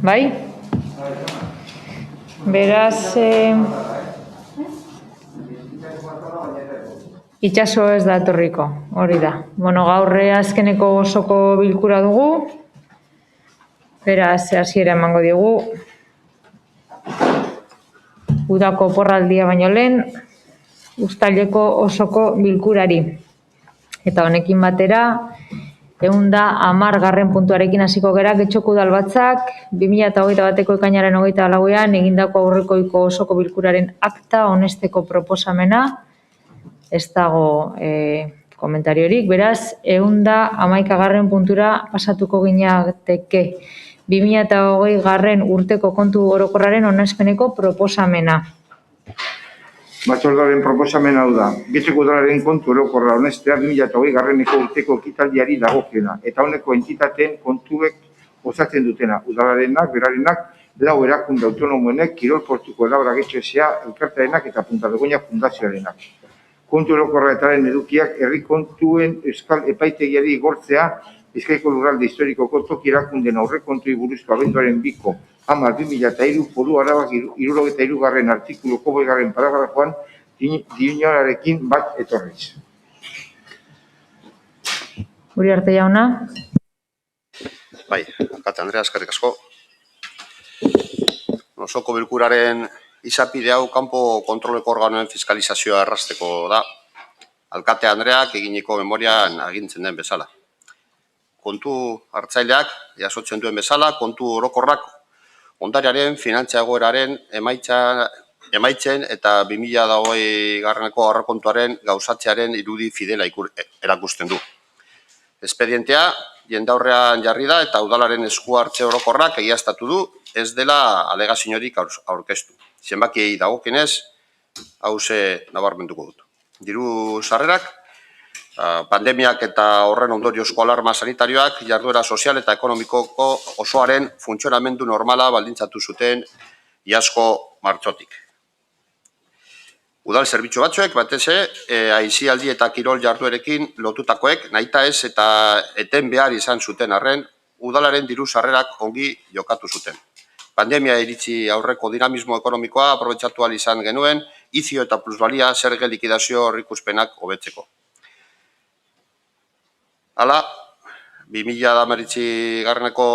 bai? Beraz, itxaso ez da etorriko, hori da. Bueno, gaur azkeneko osoko bilkura dugu, beraz, hasiera emango diogu. Udako oporraldia baino lehen, uztaileko osoko bilkurari. Eta honekin batera, 110. puntuarekin hasiko gera, Getxoko Udalbatzak 2021ko ekainaren 24ean egindako aurrekoiko osoko bilkuraren akta onesteko proposamena, ez dago komentariorik, beraz, 111. puntura pasatuko ginateke 2020 urteko kontu orokorraren onespeneko proposamena. Batzordearen proposamen hau da. Getxoko Udalaren kontu orokorra onestea 2020ko urteko ekitaldiari dagokiona eta honeko entitateen kontuek osatzen dutena. Udalarenak, berarenak, lau erakunde autonomoenek, Kirol Portuko Labra Getxo S.A. elkartearenak eta Punta Begoña Fundazioarenak. Kontu orokorra etaren edukiak herri kontuen euskal epaitegiari igortzea Bizkaiko Lurralde Historikoko toki erakundeen aurrekontuei buruzko abenduaren 2ko 10/2003 Foru Arabak 73. artikuluko 2. paragrafoan dionarekin bat etorriz. Uriarte jauna. Bai, alkate Andrea, eskerrik asko. Osoko bilkuraren izapide hau kanpo kontroleko organoen fiskalizazioa errazteko da. Alkate Andreak eginiko memorian agintzen den bezala. Kontu hartzaileak jasotzen duen bezala, kontu orokorrak ondarearen, finantza egoeraren, emaitzen eta 2020ko aurrekontuaren gauzatzearen irudi fidela erakusten du. Espedientea jendaurrean jarri da eta udalaren esku hartze orokorrak egiaztatu du ez dela alegaziorik aurkeztu. Zenbakiei dagokienez, hauze nabarmenduko dut. Diru sarrerak, pandemiak eta horren ondoriozko alarma sanitarioak jarduera sozial eta ekonomikoko osoaren funtzionamendu normala baldintzatu zuten iazko martxotik. Udal zerbitzu batzuek, batez aisialdi eta kirol jarduerekin lotutakoek nahita ez eta eten behar izan zuten arren, udalaren diru sarrerak ongi jokatu zuten. Pandemia iritsi aurreko dinamismo ekonomikoa aprobetxatu ahal izan genuen, izio eta plusbalia zerge likidazio horrikuspenak hobetzeko. Hala, 2019ko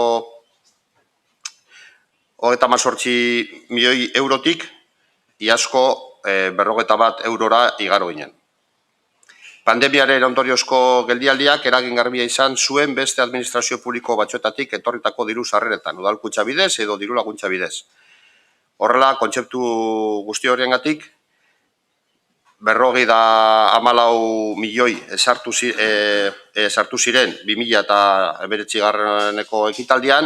38 milioi eurotik iazko 51 eurora igaro ginen. Pandemiaren ondoriozko geldialdiak eragin garbia izan zuen beste administrazio publiko batzuetatik etorritako diru sarreretan, udalkutxa bidez edo diru laguntza bidez. Horrela, kontzeptu guzti horiengatik, 54 milioi sartu ziren 2019ko ekitaldian,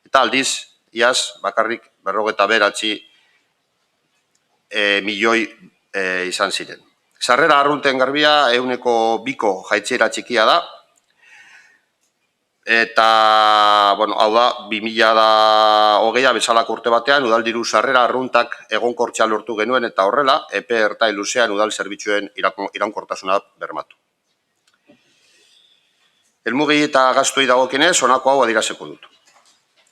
eta aldiz, iaz, bakarrik 59 milioi izan ziren. Sarrera arrunten garbia 2ko jaitsiera txikia da, eta, hau da, 2020 bezalako urte batean, udal diru sarrera arruntak egonkortzea lortu genuen eta horrela, epe ertain luzean udal zerbitzuen iraunkortasuna bermatu. Helmugi eta gastuei dagokienez, honako hau adieraziko dut.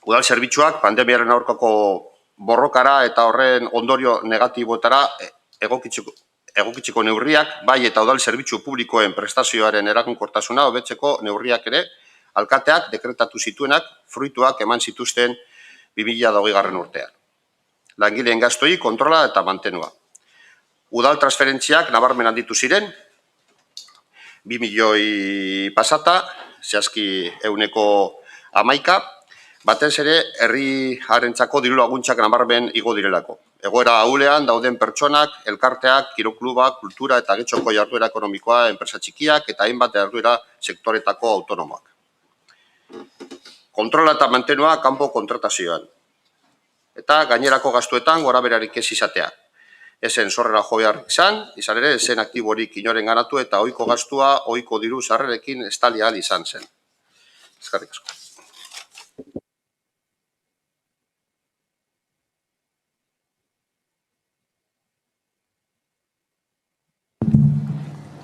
Udal zerbitzuak pandemiaren aurkako borrokara eta horren ondorio negatiboetara egokitzeko neurriak, bai eta udal zerbitzu publikoen prestazioaren eraginkortasuna hobetzeko neurriak ere, alkateak dekretatu zituenak fruituak eman zituzten 2020 urtean. Langileen gastoi kontrola eta mantenua. Udal transferentziak nabarmen handitu ziren, 2 milioi pasata, zehazki 11%, batez ere herri harentzako diru laguntzak nabarmen igo direlako. Egoera ahulean dauden pertsonak, elkarteak, kiroklubak, kultura eta getxoko jarduera ekonomikoa, enpresa txikiak eta hainbat jarduera sektoretako autonomoak. Kontrola eta mantenua kanpo kontratazioan. Eta gainerako gastuetan gorabeherarik ez izatea. Ezen zorrera jo behar izan ere, ezen aktiborik inoren ganatu eta ohiko gastua, ohiko diru sarrerekin estali ahal izan zen. Eskerrik asko.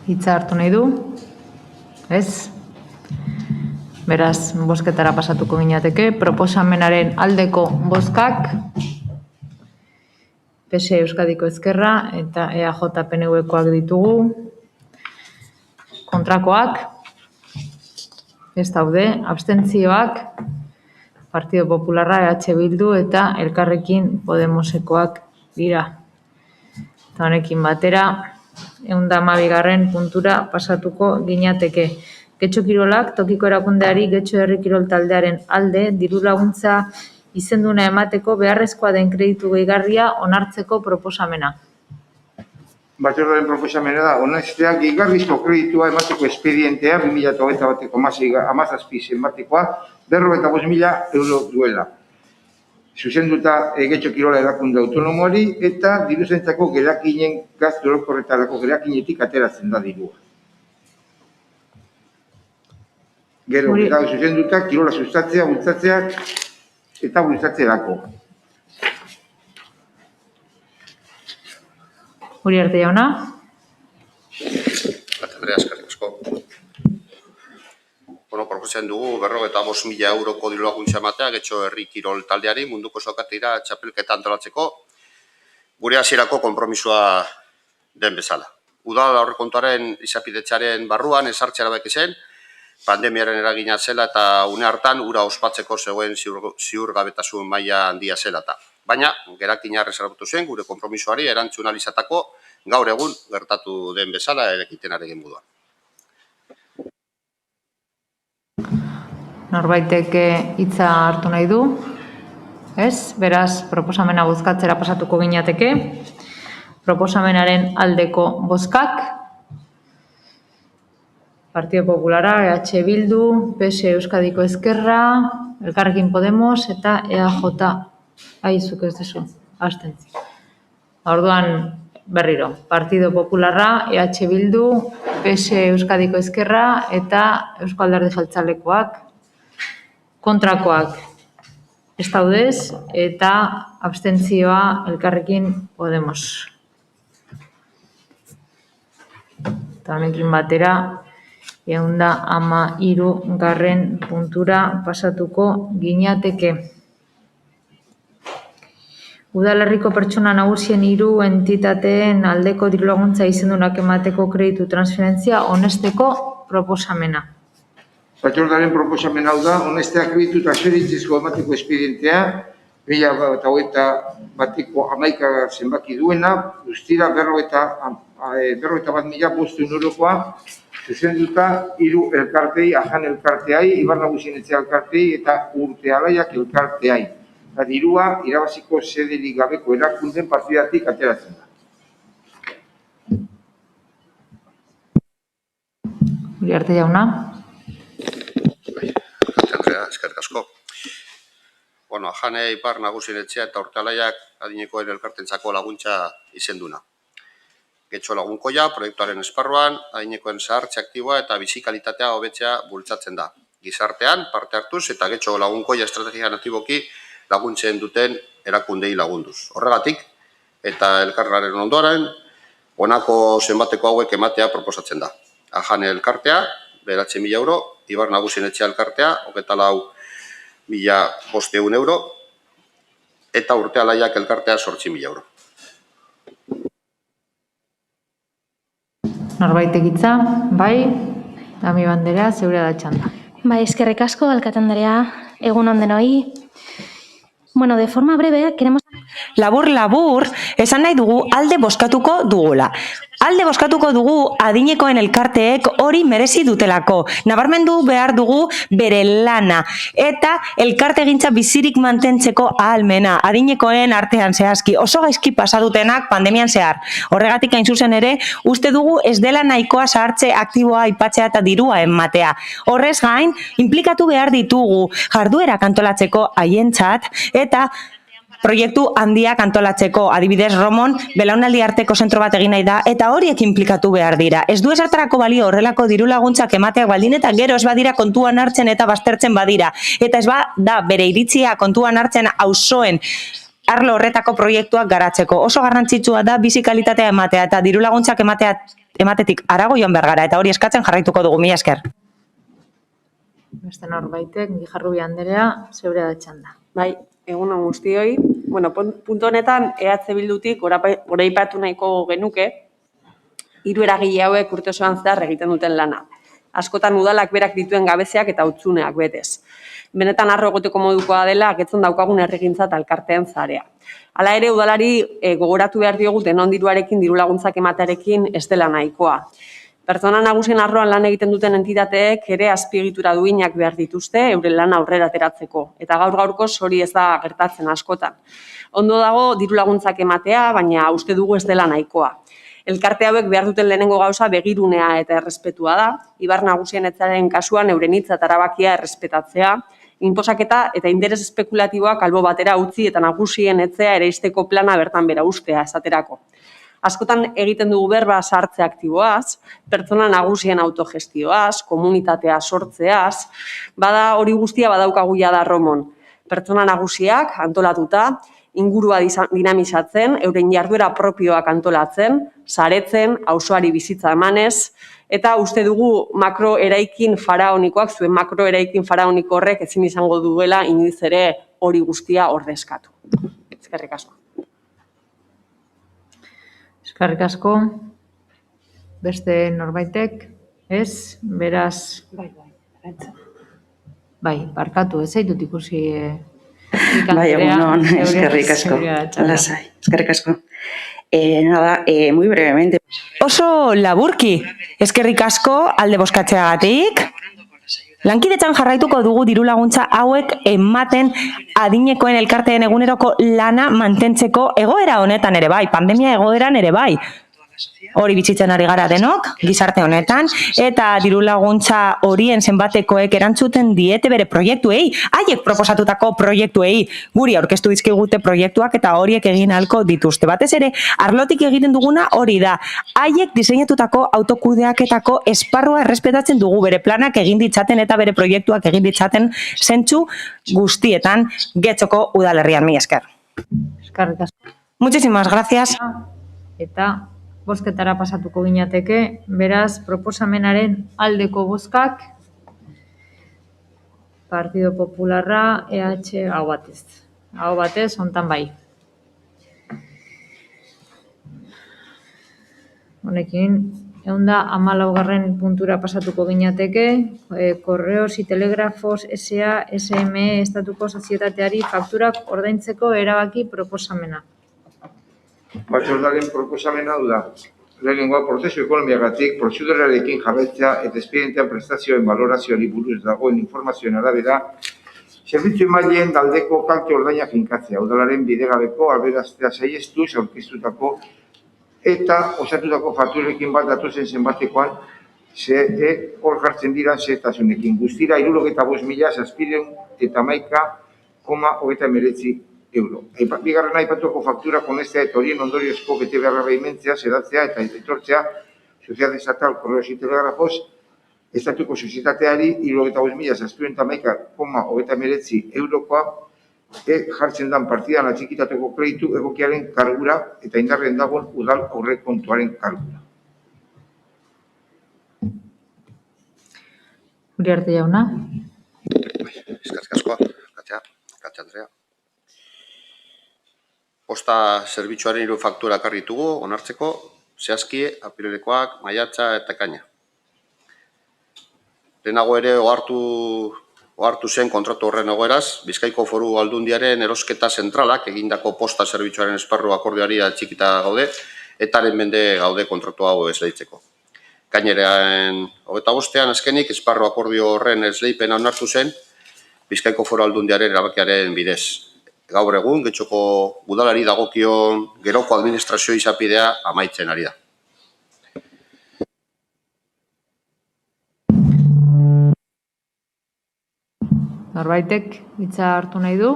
Hitza hartu nahi du? Ez? Beraz, bozketara pasatuko ginateke. Proposamenaren aldeko bozkak, PSE Euskadiko Ezkerra eta EAJ PNV-koak ditugu. Kontrakoak, ez daude, abstentzioak, Partido Popularra, EH Bildu eta Elkarrekin Podemosekoak dira. Eta honekin batera, 112. puntura pasatuko ginateke. Getxo Kirolak tokiko erakundeari Getxo Herri Kirol taldearen alde diru laguntza izenduna emateko beharrezkoa den kreditu gehigarria onartzeko proposamena. Batzordearen proposamena da, onestea gehigarrizko kreditua emateko espedientea 2021ko 17 zenbatekoa 45.000 euro duela. Zuzenduta Getxo Kirola erakunde autonomoari eta diruzaintzako gerakinen gastu orokorretarako gerakinetik ateratzen da dirua. Gero, zuzenduta kirola sustatzea, bultzatzea eta bultzatzerako. Uriarte jauna. Andrea, eskerrik asko. Proposatzen dugu 45.000 euroko diru laguntza ematea Getxo Herri Kirol taldeari munduko sokatira txapelketa antolatzeko gure hasierako konpromisoa den bezala. Udal aurrekontuaren izapidetzaren barruan ezartzea erabaki zen, pandemiaren eragina zela eta une hartan ura ospatzeko zegoen ziurgabetasun maila handia zela eta. Baina, gerakina reservatu zen gure konpromisoari erantzun ahal izateko gaur egun gertatu den bezala ekitenaren moduan. Norbaitek hitza hartu nahi du? Ez? Beraz, proposamena bozkatzera pasatuko ginateke. Proposamenaren aldeko bozkak. Partido Populara, EH Bildu, PSE Euskadiko Ezkerra, Elkarrekin Podemos eta EAJ. Aizuk ez dezu, abstentzi. Orduan berriro. Partido Popularra, EH Bildu, PSE Euskadiko Ezkerra eta Eusko Alderdi Jeltzalekoak. Kontrakoak ez daudez eta abstentzioa Elkarrekin Podemos. Eta honekin batera, 113. puntura pasatuko ginateke. Udalerriko pertsona nagusien 3 entitateen aldeko dirulaguntza izendunak emateko kreditu transferentzia onesteko proposamena. Batzordearen proposamen hau da, onestea kreditu transferentziazko emateko espedientea 2021ko 11 zenbaki duena, guztira 41.500 eurokoa, zuzenduta 3 elkartei, Ajan elkarteai, Ibar Nagusien Etxea elkarteei eta Urte Alaiak elkarteai. Eta dirua irabaziko sederik gabeko erakunden partidatik ateratzen da. Uriarte jauna. Andrea, eskerrik asko. Ajane Ipar Nagusien Etxea eta Urte Alaiak adinekoen elkartentzako laguntza izenduna. Getxo Lagunkoia proiektuaren esparruan adinekoen zahartze aktiboa eta bizikalitatea hobetzea bultzatzen da. Gizartean parte hartuz eta Getxo Lagunkoia estrategia natiboki laguntzen duten erakundei lagunduz. Horregatik eta elkarraren ondoren honako zenbateko hauek ematea proposatzen da. Ajane elkartea 9.000 euro, Ibar Nagusien Etxea elkartea 24.500 euro eta Urte Alaiak elkartea 8.000 euro. Norbaitek hitza, bai, Dami Bandera, zeurea da txanda. Bai, eskerrik asko, alkate andrea, egun on denoi. Bueno, de forma breve, queremos... Labur, esan nahi dugu alde bozkatuko dugula. Alde bozkatuko dugu adinekoen elkarteek hori merezi dutelako. Nabarmendu behar dugu bere lana eta elkartegintza bizirik mantentzeko ahalmena. Adinekoen artean zehazki oso gaizki pasadutenak pandemian zehar. Horregatik hain zuzen ere, uste dugu ez dela nahikoa zahartze aktiboa aipatzea eta dirua ematea. Horrez gain, inplikatu behar ditugu jarduerak antolatzeko haientzat eta proiektu handiak antolatzeko, adibidez Romon, belaunaldi arteko zentro bat egin nahi da, eta horiek inplikatu behar dira. Ez du esartarako balio horrelako diru laguntzak emateak baldin, eta gero ez badira kontuan hartzen eta baztertzen badira. Eta ez da bere iritzia kontuan hartzen auzoen arlo horretako proiektuak garatzeko. Oso garrantzitsua da bizikalitatea ematea, eta diru laguntzak ematetik harago joan behar gara, eta hori eskatzen jarraituko dugu, mila esker. Beste norbaitek, Gijarrubi Anderea, zeure da txanda. Bai, egun on guztioi. Bueno, puntu honetan EH Bildutik goraipatu nahiko genuke, 3 eragile hauek urte osoan zehar egiten duten lana. Askotan udalak berak dituen gabeziak eta hutsuneak betez. Benetan harro egoteko modukoa dela agetzen daukagun herrigintza eta elkarteen zarea. Hala ere, udalari gogoratu behar diogu denon diruarekin, diru laguntzak ematearekin ez dela nahikoa. Pertsona nagusien arloan lan egiten duten entitateek ere azpiegitura duinak behar dituzte euren lana aurrera ateratzeko. Eta gaur-gaurkoz hori ez da gertatzen askotan. Ondo dago diru laguntzak ematea, baina uste dugu ez dela nahikoa. Elkarte hauek behar duten lehenengo gauza begirunea eta errespetua da. Ibar nagusien etzaren kasuan euren hitza eta erabakia errespetatzea, inposaketa eta interes espekulatiboak albo batera utzi eta nagusien etzea ereisteko plana bertan bera ustea esaterako. Askotan egiten dugu berba sartze aktiboaz, pertsona nagusien autogestioaz, komunitatea sortzeaz, bada hori guztia badaukagu jada Romon. Pertsona nagusiak antolatuta, ingurua dinamizatzen, euren jarduera propioak antolatzen, saretzen, auzoari bizitza emanez, eta uste dugu makroeraikin faraonikoak, zuen makroeraikin faraoniko horrek ezin izango duela inoiz ere hori guztia ordezkatu. Eskerrik asko. Eskerrik asko, beste norbaitek, ez, beraz... Bai, barkatu, ez zaitut ikusi... Bai, egunon, eskerrik asko. Lasai, eskerrik asko. Nada, muy brevemente. Oso laburki, eskerrik asko alde bozkatzeagatik. Lankidetzan jarraituko dugu diru laguntza hauek ematen adinekoen elkarteen eguneroko lana mantentzeko egoera honetan ere bai, pandemia egoeran ere bai. Hori bizitzen ari gara denok, gizarte honetan, eta diru laguntza horien zenbatekoek erantzuten diete bere proiektuei, haiek proposatutako proiektuei, guri aurkeztu dizkigute proiektuak eta horiek egin ahalko dituzte. Batez ere, arlotik egiten duguna hori da, haiek diseinatutako autokudeaketako esparrua errespetatzen dugu bere planak egin ditzaten eta bere proiektuak egin ditzaten zentzu guztietan Getxoko udalerrian. Mila esker. Eskerrik asko. Muchísimas gracias. Eta bozketara pasatuko ginateke, beraz, proposamenaren aldeko bozkak, Partido Popularra, EH, hau batez. Hau batez, hontan bai. Honekin, 114. puntura pasatuko ginateke, Correos y Telegrafos S.A. SME estatuko sozietateari fakturak ordaintzeko erabaki proposamena. Batzordaren proposamena du da. Lehenengoa, prozesu ekonomiagatik, prozedurarekin jarraitzea eta espedientean prestazioen balorazioari buruz dagoen informazioen arabera, zerbitzu emaileen daldeko kalte ordaina finkatzea, udalaren bidegabeko aberaztea saihestuz aurkeztutako eta osatutako fakturekin bat datozen zenbatekoan hor jartzen dira zehaztasunekin. Guztira 75.711,39 euro. Bigarrena aipatuko faktura konestea eta horien ondoriozko bete beharra behimentzea, sedatzea eta etortzea Sociedad Estatal Correos y Telegrafos estatuko sozietateari 75.711,39 eurokoa jartzen dan partidan atxikitateko kreditu egokiaren kargura eta indarren dagoen udal aurrekontuaren kargura. Uriarte jauna. Eskerrik asko, Katja Andrea. Posta zerbitzuaren 3 faktura ekarri ditugu onartzeko, zehazki apirilekoak, maiatza eta ekaina. Lehenago ere ohartu zen kontratu horren egoeraz, Bizkaiko Foru Aldundiaren erosketa zentralak egindako posta zerbitzuaren esparru akordioari atxikita gaude, etaren mende gaude kontratu hau esleitzeko. Ekainean 25. azkenik esparru akordio horren esleipena onartu zen Bizkaiko Foru Aldundiaren erabakiaren bidez. Gaur egun, Getxoko udalari dagokion geroko administrazio izapidea amaitzen ari da. Norbaitek hitza hartu nahi du?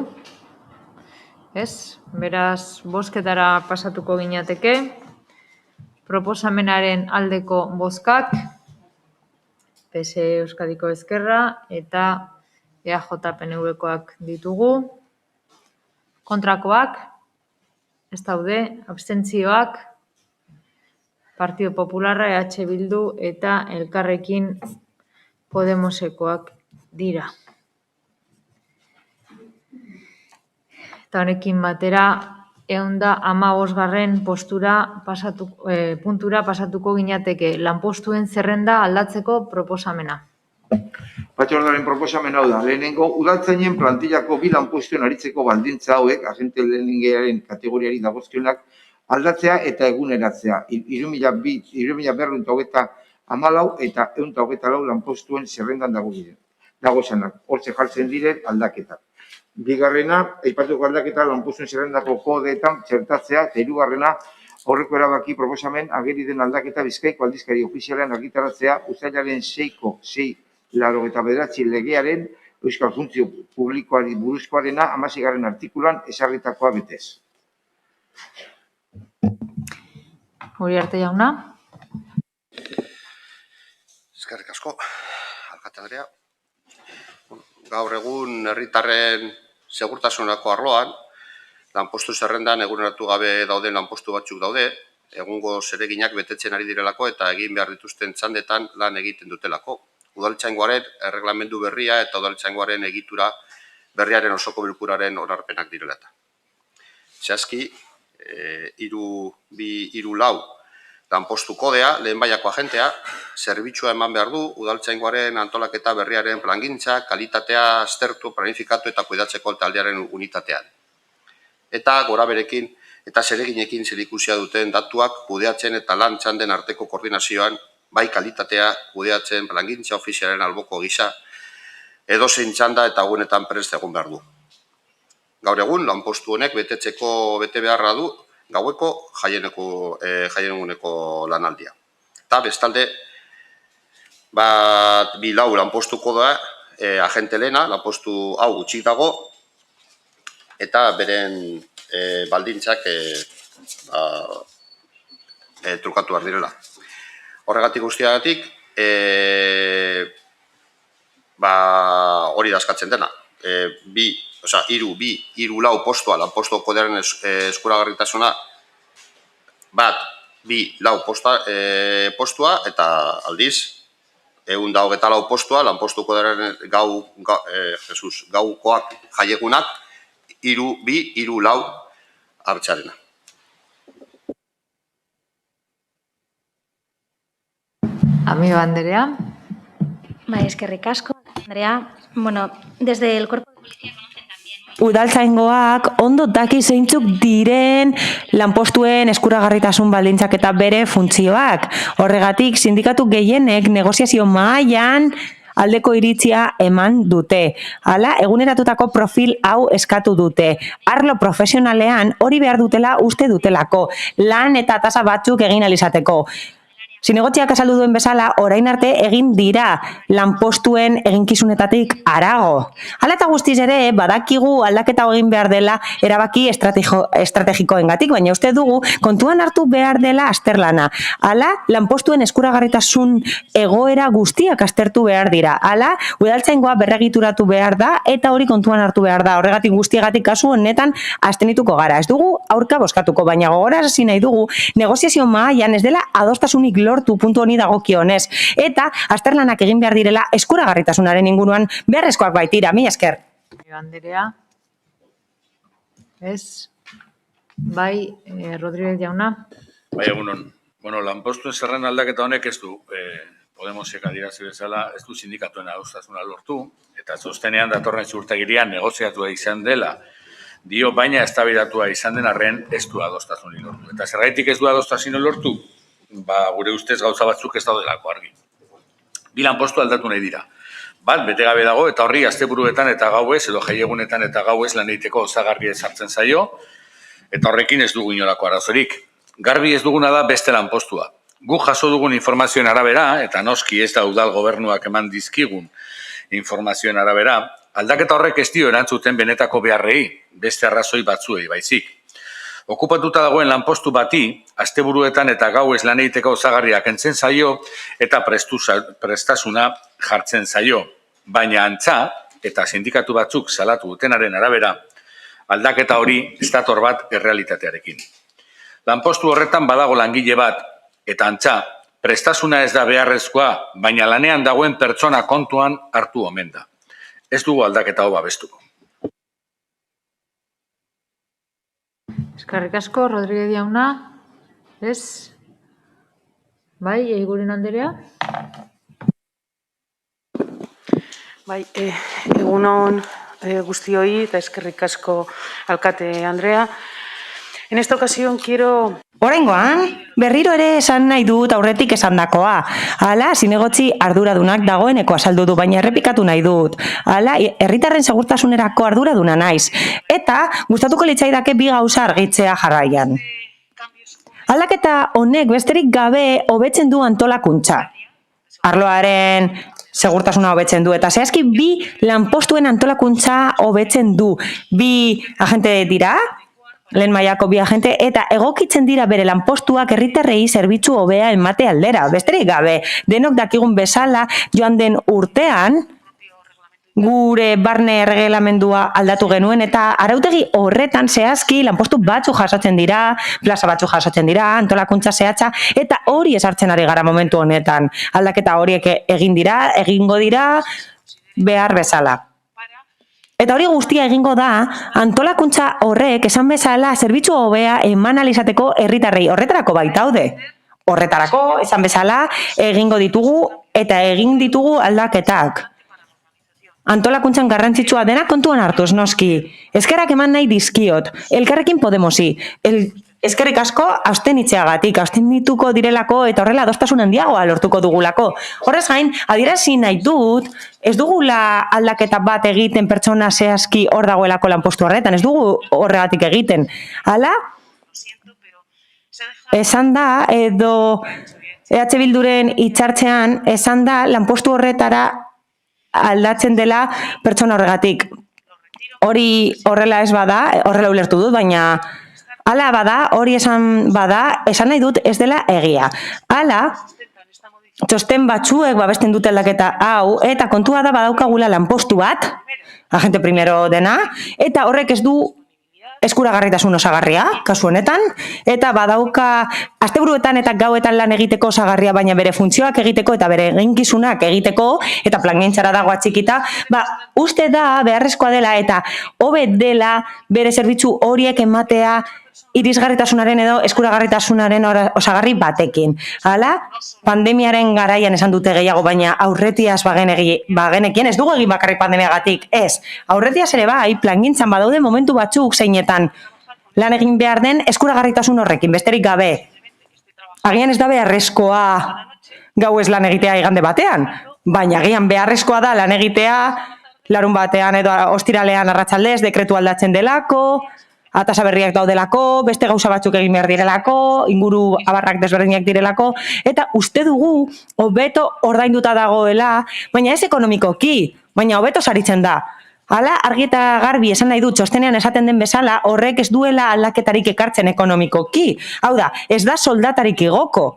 Ez? Beraz, bozketara pasatuko ginateke. Proposamenaren aldeko bozkak, PSE Euskadiko Ezkerra eta EAJ PNV-koak ditugu. Kontrakoak, ez daude, abstentzioak, Partido Popularra, EH Bildu eta Elkarrekin Podemosekoak dira. Eta honekin batera, 115. puntura pasatuko ginateke lanpostuen zerrenda aldatzeko proposamena. Batzordearen proposamen hau da, lehenengo, udaltzainen plantillako 2 lanpostuen aritzeko baldintza hauek, agente lehenengearen kategoriari dagozkionak, aldatzea eta eguneratzea. 3.224 eta 124 lanpostuen zerrendan dagozanak. Hortze jartzen diren aldaketak. Bigarrena, aipatuko aldaketa lanpostuen zerrendako kodeetan txertatzea, eta hirugarrena, aurreko erabaki proposamen ageri den aldaketa Bizkaiko aldizkari ofizialean argitaratzea uztailaren 6.689 legearen Euskal Funtzio Publikoari buruzkoarena 16. artikuluan ezarritakoa betez. Uriarte jauna. Eskerrik asko, alkate andrea. Gaur egun herritarren segurtasuneko arloan, lanpostu zerrendan eguneratu gabe dauden lanpostu batzuk daude, egungo zereginak betetzen ari direlako eta egin behar dituzten txandetan lan egiten dutelako. Udaltzaingoaren erreglamendu berria eta udaltzaingoaren egitura berriaren osoko bilkuraren onarpenak direla eta. Zehazki, 3.234 lanpostu kodea, lehen baiako agentea, zerbitzua eman behar du, udaltzaingoaren antolaketa berriaren plangintza, kalitatea aztertu, planifikatu eta kuidatzeko taldearen unitatean. Eta gora berekin eta zereginekin zerikusia duten datuak kudeatzen eta lan txanden arteko koordinazioan, bai kalitatea kudeatzen plangintza ofizialen alboko gisa, edozein txanda eta egunetan prest egon behar du. Gaur egun, lanpostu honek betetzeko bete beharra du, gaueko jaieneguneko lanaldia. Eta bestalde, 2 lanpostuko da, agente lehena, lanpostu hau gutxik dago, eta beren baldintzak trukatu behar direla. Horregatik guztiagatik, hori da eskatzen dena. 3.234 postua, lanpostu kodearen eskuragarritasuna, 2.234 postua, eta aldiz, 124 postua, lanpostu kodearen gaukoak jaiegunak, 3.234 hartxarena. Amigo Andrea. Bai, eskerrik asko, Andrea. Bueno, desde el cuerpo de policía conocen también. Udaltzaingoak ondo daki zeintzuk diren lanpostuen eskuragarritasun baldintzak eta bere funtzioak. Horregatik, sindikatu gehienek negoziazio mahaian aldeko iritzia eman dute. Hala, eguneratutako profil hau eskatu dute. Arlo profesionalean hori behar dutela uste dutelako. Lan eta tasa batzuk egin alizateko. Zinegotziak azaldu duen bezala, orain arte egin dira lanpostuen eginkizunetatik harago. Hala eta guztiz ere, badakigu aldaketa egin behar dela erabaki estrategikoengatik, baina uste dugu kontuan hartu behar dela azterlana. Hala, lanpostuen eskuragarritasun egoera guztiak aztertu behar dira. Hala, udaltzaingoa berregituratu behar da eta hori kontuan hartu behar da. Horregatik guztiagatik kasu honetan abstenituko gara. Ez dugu aurka bozkatuko, baina gogorarazi nahi dugu negoziazio mahaian ez dela adostasunik lortu puntu honi dagokionez. Eta azterlanak egin behar direla eskuragarritasunaren inguruan beharrezkoak baitira. Mila esker. Andrea. Ez. Bai, Rodríguez jauna. Bai, egunon. Bueno, lanpostuen zerren aldaketa honek ez du, Podemosek adierazi bezala, ez du sindikatuen adostasuna lortu, eta sostenean datorren ziurtagirian negoziatua izan dela, dio baina eztabaidatua izan den arren ez du adostasunik lortu. Eta zergaitik ez du adostasunik lortu? Gure ustez gauza batzuk ez daudelako argi. 2 lanpostu aldatu nahi dira. Bat, bete gabe dago, eta horri asteburuetan eta gauez, edo jaiegunetan eta gauez lan egiteko osagarri ezartzen zaio, eta horrekin ez dugu inolako arazorik. Garbi ez duguna da beste lanpostua. Gu jaso dugun informazioen arabera, eta noski ez da udal gobernuak eman dizkigun informazioen arabera, aldaketa horrek ez dio erantzuten benetako beharrei, beste arrazoi batzuei baizik. Okupatuta dagoen lanpostu bati, asteburuetan eta gauez lan egiteko osagarriak kentzen zaio eta prestasuna jartzen zaio. Baina antza, eta sindikatu batzuk salatu dutenaren arabera, aldaketa hori ez dator bat errealitatearekin. Lanpostu horretan badago langile bat, eta antza, prestasuna ez da beharrezkoa, baina lanean dagoen pertsona kontuan hartu omen da. ez dugu aldaketa hau babestuko. Eskerrik asko, Rodríguez jauna. Ez? Bai, Eguren Anderea? Bai, egunon guztioi eta eskerrik asko alkate Andrea. En esta ocasión quiero... Oraingoan, berriro ere esan nahi dut aurretik esandakoa. Hala, zinegotzi arduradunak dagoeneko azaldu du, baina errepikatu nahi dut. Hala, herritarren segurtasunerako arduraduna naiz. Eta, gustatuko litzaidake bi gauza argitzea jarraian. Aldaketa honek besterik gabe hobetzen du antolakuntza. Arloaren segurtasuna hobetzen du, eta zehazki bi lanpostuen antolakuntza hobetzen du. Bi agente dira, lehen mailako bi agente, eta egokitzen dira bere lanpostuak herritarrei zerbitzu hobea emate aldera. Besterik gabe, denok dakigun bezala joan den urtean, gure barne erregelamendua aldatu genuen, eta arautegi horretan zehazki lanpostu batzuk jasotzen dira, plaza batzuk jasotzen dira, antolakuntza zehatza, eta hori esartzen ari gara momentu honetan. Aldaketa horiek egingo dira, behar bezala. Eta hori guztia egingo da, antolakuntza horrek esan bezala zerbitzu hobea eman alizateko herritarrei horretarako baitaude. Horretarako, esan bezala, egingo ditugu eta egin ditugu aldaketak. Antolakuntzan garrantzitsua dena kontuan hartuz, noski. Eskerrak eman nahi dizkiot, Elkarrekin Podemosi. Eskerrik asko abstenitzeagatik, abstenituko direlako eta horrela adostasun handiagoa lortuko dugulako. Horrez gain, adierazi nahi dut, ez dugula aldaketa bat egiten pertsona zehazki hor dagoelako lanpostu horretan, ez dugu horregatik egiten. Hala, esan da, edo EH Bilduren hitzartzean, esan da lanpostu horretara aldatzen dela pertsona horregatik. Hori horrela ez bada, horrela ulertu dut, baina hala bada, hori esan bada, esan nahi dut ez dela egia. Hala, txosten batzuek babesten dute aldaketa hau, eta kontua da badaukagula lanpostu bat, agente primero dena, eta horrek ez du eskuragarritasun osagarria, kasu honetan, eta badauka asteburuetan eta gauetan lan egiteko osagarria, baina bere funtzioak egiteko eta bere eginkizunak egiteko, eta plangintzara dago atxikita, uste da beharrezkoa dela eta hobe dela bere zerbitzu horiek ematea irisgarritasunaren edo eskuragarritasunaren osagarri batekin. Hala, pandemiaren garaian esan dute gehiago, baina aurretiaz bagenekien, ez dugu egin bakarrik pandemiagatik, ez. Aurretiaz ere bai, plangintzan badaude momentu batzuk zeinetan lan egin behar den eskuragarritasun horrekin, besterik gabe. Agian ez da beharrezkoa gauez lan egitea igande batean, baina agian beharrezkoa da lan egitea larun batean edo ostiralean arratsaldez dekretu aldatzen delako, atasa berriak daudelako, beste gauza batzuk egin behar direlako, inguru abarrak desberdinak direlako, eta uste dugu hobeto ordainduta dagoela, baina ez ekonomikoki, baina hobeto saritzen da. Hala, argi eta garbi esan nahi dut, txostenean esaten den bezala, horrek ez duela aldaketarik ekartzen ekonomikoki. Hau da, ez da soldatarik igoko.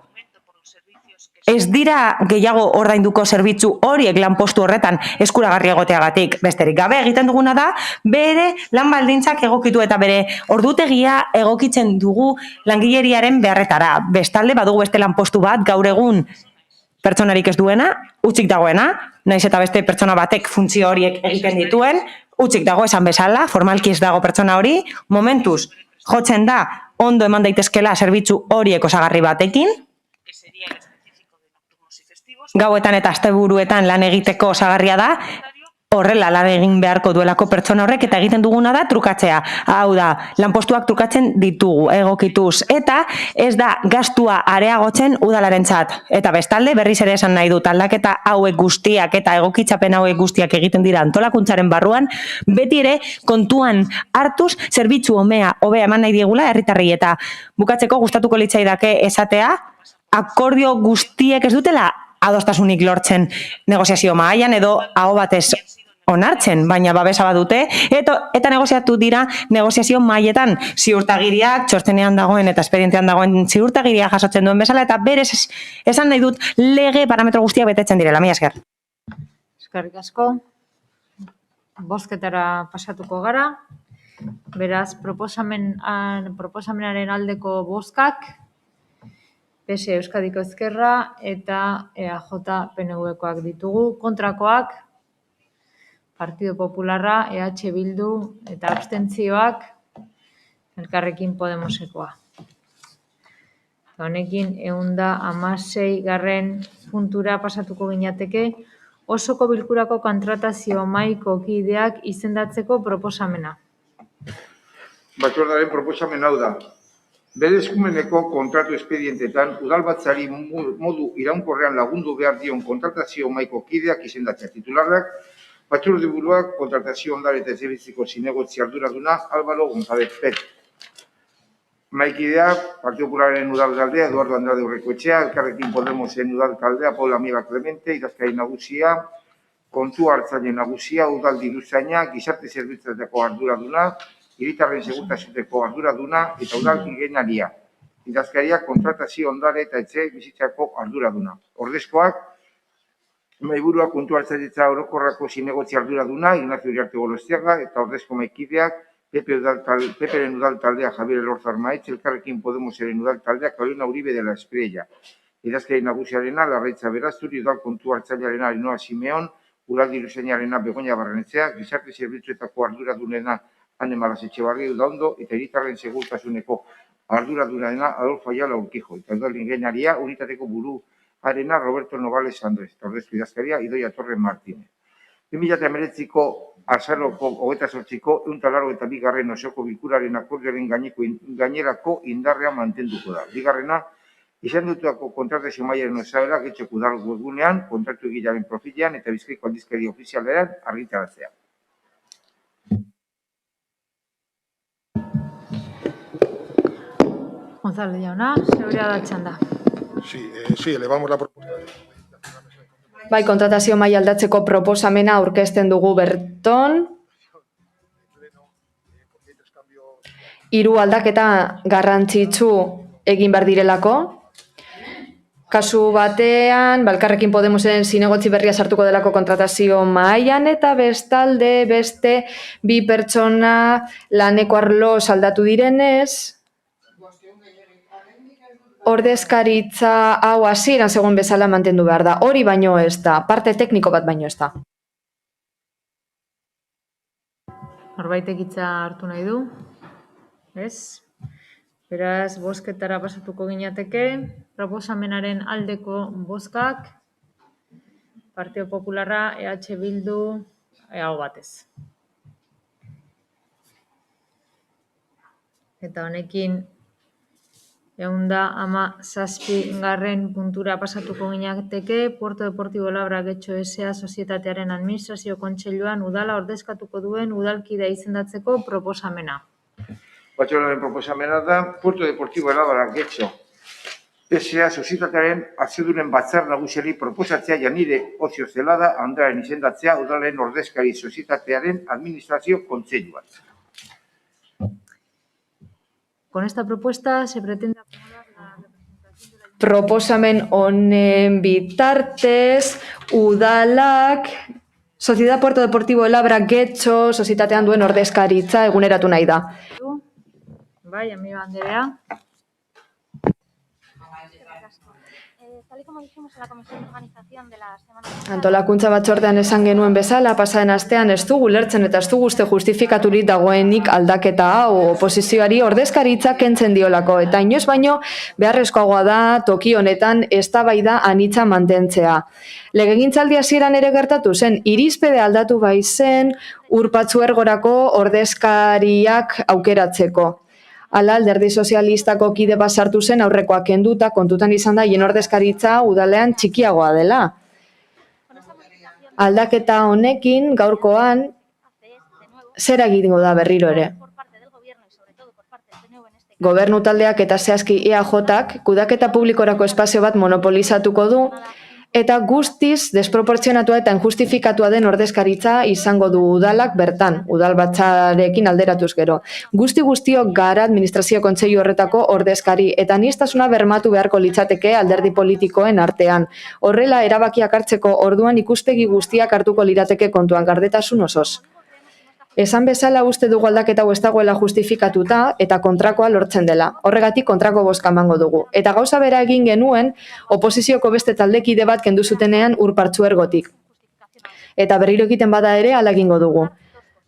Ez dira gehiago ordainduko zerbitzu horiek lanpostu horretan eskuragarri egoteagatik. Besterik gabe egiten duguna da, bere lan baldintzak egokitu eta bere ordutegia egokitzen dugu langileriaren beharretara. Bestalde, badugu beste lanpostu bat, gaur egun pertsonarik ez duena, utzik dagoena, naiz eta beste pertsona batek funtzio horiek egiten dituen, utzik dago esan bezala, formalki ez dago pertsona hori, momentuz jotzen da ondo eman daitezkela zerbitzu horiek osagarri batekin, gauetan eta asteburuetan lan egiteko osagarria da, horrela lan egin beharko duelako pertsona horrek eta egiten duguna da trukatzea. Hau da, lanpostuak trukatzen ditugu, egokituz, eta ez da gastua areagotzen udalarentzat. Eta bestalde, berriz ere esan nahi dut, aldaketa hauek guztiak eta egokitzapen hauek guztiak egiten dira antolakuntzaren barruan, beti ere kontuan hartuz zerbitzu hobea eman nahi diegula herritarrei eta bukatzeko gustatuko litzaidake esatea, akordio guztiek ez dutela adostasunik lortzen negoziazio mahaian edo aho batez onartzen, baina babesa badute, eta negoziatu dira negoziazio mahaietan ziurtagiriak, txostenean dagoen eta espedientean dagoen ziurtagiria jasotzen duen bezala, eta berez esan nahi dut lege parametro guztiak betetzen direla, mila esker. Eskerrik asko, bozketara pasatuko gara, beraz proposamenaren aldeko bozkak, PS Euskadiko Ezkerra eta EAJ PNV-koak ditugu. Kontrakoak, Partido Popularra, EH Bildu eta abstentzioak Elkarrekin Podemosekoa. Honekin 116 garren puntura pasatuko ginateke osoko bilkurako kontratazio mahaiko kideak izendatzeko proposamena. Batzordearen proposamen hau da. Bere eskumeneko kontratu espedientetan udalbatzari modu iraunkorrean lagundu behar dion kontratazio mahaiko kideak izendatzea. Titularrak batzordeburuak kontratazio ondare eta etxebizitzako zinegotzi arduraduna Álvaro González Pérez. Mahaikidea, Partido Popularraren udal taldea, Eduardo Andrade Urrekoetxea, Elkarrekin Podemosen udal taldea, Paula Amiga Clemente, idazkari nagusia, kontu hartzaile nagusia, udal diruzaina, gizarte zerbitzuetako arduraduna, hiritarren segurtasuneko arduraduna eta udal ingeniaria. Idazkaria, kontratazio ondare eta etxe bizitzako arduraduna. Ordezkoak, mahaiburua kontu hartzailetza orokorrako zinegotzi arduraduna, Ignacio Uriarte Golostiaga, eta ordezko mahaikideak, PP-ren udal taldea Javier Elorza Armaetx, Elkarrekin Podemoseren udal taldea Carolina Uribe de la Espriella. Idazkari nagusiarena Larraitza Berazturi, udal kontu hartzailearena Ainhoa Simeon, udal diruzainarena Begoña Barrenetxea, gizarte zerbitzuetako arduradunena Ane Malas Etxebarri Udaondo eta hiritarren segurtasuneko arduradunena Adolfo Ayala Urquijo. Eta udal ingeniaria unitateko buruarena Roberto Nogales Andrés. Eta ordezko idazkaria Idoia Torre Martínez. 2019ko azaroko 28ko 182 garren osoko bilkuraren akordioaren gainerako indarrean mantenduko da. Bigarrena, izan dutako kontratazio mailaren osabera Getxoko udal webgunean, kontratu egilearen profilean eta Bizkaiko aldizkari ofizialean argitaratzea. González jauna, zeurea da txanda. Sí, elevamos la propuesta. Bai, kontratazio maila aldatzeko proposamena aurkezten dugu berton. 3 aldaketa garrantzitsu egin behar direlako. Kasu batean, Elkarrekin Podemosen zinegotzi berria sartuko delako kontratazio mahaian eta bestalde beste 2 pertsona laneko arlo saldatu direnez, ordezkaritza hau hasieran segun bezala mantendu behar da. Hori baino ez da, parte tekniko bat baino ez da. Norbaitek hitza hartu nahi du? Ez? Beraz, bozketara pasatuko ginateke, proposamenaren aldeko bozkak, Partido Popularra, EH Bildu, aho batez. Eta honekin 117 garren puntura pasatuko ginateke, Puerto Deportivo Labra Getxo S.A. Sozietatearen Administrazio Kontseiluan udala ordezkatuko duen udalkidea izendatzeko proposamena. Batzordearen proposamena da, Puerto Deportivo Labra Getxo S.A. Sozietatearen atzedunen batzar nagusiari proposatzea Janire Ozio Zelada Andraren izendatzea udalen ordezkari sozietatearen Administrazio Kontseiluan. Con esta propuesta se pretende acomodar la representación de la... Proposamen honen bitartez, udalak, Sociedad Puerto Deportivo Labra Getxo, sozietatean duen ordezkaritza eguneratu nahi da. Bai, amiga Andrea. Antolakuntza batzordean esan genuen bezala, pasaren astean ez dugu lertzen eta ez dugu uste justifikaturik dagoenik aldaketa hau oposizioari ordezkaritza kentzen diolako. Eta inoiz baino beharrezkoagoa da toki honetan eztabaida anitza mantentzea. Legegintzaldi hasieran ere gertatu zen, irizpide aldatu baizen Urpatzuergorako ordezkariak aukeratzeko. Hala, Alderdi Sozialistako kide bat sartu zen aurrekoak kenduta, kontutan izan da hien ordezkaritza udalean txikiagoa dela. Aldaketa honekin gaurkoan zer egingo da berriro ere. Gobernu taldeak eta zehazki EAJak kudaketa publikorako espazio bat monopolizatuko du eta guztiz desproportzionatua eta injustifikatua den ordezkaritza izango du udalak bertan, udalbatzarekin alderatuz gero. Guztiok gara administrazio kontseilu horretako ordezkari eta aniztasuna bermatu beharko litzateke alderdi politikoen artean. Horrela erabakiak hartzeko orduan ikuspegi guztiak hartuko lirateke kontuan gardetasun osoz. Esan bezala uste dugu aldaketa hau ez dagoela justifikatuta eta kontrakoa lortzen dela. Horregatik kontrako bozka emango dugu. Eta gauza bera egin genuen oposizioko beste taldekide bat kendu zutenean Urpatzuergotik. eta berriro egiten bada ere hala egingo dugu.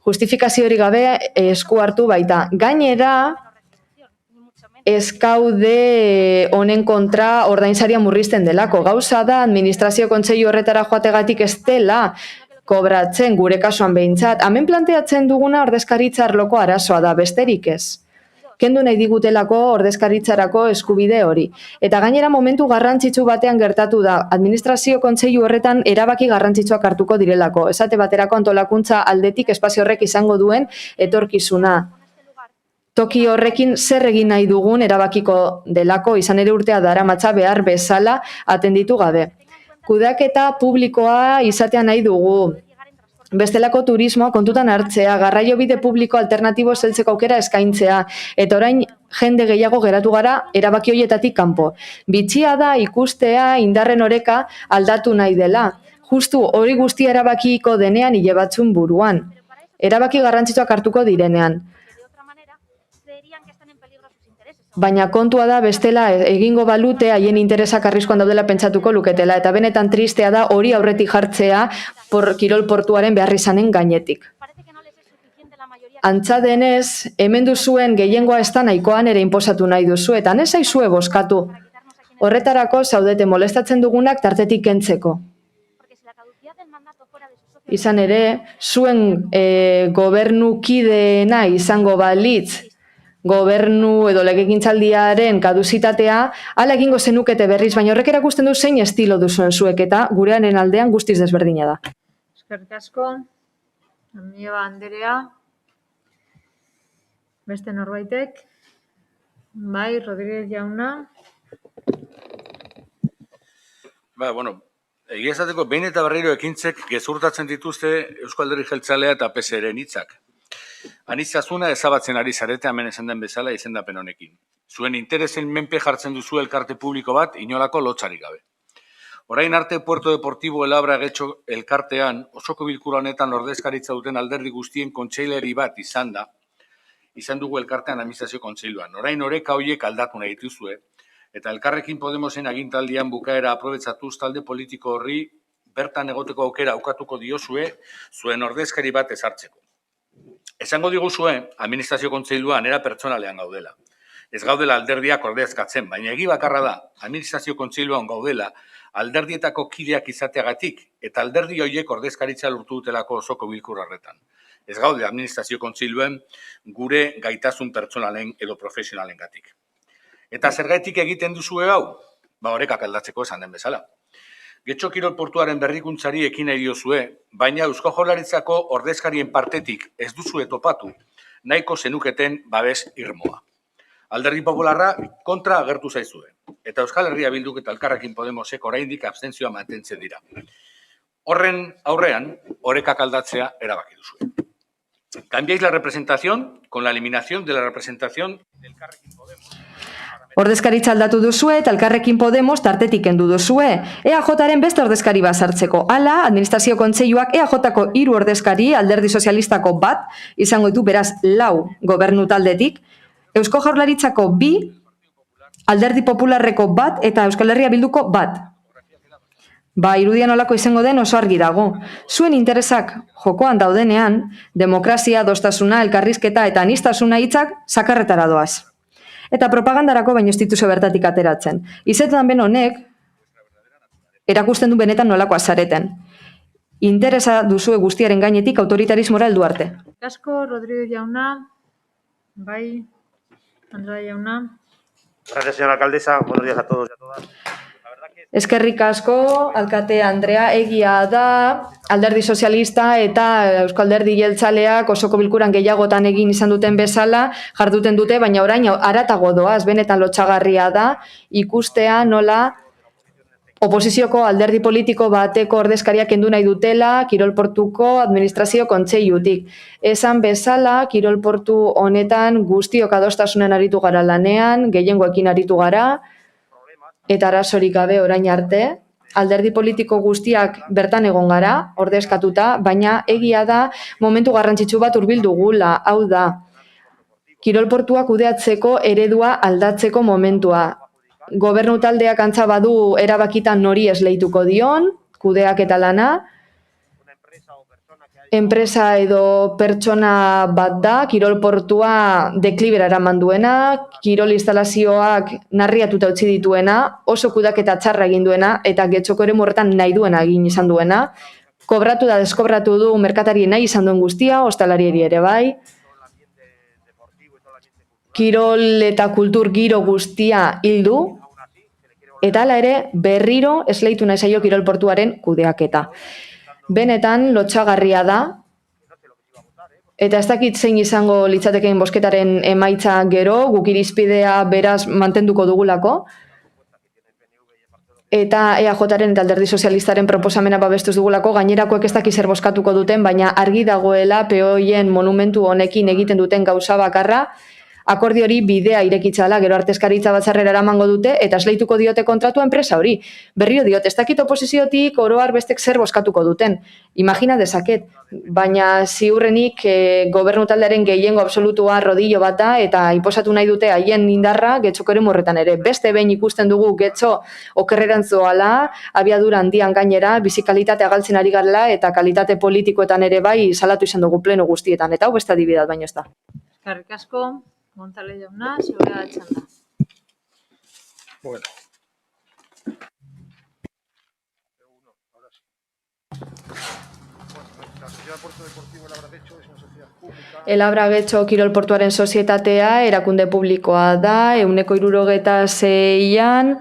Justifikaziorik gabe esku hartu baita. Gainera, ez gaude honen kontra ordainsaria murrizten delako. Gauza da, administrazio kontseilu horretara joategatik ez dela kobratzen gure kasuan behintzat. Hemen planteatzen duguna ordezkaritza arloko arazoa da, besterik ez. Kendu nahi digutelako ordezkaritzarako eskubide hori. Eta gainera momentu garrantzitsu batean gertatu da, administrazio kontseilu horretan erabaki garrantzitsuak hartuko direlako. Esate baterako antolakuntza aldetik espazio horrek izango duen etorkizuna. Toki horrekin zer egin nahi dugun erabakiko delako, izan ere urtea daramatza behar bezala atenditu gabe. Kudeaketa publikoa izatea nahi dugu. Bestelako turismoa kontutan hartzea, garraiobide publiko alternatibo zeltzeko aukera eskaintzea, eta orain jende gehiago geratu gara erabaki horietatik kanpo. Bitxia da ikustea indarren oreka aldatu nahi dela. Justu hori guztia erabakiko denean hile batzun buruan. Erabaki garrantzitsuak hartuko direnean. Baina kontua da bestela egingo balute haien interesak arriskuan daudela pentsatuko luketela, eta benetan tristea da hori aurretik jartzea kirol portuaren behar izanen gainetik. Antza denez, hemen duzuen gehiengoa ez da nahikoan ere inposatu nahi duzu, eta ez zaizue bozkatu. Horretarako zaudete molestatzen dugunak tartetik kentzeko. Izan ere, zuen gobernukideena izango balitz, gobernu edo legegintzaldiaren kaduzitatea, hala egingo zenukete berriz, baina horrek erakusten du zein estilo duzuen zuek eta gurearen aldean guztiz desberdina da. Eskerrik asko, Amieba Anderea, beste norbaitek, bai, Rodríguez jauna. Egia esateko behin eta berriro ekintzek gezurtatzen dituzte Eusko Alderdi Jeltzalea eta PSeren hitzak. Anitzazuna ezabatzen ari zarete hemen esan den bezala izendapen honekin. Zuen interesen menpe jartzen duzu elkarte publiko bat inolako lotsarik gabe. Orain arte Puerto Deportivo Elabra Getxo elkartean osoko bilkura honetan ordezkaritza duten alderdi guztien kontseileri bat izan dugu elkartean administrazio kontseiluan. Orain oreka horiek aldatu nahi dituzue, eta Elkarrekin Podemosen agintaldian bukaera aprobetsatuz talde politiko horri bertan egoteko aukera aukatuko diozue zuen ordezkari bat ezartzeko. Esango diguzue, administrazio kontseiluan era pertsonalean gaudela. Ez gaudela alderdiak ordezkatzen, baina egi bakarra da, administrazio kontseiluan gaudela alderdietako kideak izateagatik eta alderdi horiek ordezkaritza lortu dutelako osoko bilkura horretan. Ez gaude administrazio kontseiluen gure gaitasun pertsonalen edo profesionalengatik. Eta zergatik egiten duzue hau? Orekak aldatzeko esan den bezala. Getxo kirol portuaren berrikuntzari ekin nahi diozue, baina Eusko Jaurlaritzako ordezkarien partetik ez duzue topatu, nahiko zenuketen babes irmoa. Alderdi Popularra kontra agertu zaizue, eta Euskal Herria Bilduk eta Elkarrekin Podemosek oraindik abstentzioa mantentzen dira. Horren aurrean, orekak aldatzea erabaki duzue. Cambiáis la representación con la eliminación de la representación del Elkarrekin Podemos. Ordezkaritza aldatu duzue eta Elkarrekin Podemos tartetik kendu duzue. EAJaren beste ordezkari bat sartzeko. Hala, administrazio kontseiluak EAJko 3 ordezkari, Alderdi Sozialistako 1, izango ditu beraz 4 gobernu taldetik, Eusko Jaurlaritzako 2, Alderdi Popularreko 1 eta Euskal Herria Bilduko 1. Irudian olako izango den oso argi dago. Zuen interesak jokoan daudenean, demokrazia, adostasuna, elkarrizketa eta aniztasuna hitzak zakarretara doaz. Eta propagandarako baino ez dituzu bertatik ateratzen. Izetan ben honek, erakusten du benetan nolakoa zareten. Interesa duzue guztiaren gainetik autoritarismora heldu arte. Asko, Rodríguez jauna, bai, Andrea jauna. Gracias, señora alcaldesa. Buenos días a todos y a todas. Eskerrik asko, alkate Andrea, egia da, Alderdi Sozialista eta Eusko Alderdi Jeltzaleak osoko bilkuran gehiagotan egin izan duten bezala jarduten dute, baina orain haratago doaz, benetan lotsagarria da, ikustea nola oposizioko alderdi politiko bateko ordezkariak kendu nahi dutela kirolportuko administrazio kontseilutik. Esan bezala, kirolportu honetan guztiok adostasunen aritu gara lanean, gehiengoekin aritu gara, eta arazorik gabe orain arte, alderdi politiko guztiak bertan egon gara, ordezkatuta, baina egia da momentu garrantzitsu bat hurbildu dugula, hau da, kirolportua kudeatzeko eredua aldatzeko momentua. Gobernu taldeak antza badu erabakitan nori esleituko dion, kudeak eta lana, enpresa edo pertsona bat da, kirol portua deklibera eraman duena, kirol instalazioak narriatuta utzi dituena, oso kudaketa txarra egin duena, eta Getxoko eremu horretan nahi duena egin izan duena. Kobratu da deskobratu du merkatari nahi izan duen guztia, ostalarieri ere bai. Kirol eta kultur giro guztia hildu, eta hala ere berriro esleitu nahi zaio kirol portuaren kudeaketa. Benetan lotsagarria da, eta ez dakit zein izango litzatekeen bozketaren emaitza gero, guk irizpidea beraz mantenduko dugulako, eta EAJaren eta Alderdi Sozialistaren proposamena babestuz dugulako, gainerakoek ez dakiz zer bozkatuko duten, baina argi dagoela POIen monumentu honekin egiten duten gauza bakarra, akordio hori bidea irekitzala, gero artezkaritza batzarrera eramango dute, eta esleituko diote kontratua enpresa hori. Berrio diot, ez dakit oposiziotik oroar bestek zer bozkatuko duten. Imagina dezaket, baina ziurrenik gobernu taldearen gehiengo absolutua rodillo bat da, eta inposatu nahi dute haien indarra Getxoko eremu horretan ere. Beste behin ikusten dugu Getxo okerrerantz doala, abiadura handian gainera, bizikalitatea galtzen ari garela, eta kalitate politikoetan ere bai salatu izan dugu pleno guztietan, eta hau beste adibidat baino ez da. Eskerrik asko. González jauna, zurea da txanda. Bueno. El Abra Getxo kirol portuaren sozietatea erakunde publikoa da, 176an,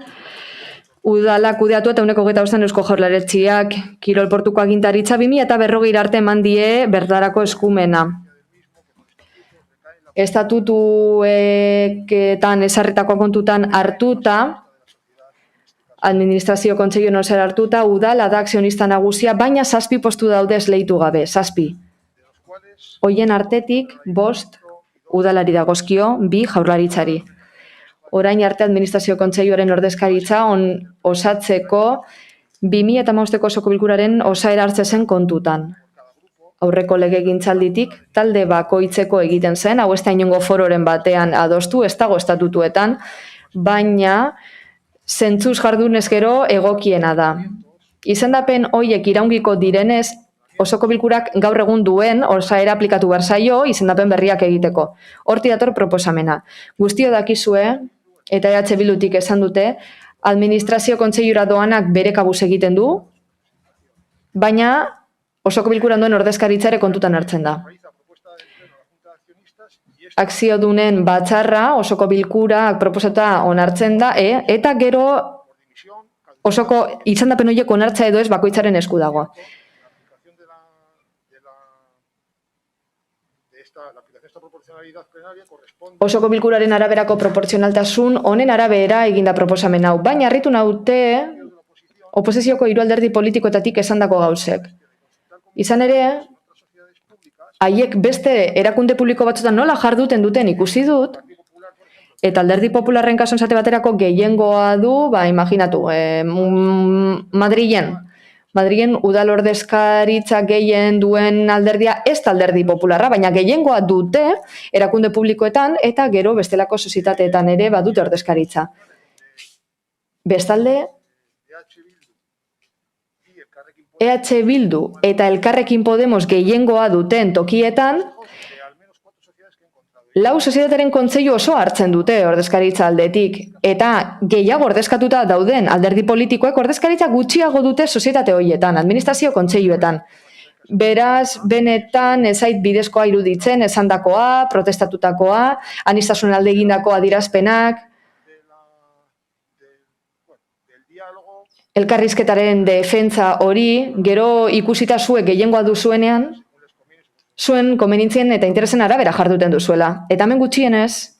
udala kudeatu eta 125 Eusko Jaurlaritziak kirol portuko agintaritza 2040 arte eman die bertarako eskumena. Estatutuetan ezarritako kontutan hartuta, administrazio kontseilu zer hartuta, udala da akzionista nagusia, baina 7 postu daude esleitu gabe, 7. Hoien artetik 5 udalari dagozkio, 2 Jaurlaritzari. Orain arte administrazio kontseiluaren ordezkaritza osatzeko 2015ko osoko bilkuraren osaera hartze zen kontutan. Aurreko legegintzalditik talde bakoitzeko egiten zen, hau ez da inongo fororen batean adostu, ez dago estatutuetan, baina zentzuz jardunez gero egokiena da. Izendapen hoiek iraungiko direnez, osoko bilkurak gaur egun duen osaera aplikatu behar zaio izendapen berriak egiteko. Horti dator proposamena. Guztio dakizue, eta EH Bildutik esan dute, administrazio kontseilura doanak bere kabuz egiten du, baina osoko bilkuran duen ordezkaritzare kontutan hartzen da. Akziodunen batzarra osoko bilkurak proposata onartzen da, eta gero osoko izendapen horiek onartza edo ez bakoitzaren esku dago. Osoko bilkuraren araberako proportzionaltasun honen arabera eginda proposamen hau, baina harritu naute oposizioko 3 alderdi politikoetatik esandako gauzek. Izan ere, haiek beste erakunde publiko batzutan nola jarduten duten ikusi dut, eta Alderdi Popularren kasuan zate baterako gehiengoa du, imaginatu, Madrilen udal ordezkaritza gehien duen alderdia ez da Alderdi Popularra, baina gehiengoa dute erakunde publikoetan eta gero bestelako sozietateetan ere badute ordezkaritza. Bestalde, EH Bildu eta Elkarrekin Podemos gehiengoa duten tokietan, 4 sozietatearen kontseilu oso hartzen dute ordezkaritza aldetik, eta gehiago ordezkatuta dauden alderdi politikoek ordezkaritza gutxiago dute sozietate horietan, administrazio kontseiluetan. Beraz, benetan ezait bidezkoa iruditzen, esandakoa, protestatutakoa, aniztasun alde egindako adierazpenak, elkarrizketaren defentsa hori, gero ikusita zuek gehiengoa duzuenean, zuen komenintzien eta interesen arabera jarduten duzuela. Eta hemen gutxienez,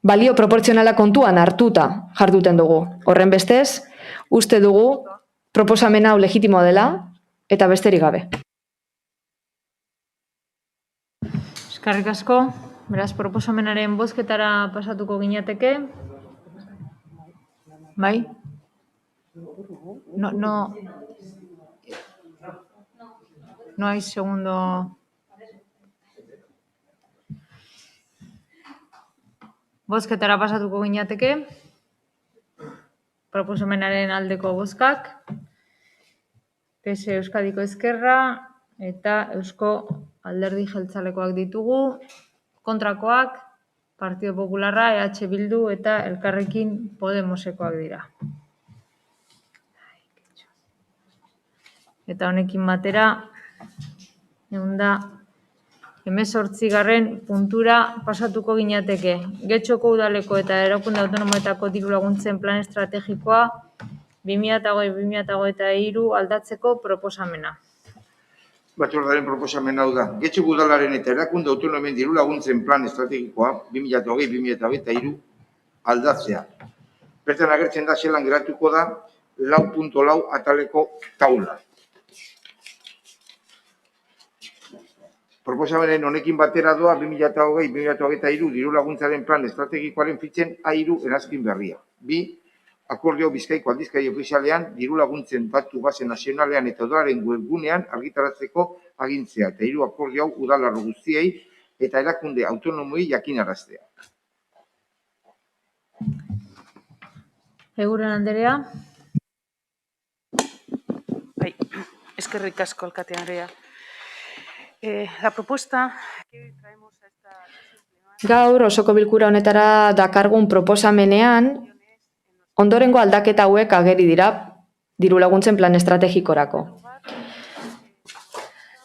balio proportzionala kontuan hartuta jarduten dugu. Horren bestez, uste dugu proposamen hau legitimoa dela eta besterik gabe. Eskerrik asko, beraz proposamenaren bozketara pasatuko ginateke. Bai? No hay segundo. Bozketara pasatuko ginateke. Proposamenaren aldeko bozkak. PS Euskadiko Ezkerra eta Eusko Alderdi Jeltzalekoak ditugu. Kontrakoak Partido Popularra, EH Bildu eta Elkarrekin Podemosekoak dira. Eta honekin batera, 118. puntura pasatuko ginateke. Getxoko udaleko eta erakunde autonomoetako diru laguntzen plan estrategikoa 2020-2023 aldatzeko proposamena. Batzordearen proposamena hau da. Getxoko udalaren eta erakunde autonomen diru laguntzen plan estrategikoa 2020-2023 aldatzea. Bertan agertzen da zelan geratuko da 4.4 ataleko taula. Proposamenen honekin batera doa 2020-2023 diru laguntzaren plan estrategikoaren fitzen A3 erazkin berria. 2. Akordio Bizkaiko aldizkari ofizialean diru laguntzen datu base nazionalean eta udalaren webgunean argitaratzeko agintzea. Eta 3. Akordio hau udalerri guztiei eta erakunde autonomoi jakinaraztea. Eguren Anderea. Bai, eskerrik asko alkate Andrea. La propuesta que traemos a esta... Gaur osoko bilkura honetara dakargun proposamenean ondorengo aldaketa hauek ageri dira diru laguntzen plan estrategikorako.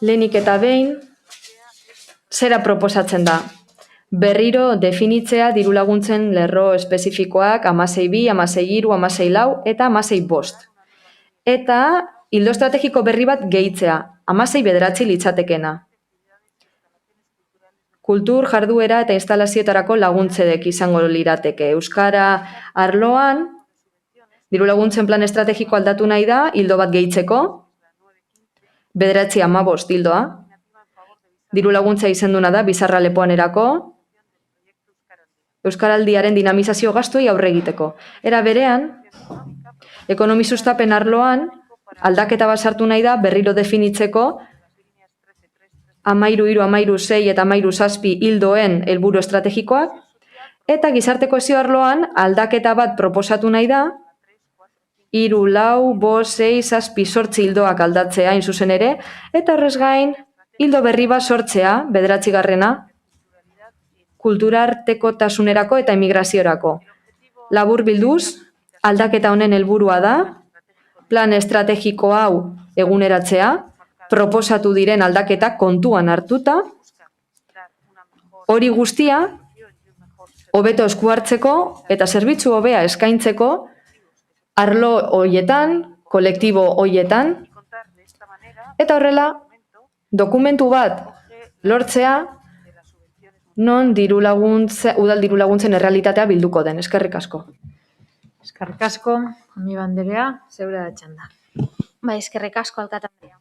Lehenik eta behin, zera proposatzen da? Berriro definitzea diru laguntzen lerro espezifikoak 16.2, 16.3, 16.4 eta 16.5. Eta ildo estrategiko berri bat gehitzea, 16.9 litzatekena. Kultur, jarduera eta instalazioetarako laguntzedek izango lirateke. Euskara arloan, diru laguntzen plan estrategiko aldatu nahi da, hildo bat gehitzeko, 9.15 hildoa. Diru laguntza izenduna da, bizarra lepoanerako, Euskaraldiaren dinamizazio gastuei aurre egiteko. Era berean, ekonomi sustapen arloan, aldaketa bat sartu nahi da, berriro definitzeko, 13.3, 13.6 eta 13.7 hildoen helburu estrategikoak, eta gizarte kohesio arloan aldaketa bat proposatu nahi da, 3, 4, 5, 6, 7, 8 hildoak aldatzea hain zuzen ere, eta horrez gain, hildo berri bat sortzea, 9. Kulturartekotasunerako eta emigraziorako. Labur bilduz, aldaketa honen helburua da, plan estrategiko hau eguneratzea, proposatu diren aldaketak kontuan hartuta, hori guztia, hobeto esku hartzeko eta zerbitzu hobea eskaintzeko, arlo hoietan, kolektibo hoietan, eta horrela, dokumentu bat lortzea, non udal diru laguntzen errealitatea bilduko den. Eskerrik asko. Eskerrik asko, Ami Banderea, zeure da txanda. Bai, eskerrik asko, alkate Andrea.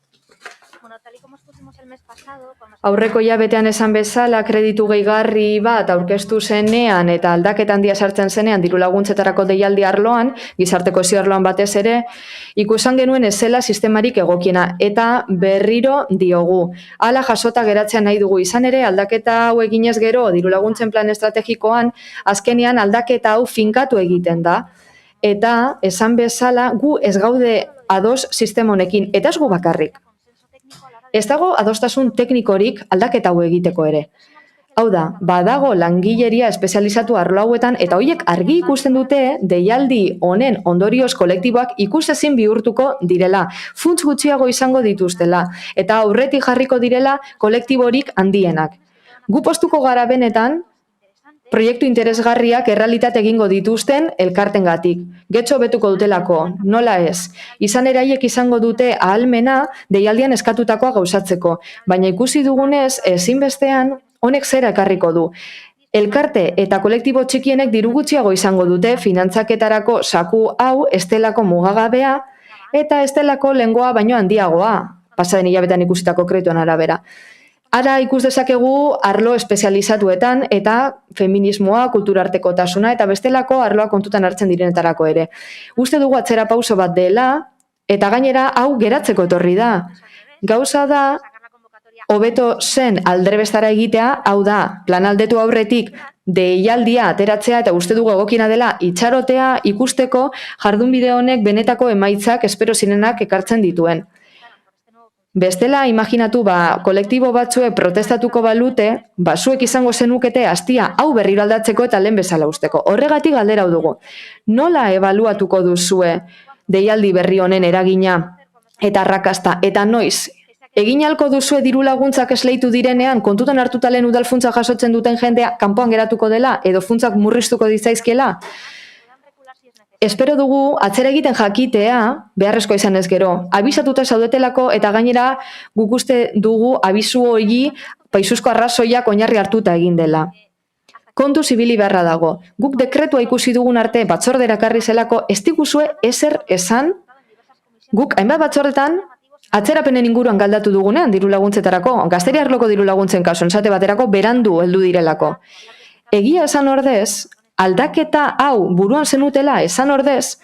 Bueno, tal y como expusimos el mes pasado... Aurreko hilabetean esan bezala, kreditu gehigarri bat aurkeztu zenean eta aldaketa handia sartzen zenean diru laguntzetarako deialdi arloan, gizarte kohesio arloan batez ere, ikusan genuen ez zela sistemarik egokiena eta berriro diogu. Hala jasota geratzea nahi dugu izan ere, aldaketa hau eginez gero diru laguntzen plan estrategikoan, azkenean aldaketa hau finkatu egiten da. Eta esan bezala gu ez gaude ados sistema honekin, eta ez gu bakarrik. Ez dago adostasun teknikorik aldaketa hau egiteko ere. Hau da, badago langileria espezializatu arlo hauetan eta horiek argi ikusten dute deialdi honen ondorioz kolektiboak ikusezin bihurtuko direla, funts gutxiago izango dituztela eta aurretik jarriko direla kolektiborik handienak. Gu postuko gara benetan, proiektu interesgarriak errealitate egingo dituzten elkartengatik. Getxo betuko dutelako, nola ez. Izan ere haiek izango dute ahalmena deialdian eskatutakoa gauzatzeko, baina ikusi dugunez ezinbestean honek zera ekarriko du. Elkarte eta kolektibo txikienek diru gutxiago izango dute finantzaketarako saku hau estelako mugagabea eta estelako lengoa baino handiagoa, pasaden hilabetean ikusitako kredituen arabera. Ara ikus dezakegu arlo espezializatuetan eta feminismoa, kulturartekotasuna eta bestelako arloa kontutan hartzen direnetarako ere. Uste dugu atzera pauso bat dela eta gainera hau geratzeko etorri da. Gauza da, hobeto zen aldrebestara egitea, hau da, planaldetu aurretik deialdia ateratzea eta uste dugu egokina dela itxarotea ikusteko jardunbide honek benetako emaitzak espero zirenak ekartzen dituen. Bestela, imaginatu, kolektibo batzuek protestatuko balute, zuek izango zenukete hastia hau berriro aldatzeko eta lehen bezala usteko. Horregatik galdera hau dugu. Nola ebaluatuko duzue deialdi berri honen eragina eta arrakasta, eta noiz? Egin ahalko duzue diru laguntzak esleitu direnean, kontutan hartuta lehen udalfuntza jasotzen duten jendea kanpoan geratuko dela, edo funtzak murriztuko ditzaizkiela? Espero dugu atzera egiten jakitea, beharrezko izan ez gero, abisatuta zaudetelako eta gainera guk uste dugu abisu hori paisuzko arrazoiak oinarri hartuta egin dela. Kontu zibili beharra dago. Guk dekretua ikusi dugun arte batzordera ekarri zelako ez diguzue ezer esan, guk hainbat batzordetan atzerapenen inguruan galdatu dugunean diru laguntzetarako, gazteria arloko diru laguntzen kasu, esate baterako berandu heldu direlako. Egia esan ordez, aldaketa hau buruan zenutela esan ordez,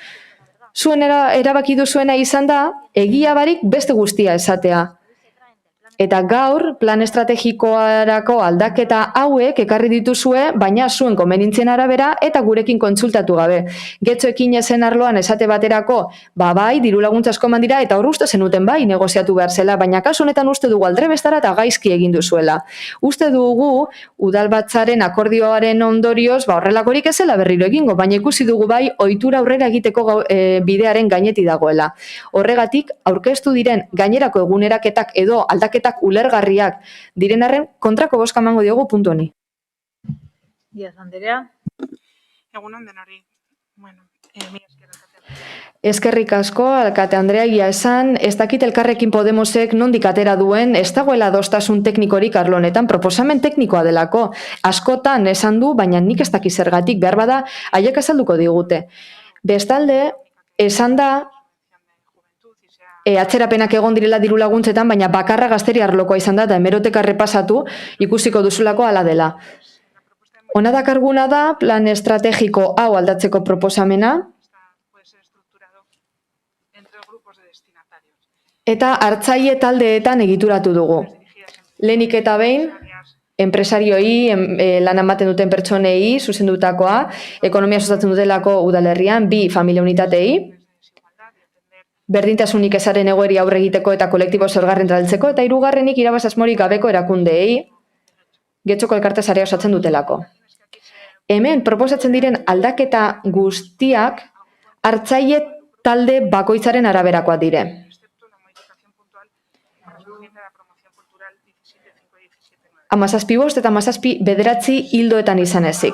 zuen erabaki duzuena izan da, egia barik beste guztia esatea. Eta gaur, plan estrategikoarako aldaketa hauek ekarri dituzue, baina zuen konbenientzien arabera eta gurekin kontsultatu gabe. Getxoekin ezen arloan esate baterako, bai, diru laguntza asko eman dira, eta hor uste zenuten bai negoziatu behar zela, baina kasu honetan uste dugu aldrebestara eta gaizki egin duzuela. Uste dugu, udalbatzaren akordioaren ondorioz, horrelakorik ezela berriro egingo, baina ikusi dugu bai, ohitura aurrera egiteko bidearen gaineti dagoela. Horregatik, aurkeztu diren gainerako eguneraketak edo aldaketak ulergarriak diren arren kontrako bozka emango diogu puntu honi. Díaz Andrea. Egunon denori. Bueno, mila esker alkatea. Eskerrik asko, alkate Andrea, egia esan, ez dakit Elkarrekin Podemosek nondik atera duen, ez dagoela adostasun teknikorik arlo honetan, proposamen teknikoa delako. Askotan esan du, baina nik ez dakit zergatik, behar bada, haiek azalduko digute. Bestalde, esan da, atzerapenak egon direla diru laguntzetan, baina bakarra gazteri arlokoa izan da, eta hemeroteka repasatu ikusiko duzulako hala dela. Ona dakarguna da, plan estrategiko hau aldatzeko proposamena, eta hartzaile taldeetan egituratu dugu. Lehenik eta behin, enpresarioi, lan ematen duten pertsonei, zuzendutakoa, ekonomia sustatzen dutelako udalerrian, 2 familia unitatei, berdintasunik ezaren egoeri aurre egiteko eta kolektibo zorgarren traltzeko, eta 3. irabaz asmorik gabeko erakundeei, Getxoko elkarte sarea osatzen dutelako. Hemen, proposatzen diren aldaketa guztiak, hartzaile talde bakoitzaren araberakoak dire. 17 eta 17 hildoetan izan ezik.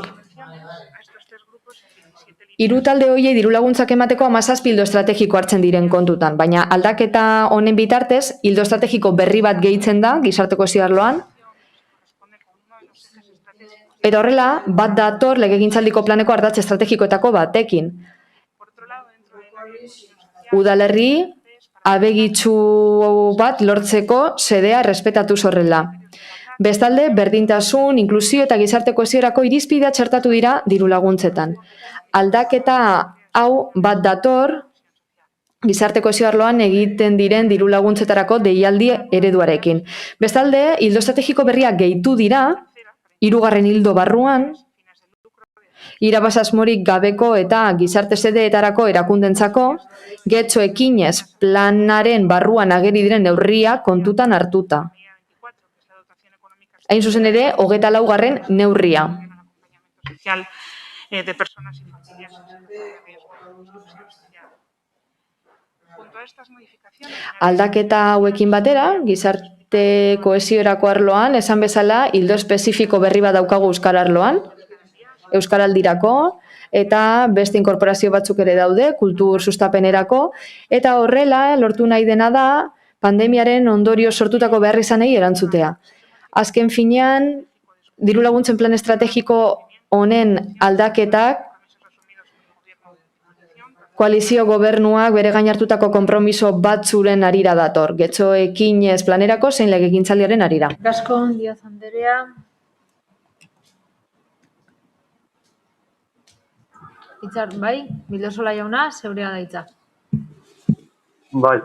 3 talde horiei diru laguntzak emateko 17 hildo estrategiko hartzen diren kontutan, baina aldaketa honen bitartez, hildo estrategiko berri bat gehitzen da, gizarte kohesio arloan, eta horrela, bat dator legegintzaldiko planeko ardatz estrategikoetako batekin. Udalerri, abegitsu bat lortzeko sedea errespetatuz horrela. Bestalde, berdintasun, inklusio eta gizarte kohesiorako irizpidea txertatu dira diru laguntzetan. Aldaketa hau bat dator gizarte kohesio arloan egiten diren diru laguntzetarako deialdi ereduarekin. Bestalde, hildo estrategiko berriak gehitu dira, 3. hildo barruan, irabaz asmorik gabeko eta gizarte sedeetarako erakundentzako, Getxo ekinez planaren barruan ageri diren neurria kontutan hartuta. Hain zuzen ere, 24. neurria. De personas y familias. Aldaketa hauekin batera, gizarte kohesiorako arloan, esan bezala, hildo espezifiko berri bat daukagu Euskal arloan, Euskaraldirako, eta beste inkorporazio batzuk ere daude, kultur sustapenerako, eta horrela, lortu nahi dena da, pandemiaren ondorio sortutako beharrizanei erantzutea. Azken finean, diru laguntzen plan estrategiko honen aldaketak, koalizio gobernuak bere gain hartutako konpromiso batzuren arira dator. Getxo ekinez planerako zein legegintzaldiaren arira. Gasko, Díaz Andrea. Itzar, bai, Bildosola jauna, zeurea da hitza. Bai.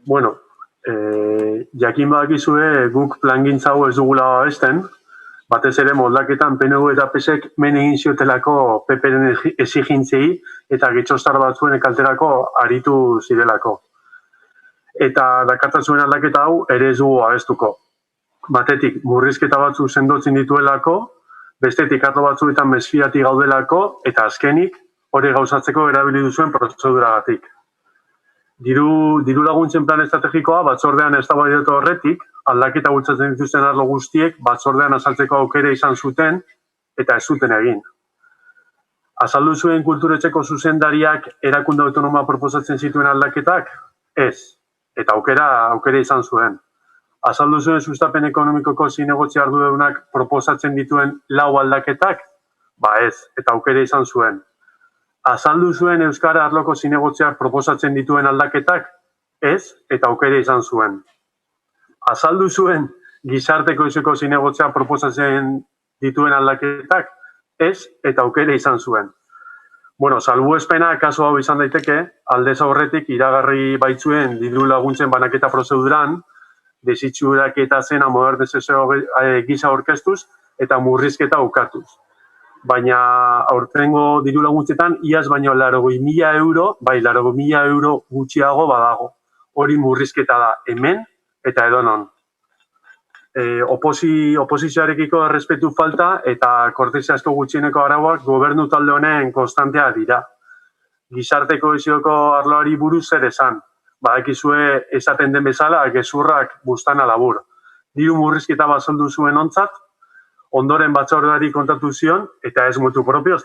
Bueno, jakin badakizue guk plangintza hau ez dugula babesten, batez ere moldaketan PNV eta PSek men egin ziotelako PP-ren exigintzei eta getxostar batzuen kalterako aritu zirelako. eta dakartzen zuen aldaketa hau ere ez dugu abestuko. Batetik, murrizketa batzu sendotzen dituelako, bestetik arlo batzuetan mesfidatik gaudelako, eta azkenik hori gauzatzeko erabili duzuen prozeduragatik. Diru laguntzen plan estrategikoa batzordean eztabaidatu horretik, aldaketa bultzatzen dituzten arlo guztiek batzordean azaltzeko aukera izan zuten eta ez zuten egin. Azaldu zuen kulturetxeko zuzendariak erakunde autonoma proposatzen zituen aldaketak? Ez, eta aukera izan zuen. Azaldu zuen sustapen ekonomikoko zinegotzi arduradunak proposatzen dituen 4 aldaketak? Ba ez, eta aukera izan zuen. Azaldu zuen euskara arloko zinegotziak proposatzen dituen aldaketak? Ez, eta aukera izan zuen. Azaldu zuen gizarte kohezioko zinegotziak proposatzen dituen aldaketak? Ez, eta aukera izan zuen. Salbuespena kasu hau izan daiteke, aldez aurretik iragarri baitzuen diru laguntzen banaketa prozeduran, desitxurak eta zena modernizazio gisa aurkeztuz eta murrizketa ukatuz. Baina aurtengo diru laguntzetan iaz baino 80.000 euro, bai 80.000 euro gutxiago badago. Hori murrizketa da hemen eta edonon. Oposizioarekiko errespetu falta eta kortesiazko gutxieneko arauak gobernu talde honen konstantea dira. Gizarte kohesioko arloari buruz zer esan. Badakizue esaten den bezala gezurrak buztana labur. Diru murrizketa bazaldu zuen ontzat, ondoren batzordeari kontatu zion, eta ez motu propioz,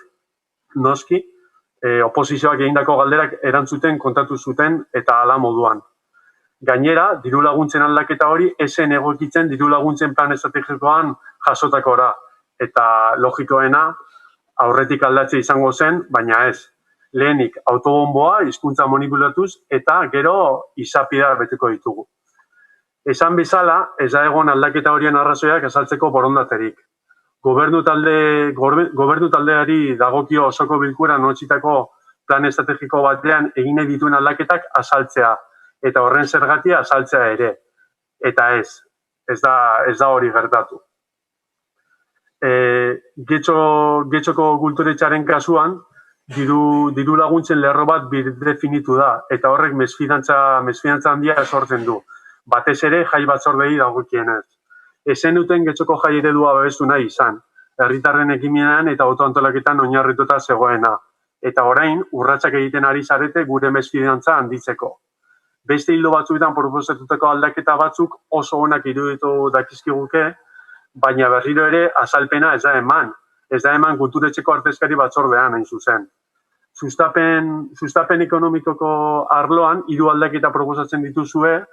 noski, oposizioak egindako galderak erantzuten kontatu zuten eta hala moduan. Gainera, diru laguntzen aldaketa hori esen egokitzen diru laguntzen plan estrategikoan jasotakora. Eta logikoena aurretik aldatze izango zen, baina ez. Lehenik autobomboa, hizkuntza manipulatuz eta gero izapidea beteko ditugu. Esan bezala, ez da egon aldaketa horien arrazoiak azaltzeko borondaterik. Gobernu taldeari dagokio osoko bilkuran onetsitako plan estrategiko batean egin nahi dituen aldaketak azaltzea. Eta horren zergatia azaltzea ere. Eta ez da hori gertatu. Getxoko kulturetxaren kasuan, diru laguntzen lerro bat birdefinitu da, eta horrek mesfidantza handia sortzen du. Batez ere jai batzordei dagokienez. Ezen duten getxoko jai eredua babestu nahi izan, herritarren ekimenean eta autoantolaketan oinarrituta zegoena. Eta orain, urratsak egiten ari zarete gure mesfidantza handitzeko. Beste hildo batzuetan proposatutako aldaketa batzuk oso onak iruditu dakizkiguke, baina berriro ere azalpena ez da eman. Ez da eman kulturetxeko artezkari batzordean hain zuzen. Sustapen ekonomikoko arloan 3 aldaketa proposatzen dituzue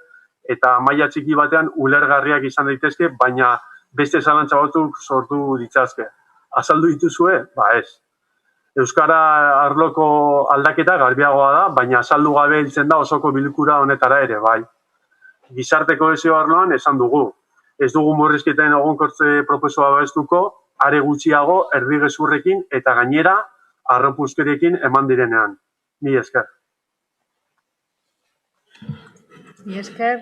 eta maila txiki batean ulergarriak izan daitezke, baina beste zalantza batzuk sortu ditzazke. Azaldu dituzue? Ba ez. Euskara arloko aldaketa garbiagoa da, baina azaldu gabe hiltzen da osoko bilkura honetara ere, bai. Gizarte kohesio arloan esan dugu. Ez dugu murrizketen egonkortze prozesua babestuko, are gutxiago erdi gezurrekin eta gainera arropuzkerekin eman direnean. Ni esker. Ni esker.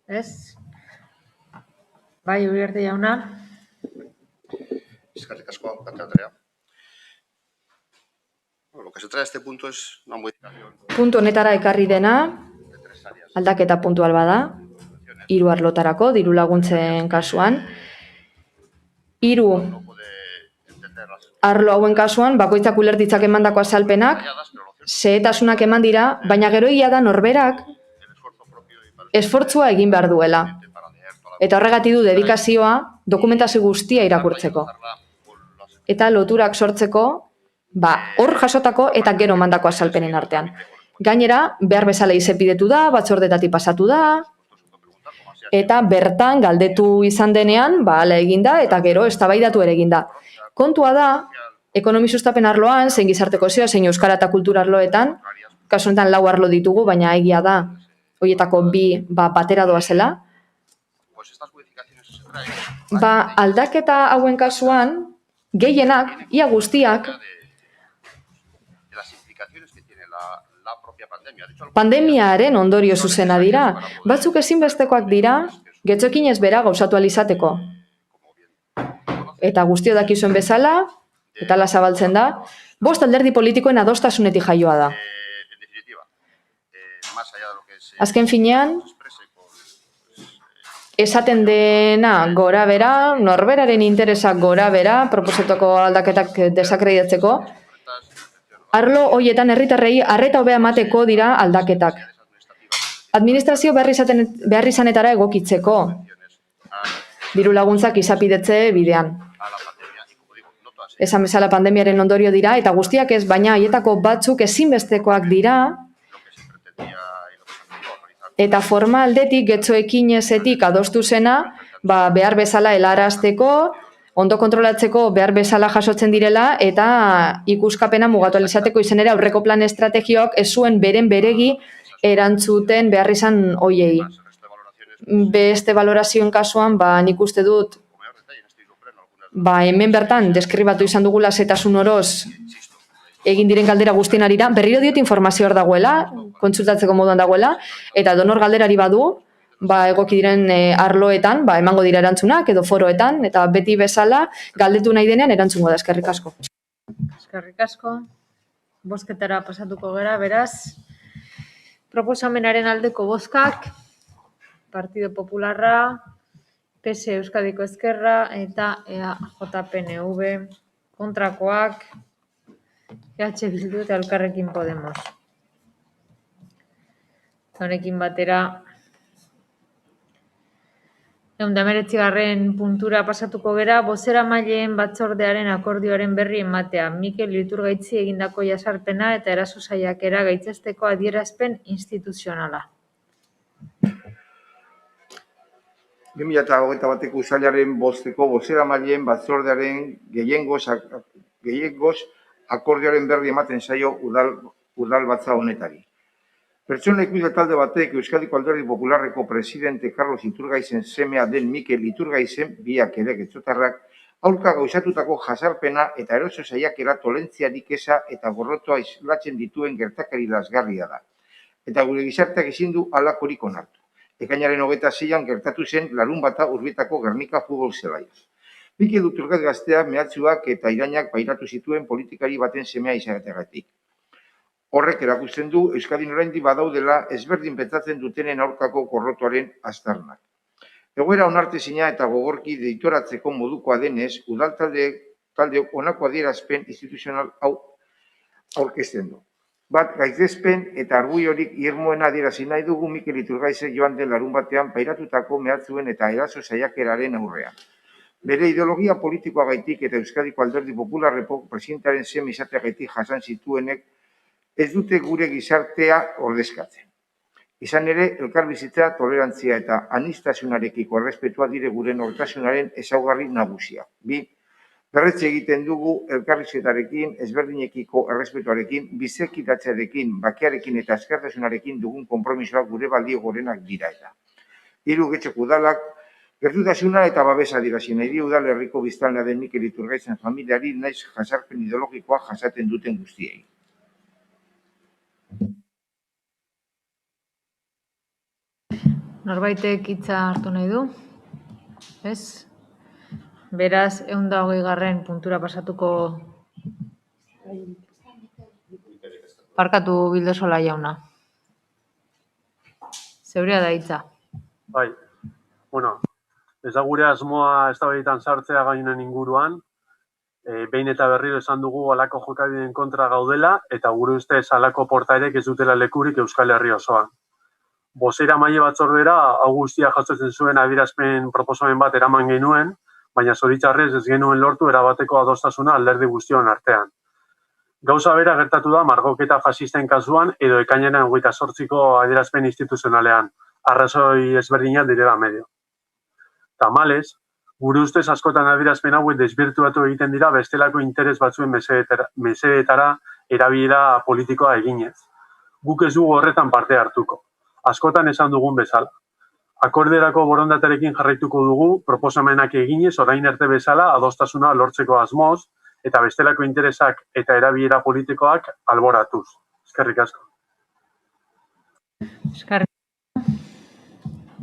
Ez? Bai, Uriarte jauna. Eskerrik asko, Andrea. Lo que se trae a este punto es una modificación. Puntu honetara ekarri dena, aldaketa puntual bada, 3 arlotarako, diru laguntzen kasuan. 3 arlo hauen kasuan, bakoitzak ulertitzak emandako azalpenak, xehetasunak eman dira, baina gero egia da norberak esfortzua egin behar duela. Eta horregatik du dedikazioa dokumentazio guztia irakurtzeko. Eta loturak sortzeko, hor jasotako eta gero mandako azalpenen artean. Gainera, behar bezala izepidetu da, batzordetatik pasatu da, eta bertan galdetu izan denean, hala eginda, eta gero eztabaidatu ere eginda. Kontua da, ekonomi sustapen arloan, zein gizarte kohesioa, zein euskara eta kultura arloetan, kasu honetan 4 arlo ditugu, baina egia da, horietako 2 batera doazela. Aldaketa hauen kasuan, gehienak, ia guztiak, pandemiaren ondorio zuzena dira. Batzuk ezinbestekoak dira, getxokin ez bera gauzatu alizateko. Eta guztio dakizuen bezala, eta ala zabaltzen da, 5 alderdi politikoen adostasunetik jaioa da. Azken finean, esaten dena gora bera, norberaren interesak gora bera, proposatuko aldaketak desakreditatzeko, arlo hoietan herritarrei arreta hobea emateko dira aldaketak. Administrazio behar izanetara egokitzeko, diru laguntzak izapidetze bidean. Esan bezala pandemiaren ondorio dira, eta guztiak ez, baina haietako batzuk ezinbestekoak dira, eta forma aldetik, getxoekin ezetik adostu zena, behar bezala helarazteko, ondo kontrolatzeko behar bezala jasotzen direla, eta ikuskapena mugatu alizateko izenera aurreko plan estrategioak ez zuen beren beregi erantzuten behar izan hoiei. Beste valorazioen kasuan, nik uste dut, hemen bertan deskribatu izan dugula zetasun oroz egin diren galdera guztien arira, berriro diot informazio hor dagoela, kontsultatzeko moduan dagoela, eta donor galderari badu, egoki diren arloetan, emango dira erantzunak, edo foroetan, eta beti bezala galdetu nahi denean erantzungo da, eskerrik asko. Eskerrik asko. Bozketara pasatuko gara, beraz, proposamenaren aldeko bozkak, Partido Popularra, PS Euskadiko Ezkerra, eta EAJPNV, kontrakoak, EH Bildu eta Elkarrekin Podemos. Honekin batera, 119. puntura pasatuko gera, bozeramaileen batzordearen akordioaren berri ematea. Mikel Iturgaitzi egindako jasarpena eta eraso saiakera gaitzesteko adierazpen instituzionala. 2021ko uztailaren 5eko bozeramaileen batzordearen gehiengoz akordioaren berri ematen zaio udalbatza honetari. Pertsona ikuste talde batek Euskadiko Alderdi Popularreko presidente Carlos Iturgaizen semea den Mikel Iturgaizen, biak ere getxotarrak, aurka gauzatutako jasarpena eta eroso saiakera tolentziarik eza eta gorrotoa islatzen dituen gertakari lazgarria da. Eta gure gizarteak ezin du halakorik onartu. Ekainaren 26an gertatu zen Larunbata Urbietako Gernika futbol zelaia. Mikel Iturgaiz gaztea mehatxuak eta irainak pairatu zituen politikari baten semea izateagatik. Horrek erakusten du Euskadin oraindik badaudela ezberdin pentsatzen dutenen aurkako gorrotoaren aztarnak. Egoera onartezina eta gogorki deitoratzeko modukoa denez, udal taldeok honako adierazpen instituzional hau aurkezten du. Bat, gaitzespen eta argudiorik irmoena adierazi nahi dugu Mikel Iturgaizek joan den Larunbatean pairatutako mehatxuen eta eraso saiakeraren aurrean. Bere ideologia politikoagaitik eta Euskadiko Alderdi Popularreko presidentearen seme izateagaitik jasan zituenek ez dute gure gizartea ordezkatzen. Izan ere, elkarbizitza, tolerantzia eta aniztasunarekiko errespetua dire gure nortasunaren ezaugarri nagusia. Bi, berretxe egiten dugu elkarbizitarekin, ezberdinekiko errespetuarekin, bizikidatzearekin, bakearekin eta eskertasunarekin dugun konpromisoak gure balio gorenak dira eta. 3, Getxoko udalak, gertutasuna eta babesa adierazi nahi dio udalerriko biztanlea den Mikel Iturgaizen familiari naiz jasarpen ideologikoa jasaten duten guztiei. Norbaitek hitza hartu nahi du? Ez? Beraz, 120. puntura pasatuko... Parkatu Bildosola jauna. Zeurea da hitza. Bai, ez da gure asmoa eztabaidetan sartzea gainen inguruan, behin eta berriro esan dugu halako jokabideen kontra gaudela, eta gure ustez halako portaerek ez dutela lekurik Euskal Herri osoan. Bozeramaile batzordera, hau guztia jasotzen zuen adierazpen proposamen bat eraman genuen, baina zoritxarrez ez genuen lortu erabateko adostasuna alderdi guztion artean. Gauza bera gertatu da margoketa fasisten kasuan edo ekainaren 28ko adierazpen instituzionalean, arrazoi ezberdinak direla medio. Tamalez, gure ustez askotan adierazpen hauek desbirtuatu egiten dira bestelako interes batzuen mesedetara erabilera politikoa eginez. Guk ez dugu horretan parte hartuko. Askotan esan dugun bezala. Akorderako borondatearekin jarraituko dugu proposamenak eginez orain arte bezala adostasuna lortzeko asmoz eta bestelako interesak eta erabilera politikoak alboratuz. Eskerrik asko. Eskerrik.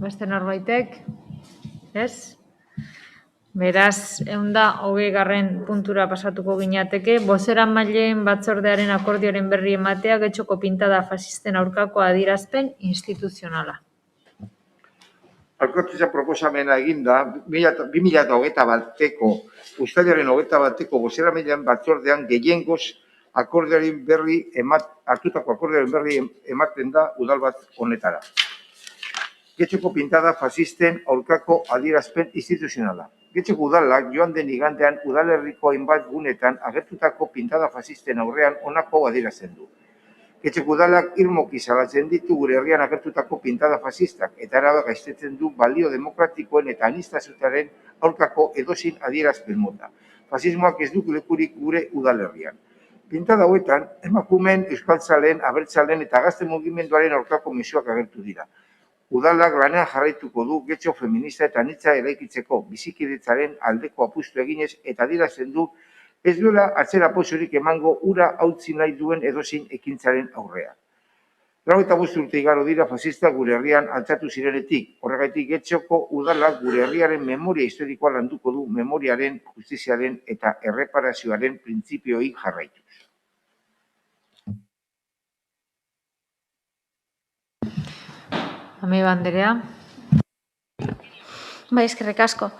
Beste norbaitek? Ez? Beraz, 120. puntura pasatuko ginateke, bozeramaileen batzordearen akordioaren berri ematea Getxoko pintada fasisten aurkako adierazpen instituzionala. Alkatetza proposamena eginda 2021 bateko, uztailaren 21 bateko bozeramaileen batzordean gehiengoz hartutako akordioaren berri ematen da udal bat honetara. Getxoko pintada fasisten aurkako adierazpen instituzionala. Getxoko udalak joan den igandean udalerriko hainbat gunetan agertutako pintada fasisten aurrean honako adierazten du. Getxoko udalak irmoki salatzen ditu gure herrian agertutako pintada fasistak eta araba gaiztetzen du balio demokratikoen eta aniztasunaren aurkako edozein adierazpen mota. Fasismoak ez du lekurik gure udalerrian. Pintada hauetan, emakumeen, euskaltzaleen, abertzalen eta gazte mugimenduaren aurkako mezuak agertu dira. Udalak lanean jarraituko du getxo feminista eta anitza eraikitzeko bizikidetzaren aldeko apustu eginez eta adierazten du ez duela atzerapausorik emango ura hautsi nahi duen edozein ekintzaren aurrean. 25 urte igaro dira fasistak gure herrian altxatu zirenetik, horregatik Getxoko udalak gure herriaren memoria historikoa landuko du memoriaren, justiziaren eta erreparazioaren printzipioei jarraituz. Amaiba Anderea. Bai, eskerrik asko.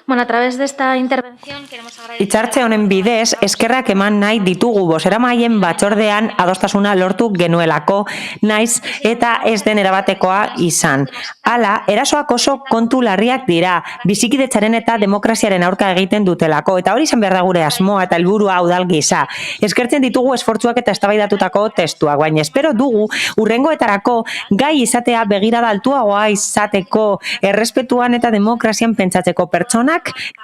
Bueno, a través de esta intervención queremos agradecer... Hitzartze honen bidez, eskerrak eman nahi ditugu boseramaien batzordean adostasuna lortu genuelako, naiz eta ez den erabatekoa izan. Hala, erasoak oso kontu larriak dira, bizikidetzaren eta demokraziaren aurka egiten dutelako, eta hori izan behar da gure asmoa eta helburua udal gisa. Eskertzen ditugu esfortzuak eta eztabaidatutako testuak, baina espero dugu urrengoetarako gai izatea begirada altuagoa izateko, errespetuan eta demokrazian pentsatzeko pertsonak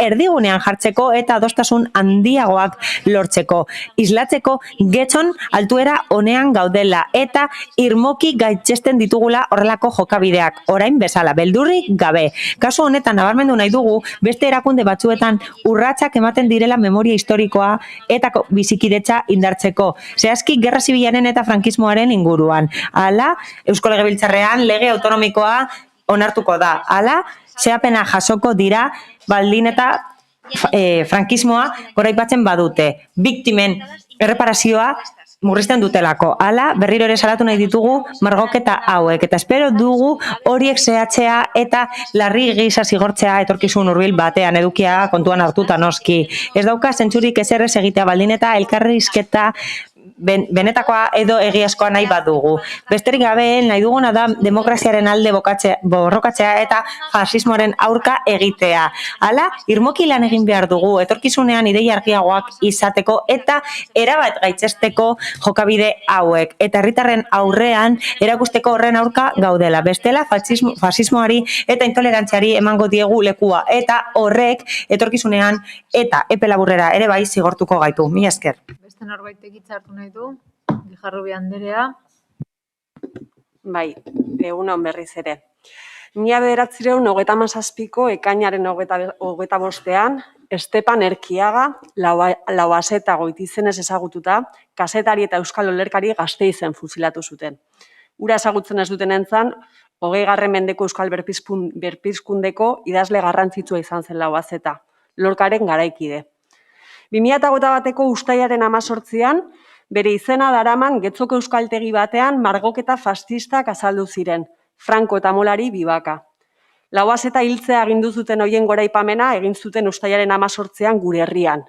erdigunean jartzeko eta adostasun handiagoak lortzeko. Islatzeko Getxon altuera honean gaudela eta irmoki gaitzesten ditugula horrelako jokabideak, orain bezala, beldurrik gabe. Kasu honetan nabarmendu nahi dugu beste erakunde batzuetan urratsak ematen direla memoria historikoa eta bizikidetza indartzeko. Zehazki gerra zibilaren eta frankismoaren inguruan. Hala, Eusko Legebiltzarrean lege autonomikoa onartuko da. Hala, zehapena jasoko dira baldin eta frankismoa goraipatzen badute. Biktimen erreparazioa murrizten dutelako. Hala, berriro ere salatu nahi ditugu margoketa hauek. Eta espero dugu horiek zehatzea eta larri gisa zigortzea etorkizun hurbil batean edukia kontuan hartuta noski. Ez dauka zentzurik ezerrez egitea baldin eta elkarrizketa benetakoa edo egiazkoa nahi badugu. Besterik gabe nahi duguna da demokraziaren alde borrokatzea eta fasismoaren aurka egitea. Hala, irmoki lan egin behar dugu, etorkizunean ideia argiagoak izateko eta erabat gaitzesteko jokabide hauek. Eta herritarren aurrean erakusteko horren aurka gaudela. Bestela, fasismoari eta intolerantziari emango diegu lekua. Eta horrek etorkizunean eta epe laburrera ere bai zigortuko gaitu. Mila esker. Beste norbaitek hitza hartu nahi du? Gijarrubi Anderea. Bai, egunon berriz ere. 1997ko ekainaren 25ean, Estepan Erkiaga, Lauazeta Goitizenez ezagututa, kazetari eta euskal olerkari Gasteizen fusilatu zuten. Ura ezagutzen ez dutenentzat, 20. mendeko euskal berpizkundeko idazle garrantzitsua izan zen Lauazeta, Lorcaren garaikide. 2008 bateko uztailaren 18an, bere izena daraman Getxoko euskaltegi batean margoketa fascistak azaldu ziren, Franco eta Molari bibaka. Lauazeta hiltzea agindu zuten hoien goraipamena egin zuten uztailaren 18an gure herrian,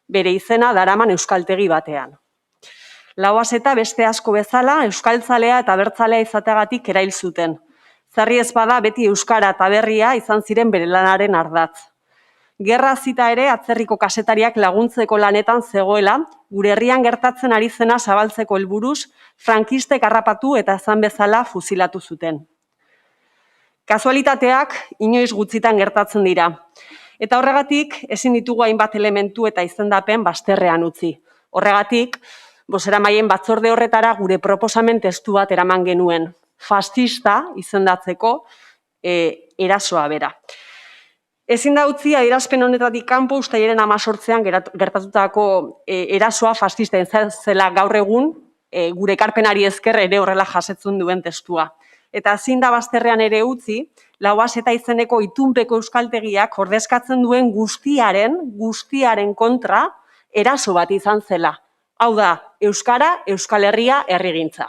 bere izena daraman euskaltegi batean. Lauazeta beste asko bezala euskaltzalea eta abertzalea izateagatik erail zuten. Zarri ez bada beti euskara eta berria izan ziren bere lanaren ardatz. Gerra zita ere atzerriko kazetariak laguntzeko lanetan zegoela, gure herrian gertatzen ari zena zabaltzeko helburuz, frankistek harrapatu eta ezan bezala fusilatu zuten. Kasualitateak inoiz gutxitan gertatzen dira. Eta horregatik ezin ditugu hainbat elementu eta izendapen bazterrean utzi. Horregatik, bozeramaien batzorde horretara gure proposamen testu bat eraman genuen. Fascista izendatzeko erasoa bera. Ezin da utzi adierazpen honetatik kanpo uztailaren 18an gertatutako erasoa fascista zela gaur egun gure ekarpenari esker ere horrela jasetzen duen testua. Eta ezin da bazterrean ere utzi Lauazeta izeneko itunpeko euskaltegiak ordezkatzen duen guztiaren kontra eraso bat izan zela. Hau da, euskara, Euskal Herria, herrigintza.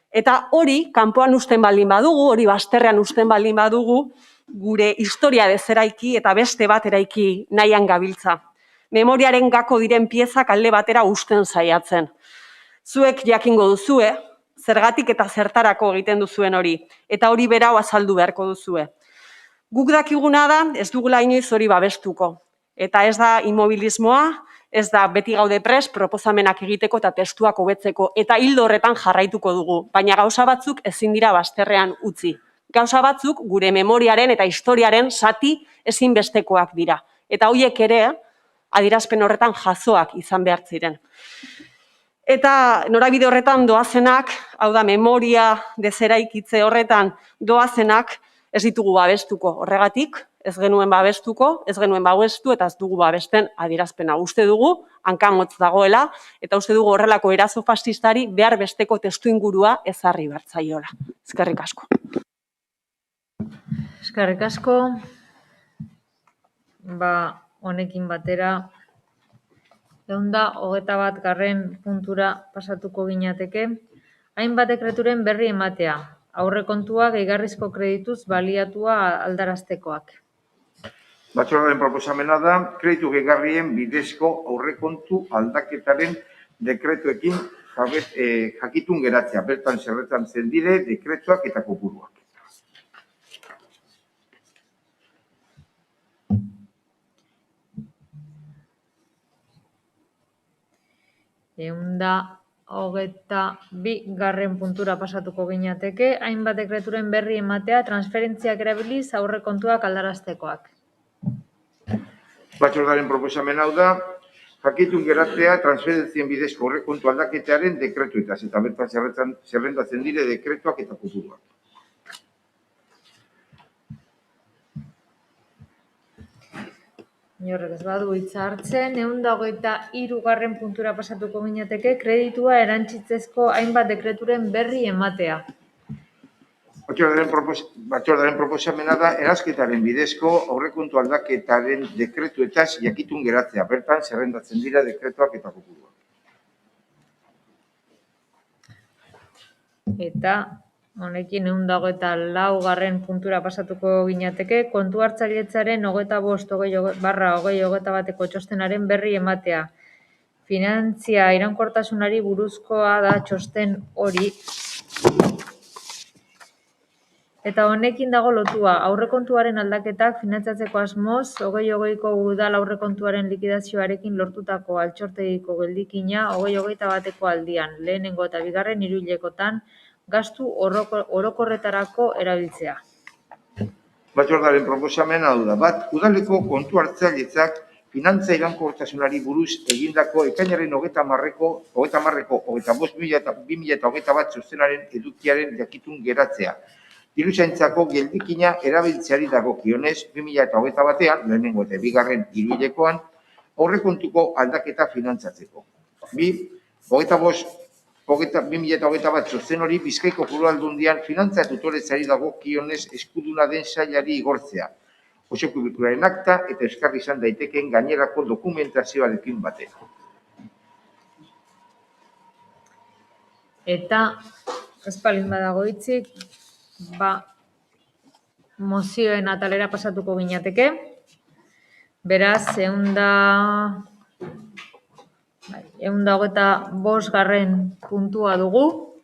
Eta hori, kanpoan usten baldin badugu, hori bazterrean usten baldin badugu, gure historia bezeraiki eta beste bat eraiki nahian gabiltza. Memoriaren gako diren piezak alde batera usten saiatzen. Zuek jakingo duzue, zergatik eta zertarako egiten duzuen hori, eta hori berau azaldu beharko duzue. Guk dakiguna da, ez dugula inoiz hori babestuko. Eta ez da immobilismoa, ez da beti gaude prest proposamenak egiteko eta testuak hobetzeko, eta hildo horretan jarraituko dugu, baina gauza batzuk ezin dira bazterrean utzi. Gauza batzuk gure memoriaren eta historiaren zati ezinbestekoak dira. Eta horiek ere, adierazpen horretan jasoak izan behar ziren. Eta norabide horretan doazenak, hau da memoria dezeraikitze horretan doazenak ez ditugu babestuko. Horregatik, ez genuen babestuko, ez genuen babestu eta ez dugu babesten adierazpena. Uste dugu, hankamotz dagoela, eta uste dugu horrelako eraso faxistari behar besteko testu ingurua ezarri bertzaiola. Eskerrik asko. Eskerrik asko. Honekin batera, 121. puntura pasatuko ginateke, hainbat dekreturen berri ematea, aurrekontua gehigarrizko kredituz baliatua aldaraztekoak. Batzordearen proposamena da, kreditu gehigarrien bidezko aurrekontu aldaketaren dekretuekin jakitun geratzea, bertan zerretan zendire dekretuak eta kopuruak. Eunda 22. puntura pasatuko ginateke, hainbat dekreturen berri ematea transferentziak erabiliz aurrekontuak aldaraztekoak. Batzordearen proposamen hau da, jakitun geratzea transferentzien bidezko aurrekontu aldaketearen dekretuetaz, eta bertan zerrendatzen dire dekretuak eta kopuruak. Inorrek ez badu hitza hartzen, 123. puntura pasatuko ginateke, kreditua erantzitzezko hainbat dekreturen berri ematea. Batzordearen proposamena da, erasketaren bidezko aurrekontu aldaketaren dekretuetaz jakitun geratzea, bertan zerrendatzen dira dekretuak eta kopuruak. Eta honekin 124. puntura pasatuko ginateke, kontu hartzailetzaren 25/2021 txostenaren berri ematea. Finantzia iraunkortasunari buruzkoa da txosten hori. Eta honekin dago lotua, aurrekontuaren aldaketak finantzatzeko asmoz, 2020ko udal aurrekontuaren likidazioarekin lortutako altxortegiko geldikina 2021ko aldian, lehenengo eta bigarren hiruhilekotan, gastu orokorretarako erabiltzea. Batzordearen proposamena hau da, udaleko kontu hartzailetzak finantza iraunkortasunari buruz egindako ekainaren 30-ko 25/2021 txostenaren edukiaren jakitun geratzea. Diruzaintzako geldikina erabiltzeari dagokionez 2021an, lehenengo eta bigarren hiruhilekoan, aurrekontuko aldaketa finantzatzeko. 2021 txosten hori Bizkaiko Foru Aldundian finantza tutoretzari dagokionez eskuduna den sailari igortzea. Osoko bilkuraren akta eta eskarri izan daitekeen gainerako dokumentazioarekin batera. Eta espalin badago hitzik, mozioen atalera pasatuko ginateke. Beraz, 125. puntua dugu,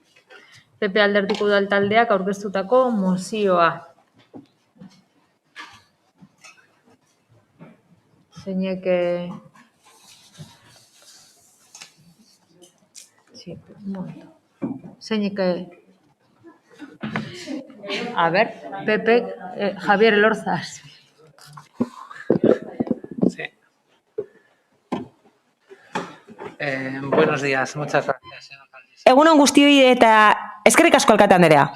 PP Alderdiko Udal taldeak aurkeztutako mozioa. Zeinek a ver, PP, Javier Elorzas. Sí. Buenos días, muchas gracias. Egunon guztioi eta eskerrik asko alkate anderea.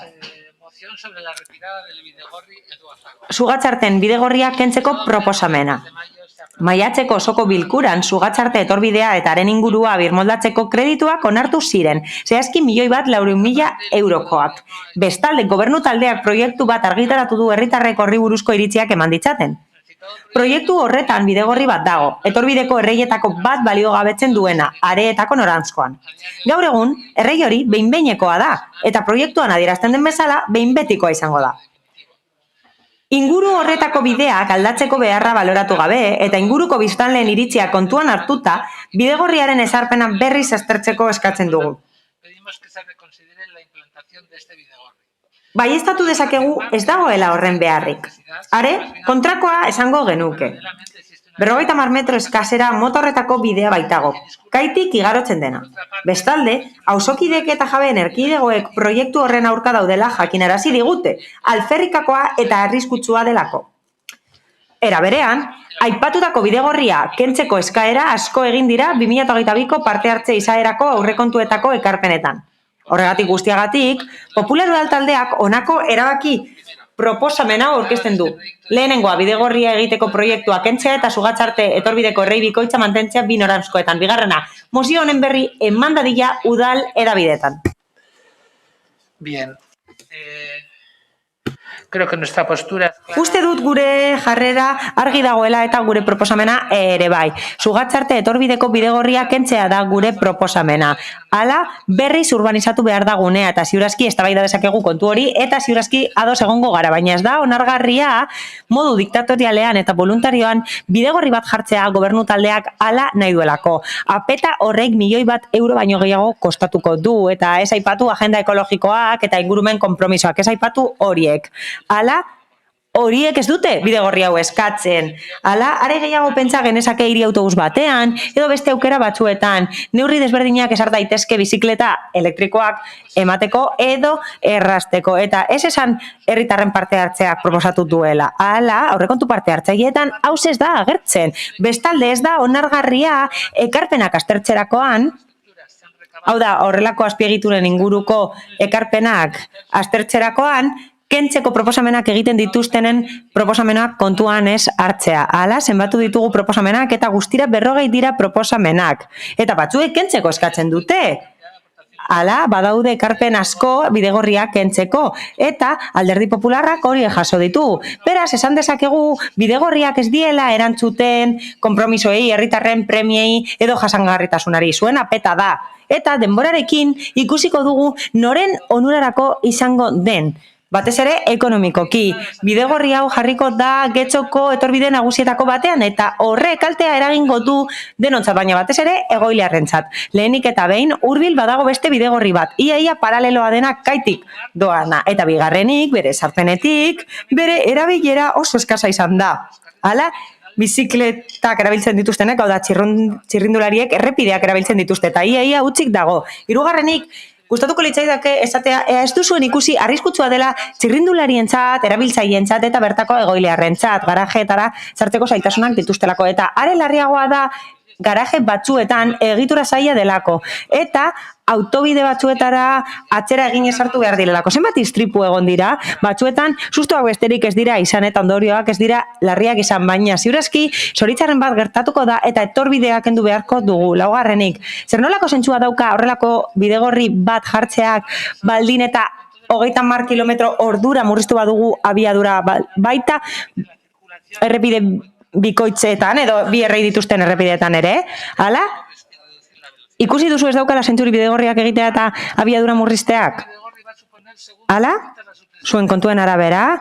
Moción sobre la retirada del Bidegorri Eduazago. Sugatzarten bidegorriak kentzeko proposamena. Maiatzeko osoko bilkuran Sugatzarte etorbidea eta haren ingurua birmoldatzeko kredituak onartu ziren, zehazki 1.400.000 eurokoak. Bestalde, gobernu taldeak proiektu bat argitaratu du herritarrek horri buruzko iritziak eman ditzaten. Proiektu horretan bidegorri bat dago, etorbideko erreietako bat baliogabetzen duena, areetako noranzkoan. Gaur egun, errei hori behin-behinekoa da, eta proiektuan adierazten den bezala behin-betikoa izango da. Inguru horretako bideak aldatzeko beharra baloratu gabe eta inguruko biztanleen iritzia kontuan hartuta, bidegorriaren ezarpena berriz aztertzeko eskatzen dugu. Baieztatu dezakegu ez dagoela horren beharrik. Are, kontrakoa esango genuke. 50 metro eskasera motorretako bidea baitago, kaitik igarotzen dena. Bestalde, auzokidek eta jabeen erkidegoek proiektu horren aurka daudela jakinarazi digute, alferrikakoa eta arriskutsua delako. Era berean, aipatutako bidegorria kentzeko eskaera asko egin dira 2022ko parte hartze izaerako aurrekontuetako ekarpenetan. Horregatik guztiagatik, Popular Udaltaldeak honako erabaki proposamena aurkezten du. Lehenengoa bidegorria egiteko proiektua kentzea eta Sugatzarte etorbideko errei bikoitza mantentzea bi noranzkoetan. Bigarrena, mozio honen berri eman dadila udal hedabideetan. Bien. Creo que nuestra postura... Uste dut gure jarrera argi dagoela eta gure proposamena ere bai. Sugatzarte etorbideko bidegorria kentzea da gure proposamena. Hala, berriz urbanizatu behar da gunea eta ziurazki eztabaida dezakegu kontu hori eta ziurazki ados egongo gara, baina ez da onargarria modu diktatorialean eta voluntarioan bidegorri bat jartzea gobernu taldeak hala nahi duelako. Apeta horrek €1.000.000 baino gehiago kostatuko du eta ez aipatu agenda ekologikoak eta ingurumen konpromisoak, ez aipatu horiek. Hala, horiek ez dute bidegorri hau eskatzen. Hala, are gehiago pentsa genezake hiri autobus batean, edo beste aukera batzuetan, neurri desberdinak esar daitezke bizikleta elektrikoak emateko edo errasteko. Eta ez esan herritarren parte hartzeak proposatu duela. Hala, aurrekontu parte hartzaileetan hauz ez da agertzen. Bestalde ez da onargarria ekarpenak aztertzerakoan, hau da, horrelako azpiegituren inguruko ekarpenak aztertzerakoan, kentzeko proposamenak egiten dituztenen proposamenak kontuan ez hartzea. Hala, zenbatu ditugu proposamenak eta guztira 40 dira proposamenak. Eta batzuek kentzeko eskatzen dute. Hala, badaude ekarpen asko bidegorriak kentzeko. Eta Alderdi Popularrak hori jaso ditu. Beraz, esan dezakegu bidegorriak ez diela erantzuten konpromisoei, herritarren premiei edo jasangarritasunari. Zuen apeta da. Eta denborarekin ikusiko dugu noren onurarako izango den. Batez ere, ekonomikoki. Bidegorri hau jarriko da Getxoko etorbide nagusietako batean eta horrek kaltea eragingo du denontzat, baina batez ere egoiliarrentzat. Lehenik eta behin, hurbil badago beste bidegorri bat, ia paraleloa dena kaitik doana. Eta bigarrenik, bere sarpenetik, bere erabilera oso eskasa izan da. Hala, bizikletak erabiltzen dituztenek, hau da txirrindulariek errepideak erabiltzen dituzte, eta ia hutsik dago. Hirugarrenik, gustatuko litzaidake esatea, ez duzuen ikusi arriskutsua dela txirrindularientzat, erabiltzaientzat eta bertako egoiliarrentzat, garajeetara sartzeko zailtasunak dituztelako. Eta are larriagoa da garaje batzuetan egitura zaila delako. Eta autobide batzuetara atzera egin esartu behar direlako. Zenbat istripu egon dira, batzuetan sustuak besterik ez dira izan eta ondorioak ez dira larriak izan, baina ziurazki zoritzarren bat gertatuko da eta etorbideak kendu beharko dugu. Laugarrenik, zer nolako zentzua dauka horrelako bidegorri bat jartzeak baldin eta 30 kilometro ordura murriztu badugu abiadura baita errepide bikoitzeetan edo bi errei dituzten errepideetan ere, hala? Ikusi duzu ez daukala zentzuri bidegorriak egitea eta abiadura murrizteak? Hala? Zuen kontuen arabera,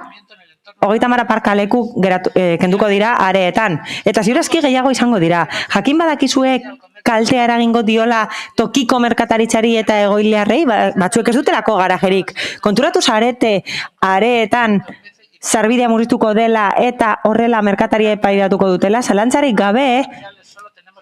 30 aparkaleku kenduko dira areetan. Eta ziurazki gehiago izango dira. Jakin badakizuek kaltea eragingo diola tokiko merkataritzari eta egoiliarrei, batzuek ez dutelako garajerik. Konturatu zarete areetan sarbidea murriztuko dela eta horrela merkataria epaidatuko dutela, zalantzarik gabe,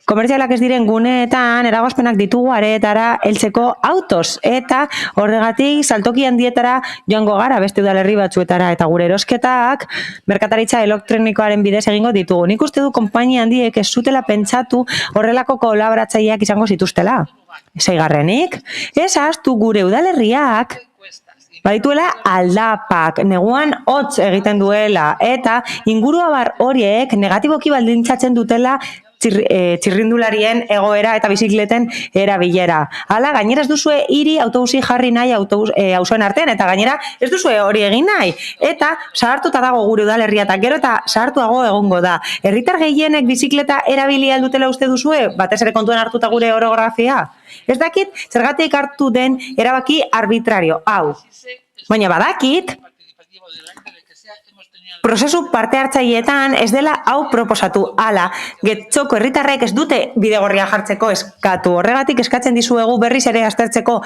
komertzialak ez diren guneetan eragozpenak ditugu areetara heltzeko autoz eta horregatik saltoki handietara joango gara beste udalerri batzuetara eta gure erosketak merkataritza elektronikoaren bidez egingo ditugu. Nik uste du konpainia handiek ez zutela pentsatu horrelako kolaboratzaileak izango zituztela. Seigarrenik, ez ahaztu gure udalerriak badituela aldapak, neguan hotz egiten duela, eta inguruabar horiek negatiboki baldintzatzen dutela txirrindularien egoera eta bizikleten erabilera. Hala, gainera ez duzue hiri autobusi jarri nahi auzoen artean, eta gainera ez duzue hori egin nahi. Eta zahartuta dago gure udalerria, eta gero eta zahartuago egongo da. Herritar gehienek bizikleta erabili aldutela uste duzue, batez ere kontuan hartuta gure orografia? Ez dakit, zergatik hartu den erabaki arbitrario, hau. Baina badakit, prozesu parte hartzaileetan ez dela hau proposatu. Hala, Getxoko herritarrek ez dute bidegorria jartzeko eskatu. Horregatik eskatzen dizuegu berriz ere aztertzeko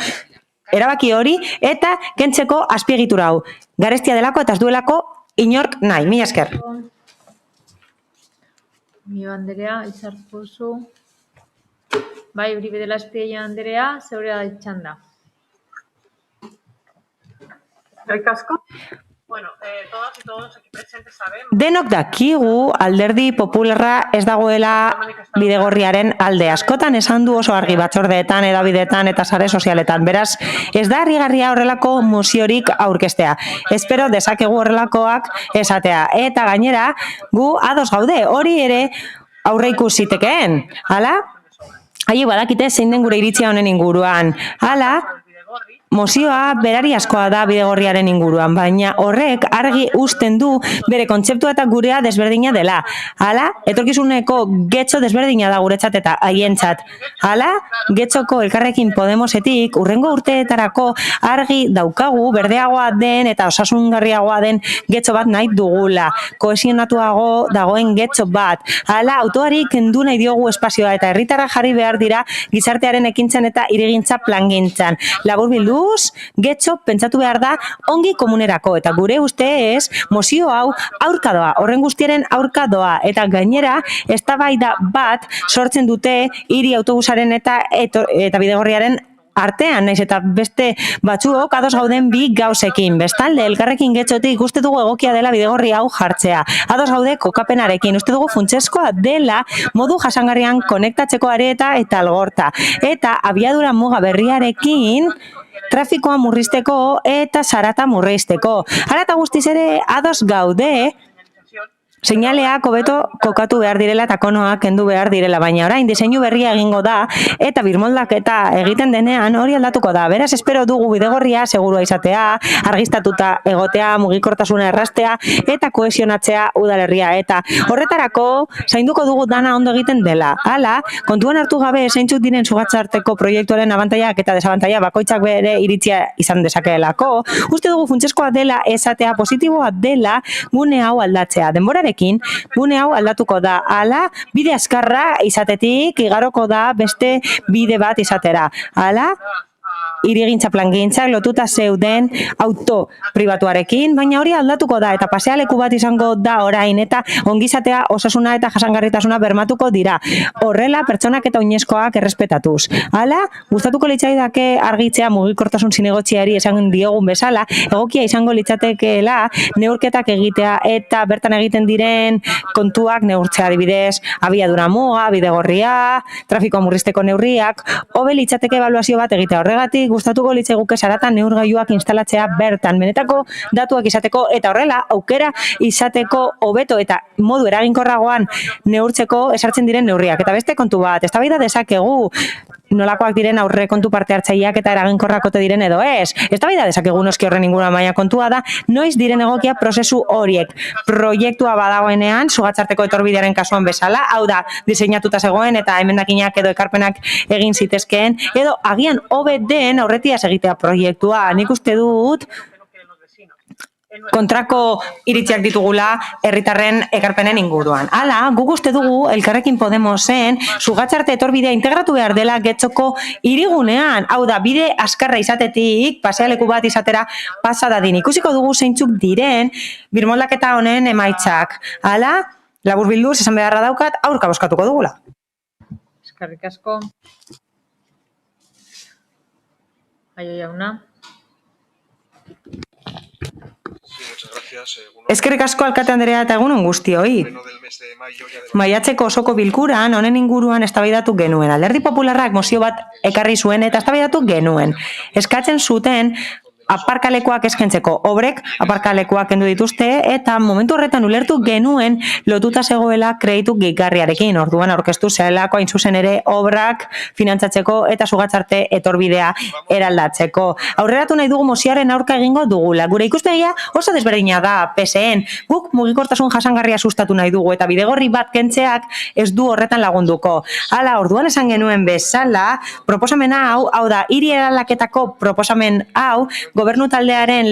erabaki hori eta kentzeko azpiegitura hau. Garestia delako eta ez duelako inork nahi. Mila esker. Mio Anderea, izartuzu. Bai, Uribe de la Espiella Anderea, zeurea da txanda. Asko. Bueno, todas y todos aquí presentes sabemos. Denok dakigu alderdi popularra ez dagoela bidegorriaren alde. Askotan esan du oso argi batzordeetan, edabideetan eta sare sozialetan. Beraz, ez da harrigarria horrelako moziorik aurkeztea. Espero dezakegu horrelakoak esatea. Eta gainera, gu ados gaude, hori ere aurreikus zitekeen. Hala? Haiek badakite zein den gure iritzia honen inguruan. Hala? Mozioa berari askoa da bidegorriaren inguruan, baina horrek argi uzten du bere kontzeptua eta gurea desberdina dela. Hala, etorkizuneko Getxo desberdina da guretzat eta haientzat. Hala, Getxoko Elkarrekin Podemosetik urrengo urteetarako argi daukagu berdeagoa den eta osasungarriagoa den Getxo bat nahi dugula. Kohesionatuago dagoen Getxo bat. Hala, autoari kendu nahi diogu espazioa eta herritarra jarri behar dira gizartearen ekintzan eta hirigintza plangintzan. Laburbildu, Getxo pentsatu behar da ongi komunerako eta gure ustez mozio hau aurka doa, horren guztiaren aurka doa eta gainera eztabaida bat sortzen dute hiri autobusaren eta bidegorriaren artean, naiz eta beste batzuok ados gauden bi gauzekin. Bestalde, Elkarrekin Getxotik uste dugu egokia dela bidegorri hau jartzea. Ados gaude kokapenarekin, uste dugu funtsezkoa dela modu jasangarrian konektatzeko areta eta algorta. Eta abiadura muga berriarekin trafikoa murrizteko eta zarata murrizteko. Hala eta guztiz ere ados gaude, seinaleak hobeto kokatu behar direla eta konoak kendu behar direla, baina orain diseinu berria egingo da eta birmoldaketa egiten denean hori aldatuko da. Beraz, espero dugu bidegorria segurua izatea, argiztatuta egotea, mugikortasuna erraztea eta kohesionatzea udalerria. Eta horretarako zainduko dugu dana ondo egiten dela. Hala, kontuan hartu gabe zeintzuk diren sugatzarteko proiektuaren abantaiak eta desabantaia bakoitzak bere iritzia izan dezakeelako, uste dugu funtsezkoa dela esatea, positiboa dela gune hau aldatzea. Denborare gune hau aldatuko da. Hala, bide azkarra izatetik igaroko da beste bide bat izatera. Hala, hirigintza plangintzak lotuta zeuden auto pribatuarekin, baina hori aldatuko da eta pasealeku bat izango da orain eta ongizatea, osasuna eta jasangarritasuna bermatuko dira. Horrela, pertsonak eta oinezkoak errespetatuz. Hala, gustatuko litzaidake argitzea mugikortasun zinegotziari esan diogun bezala, egokia izango litzatekeela neurketak egitea eta bertan egiten diren kontuak neurtzea, adibidez, abiadura muga, bidegorria, trafikoa murrizteko neurriak, hobe litzateke ebaluazio bat egitea. Horregatik gustatuko litzaiguke zarata neurgailuak instalatzea bertan, benetako datuak izateko eta horrela aukera izateko hobeto eta modu eraginkorragoan neurtzeko esartzen diren neurriak. Eta beste kontu bat, eztabaida dezakegu nolakoak diren aurre kontu parte hartzaileak eta eraginkorrak ote diren edo ez. Eztabaida dezakegu noski horren inguruan, baina kontua da noiz diren egokia prozesu horiek. Proiektua badagoenean, sugatzarteko etorbidearen kasuan bezala, hau da, diseinatuta zegoen eta emendakinak edo ekarpenak egin zitezkeen, edo agian hobe den aurretiaz egitea proiektua. Nik uste dut kontrako iritziak ditugula herritarren ekarpenen inguruan. Hala, guk uste dugu Elkarrekin Podemosen sugatzarte etorbidea integratu behar dela Getxoko hirigunean. Hau da, bide azkarra izatetik, pasealeku bat izatera pasa dadin. Ikusiko dugu zeintzuk diren birmoldaketa honen emaitzak. Hala, laburbilduz esan beharra daukat, aurka bozkatuko dugula. Eskerrik asko. Aio jauna. Eskerrik asko alkate Anderea eta egunon guztioi. Maiatzeko osoko bilkuran honen inguruan eztabaidatu genuen. Alderdi Popularrak mozio bat ekarri zuen eta eztabaidatu genuen. Eskatzen zuten aparkalekuak eskaintzeko obrek aparkalekuak kendu dituzte eta momentu horretan ulertu genuen lotuta zegoela kreditu gehigarriarekin. Orduan aurkeztu zelako hain zuzen ere obrak finantzatzeko eta Sugatzarte etorbidea eraldatzeko. Aurreratu nahi dugu mozioaren aurka egingo dugula. Gure ikuspegia oso desberdina da PSN. Guk mugikortasun jasangarria sustatu nahi dugu eta bidegorri bat kentzeak ez du horretan lagunduko. Hala, orduan esan genuen bezala, proposamena hau da, hiri eraldaketako proposamen hau, gobernu taldearen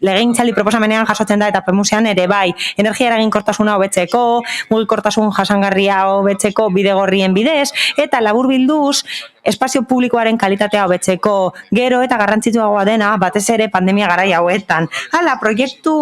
legegintzaldi proposamenean jasotzen da eta pemusean ere bai, energia eraginkortasuna hobetzeko, mugikortasun jasangarria hobetzeko bidegorrien bidez, eta laburbilduz, espazio publikoaren kalitatea hobetzeko, gero eta garrantzitsuagoa dena, batez ere pandemia garai hauetan. Hala, proiektu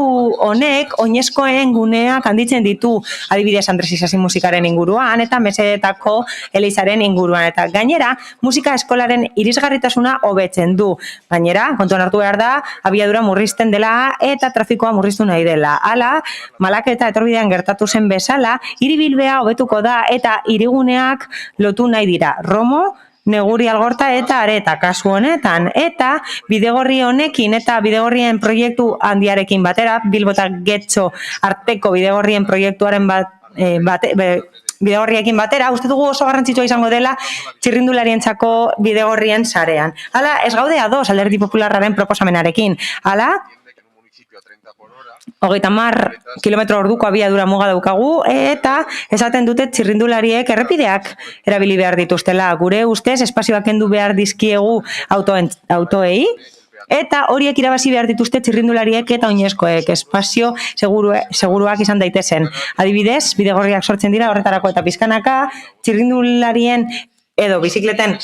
honek oinezkoen guneak handitzen ditu, adibidez Andres Isasi musikaren inguruan, eta mesedetako elizaren inguruan, eta gainera, musika eskolaren irisgarritasuna hobetzen du. Gainera, kontuan hartu behar da, abiadura murrizten dela eta trafikoa murriztu nahi dela. Hala, Malaka eta etorbidean gertatu zen bezala, hiribilbea hobetuko da eta hiriguneak lotu nahi dira. Romo, Neguri, Algorta eta Areta kasu honetan. Eta bidegorri honekin eta bidegorrien proiektu handiarekin batera, Bilbo eta Getxo arteko bidegorrien proiektuaren bidegorriekin batera, uste dugu oso garrantzitsua izango dela txirrindularientzako bidegorrien sarean. Hala, ez gaude ados Alderdi Popularraren proposamenarekin. Hala, 30 kilometro orduko abiadura muga daukagu eta esaten dute txirrindulariek errepideak erabili behar dituztela. Gure ustez espazioak kendu behar dizkiegu autoei eta horiek irabazi behar dituzte txirrindulariek eta oinezkoek espazio seguruak izan daitezen. Adibidez, bidegorriak sortzen dira horretarako eta pizkanaka txirrindularien edo bizikleten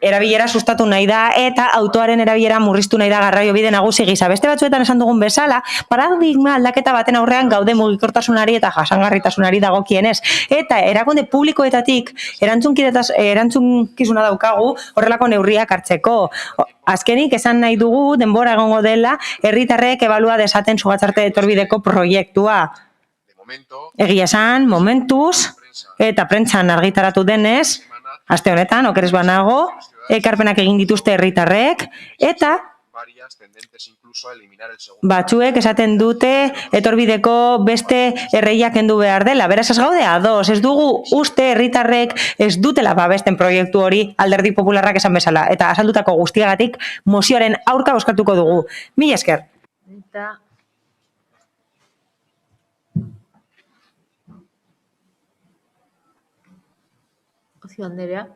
erabilera sustatu nahi da eta autoaren erabilera murriztu nahi da garraio bide nagusi gisa. Beste batzuetan esan dugun bezala, paradigma aldaketa baten aurrean gaude mugikortasunari eta jasangarritasunari dagokienez. Eta erakunde publikoetatik erantzukizuna daukagu horrelako neurriak hartzeko. Azkenik esan nahi dugu denbora egongo dela herritarrek ebalua dezaten Sugatzarte etorbideko proiektua. Egia esan, momentuz eta prentsan argitaratu denez, aste honetan, okeres banago, ekarpenak egin dituzte herritarrek, eta batzuek esaten dute etorbideko beste erreiak kendu behar dela. Beraz ez gaude ados, ez dugu uste herritarrek ez dutela babesten proiektu hori Alderdi Popularrak esan bezala. Eta azaldutako guztiagatik mozioaren aurka bozkatuko dugu. Mila esker. Eta Ocio Anderea.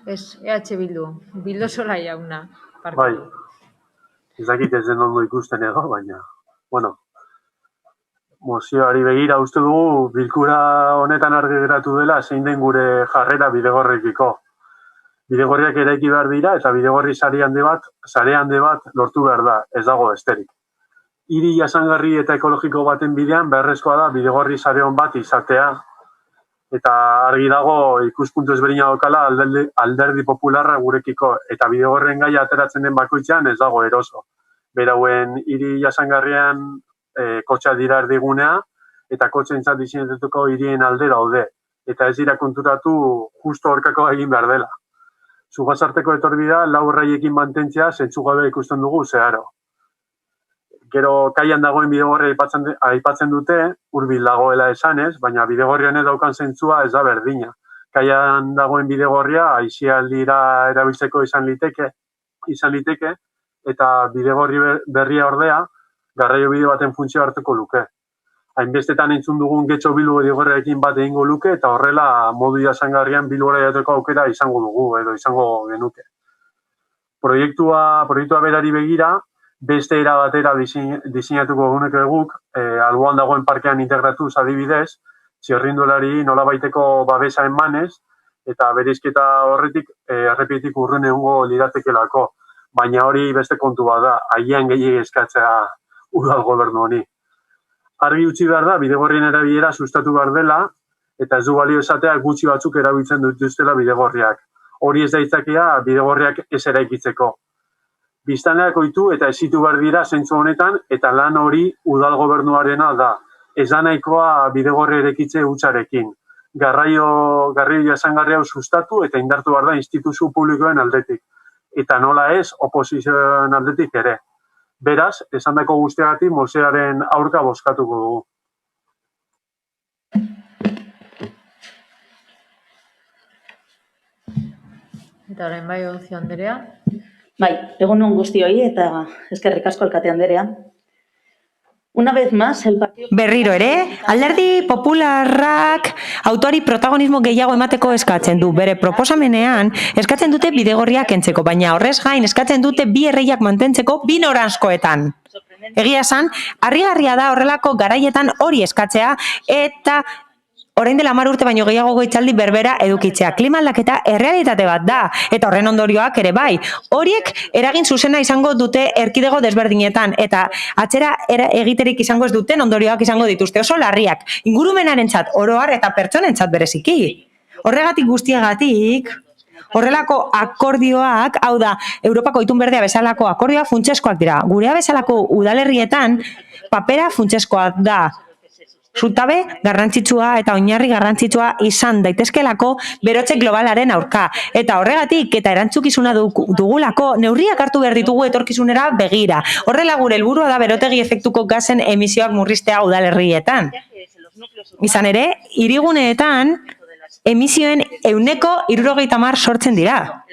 Ez, EH Bildu. Bildosola jauna. Bai, ez dakit ez den ondo ikusten edo, baina, bueno, mozioari begira uste dugu bilkura honetan argi geratu dela zein den gure jarrera bidegorrekiko. Bidegorriak eraiki behar dira eta bidegorri sare handi bat lortu behar da, ez dago besterik. Hiri jasangarri eta ekologiko baten bidean beharrezkoa da bidegorri sare hon bat izatea, eta argi dago ikuspuntu ezberdina daukala Alderdi Popularra gurekiko eta bidegorrien gaia ateratzen den bakoitzean ez dago eroso. Berauen hiri jasangarrian kotxea dira erdigunea eta kotxeentzat diseinatuko hirien alde daude eta ez dira konturatu justo horkako egin behar dela. Sugatzarteko etorbidea lau erraiekin mantentzea zentzugabe ikusten dugu zeharo. Gero kaian dagoen bidegorria aipatzen dute, hurbil dagoela esanez, baina bidegorri honek daukan zentzua ez da berdina. Kaian dagoen bidegorria aisialdira erabiltzeko izan liteke eta bidegorri berria ordea garraio bide baten funtzio hartuko luke. Hainbestetan entzun dugun Getxo Bilbo bidegorriarekin bat egingo luke eta horrela modu jasangarrian Bilbora joateko aukera izango dugu edo izango genuke. Proiektua berari begira, beste era batera diseinatuko eguneko guk, alboan dagoen parkean integratuz adibidez, txirrindulari nolabaiteko babesa emanez, eta bereizketa horretik errepidetik urrun egongo liratekelako. Baina hori beste kontu bat da, agian gehiago eskatzea udal gobernu honi. Argi utzi behar da, bidegorrien erabilera sustatu behar dela, eta ez du balio esatea gutxi batzuk erabiltzen dituztela bidegorriak. Hori ez da itzakea bidegorriak ez eraikitzeko. Biztanleak ohitu eta hezitu behar dira zentzu honetan eta lan hori udal gobernuarena da. Ez da nahikoa bidegorri erekitze hutsarekin. Garraio jasangarri hau sustatu eta indartu behar da instituzio publikoen aldetik. eta nola ez oposizioen aldetik ere. Beraz, esandako guztiagatik mozearen aurka bozkatuko dugu. Eta orain bai, Ocio Anderea. Bai, egun on guztioi eta eskerrik asko alkate Anderea. Una vez más, el partido... Berriro ere, alderdi popularrak autori protagonismo gehiago emateko eskatzen du. Bere proposamenean eskatzen dute bidegorriak kentzeko, baina horrez gain eskatzen dute bi erreiak mantentzeko bi noranzkoetan. Egia esan, harrigarria da horrelako garaietan hori eskatzea eta orain dela 10 urte baino gehiago goitzaldi berbera edukitzea. Klima aldaketa errealitate bat da, eta horren ondorioak ere bai. Horiek eragin zuzena izango dute erkidego desberdinetan, eta atzera egiterik izango ez duten ondorioak izango dituzte oso larriak. Ingurumenarentzat oroar eta pertsonentzat bereziki. Horregatik guztiagatik, horrelako akordioak, hau da, Europako Itun Berdea bezalako akordioak funtsezkoak dira. Gurea bezalako udalerrietan papera funtsezkoa da. Zutabe garrantzitsua eta oinarri garrantzitsua izan daitezkelako berotze globalaren aurka. Eta horregatik eta erantzukizuna dugulako neurriak hartu behar ditugu etorkizunera begira. Horrela gure helburua da berotegi efektuko gasen emisioak murriztea udalerrietan. Izan ere, hiriguneetan emisioen 70% sortzen dira.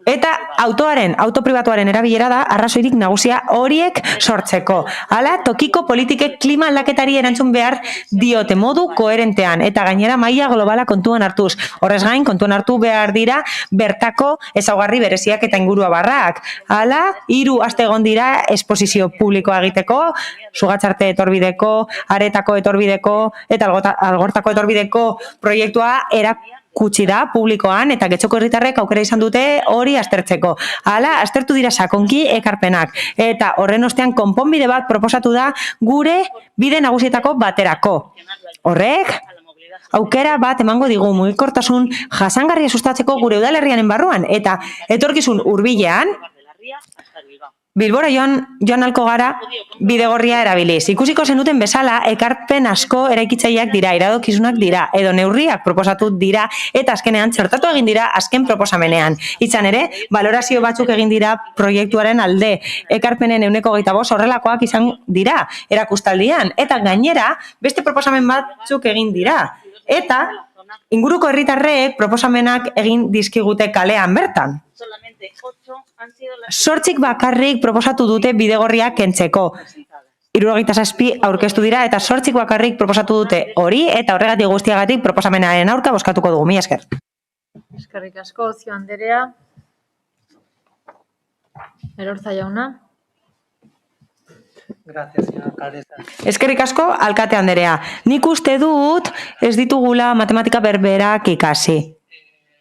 Eta auto pribatuaren erabilera da arrazoirik nagusia horiek sortzeko. Hala, tokiko politikek klima aldaketari erantzun behar diote modu koherentean eta gainera maila globala kontuan hartuz. Horrez gain, kontuan hartu behar dira bertako ezaugarri bereziak eta ingurua barrak. Hala, 3 aste egon dira esposizio publikoa egiteko, Sugatzarte etorbideko, Aretako etorbideko eta Algortako etorbideko proiektua erakutsi da publikoan eta Getxoko herritarrek aukera izan dute hori aztertzeko. Hala, aztertu dira sakonki ekarpenak eta horren ostean konponbide bat proposatu da gure bide nagusietako baterako. Horrek, aukera bat emango digu mugikortasun jasangarria sustatzeko gure udalerriaren barruan eta etorkizun hurbilean Bilbora joan alko gara bidegorria erabiliz. Ikusiko zenuten bezala, ekarpen asko eraikitzaileak dira, iradokizunak dira, edo neurriak proposatu dira, eta azkenean txertatu egin dira azken proposamenean. Izan ere, valorazio batzuk egin dira proiektuaren alde, ekarpenen 25% horrelakoak izan dira, erakustaldian, eta gainera, beste proposamen batzuk egin dira. Eta, inguruko herritarrek proposamenak egin dizkigute kalean bertan. 8 bakarrik proposatu dute bidegorriak kentzeko. 77 aurkeztu dira eta 8 bakarrik proposatu dute hori eta horregatik guztiagatik proposamenaren aurka bozkatuko dugu. Mila esker. Eskerrik asko, Ocio Anderea. Erorza jauna. Gracias, señora alcaldesa. Eskerrik asko, alkate Anderea. Nik uste dut ez ditugula matematika berberak ikasi.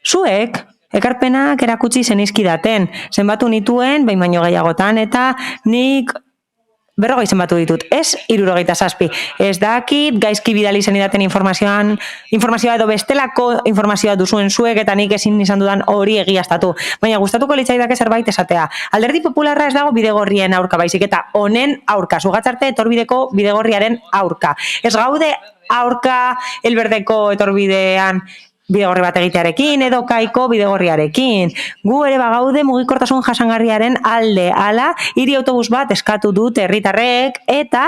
Zuek ekarpenak erakutsi zenizkidaten. Zenbatu nituen, behin baino gehiagotan, eta nik 40 zenbatu ditut. Ez 67. Ez dakit, gaizki bidali zenidaten informazioa edo bestelako informazioa duzuen zuek, eta nik ezin izan dudan hori egiaztatu. Baina gustatuko litzaidake zerbait esatea. Alderdi popularra ez dago bidegorrien aurka baizik, eta honen aurka, Sugatzarte etorbideko bidegorriaren aurka. Ez gaude aurka elberdeko etorbidean bidegorri bat egitearekin edo kaiko bidegorriarekin. Gu ere bagaude mugikortasun jasangarriaren alde, hala, hiri autobus bat eskatu dut herritarrek eta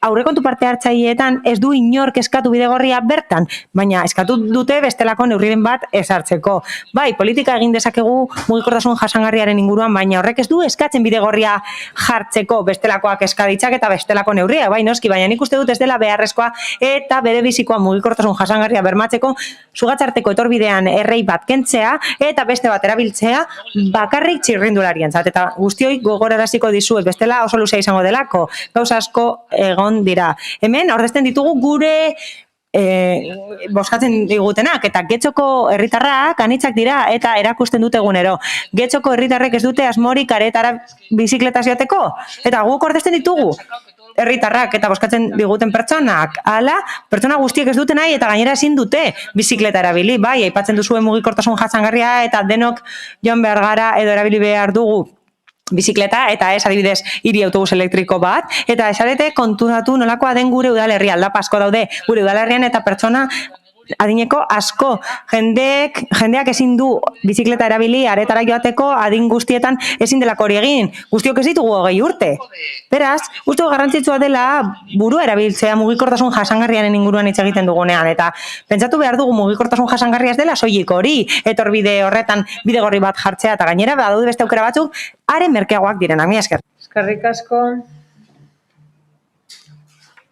aurrekontu parte hartzaileetan ez du inork eskatu bidegorria bertan, baina eskatu dute bestelako neurriren bat ezartzeko. Bai, politika egin dezakegu mugikortasun jasangarriaren inguruan, baina horrek ez du eskatzen bidegorria jartzeko bestelakoak eskaditzak eta bestelako neurria, bai noski, baina nik uste dut ez dela beharrezkoa eta bere bizikoa mugikortasun jasangarria bermatzeko Sugatzarteko etorbidean errei bat kentzea eta beste bat erabiltzea bakarrik txirrindularientzat. Eta guztioi gogoraraziko dizuet bestela oso luzea izango delako. Gauza asko egon dira. Hemen ordezten ditugu gure bozkatzen digutenak eta Getxoko herritarrak anitzak dira eta erakusten dute egunero. Getxoko herritarrek ez dute asmorik aretara bizikletaz joateko eta guk ordezten ditugu herritarrak eta bozkatzen diguten pertsonak. Hala, pertsona guztiek ez dute nahi eta gainera ezin dute bizikleta erabili. Bai, aipatzen duzuen mugikortasun jasangarria eta denok joan behar gara edo erabili behar dugu bizikleta eta ez adibidez hiri autobus elektriko bat eta esarete konturatu nolakoa den gure udalerria. Aldapa asko daude gure udalerrian eta pertsona adineko asko. Jendeak ezin du bizikleta erabili aretara joateko adin guztietan ezin delako hori egin. Guztiok ez ditugu 20 urte. Beraz, uste garrantzitsua dela burua erabiltzea mugikortasun jasangarriaren inguruan hitz egiten dugunean. Eta pentsatu behar dugu mugikortasun jasangarria ez dela soilik hori. Etorbide horretan bidegorri bat jartzea eta gainera badaude beste aukera batzuk are merkeagoak direnak. Mila esker. Eskerrik asko.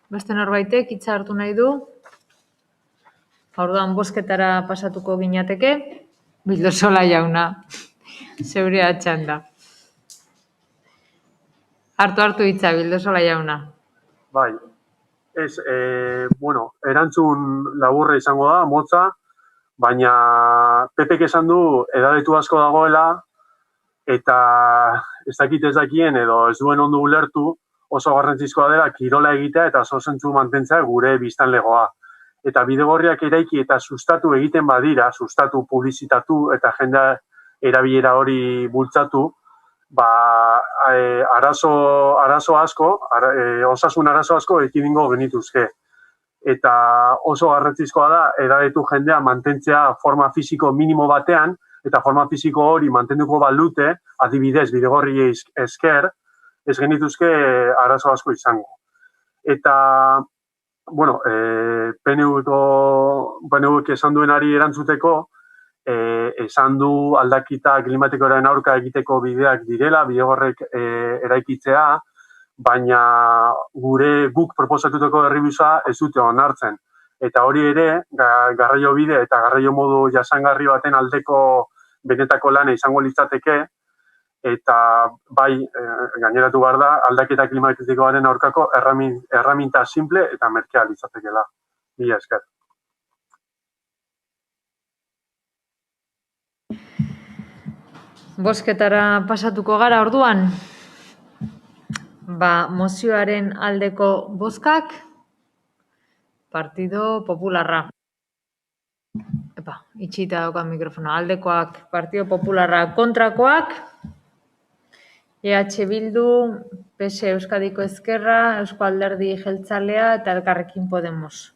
Beste norbaitek hitza hartu nahi du? Orduan bozketara pasatuko ginateke. Bildosola jauna. Zeurea txanda. Hartu hitza, Bildosola jauna. Bai, erantzun laburra izango da, motza, baina Pepek esan du edadetu asko dagoela, eta ez dakien edo ez duen ondo ulertu oso garrantzizkoa dela kirola egitea eta oso zentzu mantentzea gure biztanlegoa. Eta bidegorriak eraiki eta sustatu egiten badira, sustatu, publizitatu eta jendea erabilera hori bultzatu, arazo asko, osasun arazo asko ekidingo genituzke. Eta oso garrantzizkoa da edadetu jendea mantentzea forma fisiko minimo batean, eta forma fisiko hori mantenduko balute, adibidez bidegorri esker, ez genituzke arazo asko izango. Eta, PNVk esan duenari erantzuteko, esan du aldakita klimatikoaren aurka egiteko bideak direla, bidegorrek eraikitzea, baina guk proposatutako herribusa ez dute onartzen. Eta hori ere, garraio bide eta garraio modu jasangarri baten aldeko benetako lana izango litzateke, eta bai, gaineratu behar da, aldaketa klimatikoaren aurkako erraminta simple eta merkea litzatekela. Mila esker. Bozketara pasatuko gara orduan. Mozioaren aldeko bozkak, Partido Popularra. Itxita daukan mikrofona. Aldekoak Partido Popularra, kontrakoak, EH Bildu, PS Euskadiko Ezkerra, Eusko Alderdi Jeltzalea eta Elkarrekin Podemos.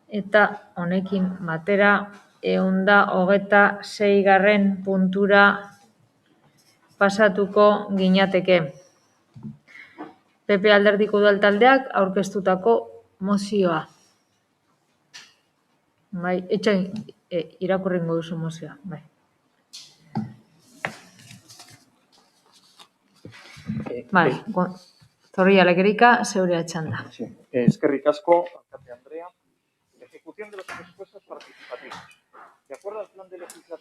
Eta honekin batera 126. puntura pasatuko ginateke. PP Alderdiko Udaltaldeak aurkeztutako mozioa. Bai, irakurringo duzu mozioa. Bai. Zorrilla Legerika, zeurea txanda. Eskerrik asko, alkate Andrea. Ejecución de los presupuestos participativos.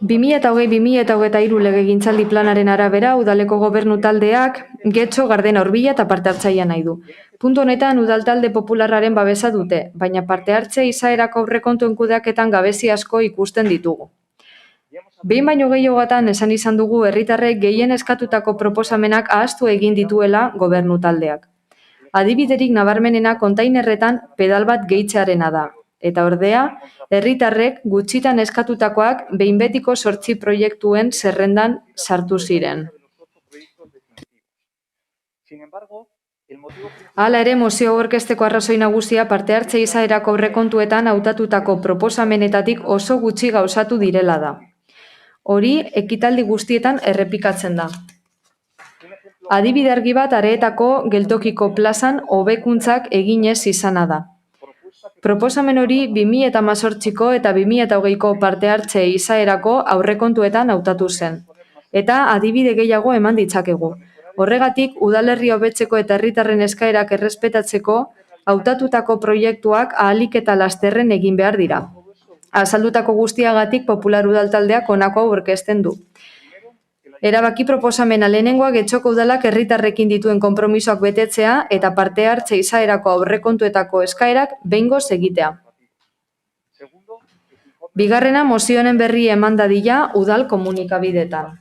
2020-2023 legegintzaldi planaren arabera, udaleko gobernu taldeak Getxo, Gardena, Urbilla eta parte hartzailea nahi du. Puntu honetan udaltalde popularraren babesa dute, baina parte hartze izaerako aurrekontuen kudeaketan gabezi asko ikusten ditugu. Behin baino gehiagotan esan izan dugu herritarrek gehien eskatutako proposamenak ahaztu egin dituela gobernu taldeak. Adibiderik nabarmenena kontainerretan pedal bat gehitzearena da. Eta ordea, herritarrek gutxitan eskatutakoak behin betiko 8 proiektuen zerrendan sartu ziren. Hala ere, mozio aurkezteko arrazoi nagusia parte hartze izaerako aurrekontuetan hautatutako proposamenetatik oso gutxi gauzatu direla da. Hori, ekitaldi guztietan errepikatzen da. Adibide argi bat areetako geltokiko plazan hobekuntzak eginez izana da. Proposamen hori 2018ko eta 2020ko parte hartze izaerako aurrekontuetan hautatu zen. Eta adibide gehiago eman ditzakegu. Horregatik, udalerri hobetzeko eta herritarren eskaerak errespetatzeko hautatutako proiektuak ahalik eta lasterren egin behar dira. Azaldutako guztiagatik Popular Udaltaldeak honako hau aurkezten du. Erabaki proposamena lehenengoa Getxoko udalak herritarrekin dituen konpromisoak betetzea eta parte hartze izaerako aurrekontuetako eskaerak behingoz egitea. Bigarrena, mozioen berri eman dadila udal komunikabideetan.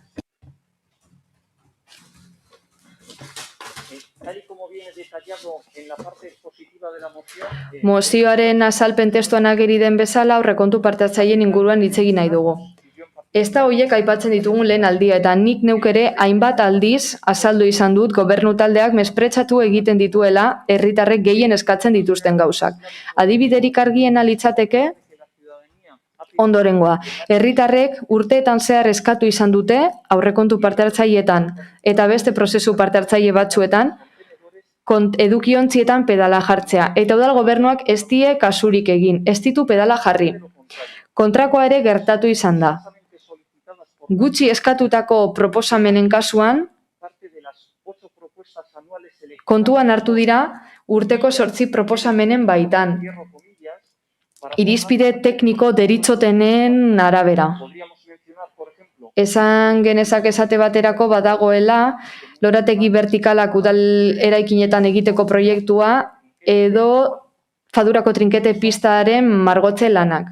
Mozioaren azalpen testuan ageri den bezala aurrekontu parte hartzaileen inguruan hitz egin nahi dugu. Ez da horiek aipatzen ditugun lehen aldia, eta nik neuk ere hainbat aldiz azaldu izan dut gobernu taldeak mespretsatu egiten dituela herritarrek gehien eskatzen dituzten gauzak. Adibiderik argiena litzateke ondorengoa. Herritarrek urteetan zehar eskatu izan dute aurrekontu parte-hartzaileetan eta beste prozesu parte-hartzaile batzuetan edukiontzietan pedala jartzea. Eta udal gobernuak ez die kasurik egin, ez ditu pedala jarri. Kontrakoa ere gertatu izan da. Gutxi eskatutako proposamenen kasuan, kontuan hartu dira urteko 8 proposamenen baitan. Irizpide tekniko deritzotenen arabera. Esan genezak esate baterako badagoela lorategi vertikalak udal eraikinetan egiteko proiektua edo fadurako trinkete pistaren margotze lanak.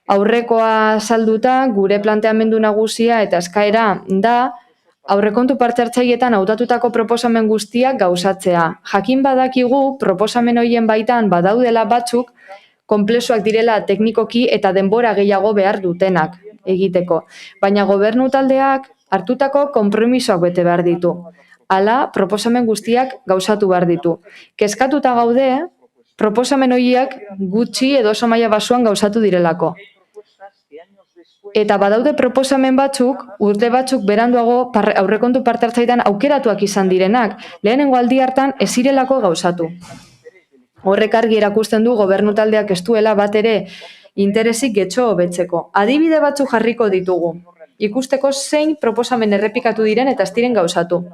Aurrekoa salduta gure planteamendu nagusia eta eskaera da aurrekontu parte-hartzaileetan hautatutako proposamen guztiak gauzatzea. Jakin badakigu proposamen horien baitan badaudela batzuk konplexuak direla teknikoki eta denbora gehiago behar dutenak egiteko. Baina gobernu taldeak hartutako konpromisoak bete behar ditu. Hala, proposamen guztiak gauzatu behar ditu. Kezkatuta gaude, proposamen horiek gutxi edo oso maila basuan gauzatu direlako. Eta badaude proposamen batzuk, urte batzuk beranduago aurrekontu parte-hartzaileetan aukeratuak izan direnak, lehenengo aldi hartan ez zirelako gauzatu. Horrek argi erakusten du gobernu taldeak ez duela bat ere interesik getxo hobetzeko. Adibide batzuk jarriko ditugu. Ikusteko zein proposamen errepikatu diren eta ez diren gauzatu.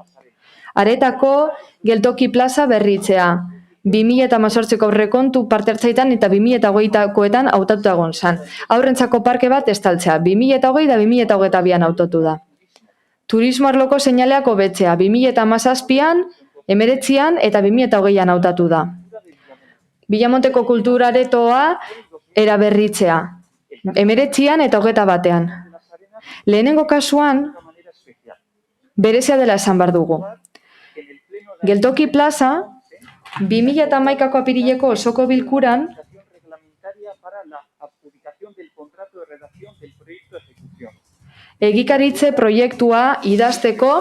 Aretako geltoki plaza berritzea. 2018ko aurrekontu parte-hartzaileetan eta 2020koetan hautatuta egon zen. Haurrentzako parke bat estaltzea. 2020 eta 2022an hautatu da. Turismo arloko seinaleak hobetzea. 2017an, 2019an eta 2020an hautatu da. Bilamonteko kulturaretoa eraberritzea. 2019an eta 2021an. Lehenengo kasuan, berezia dela esan behar dugu. Geltoki plaza, 2011ko apirileko osoko bilkuran, egikaritze proiektua idazteko,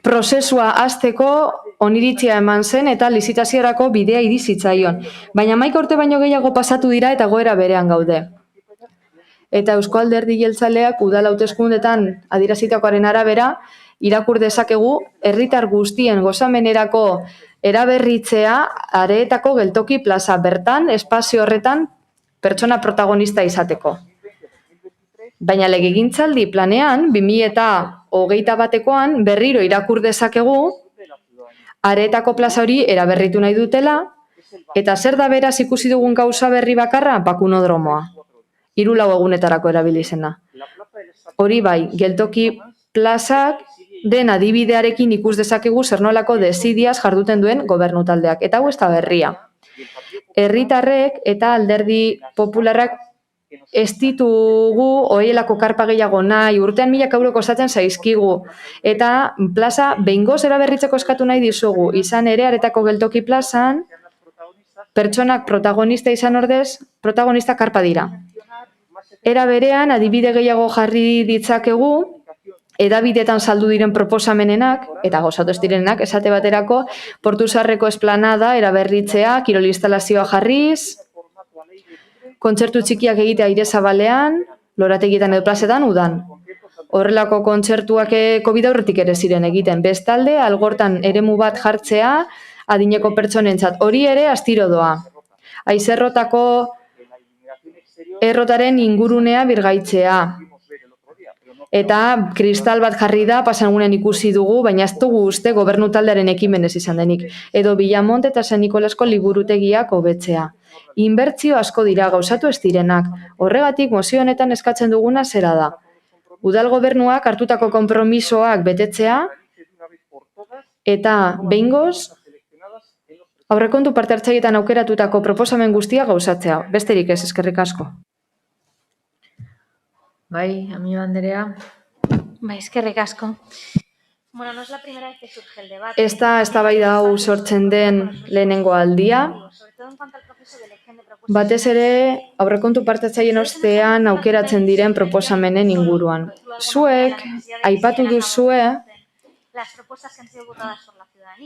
prozesua hasteko oniritzia eman zen eta lizitaziorako bidea irizitzaion. Baina 11 urte baino gehiago pasatu dira eta goera berean gaude. Eta Eusko Alderdi Jeltzaleak udal hauteskundetan adierazitakoaren arabera, irakur dezakegu herritar guztien gozamenerako eraberritzea Areetako geltoki plaza bertan, espazio horretan pertsona protagonista izateko. Baina legegintzaldi planean, 2021koan berriro irakur dezakegu Areetako plaza hori eraberritu nahi dutela, eta zer da beraz ikusi dugun gauza berri bakarra? Bakunodromoa. 3 egunetarako erabili zena. Hori bai, geltoki plazak den adibidearekin ikus dezakegu zer nolako desidiaz jarduten duen gobernu taldeak. Eta hau ez da berria. Herritarrek eta alderdi popularrak ez ditugu ohielako karpa gehiago nahi, urtean 1000 euro kostatzen zaizkigu. Eta plaza behingoz eraberritzeko eskatu nahi dizugu. Izan ere, Areetako geltoki plazan, pertsonak protagonista izan ordez, protagonista karpa dira. Era berean, adibide gehiago jarri ditzakegu, edabidetan saldu diren proposamenenak, eta gozatu ez direnak, esate baterako, Portuzarreko esplanada eraberritzea, kirol instalazioa jarriz, kontzertu txikiak egitea aire zabalean, lorategietan edo plazetan udan. Horrelako kontzertuak COVID aurretik ere ziren egiten. Bestalde, algortan eremu bat jartzea, adineko pertsonentzat. Hori ere astiro doa. Aizerrotako errotaren ingurunea birgaitzea. Eta kristal bat jarri da, pasagunen ikusi dugu, baina ez dugu uste gobernu taldearen ekimenez izan denik. Edo Bilamont eta San Nikolasko liburutegiak hobetzea. Inbertsio asko dira, gauzatu ez direnak. Horregatik, mozio honetan eskatzen duguna zera da. Udal gobernuak hartutako konpromisoak betetzea, eta behingoz, aurrekontu parte-hartzaileetan aukeratutako proposamen guztia gauzatzea. Besterik ez, eskerrik asko. Bai, Amiba Anderea. Bai, eskerrik asko. Ez da eztabaida hau sortzen den lehenengo aldia. Batez ere, aurrekontu parte-hartzaileen ostean aukeratzen diren proposamenen inguruan. Zuek, aipatu duzue,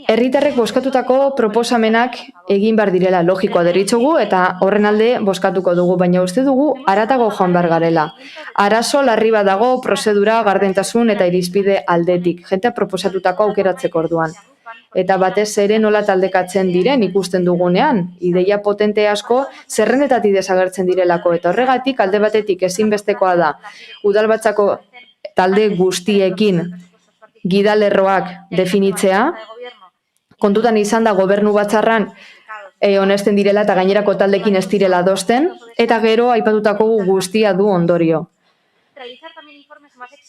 herritarrek bozkatutako proposamenak egin behar direla logikoa deritzogu eta horren alde bozkatuko dugu, baina uste dugu haratago joan behar garela. Arazo larri bat dago prozedura, gardentasun eta irizpide aldetik, jentea proposatutako aukeratzeko orduan. Eta batez ere nola taldekatzen diren ikusten dugunean, ideia potente asko zerrendetatik desagertzen direlako, eta horregatik alde batetik ezinbestekoa da udalbatzako talde guztiekin gidalerroak definitzea, kontutan izan da gobernu batzarran onesten direla eta gainerako taldekin ez direla adosten, eta gero aipatutako guztia du ondorio.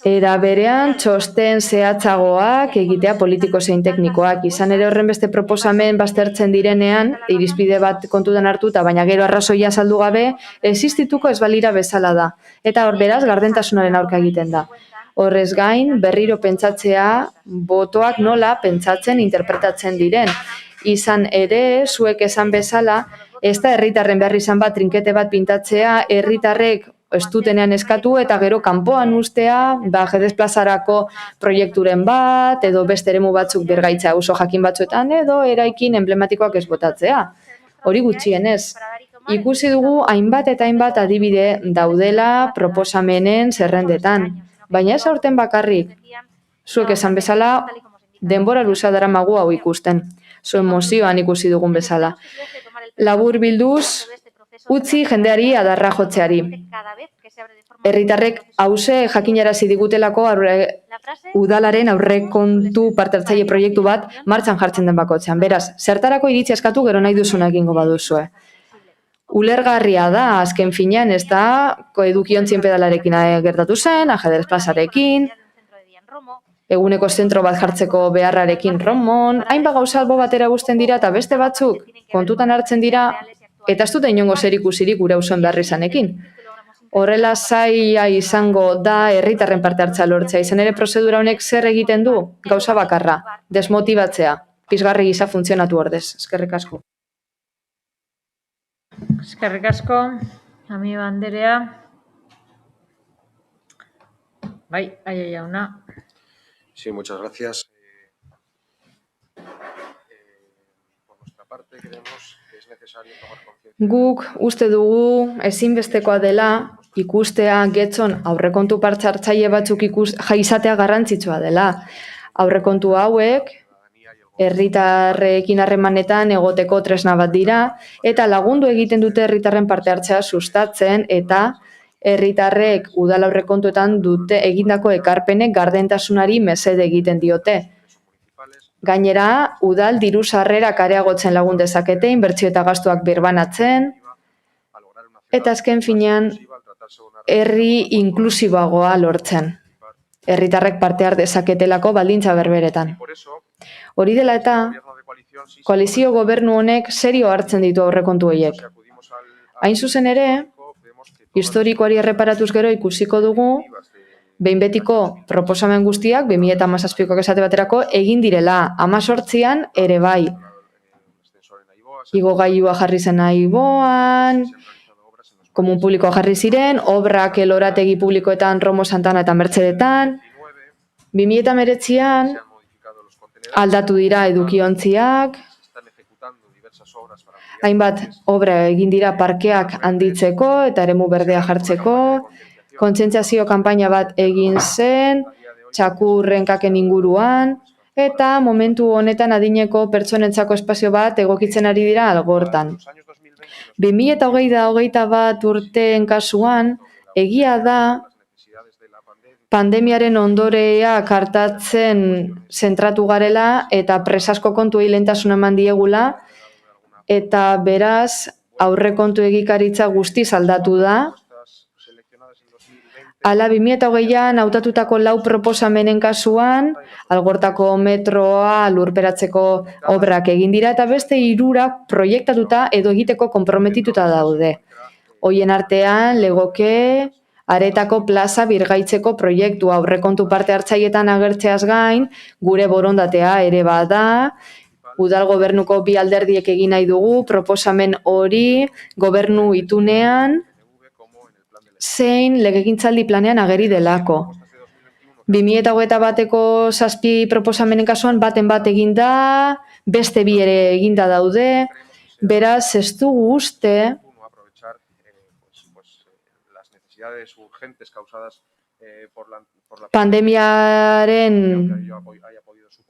Era berean, txosten zehatzagoak egitea politiko zein teknikoak. Izan ere horren beste proposamen baztertzen direnean, irizpide bat kontutan hartuta, baina gero arrazoia saldu gabe, existituko ez balira bezala da. Eta hor beraz, gardentasunaren aurka egiten da. Horrez gain, berriro pentsatzea, botoak nola pentsatzen, interpretatzen diren. Izan ere, zuek esan bezala, ez da herritarren behar izan bat, trinkete bat pintatzea, herritarrek ez dutenean eskatu eta gero kanpoan ustea, jedez plazarako proiekturen bat, edo beste eremu batzuk bergaitza oso jakin batzuetan, edo eraikin emblematikoak ez botatzea. Hori gutxienez. Ikusi dugu hainbat eta hainbat adibide daudela proposamenen zerrendetan. Baina ez aurten bakarrik, zuek esan bezala, denbora luzea daramagu hau ikusten. Zuen mozioan ikusi dugun bezala. Labur bilduz, utzi jendeari adarra jotzeari. Herritarrek hauze jakinarazi digutelako udalaren aurrekontu parte-hartzaile proiektu bat martxan jartzen den bakotzean. Beraz, zertarako iritzi eskatu gero nahi duzuna egingo baduzue. Ulergarria da, azken finean, ez da, edukiontzien pedalarekin gertatu zen, ajedrez plazarekin, eguneko zentro bat jartzeko beharrarekin Romon, hainbat gauza albo batera guzten dira eta beste batzuk kontutan hartzen dira eta ez dute inongo zerikusirik gure auzoen behar izanekin. Horrela zaila izango da herritarren parte hartzea lortzea. Izan ere prozedura honek zer egiten du? Gauza bakarra, desmotibatzea, pizgarri gisa funtzionatu ordez. Eskerrik asko. Eskerrik asko, Amiba Anderea. Bai, Aia jauna. Sí, muchas gracias. Por nuestra parte, creemos que es necesario tomar conciencia. Guk uste dugu ezinbestekoa dela ikustea Getxon aurrekontu parte-hartzaile batzuk izatea garrantzitsua dela. Aurrekontu hauek herritarrekin harremanetan egoteko tresna bat dira eta lagundu egiten dute herritarren parte hartzea sustatzen eta herritarrek udal aurrekontuetan dute egindako ekarpenek gardentasunari mesede egiten diote. Gainera, udal diru sarrerak areagotzen lagun dezakete, inbertsio eta gastuak birbanatzen, eta azken finean herri inklusiboagoa lortzen. Herritarrek parte har dezaketelako baldintza berberetan. Hori dela eta, koalizio gobernu honek serio hartzen ditu aurrekontu horiek. Hain zuzen ere, historikoari erreparatuz gero ikusiko dugu, behin betiko proposamen guztiak, 2017ko esate baterako, egin direla 18an ere bai. Igogailua jarri zen Aiboan, komun publikoa jarri ziren, obrak elorategi publikoetan Romo, Santana eta Mertzedetan. 2019an aldatu dira edukiontziak, hainbat obra egin dira parkeak handitzeko eta eremu berdea jartzeko, kontzientziazio kanpaina bat egin zen, txakurrenkaken inguruan, eta momentu honetan adineko pertsonentzako espazio bat egokitzen ari dira Algortan. 2021 urteen kasuan, egia da pandemiaren ondorea kartatzen zentratu garela eta presasko kontu lehentasun eman diegula, eta beraz aurrekontu egikaritza guztiz aldatu da. Hala 2020an hautatutako 4 proposamenen kasuan, Algortako metroa lurperatzeko obrak egin dira eta beste 3 proiektatuta edo egiteko konprometituta daude. Hoien artean legoke aretako plaza birgaitzeko proiektua aurrekontu parte hartzailetan agertzeaz gain, gure borondatea ere bada, udal gobernuko bi alderdiek egin nahi dugu, proposamen hori gobernu itunean, zein legegintzaldi planean ageri delako. 2021ko 7 proposamenen kasuan baten bat eginda, beste bi ere eginda daude, beraz ez dugu uste las necesidades urgentes causadas por la pandemiaren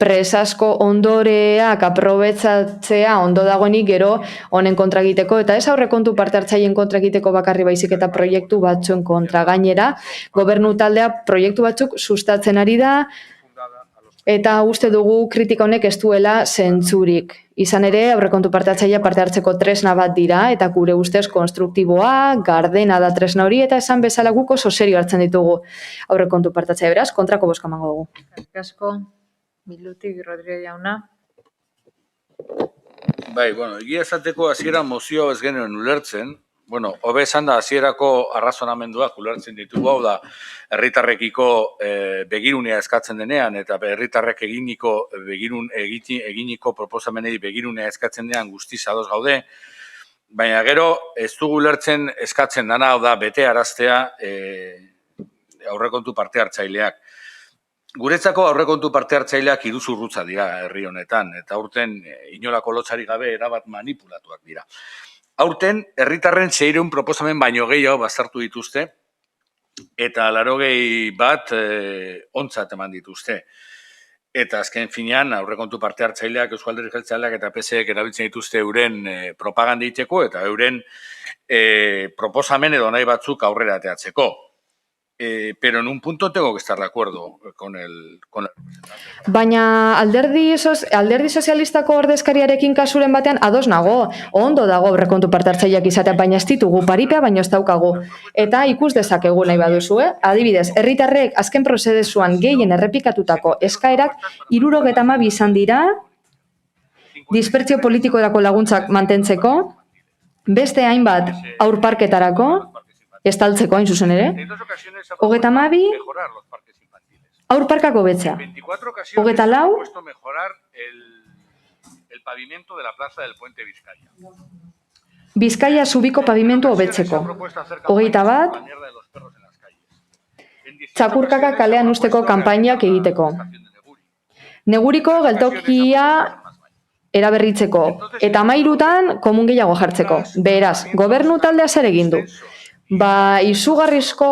presasko ondoreak aprobetzatzea ondo dagoenik gero honen kontra egiteko, eta ez aurrekontu parte hartzaileen kontra egiteko bakarri baizik eta proiektu batzuen kontra. Gainera, gobernu taldea proiektu batzuk sustatzen ari da, eta uste dugu kritika honek ez duela zentzurik. Izan ere, aurrekontu parte hartzailea parte hartzeko tresna bat dira, eta gure ustez konstruktiboa, gardena da tresna hori, eta esan bezala guk oso serio hartzen ditugu aurrekontu parte hartzailea, beraz, kontrako bozka emango dugu. Eskerrik asko, Bilutik, Rodríguez jauna. Bai, egia esateko hasiera mozio ez genuen ulertzen, hobe esan da hasierako arrazonamenduak ulertzen ditugu, hau da, herritarrekiko begirunea eskatzen denean, eta herritarrek eginiko proposamenei begirunea eskatzen denean guztiz ados gaude, baina gero ez dugu ulertzen eskatzen dana, hau da, bete araztea aurrekontu parte hartzaileak. Guretzako aurrekontu parte hartzaileak iruzurrutza dira herri honetan, eta aurten inolako lotsarik gabe erabat manipulatuak dira. Aurten, herritarren 600 proposamen baino gehiago baztertu dituzte, eta 80 bat ontzat eman dituzte. Eta azken finean, aurrekontu parte hartzaileak, Eusko Alderdi Jeltzaleak eta PSek erabiltzen dituzte euren propaganda egiteko eta euren proposamen edo nahi batzuk aurrera ateatzeko. Pero en un punto tengo que estar de acuerdo con el Baina alderdi sozialistako ordezkariarekin kasuren batean ados nago, ondo dago aurrekontu parte hartzaileak izatea, baina ez ditugu paripea baino ez daukagu. Eta ikus dezakegu nahi baduzu, adibidez, herritarrek azken prozeduan gehien errepikatutako eskaerak 72 izan dira, dispertsio politikorako laguntzak mantentzeko, beste hainbat aurparketarako, estaltzeko hain zuzen ere, 32 aurparkak hobetzea, 34 Bizkaia zubiko pavimentu hobetzeko, 21 txakurkaka kalean usteko kanpainak egiteko, Neguriko geltokia eraberritzeko, eta 13 komun gehiago jartzeko. Beraz, gobernu taldea zer egin du? Izugarrizko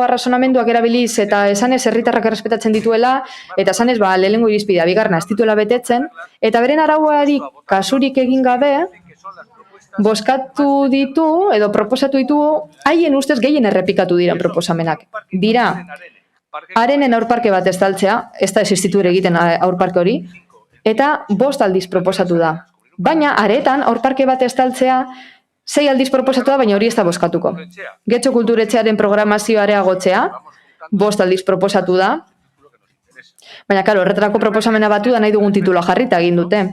arrazonamenduak erabiliz eta esanez herritarrak errespetatzen dituela, eta esanez lehenengo irizpidea, bigarrena ez dituela betetzen, eta beren arauari kasurik egin gabe, bozkatu ditu, edo proposatu ditu, haien ustez gehien errepikatu diren proposamenak. Dira, arenen aurparke bat estaltzea, ez da existitu ere egiten aurparke hori, eta 5 aldiz proposatu da. Baina, aretan aurparke bat estaltzea, 6 aldiz proposatu da, baina hori ez da bozkatuko. Getxo kulturetxearen programazioa areagotzea, 5 aldiz proposatu da, baina, karo, horretarako proposamena batu da nahi dugun titula jarrita egin dute.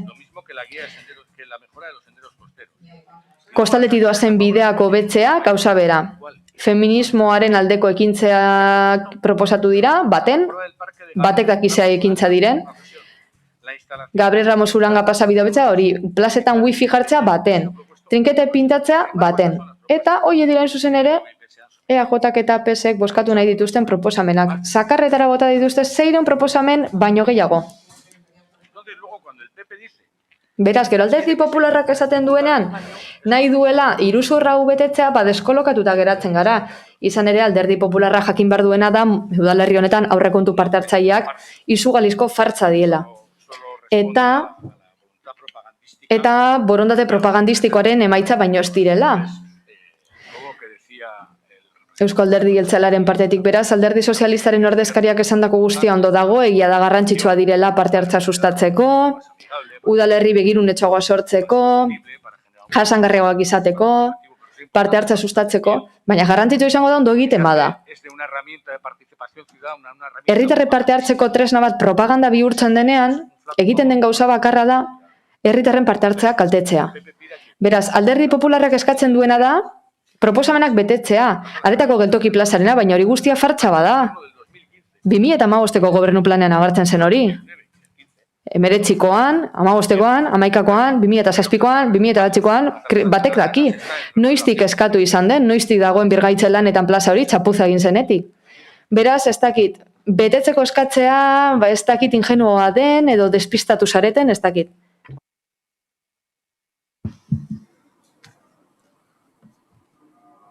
Kostaldetik doazen bideak hobetzea, kausa bera. Feminismoaren aldeko ekintzeak proposatu dira, batek dakizea ekintza diren. Gabriel Ramos Uranga pasabide hobetzea, hori, plazetan wifi jartzea, baten. Trinkete pintatzea, baten. Eta, hoi dira zuzen ere, EAJak eta PSek bozkatu nahi dituzten proposamenak. Zakarretara bota dituzte 600 proposamen baino gehiago. Beraz, gero Alderdi Popularrak esaten duenean, nahi duela iruzurra betetzea, deskolokatuta geratzen gara. Izan ere, Alderdi Popularra jakin behar duena da, udalerri honetan aurrekontu parte hartzaileak izugalizko fartza diela. Eta borondate propagandistikoaren emaitza baino ez direla. Eusko Alderdi Jeltzalearen partetik beraz, Alderdi Sozialistaren ordezkariak esandako guztia ondo dago, egia da garrantzitsua direla parte hartza sustatzeko, udalerri begirunetxoagoa sortzeko, jasangarriagoak izateko, parte hartza sustatzeko, baina garrantzitsua izango da ondo egiten bada. Herritarre parte hartzeko tresna bat propaganda bihurtzen denean, egiten den gauza bakarra da, herritarren parte hartzea kaltetzea. Beraz, Alderdi Popularrak eskatzen duena da, proposamenak betetzea, aretako geltoki plazarena, baina hori guztia fartxa bada. 2015ko gobernu planean agertzen zen hori. 19koan, 15koan, 11koan, 2007koan, 2008koan, batek daki. Noiztik eskatu izan den, noiztik dagoen birgaitze lanetan plaza hori txapuza egin zenetik. Beraz, ez dakit, betetzeko eskatzea, ez dakit ingenuoa den, edo despistatu zareten, ez dakit.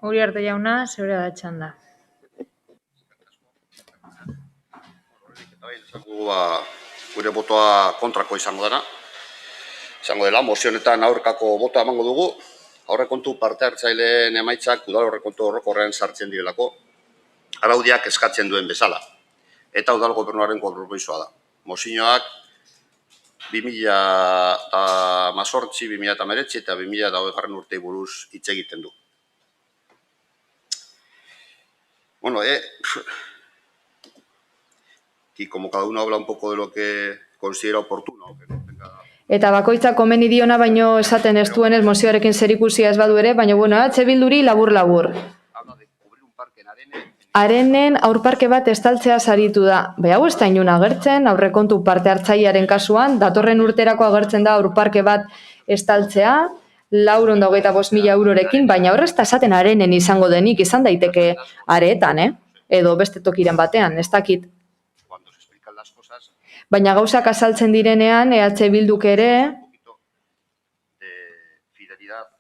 Uriarte jauna, zeure da txanda. Gure botoa kontrako izango dena. Izango dela, mozio honetan aurkako botoa emango dugu. Aurrekontu parte hartzaileen emaitzak udal aurrekontu orokorrean sartzen direlako. Araudiak eskatzen duen bezala. Eta udal gobernuaren konpromisoa da. Mozioak 2018, 2019 eta 2020 urtei buruz hitz egiten du. Bueno, y como cada uno habla un poco de lo que considera oportuno. Eta bakoitzak komeni diona baino esaten ez duenez mozioarekin zerikusia ez badu ere, baina bueno, Bilduri labur-labur. Arenen aurparke bat estaltzea saritu da. Bai, hau ez da inun agertzen, aurrekontu parte hartzailearen kasuan, datorren urterako agertzen da aurparke bat estaltzea, 425.000 eurorekin, baina horrez da esaten Arenen izango denik, izan daiteke Areetan, edo beste tokiren batean, ez dakit. Baina gauzak azaltzen direnean, Bilduk ere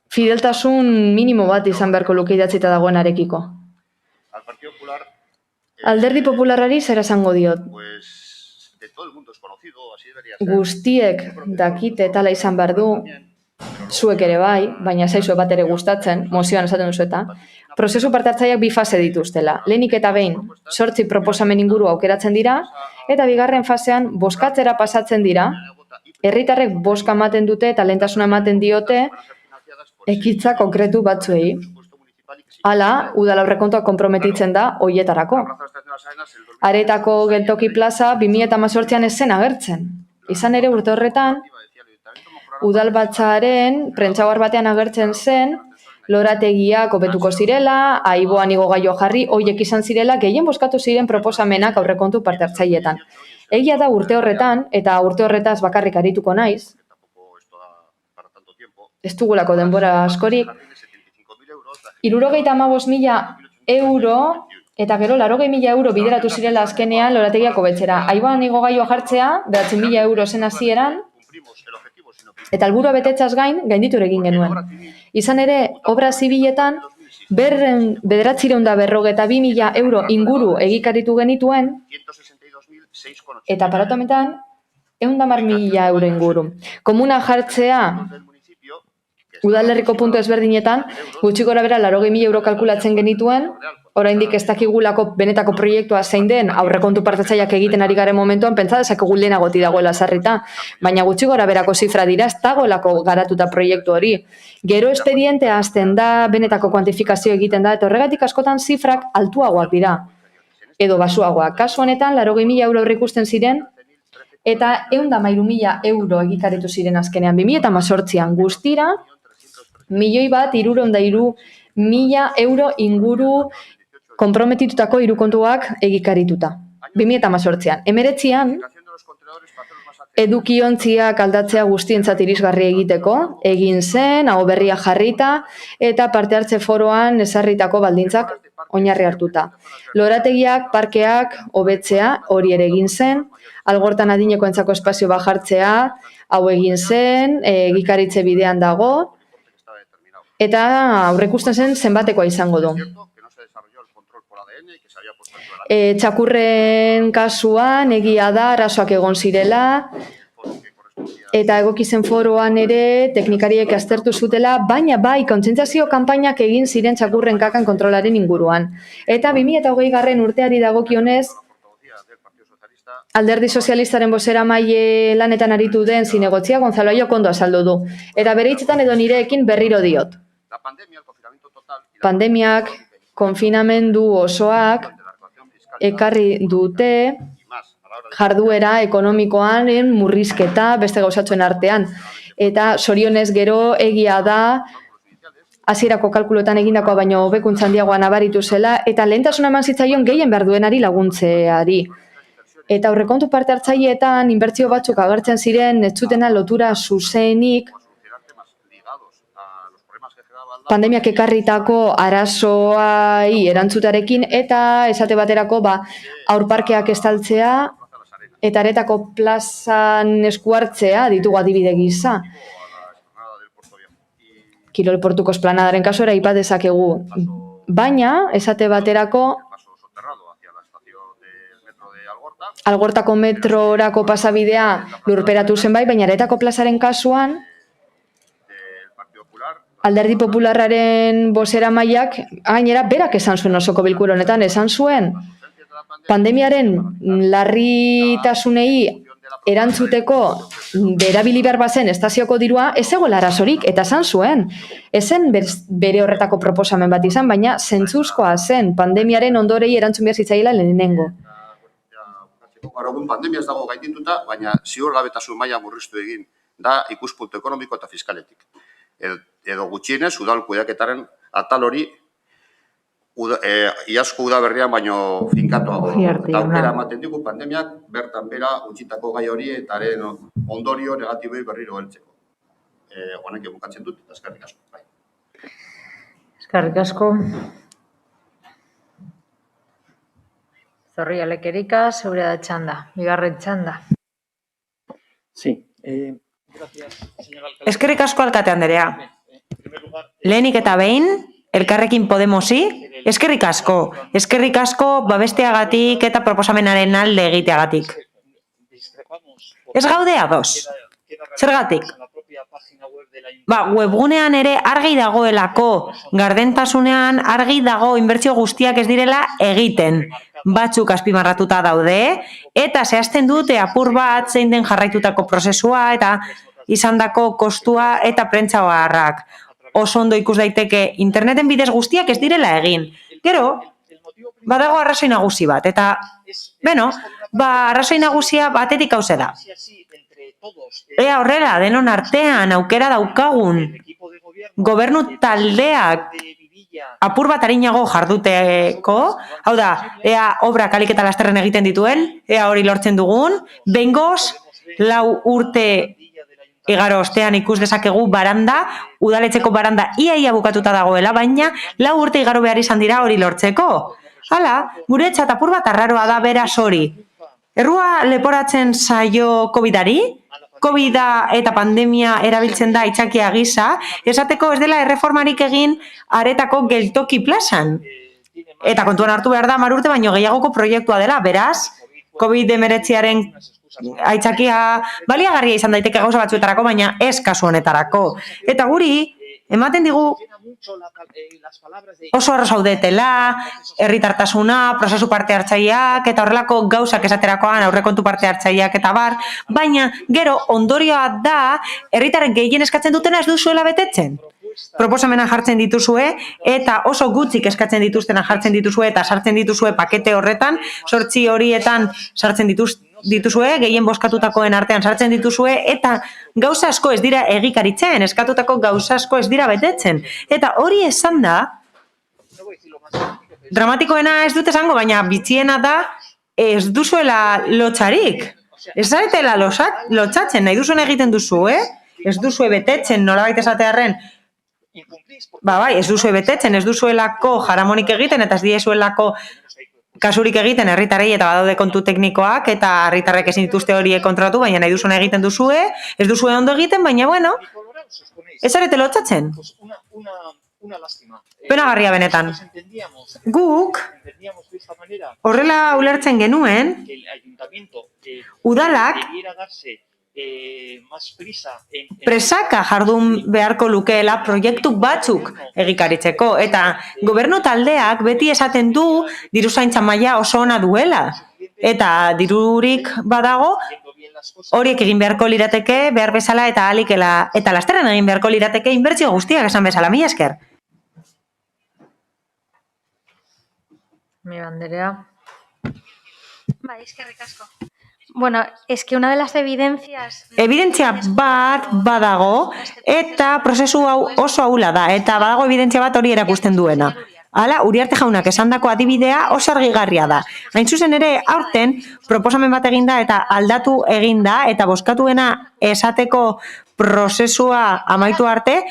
fideltasun minimo bat izan beharko luke idatzita dagoenarekiko. Alderdi Popularrari zer esango diot? Guztiek dakite tala izan behar du, zuek ere bai, baina zaizue bat ere gustatzen, mozioan esaten duzu eta, prozesu parte hartzaileak bi fase dituztela. Lehenik eta behin, 8 proposamen inguru aukeratzen dira, eta bigarren fasean bozkatzera pasatzen dira, herritarrek bozka ematen dute eta lehentasuna ematen diote ekintza konkretu batzuei. Hala, udal aurrekontua konprometitzen da hoietarako. Aretako geltoki plaza 2018an ez zen agertzen. Izan ere urte horretan, udalbatzaren prentsaur batean agertzen zen, lorategiak hobetuko zirela, aiboan igogailua jarri, hoiek izan zirela, gehien bozkatu ziren proposamenak aurrekontu parte hartzailetan. Egia da urte horretan, eta urte horretaz bakarrik arituko naiz, ez dugulako denbora askorik, 75.000 euro, eta gero 80.000 euro bideratu zirela azkenean lorategiak hobetzera. Aiboan igogailua jartzea, 9.000 euro zen hasieran, eta helburua betetzaz gain, gainditu egin genuen. Izan ere, obra zibiletan, 952.000 euro inguru egikaritu genituen, eta aparatometan, 110.000 euro inguru. Komuna jartzea, udalerriko puntu ezberdinetan, gutxi gora bera 80.000 euro kalkulatzen genituen, oraindik ez dakigulako benetako proiektua zein den aurrekontu partetzaileak egiten ari garen momentuan, pentsa dezakegu lehenagoti dagoela sarrita, baina gutxi gora berako zifra dira, ez dagoelako garatuta proiektu hori. Gero espedientea hasten da, benetako kuantifikazio egiten da, eta horregatik askotan zifrak altuagoak dira, edo basuagoak. Kasu honetan, 80.000 euro ikusten ziren, eta 113.000 euro egikaritu ziren azkenean. 2018an guztira, 1.303.000 euro inguru konprometitutako hirukontuak egikarituta. 2018an. 19an, edukiontziak aldatzea guztientzat irisgarri egiteko, egin zen, hau berria jarrita, eta parte hartze foroan ezarritako baldintzak oinarri hartuta. Lorategiak, parkeak, hobetzea, hori ere egin zen, algortan adinekoentzako espazio bat jartzea, hau egin zen, egikaritze bidean dago, eta aurreikusten zen zenbatekoa izango du. Txakurren kasuan egia da, arazoak egon zirela, eta egokizen foroan ere teknikariek aztertu zutela, baina bai kontzientziazio kanpainak egin ziren txakurren kakan kontrolaren inguruan. Eta 2020 urteari dagokionez, Alderdi Sozialistaren bozeramaile lanetan aritu den zinegotzia Gonzalo Aiok ondo azaldu du. Eta bere hitzetan edo nireekin berriro diot. Pandemiak, konfinamendu osoak, ekarri dute jarduera ekonomikoaren murrizketa beste gauzatzen artean. Eta zorionez gero egia da hasierako kalkulotan egindakoa baino hobekuntza handiagoa nabaritu zela, eta lehentasuna eman zitzaion gehien behar duenari laguntzeari. Eta aurrekontu parte hartzaileetan inbertsio batzuk agertzen ziren ez zutena lotura zuzenik pandemiak ekarritako arazoai erantzutarekin eta esate baterako aurparkeak estaltzea eta aretako plazan esku hartzea ditugu adibide gisa. Kirol portuko esplanadaren kasora aipa dezakegu. Baina, esate baterako Algortako metrorako pasabidea lurperatu zen bai, baina aretako plazaren kasuan Alderdi Popularraren bozeramaileak gainera berak esan zuen osoko bilkura honetan, esan zuen pandemiaren larritasunei erantzuteko berabili behar bazen estazioko dirua ez zegoela arazorik eta esan zuen. Ezen bere horretako proposamen bat izan, baina zentzuzkoa zen pandemiaren ondorei erantzun behar zitzaiela lehenengo. Gaur egun pandemia ez dago gaindituta, baina ziurgabetasun maila murriztu egin da ikuspuntu ekonomiko eta fiskaletik. Edo gutxienez, udal kudeaketaren atal hori iazko udaberrian baino finkatuago. Eta aukera ematen digu pandemiak bertan bera utzitako gai hori eta haren ondorio negatiboi berriro heltzeko. Honek bukatzen dut, eta eskerrik asko. Eskerrik asko. Zorri Alekerika, seguridad txanda, bigarren txanda. Sí. Eskerrik asko alkate Anderea. Lehenik eta behin, Elkarrekin Podemosi, eskerrik asko. Eskerrik asko babesteagatik eta proposamenaren alde egiteagatik. Ez gaude ados. Zergatik? Webgunean ere argi dagoelako, gardentasunean argi dago inbertsio guztiak ez direla egiten. Batzuk azpimarratuta daude, eta zehazten dute apur bat zein den jarraitutako prozesua eta izandako kostua eta prentsa oharrak. Oso ondo ikus daiteke interneten bidez guztiak ez direla egin. Gero, badago arrazoi nagusi bat, eta, arrazoi nagusia batetik hauze da. Ea horrela, denon artean, aukera daukagun, gobernu taldeak apur bat arinago jarduteko, hau da, ea obrak alik eta lasterren egiten dituen, ea hori lortzen dugun, behingoz, 4 urte igaro ostean ikus dezakegu baranda, udaletxeko baranda iaia bukatuta dagoela, baina 4 urte igaro behar izan dira hori lortzeko. Hala, guretzat apur bat arraroa da beraz hori. Errua leporatzen zaio COVID-ari, COVID-a eta pandemia erabiltzen da itxakia gisa, esateko ez dela erreformarik egin aretako geltoki plazan. Eta kontuan hartu behar da 10 urte baino gehiagoko proiektua dela, beraz, COVID-19aren aitzakia baliagarria izan daiteke gauza batzuetarako, baina ez kasu honetarako. Eta guri, ematen digu oso arro zaudetela, herritartasuna, prozesu parte hartzaileak eta horrelako gauzak esaterakoan aurrekontu parte hartzaileak eta bar, baina gero ondorioa da herritarren gehien eskatzen dutena ez duzuela betetzen. Proposamena jartzen dituzue eta oso gutxik eskatzen dituztena jartzen dituzue eta sartzen dituzue pakete horretan, 8 horietan sartzen dituzue, gehien bozkatutakoen artean sartzen dituzue eta gauza asko ez dira egikaritzen, eskatutako gauza asko ez dira betetzen. Eta hori esan da, dramatikoena ez dut esango, baina bitxiena da ez duzuela lotxarik. Ez zaretela lotxatzen, nahi duzuen egiten duzu, ez duzue betetzen, nolabait esatearren, ez duzue betetzen, ez duzuelako jaramonik egiten eta ez diezuelako kasurik egiten herritarrei eta badaude kontu teknikoak eta herritarrek ezin dituzte horiek kontrolatu, baina nahi duzuen egiten duzue, ez duzue ondo egiten, baina ez zarete lotxatzen. Penagarria benetan. Guk horrela ulertzen genuen, udalak presaka jardun beharko lukeela proiektu batzuk egikaritzeko eta gobernu taldeak beti esaten du diruzaintza maila oso ona duela eta dirurik badago horiek egin beharko lirateke behar bezala eta alikela eta lasterren egin beharko lirateke inbertsio guztiak esan bezala, mila esker. Mi banderea. Eskerrik asko. Bueno, es que una de las evidencias... Evidentzia bat badago, eta prozesu hau oso ahula da, eta badago evidentzia bat hori erakusten duena. Hala, Uriarte jaunak esandako adibidea oso argigarria da. Hain zuzen ere, aurten, proposamen bat eginda eta aldatu eginda, eta bozkatuena esateko prozesua amaitu arte,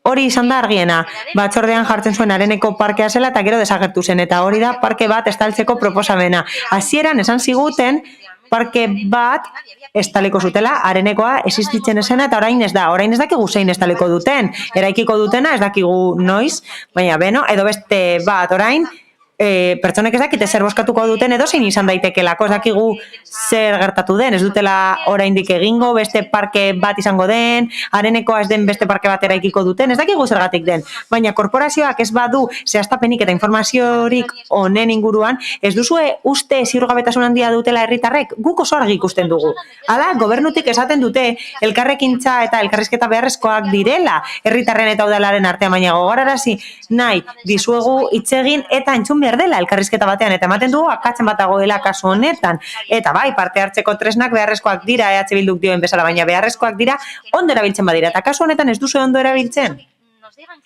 hori izan da argiena. Batzordean jartzen zuen Areneko parkea zela eta gero desagertu zen, eta hori da parke bat estaltzeko proposamena. Hasieran esan ziguten, parke bat estaleko zutela, Arenekoa existitzen esena eta orain ez da. Orain ez dakigu zein estaleko duten. Eraikiko dutena ez dakigu noiz, baina beno, edo beste bat orain, pertsonek ez dakite zer bozkatuko duten edo zein izan daitekelako, ez dakigu zer gertatu den, ez dutela oraindik egingo, beste parke bat izango den, Arenekoa ez den beste parke bat eraikiko duten, ez dakigu zergatik den. Baina korporazioak ez badu zehaztapenik eta informaziorik honen inguruan, ez duzue uste ziurgabetasun handia dutela herritarrek, guk oso argi ikusten dugu. Hala, gobernutik esaten dute elkarrekintza eta elkarrizketa beharrezkoak direla herritarren eta udalaren artean, baina gogorarazi nahi dizuegu hitz egin eta entzun behar dela elkarrizketa batean, eta ematen dugu akatzen bat dagoela kasu honetan. Eta bai, parte hartzeko tresnak beharrezkoak dira, EH Bilduk dioen bezala, baina beharrezkoak dira ondo erabiltzen badira, eta kasu honetan ez duzu ondo erabiltzen.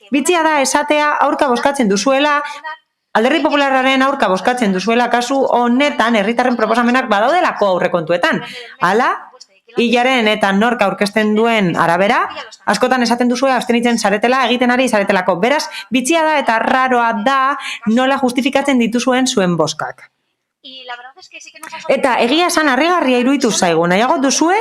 Bitxia da esatea aurka bozkatzen duzuela, Alderdi Popularraren aurka bozkatzen duzuela kasu honetan herritarren proposamenak badaudelako aurrekontuetan. Hala, hilaren eta nork aurkezten duen arabera, askotan esaten duzue abstenitzen zaretela, egiten ari zaretelako. Beraz, bitxia da eta raroa da nola justifikatzen dituzuen zuen bozkak. Eta egia esan harrigarria iruditu zaigu, nahiago duzue,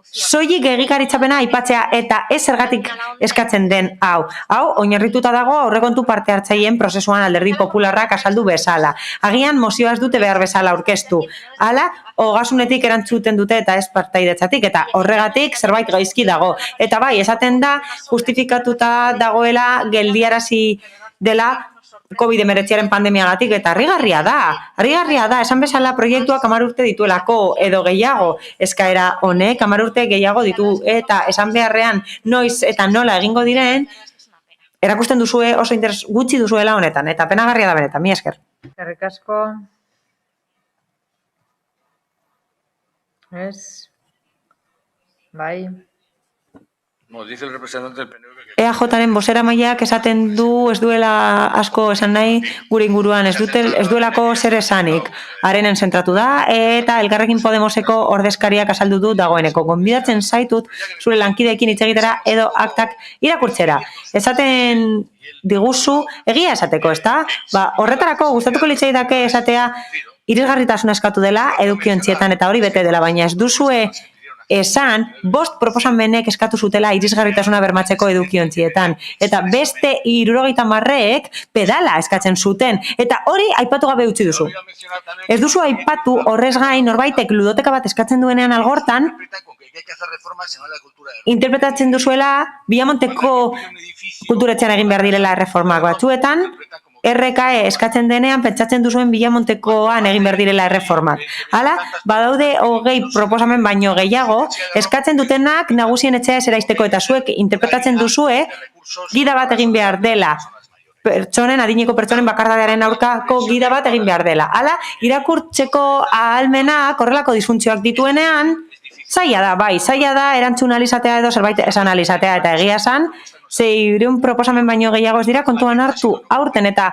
soilik egikaritzapena aipatzea eta ez zergatik eskatzen den hau. Hau, oinarrituta dago aurrekontu parte hartzaileen prozesuan Alderdi Popularrak azaldu bezala. Agian mozioa ez dute behar bezala aurkeztu. Hala, ogasunetik erantzuten dute eta ez partaidetzatik, eta horregatik zerbait gaizki dago. Eta bai, esaten da, justifikatuta dagoela geldiarazi dela COVID-19 pandemiagatik, eta harrigarria da, esan bezala proiektuak 10 urte dituelako edo gehiago, eskaera honek 10 urte gehiago ditu, eta esan beharrean noiz eta nola egingo diren, erakusten duzue oso interes gutxi duzuela honetan, eta penagarria da benetan, mi esker. Eskerrik asko. Ez. Bai. No, dice el representante del PNV que... EAJaren bozeramaileak esaten du ez duela asko esan nahi gure inguruan, ez duelako zer esanik. Arenen zentratu da eta Elkarrekin Podemoseko ordezkariak azaldu du dagoeneko. Gonbidatzen zaitut zure lankideekin hitz egitera edo aktak irakurtzera. Esaten diguzu egia esateko, ezta? Ba, horretarako gustatuko litzaidake esatea irisgarritasuna eskatu dela edukiontzietan eta hori bete dela, baina ez duzue esan, 5 proposamenek eskatu zutela irisgarritasuna bermatzeko edukiontzietan. Eta beste 70ek pedala eskatzen zuten. Eta hori aipatu gabe utzi duzu. Ez duzu aipatu horrez gain norbaitek ludoteka bat eskatzen duenean algortan, interpretatzen duzuela Biamonteko kulturetxean egin behar direla erreformak batzuetan, RKE eskatzen denean pentsatzen duzuen Biamontekoan egin behar direla erreformak. Hala, badaude 20 proposamen baino gehiago, eskatzen dutenak nagusien etxea ez eraisteko eta zuek interpretatzen duzue gida bat egin behar dela. Adineko pertsonen bakardadearen aurkako gida bat egin behar dela. Hala, irakurtzeko ahalmenak horrelako disfuntzioak dituenean, zaila da erantzun alizatea edo zerbait esan alizatea eta egia esan, 600 proposamen baino gehiago ez dira kontuan hartu aurten eta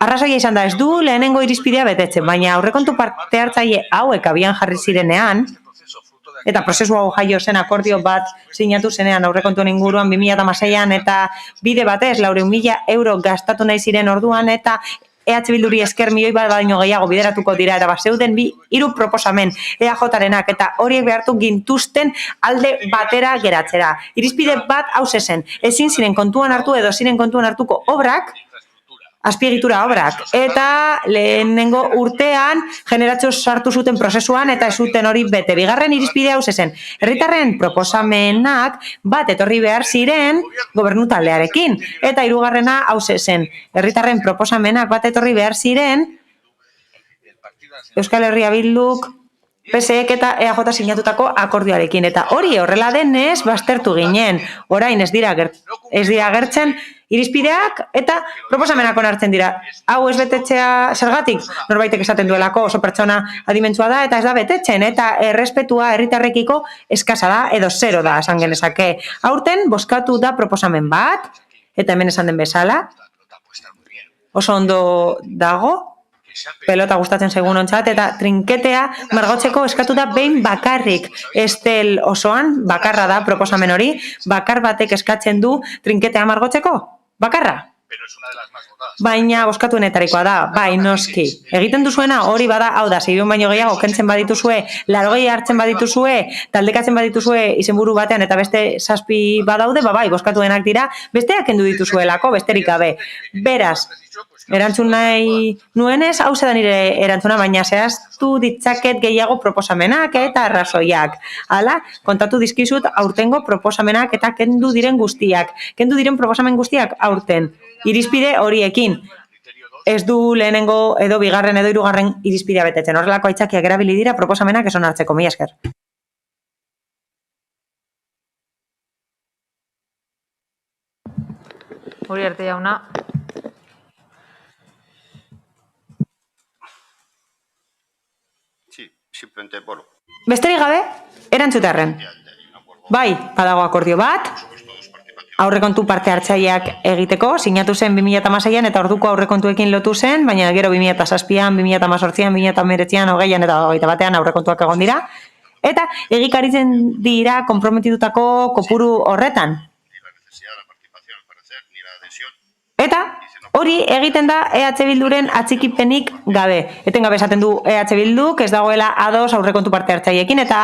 arrazoia izan da ez du lehenengo irizpidea betetzen, baina aurrekontu parte hartzaile hauek abian jarri zirenean, eta prozesu hau jaio zen akordio bat sinatu zenean aurrekontuen inguruan 2016an eta bide batez 400.000 euro gastatu nahi ziren orduan eta EH Bilduri esker milioi bat baino gehiago bideratuko dira eta zeuden 3 proposamen EAJarenak eta horiek behartu gintuzten alde batera geratzera. Irizpide bat hau zen, ezin ziren kontuan hartu edo ziren kontuan hartuko obrak, azpiegitura obrak, eta lehenengo urtean generatxo sartu zuten prozesuan eta ez zuten hori bete. Bigarren irizpide hau zen, herritarren proposamenak bat etorri behar ziren gobernu taldearekin. Eta hirugarrena hau zen, herritarren proposamenak bat etorri behar ziren Euskal Herria Bilduk PSEk eta EAJ sinatutako akordioarekin. Eta hori horrela denez, baztertu ginen. Orain ez dira agertzen irizpideak eta proposamenak onartzen dira. Hau ez betetzea zergatik, norbaitek esaten duelako oso pertsona adimentsua da eta ez da betetzen, eta errespetua herritarrekiko eskasa da edo zero da esan genezake. Aurten bozkatu da proposamen bat, eta hemen esan den bezala, oso ondo dago, pelota gustatzen zaigun ontzat, eta trinketea margotzeko eskatu da behin bakarrik. Estel osoan, bakarra da proposamen hori, bakar batek eskatzen du trinketea margotzeko? Bakarra? Baina boskatuenetarikoa da, bai, noski. Egiten duzuena hori bada, hau da, 600 baino gehiago kentzen badituzue, 80 hartzen badituzue, taldekatzen badituzue izenburu batean eta beste 7 badaude, bai, boskatuenak dira, besteak kendu dituzuelako, besterik gabe. Beraz, erantzun nahi nuenez, hau zedan nire erantzuna, baina zehaztu ditzaket gehiago proposamenak eta arrazoiak. Hala, kontatu dizkizut aurtengo proposamenak eta kendu diren guztiak. Kendu diren proposamen guztiak aurten. Irizpide horiekin. Ez du lehenengo edo bigarren edo hirugarren irizpidea betetzen. Horrelako aitzakiak erabili dira proposamenak ez onartzeko. Mila esker. Uriarte jauna. Simplemente, bueno. Besterik gabe, erantzutearren. Bai, badago akordio bat, aurrekontu parte hartzaileak egiteko, sinatu zen 2016an eta orduko aurrekontuekin lotu zen, baina gero 2007an, 2018an, 2019an, 20an eta 2021an aurrekontuak egon dira. Eta egikaritzen dira konprometitutako kopuru horretan. Eta hori egiten da EH Bilduren atxikipenik gabe. Etengabe esaten du EH Bilduk ez dagoela ados aurrekontu parte hartzaileekin eta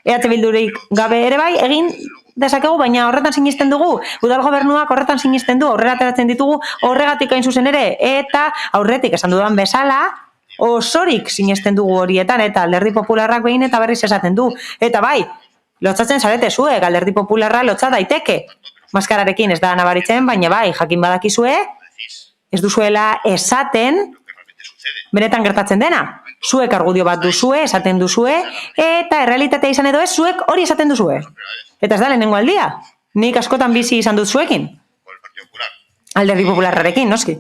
EH Bildurik gabe ere bai egin dezakegu, baina horretan sinisten dugu. Udal gobernuak horretan sinisten du, aurrera ateratzen ditugu horregatik hain zuzen ere, eta aurretik esan dudan bezala, osorik sinisten dugu horietan, eta Alderdi Popularrak behin eta berriz esaten du. Eta bai, lotzatzen zarete zuek, Alderdi Popularra lotza daiteke. Maskararekin ez da nabaritzen, baina bai, jakin badakizue, ez duzuela esaten, benetan gertatzen dena. Zuek argudio bat duzue, esaten duzue, eta errealitatea izan edo ez, zuek hori esaten duzue. Eta ez da lehenengo aldia. Nik askotan bizi izan dut zuekin. Alderdi Popularrarekin, noski.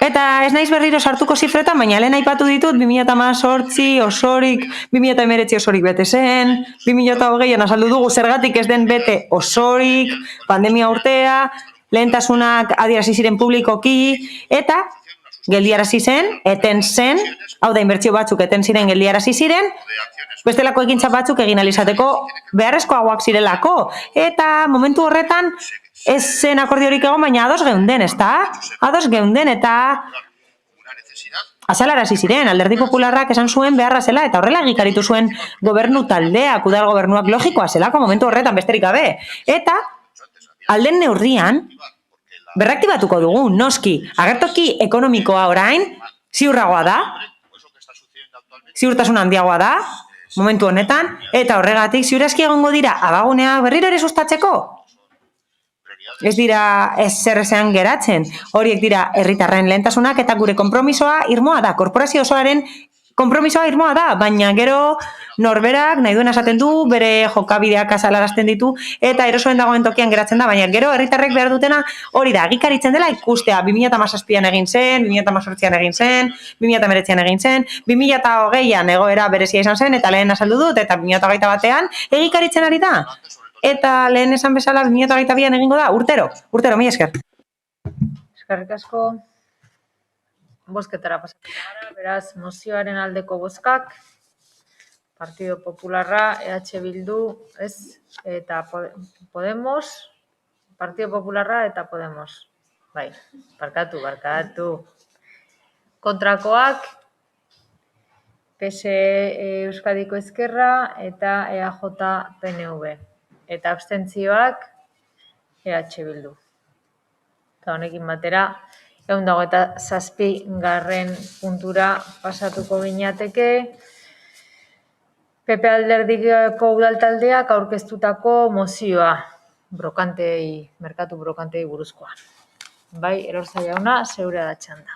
Eta ez naiz berriro sartuko zifretan, baina lehen aipatu ditut 2018 osorik, 2019 osorik bete zen, 2020an azaldu dugu zergatik ez den bete osorik, pandemia urtea, lehentasunak adierazi ziren publikoki, eta geldiarazi zen, eten zen, hau da inbertsio batzuk eten ziren geldiarazi ziren, bestelako ekintza batzuk egin alizateko beharrezkoagoak zirelako, eta momentu horretan ez zen akordiorik egon, baina ados geunden, ezta? Ados geunden eta azalarazi ziren, Alderdi Popularrak esan zuen beharra zela, eta horrela egikaritu zuen gobernu taldeak, udal gobernuak logikoa zelako momentu horretan besterik gabe. Eta alden neurrian, berraktibatuko dugu, noski, agertoki ekonomikoa orain, ziurragoa da, ziurtasun handiagoa da, momentu honetan, eta horregatik ziurazki egongo dira abagunea berriro ere sustatzeko. Ez dira ez zerrezean geratzen, horiek dira herritarren lehentasunak eta gure konpromisoa irmoa da, korporazio osoaren konpromisoa irmoa da, baina gero norberak nahi duen esaten du, bere jokabideak azalarazten ditu, eta erosoen dagoen tokian geratzen da, baina gero herritarrek behar dutena hori da, egikaritzen dela ikustea, 2017an egin zen, 2018an egin zen, 2019an egin zen, 2020an egoera berezia izan zen, eta lehen azaldu dut, eta 2021an egikaritzen ari da. Eta lehen esan bezala 2022an egingo da, urtero, mila esker. Eskerrik asko. Bozketara pasatuko gara, beraz, mozioaren aldeko bozkak, Partido Popularra, EH Bildu, ez, eta Podemos, Partido Popularra eta Podemos. Bai, barkatu. Kontrakoak, PSE Euskadiko Ezkerra eta EAJ PNV. Eta abstentzioak EH Bildu. Eta honekin batera, 127. puntura pasatuko gineateke, PP Alderdiko udaltaldeak aurkeztutako mozioa, merkatu brokantei buruzkoa. Bai, Elorza jauna, zeurea da txanda.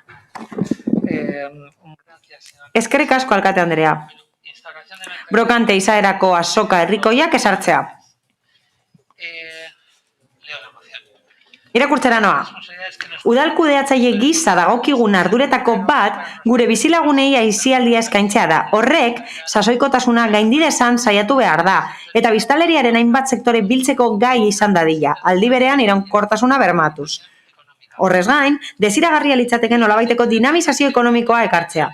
Eskerrik asko, alkate Andrea. Brokante izaerako azoka herrikoiak esartzea. Irakurtzera noa. Udal kudeatzaile gisa dagokigun arduretako bat gure bizilagunei aisialdia eskaintzea da. Horrek, sasoikotasuna gaindidezan saiatu behar da, eta biztanleriaren hainbat sektore biltzeko gai izan dadila, aldi berean iraunkortasuna bermatuz. Horrez gain, desiragarria litzateke nolabaiteko dinamizazio ekonomikoa ekartzea.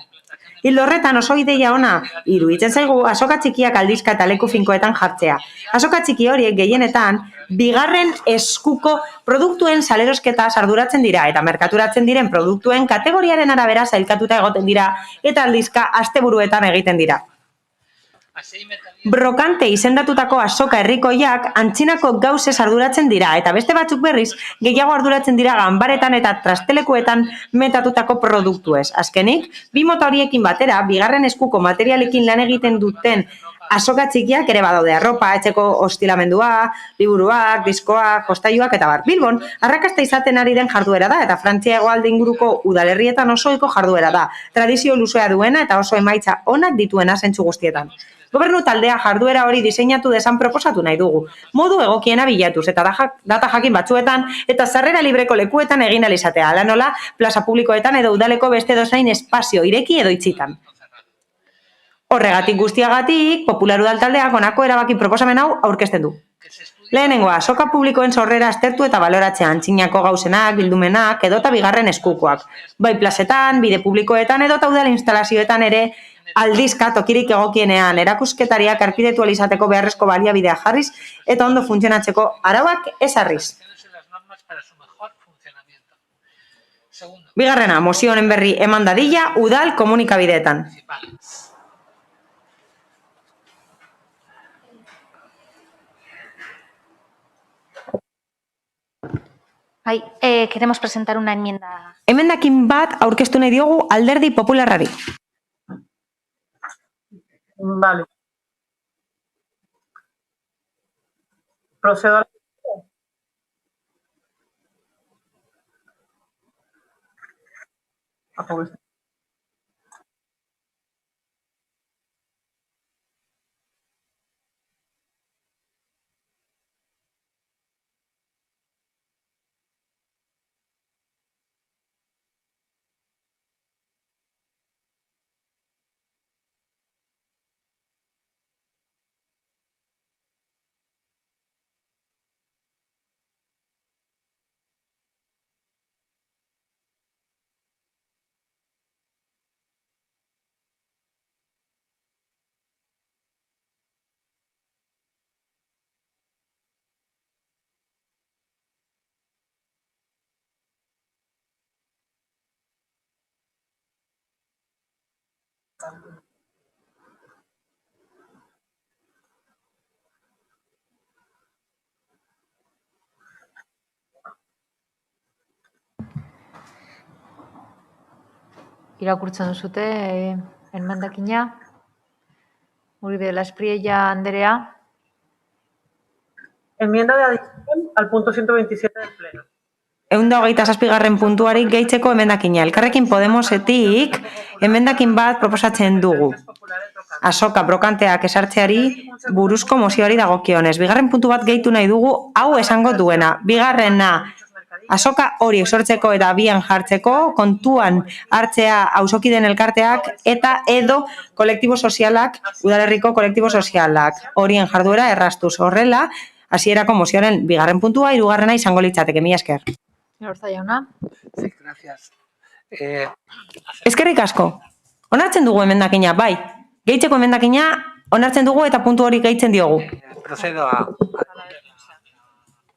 Hildo horretan oso ideia ona, iruditzen zaigu azoka txikiak aldizka eta leku finkoetan jartzea. Azoka txiki horiek gehienetan, bigarren eskuko produktuen salerosketa arduratzen dira eta merkaturatzen diren produktuen kategoriaren arabera sailkatuta egoten dira eta aldizka asteburuetan egiten dira. Brokante izendatutako azoka herrikoiak antzinako gauzez arduratzen dira eta beste batzuk berriz gehiago arduratzen dira ganbaretan eta trastelekuetan metatutako produktuez. Azkenik, bi mota horiekin batera, bigarren eskuko materialekin lan egiten duten azoka txikiak ere badaude, arropa, etxeko hostilamendua, liburuak, diskoak, jostailuak eta bar. Bilbon, arrakasta izaten ari den jarduera da eta Frantzia hegoalde inguruko udalerrietan osoiko jarduera da. Tradizio luzea duena eta oso emaitza onak dituena zentzu guztietan. Gobernu taldea jarduera hori diseinatu desan proposatu nahi dugu. Modu egokiena bilatuz eta data jakin batzuetan eta sarrera libreko lekuetan egin ahal izatea. Hala nola, plaza publikoetan edo udaleko beste edozein espazio ireki edo itxitan. Horregatik guztiagatik, Popular Udal taldeak honako erabaki proposamen hau aurkezten du. Lehenengoa, azoka publikoen sorrera aztertu eta baloratzea antzinako gauzenak, bildumenak edota bigarren eskukoak. Bai plazetan, bide publikoetan edota udal instalazioetan ere aldizka tokirik egokienean erakusketariak arkitektu izateko beharrezko baliabidea jarriz eta ondo funtzionatzeko arauak ezarriz. Bigarrena, mozio honen berri eman dadila udal komunikabideetan. Queremos presentar una enmienda. Emendakin bat aurkeztu nahi diogu Alderdi Popularrari. Vale. Procedo a la... Irakurtzen duzute enmendakina. Uribe de la Espriella Andrea. Enmienda de adición al punto 127 del Pleno. 127. puntuari gehitzeko emendakina. Elkarrekin Podemosetik emendakin bat proposatzen dugu. Azoka brokanteak esartzeari buruzko mozioari dagokionez. Bigarren puntu bat gehitu nahi dugu hau esango duena. Bigarrena, azoka hori sortzeko eta bian jartzeko, kontuan hartzea auzokideen elkarteak eta edo kolektibo sozialak, udalerriko kolektibo sozialak. Horien jarduera errastuz horrela, hasierako mozioaren bigarren puntua, hirugarrena izango litzateke. Mila esker. Hortza jauna. Sí, gracias. Eskerrik asko. Onartzen dugu emendakina, bai. Gehitzeko emendakina onartzen dugu eta puntu hori gehitzen diogu. Procedo a...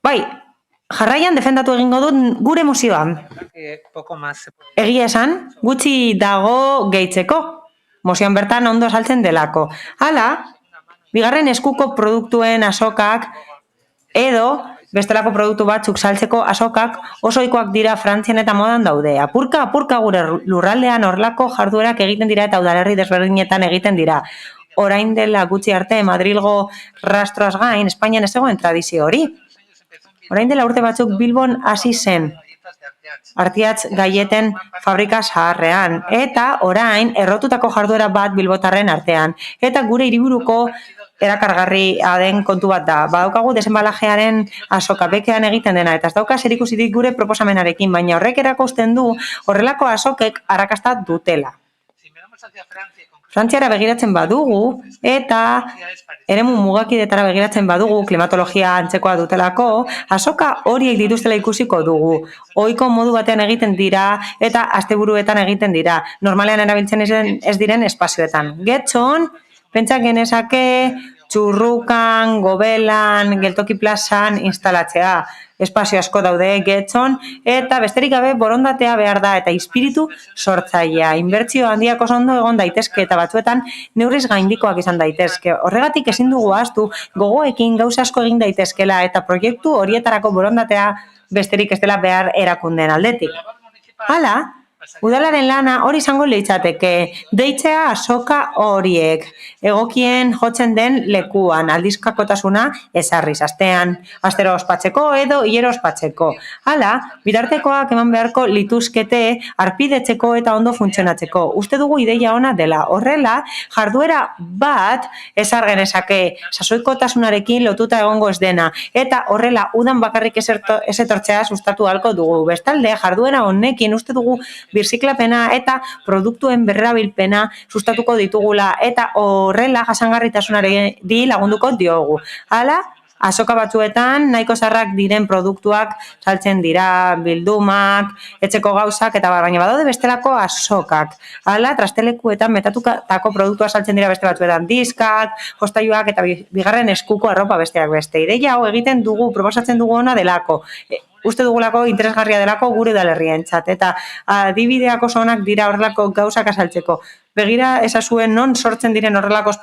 Bai, jarraian defendatu egingo dut gure mozioan. Poco más. Egia esan, gutxi dago gehitzeko. Mozioan bertan ondo saltzen delako. Hala, bigarren eskuko produktuen azokak edo bestelako produktu batzuk saltzeko azokak osoikoak dira Frantzian eta modan daude. Apurka gure lurraldean horlako jarduerak egiten dira eta udalerri desberdinetan egiten dira. Orain dela gutxi arte Madrilgo rastroaz gain, Espainian ez zegoen tradizio hori. Orain dela urte batzuk Bilbon hasi zen. Artiatz gaieten fabrika zaharrean, eta orain errotutako jarduera bat bilbotarren artean. Eta gure hiriburuko erakargarria den kontu bat da. Badaukagu desenbalajearen azoka bekean egiten dena, eta ez dauka zerikusirik gure proposamenarekin, baina horrek erakusten du horrelako azokek arrakasta dutela. Frantziara begiratzen badugu, eta eremu mugakidetara begiratzen badugu, klimatologia antzekoa dutelako, azoka horiek dituztela ikusiko dugu. Ohiko modu batean egiten dira, eta asteburuetan egiten dira. Normalean erabiltzen ez diren espazioetan. Getxon, pentsak genezake, Txurrukan, Gobelan, Geltoki plazan instalatzea. Espazio asko daude Getxon, eta besterik gabe borondatea behar da, eta espiritu sortzailea. Inbertsio handiak oso ondo egon daitezke, eta batzuetan neurriz gaindikoak izan daitezke. Horregatik ezin dugu ahaztu, gogoekin gauza asko egin daitezkela, eta proiektu horietarako borondatea besterik ez dela behar erakundeen aldetik. Hala, udalaren lana hori izango litzateke, deitzea azoka horiek, egokien jotzen den lekuan, aldizkakotasuna ezarriz, astean, astero ospatzeko edo hilero ospatzeko. Hala, bitartekoak eman beharko lituzkete arpidetzeko eta ondo funtzionatzeko. Uste dugu ideia ona dela, horrela, jarduera bat ezar genezake, sasoikotasunarekin lotuta egongo ez dena, eta horrela udan bakarrik ez etortzea sustatu ahalko dugu. Bestalde, jarduera honekin uste dugu birziklapena eta produktuen berrerabilpena sustatuko ditugula eta horrela jasangarritasunari lagunduko diogu. Hala, azoka batzuetan nahiko zarrak diren produktuak saltzen dira, bildumak, etxeko gauzak eta baina badaude bestelako azokak. Hala, trastelekuetan metatutako produktua saltzen dira beste batzuetan, diskak, jostailuak eta bigarren eskuko arropa besteak beste. Ideia hau egiten dugu, proposatzen dugu ona delako. Uste dugulako interesgarria delako gure udalerrientzat, eta adibideak oso onak dira horrelako gauzak azaltzeko. Begira ezazuen non sortzen diren horrelako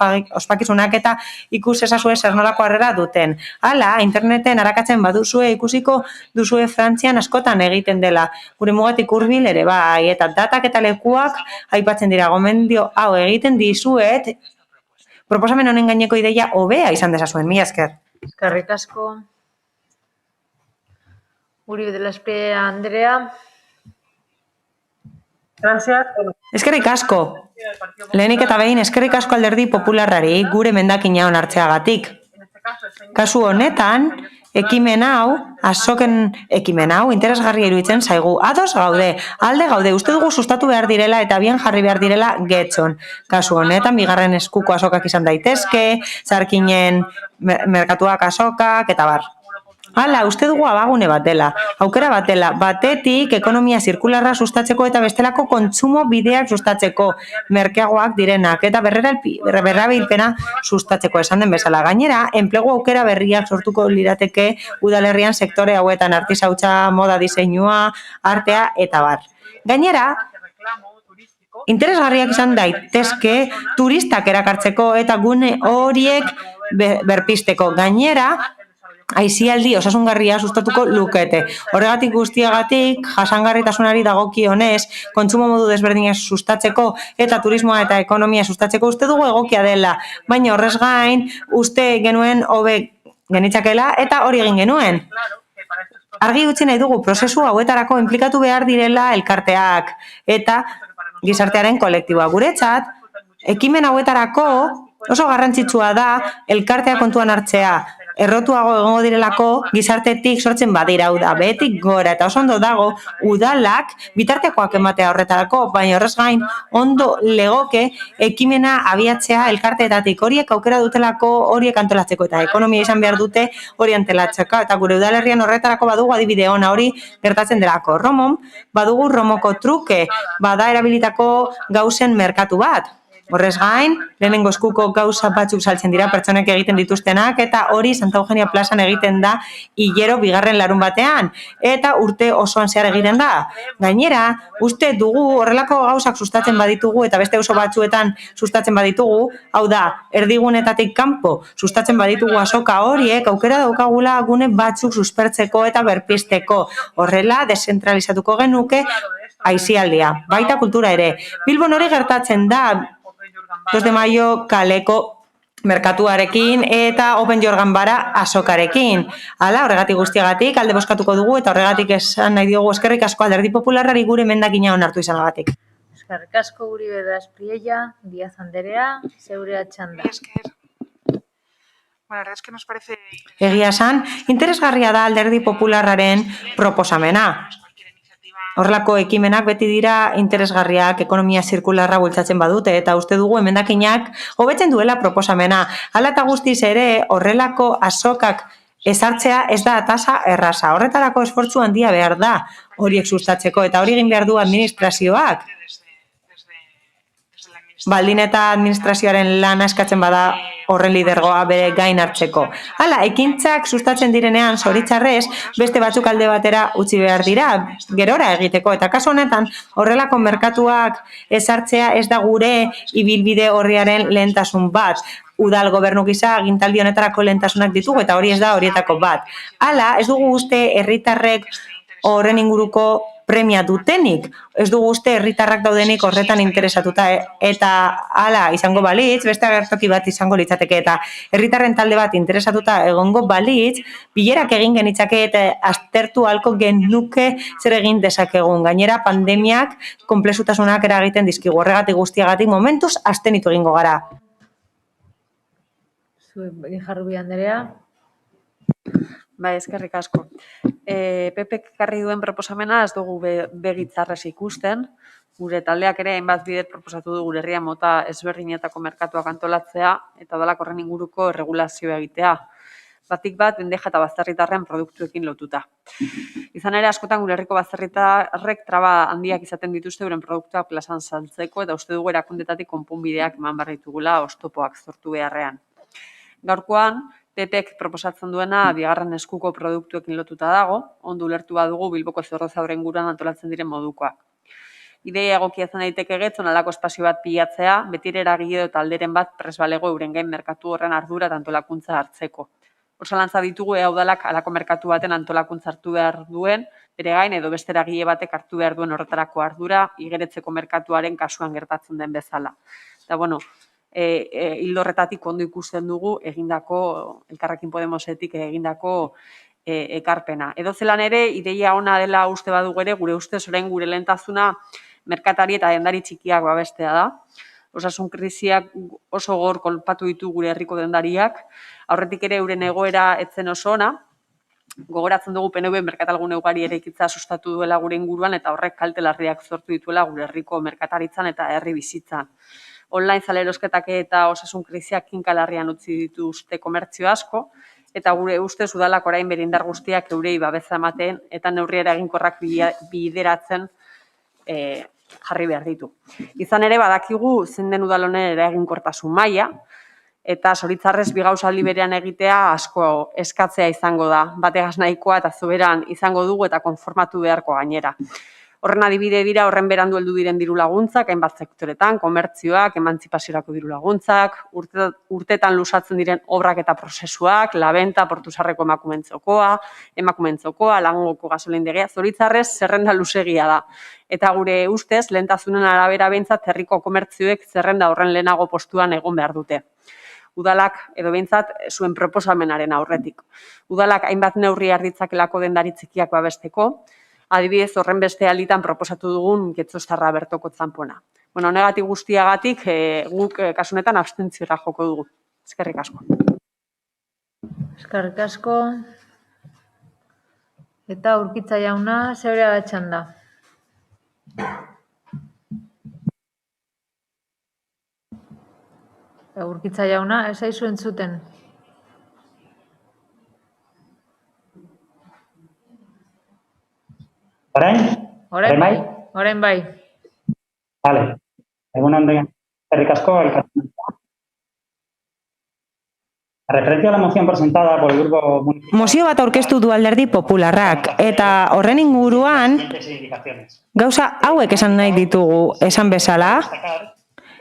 ospakizunak eta ikus ezazue zer nolako harrera duten. Hala, interneten arakatzen baduzue ikusiko duzue Frantzian askotan egiten dela. Gure mugatik hurbil ere bai, eta datak eta lekuak aipatzen dira. Gomendio hau egiten dizuet, proposamen honen gaineko ideia hobea izan dezazuen. Mila esker. Eskerrik asko. Uribe de la Espie Andrea. Eskerrik asko. Lehenik eta behin eskerrik asko Alderdi Popularrari gure mendakina onartzeagatik. Kasu honetan, ekimen hau, azoken ekimen hau, interesgarria iruditzen zaigu. Ados gaude, alde gaude, uste dugu sustatu behar direla eta bien jarri behar direla Getxon. Kasu honetan, bigarren eskuko azokak izan daitezke, zarkinen merkatuak azokak, eta bar. Hala, uste dugu abagune bat dela, aukera bat dela, batetik ekonomia zirkularra sustatzeko eta bestelako kontsumo bideak sustatzeko, merkeagoak direnak eta berrerabilpena sustatzeko esan den bezala. Gainera, enplegu aukera berriak sortuko lirateke udalerrian sektore hauetan, artisautza, moda diseinua, artea eta bar. Gainera, interesgarriak izan daitezke turistak erakartzeko eta gune horiek berpisteko. Gainera, aisialdi osasungarria sustatuko lukete. Horregatik guztiagatik, jasangarritasunari dagokionez, kontsumo modu desberdinak sustatzeko eta turismoa eta ekonomia sustatzeko uste dugu egokia dela, baina horrez gain uste genuen hobe genitzakela eta hori egin genuen. Argi utzi nahi dugu prozesu hauetarako inplikatu behar direla elkarteak eta gizartearen kolektiboa. Guretzat, ekimen hauetarako oso garrantzitsua da elkartea kontuan hartzea. Errotuago egongo direlako gizartetik sortzen badira, da behetik gora eta oso ondo dago udalak bitartekoak ematea horretarako, baina horrez gain ondo legoke ekimena abiatzea elkarteetatik horiek aukera dutelako horiek antolatzeko eta ekonomia izan behar dute hori antolatzeko eta gure udalerrian horretarako badugu adibide ona hori gertatzen delako. Romon, badugu Romoko truke, bada erabilitako gauzen merkatu bat. Horrez gain, lehenengo eskuko gauza batzuk saltzen dira pertsonek egiten dituztenak eta hori Santa Eugenia plazan egiten da hilero bigarren larun batean eta urte osoan zehar egiten da. Gainera, uste dugu horrelako gauzak sustatzen baditugu eta beste oso batzuetan sustatzen baditugu, hau da, erdigunetatik kanpo sustatzen baditugu azoka horiek aukera daukagula gune batzuk suspertzeko eta berpisteko. Horrela, deszentralizatuko genuke aisialdia, baita kultura ere. Bilbon hori gertatzen da, 2 de Mayo kaleko merkatuarekin eta Open Jorgan bara azokarekin. Hala, horregatik guztiagatik alde bozkatuko dugu eta horregatik esan nahi diogu eskerrik asko Alderdi Popularrari gure emendakina onartu izanagatik. Eskerrik asko Uribe da Espriella, Díaz Anderea, zeurea txanda. Bueno, la verdad es que nos parece... Egia esan, interesgarria da Alderdi Popularraren proposamena. Horrelako ekimenak beti dira interesgarriak ekonomia zirkularra bultzatzen badute eta uste dugu emendakinak hobetzen duela proposamena. Hala eta guztiz ere horrelako azokak ezartzea ez da tasa erraza. Horretarako esfortzu handia behar da horiek sustatzeko eta hori egin behar du administrazioak. Baldin eta administrazioaren lana eskatzen bada horren lidergoa bere gain hartzeko. Hala, ekintzak sustatzen direnean zoritzarrez beste batzuk alde batera utzi behar dira, gerora egiteko. Eta kasu honetan horrelako merkatuak ezartzea ez da gure ibilbide horriaren lehentasun bat. Udal gobernu gisa agintaldi honetarako lehentasunak ditugu eta hori ez da horietako bat. Hala, ez dugu uste herritarrek horren inguruko premia dutenik. Ez dugu uste herritarrak daudenik horretan interesatuta eta hala izango balitz, beste agertoki bat izango litzateke eta herritarren talde bat interesatuta egongo balitz, bilerak egin genitzake eta aztertu halko genuke zer egin dezakegun. Gainera pandemiak konplexutasunak eragiten dizkigu. Horregatik guztiagatik momentuz abstenitu egingo gara. Jarrubi Anderea. Bai, eskerrik asko. PPek ekarri duen proposamena ez dugu begitzarrez ikusten. Gure taldeak ere hainbat bider proposatu du gure herria mota ezberdinetako merkatuak antolatzea eta udalak horren inguruko erregulazioa egitea. Batik bat, bendeja eta bazterritarren produktuekin lotuta. Izan ere, askotan gure herriko bazterritarrek traba handiak izaten dituzte euren produktuak plazan saltzeko eta uste dugu erakundetatik konponbideak eman behar ditugula oztopoak sortu beharrean. Gaurkoan, PPek proposatzen duena bigarren eskuko produktuekin lotuta dago, ondo ulertu badugu Bilboko Zorrozaurren inguruan antolatzen diren modukoak. Ideia egokia izan daiteke getzon alako espazio bat pilatzea, betire eragile eta alderen bat presbalego euren gain merkatu horren ardura eta antolakuntza hartzeko. Osalantza ditugu udalak alako merkatu baten antolakuntza hartu behar duen, bere gain edo beste eragile batek hartu behar duen horretarako ardura, igeretzeko merkatuaren kasuan gertatzen den bezala. Eta bueno, hildo horretatik ondo ikusten dugu egindako, Elkarrekin Podemosetik egindako ekarpena. Edo zelan ere, ideia ona dela uste badugu ere, gure ustez orain gure lehentasuna merkatari eta dendari txikiak babestea da. Osasun krisiak oso gor kolpatu ditu gure herriko dendariak, aurretik ere euren egoera etzen oso ona, gogoratzen dugu PNV merkatalgune ugari ere ikitza sustatu duela gure inguruan eta horrek kalte larriak sortu dituela gure herriko merkataritzan eta herri bizitzan. Online zalerosketak eta osasun krisiak kinkalarrian utzi dituzte komertzio asko, eta gure ustez udalak orain bere indar guztiak eurei babesa ematen eta neurriera eginkorrak bideratzen jarri behar ditu. Izan ere badakigu zein den udal honen eraginkortasun maila, eta zoritzarrez bi gauza aldi berean egitea asko eskatzea izango da. Bategaz nahikoa eta soberan izango dugu eta konformatu beharko gainera. Horren adibide dira horren berandu heldu diren diru laguntzak, hainbat sektoretan, komertzioak, emantzipaziorako diru laguntzak, urtetan lusatzen diren obrak eta prozesuak, labenta, portuzarreko emakumentzokoa, langoko gasolindegia, zoritzarrez zerrenda luzegia da. Eta gure ustez, lehentasunen arabera behintzat herriko komertzioek zerrenda horren lehenago postuan egon behar dute. Udalak, edo behintzat, zuen proposamenaren aurretik. Udalak hainbat neurri arditzakelako dendari txikiak babesteko, adibidez horren beste alitan proposatu dugun Getzostarra bertoko txanpona. Bueno, negatik guztiagatik guk kasunetan abstentziora joko dugu. Eskerrik asko. Eskerrik asko. Eta Urkitza jauna, zeurea da txanda. Urkitza jauna, ez aizu entzuten. Orain bai. Vale. Egun onden, eskerrik asko. Referente a la moción presentada por el grupo municipal. Mozio bat aurkeztu du Alderdi Popularrak eta horren inguruan gauza hauek esan nahi ditugu esan bezala.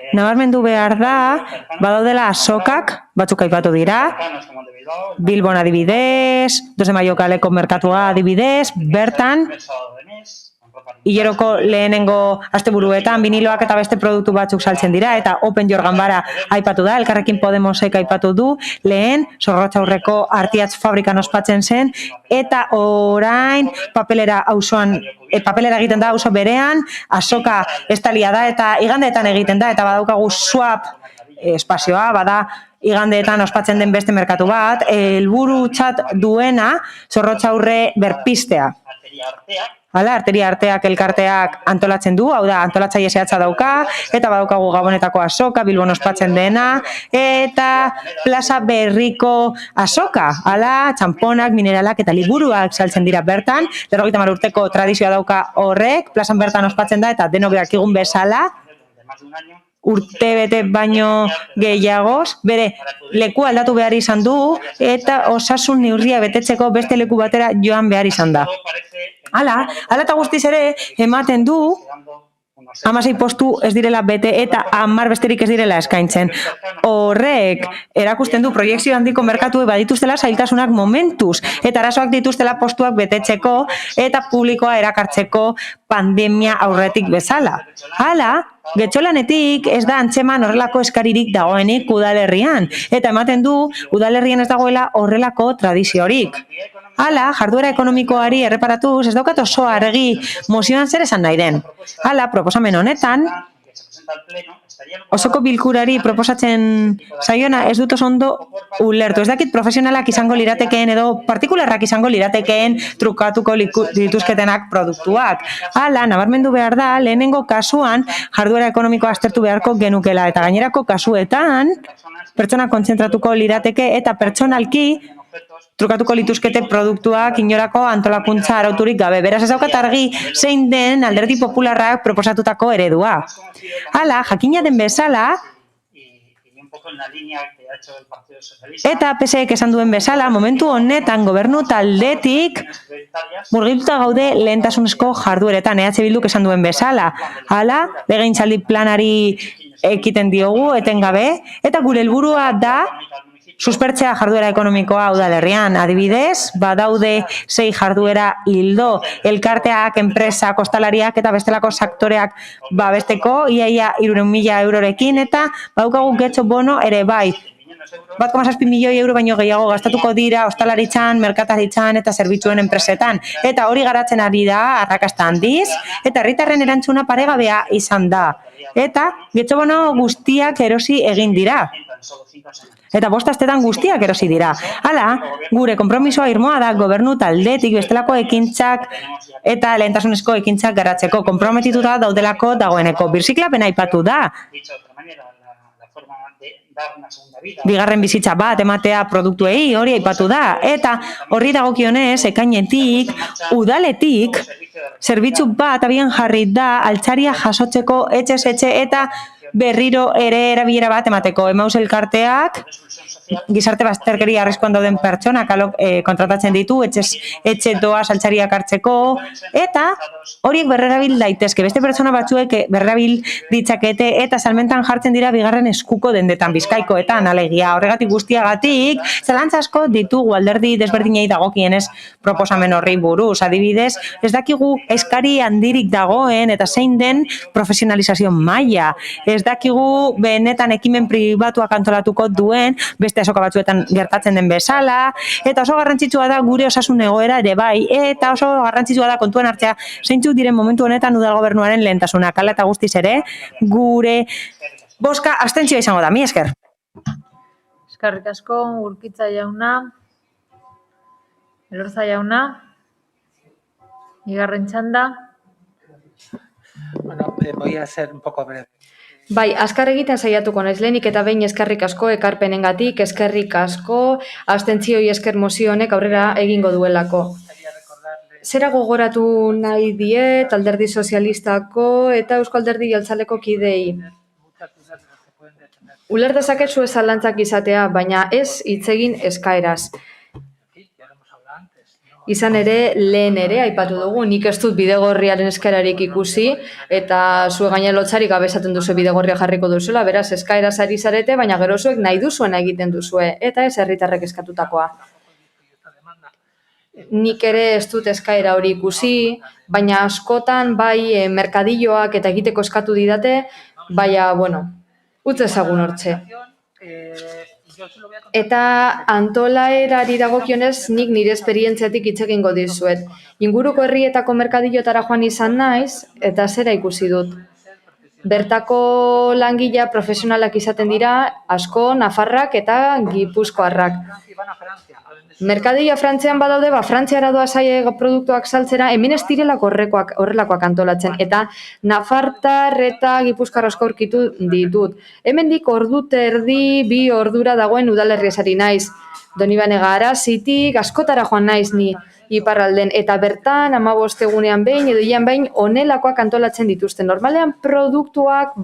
Nabarmendu behar da, badaudela azokak, batzuk aipatu dira, Bilbon adibidez, 2 de Maio kaleko merkatua adibidez, bertan, hileroko lehenengo asteburuetan biniloak eta beste produktu batzuk saltzen dira, eta Open Your Ganbara aipatu da, Elkarrekin Podemosek aipatu du, lehen Zorrotzaurreko Artiatz fabrikan ospatzen zen, eta orain papelera egiten da auzo berean, azoka estalia da, eta igandeetan egiten da, eta badaukagu swap espazioa, bada igandeetan ospatzen den beste merkatu bat, helburutzat duena Zorrotzaurre berpistea. Hala, Arteria Arteak elkarteak antolatzen du, hau da, antolatzaile zehatza dauka, eta badaukagu Gabonetako azoka, Bilbon ospatzen dena, eta plaza berriko azoka, hala, txamponak, mineralak eta liburuak saltzen dira bertan, 50 urteko tradizioa dauka horrek, plazan bertan ospatzen da, eta denok dakigun bezala, urte bete baino gehiagoz, bere leku aldatu behar izan du, eta osasun neurria betetzeko beste leku batera joan behar izan da. Hala eta guztiz ere, ematen du, 16 postu ez direla bete eta 10 besterik ez direla eskaintzen. Horrek, erakusten du proiekzio handiko merkatu badituztela zailtasunak momentuz, eta arazoak dituztela postuak betetzeko eta publikoa erakartzeko pandemia aurretik bezala. Hala, Getxolanetik ez da antzeman horrelako eskaririk dagoenik udalerrian, eta ematen du udalerrian ez dagoela horrelako tradiziorik. Hala, jarduera ekonomikoari erreparatuz ez daukat oso argi mozioan zer esan nahi den. Hala, proposamen honetan, osoko bilkurari proposatzen zaiona ez dut oso ondo ulertu. Ez dakit profesionalak izango liratekeen edo partikularrak izango liratekeen trukatuko dituzketenak produktuak. Hala, nabarmendu behar da, lehenengo kasuan jarduera ekonomikoa aztertu beharko genukela, eta gainerako kasuetan pertsona kontzentratuko lirateke eta pertsonalki trukatuko lituzkete produktuak inorako antolakuntza arauturik gabe. Beraz, ez daukat argi zein den Alderdi Popularrak proposatutako eredua. Hala, jakina den bezala, eta PSek esan duen bezala, momentu honetan gobernu taldetik murgilduta gaude lehentasunezko jardueretan, Bilduk esan duen bezala. Hala, legegintzaldi planari ekiten diogu, etengabe, eta gure helburua da suspertzea jarduera ekonomikoa udalerrian. Adibidez, badaude 6 jarduera hildo, elkarteak, enpresak, ostalariak eta bestelako sektoreak babesteko, iaia 300.000 eurorekin, eta badaukagu getxo bono ere bai. 1,7 milioi euro baino gehiago gastatuko dira ostalaritzan, merkataritzan eta zerbitzuen enpresetan. Eta hori garatzen ari da, arrakasta handiz, eta herritarren erantzuna paregabea izan da. Eta getxo bono guztiak erosi egin dira. Eta 5 astetan guztiak erosi dira. Hala, gure konpromisoa irmoa da gobernu taldetik bestelako ekintzak eta lehentasunezko ekintzak garatzeko konprometituta daudelako dagoeneko. Birziklapena aipatu da. Bigarren bizitza bat ematea produktuei hori aipatu da. Eta horri dagokionez, ekainetik, udaletik, zerbitzu bat abian jarri da altzaria jasotzeko etxez etxe eta berriro ere erabilera bat emateko. Emaus elkarteak, gizarte bazterkeria arriskuan dauden pertsonak kontratatzen ditu, etxe doa saltzariak hartzeko, eta horiek berrerabil daitezke. Beste pertsona batzuek berrerabil ditzakete eta salmentan jartzen dira bigarren eskuko dendetan, Bizkaikoetan, alegia. Horregatik guztiagatik, zalantza asko ditugu alderdi desberdinei dagokienez proposamen horri buruz. Adibidez, ez dakigu eskari handirik dagoen eta zein den profesionalizazio maila. Ez dakigu benetan ekimen pribatuak antolatuko duen, beste azoka batzuetan gertatzen den bezala, eta oso garrantzitsua da gure osasun egoera ere bai, eta oso garrantzitsua da kontuan hartzea zeintzuk diren momentu honetan udal gobernuaren lehentasunak. Hala eta guztiz ere, gure bozka abstentzioa izango da. Mila esker. Eskerrik asko, Urkitza jauna, Elorza jauna, bigarren txanda. Bueno, voy a ser un poco breve. Bai, azkar egiten saiatuko naiz lehenik eta behin eskerrik asko ekarpenengatik, eskerrik asko abstentzioi esker mozio honek aurrera egingo duelako. Zera gogoratu nahi diet Alderdi Sozialistako eta Eusko Alderdi Jeltzaleko kidei. Uler dezakezu ez zalantzak izatea, baina ez hitz egin eskaeraz. Izan ere, lehen ere, aipatu dugu, nik ez dut bidegorriaren eskaerarik ikusi, eta zue gaine lotzarik gabezaten duzu bidegorria jarriko duzuela, beraz, eskaeraz ari zarete, baina gero zuek nahi duzuena egiten duzue, eta ez herritarrek eskatutakoa. nik ere ez dut eskaera hori ikusi, baina askotan bai merkadilloak eta egiteko eskatu didate, baina, bueno, utz ezagun hortxe. Eta antolaerari dagokionez nik nire esperientziatik hitz egingo dizuet. Inguruko herrietako merkadillotara joan izan naiz, eta zera ikusi dut. Bertako langilea profesionalak izaten dira, asko, nafarrak eta gipuzkoarrak. Merkadilloa Frantzian badaude, Frantziara doa zaie produktuak saltzera, hemen ez direlako horrelakoak antolatzen. Eta nafartar eta gipuzkoar asko aurkitu ditut. Hemendik ordute erdi, 2 ordura dagoen udalerriesari naiz. Donibane Garazitik, askotara joan naiz ni iparralden. Eta bertan, 15 egunean behin edo ian behin honelakoak antolatzen dituzten. Normalean produktuak,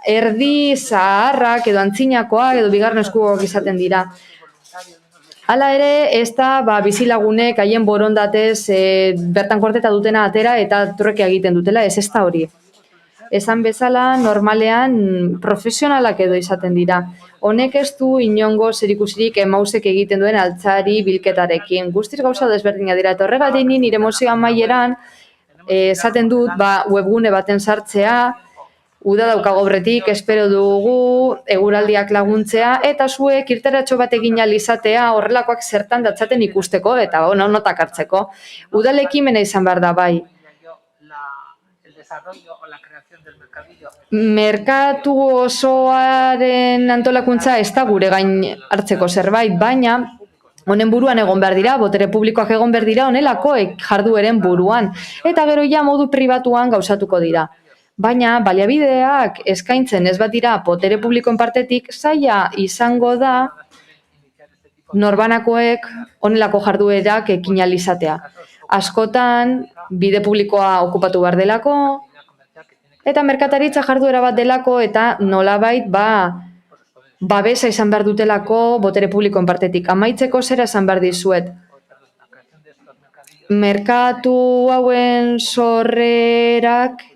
erdi, zaharrak edo antzinakoak edo bigarren eskuak izaten dira. Hala ere, ez da bizilagunek haien borondatez bertan korteta dutena atera eta truke egiten dutela, ez da hori. Esan bezala, normalean profesionalak edo izaten dira. Honek ez du inongo zerikusirik emausek egiten duen altzari bilketarekin. Guztiz gauza desberdina dira. Eta horregatik nire mozioa amaieran esaten dut webgune baten sartzea, uda daukago aurretik, espero dugu eguraldiak laguntzea, eta zuek irteratxo bat egin ahal izatea horrelakoak zertan datzaten ikusteko, eta notak hartzeko. Udal ekimena izan behar da, bai. Merkatu osoaren antolakuntza ez da gure gain hartzeko zerbait, baina honen buruan egon behar dira, botere publikoak egon behar dira honelakoek jardueren buruan, eta gero ja modu pribatuan gauzatuko dira. Baina, baliabideak eskaintzen ez bat dira botere publikoen partetik, zaila izango da norbanakoek honelako jarduerak ekin ahal izatea. Askotan, bide publikoa okupatu behar delako, eta merkataritza jarduera bat delako, eta nolabait babesa izan behar dutelako botere publikoen partetik. Amaitzeko zera esan behar dizuet. Merkatu hauen sorrerak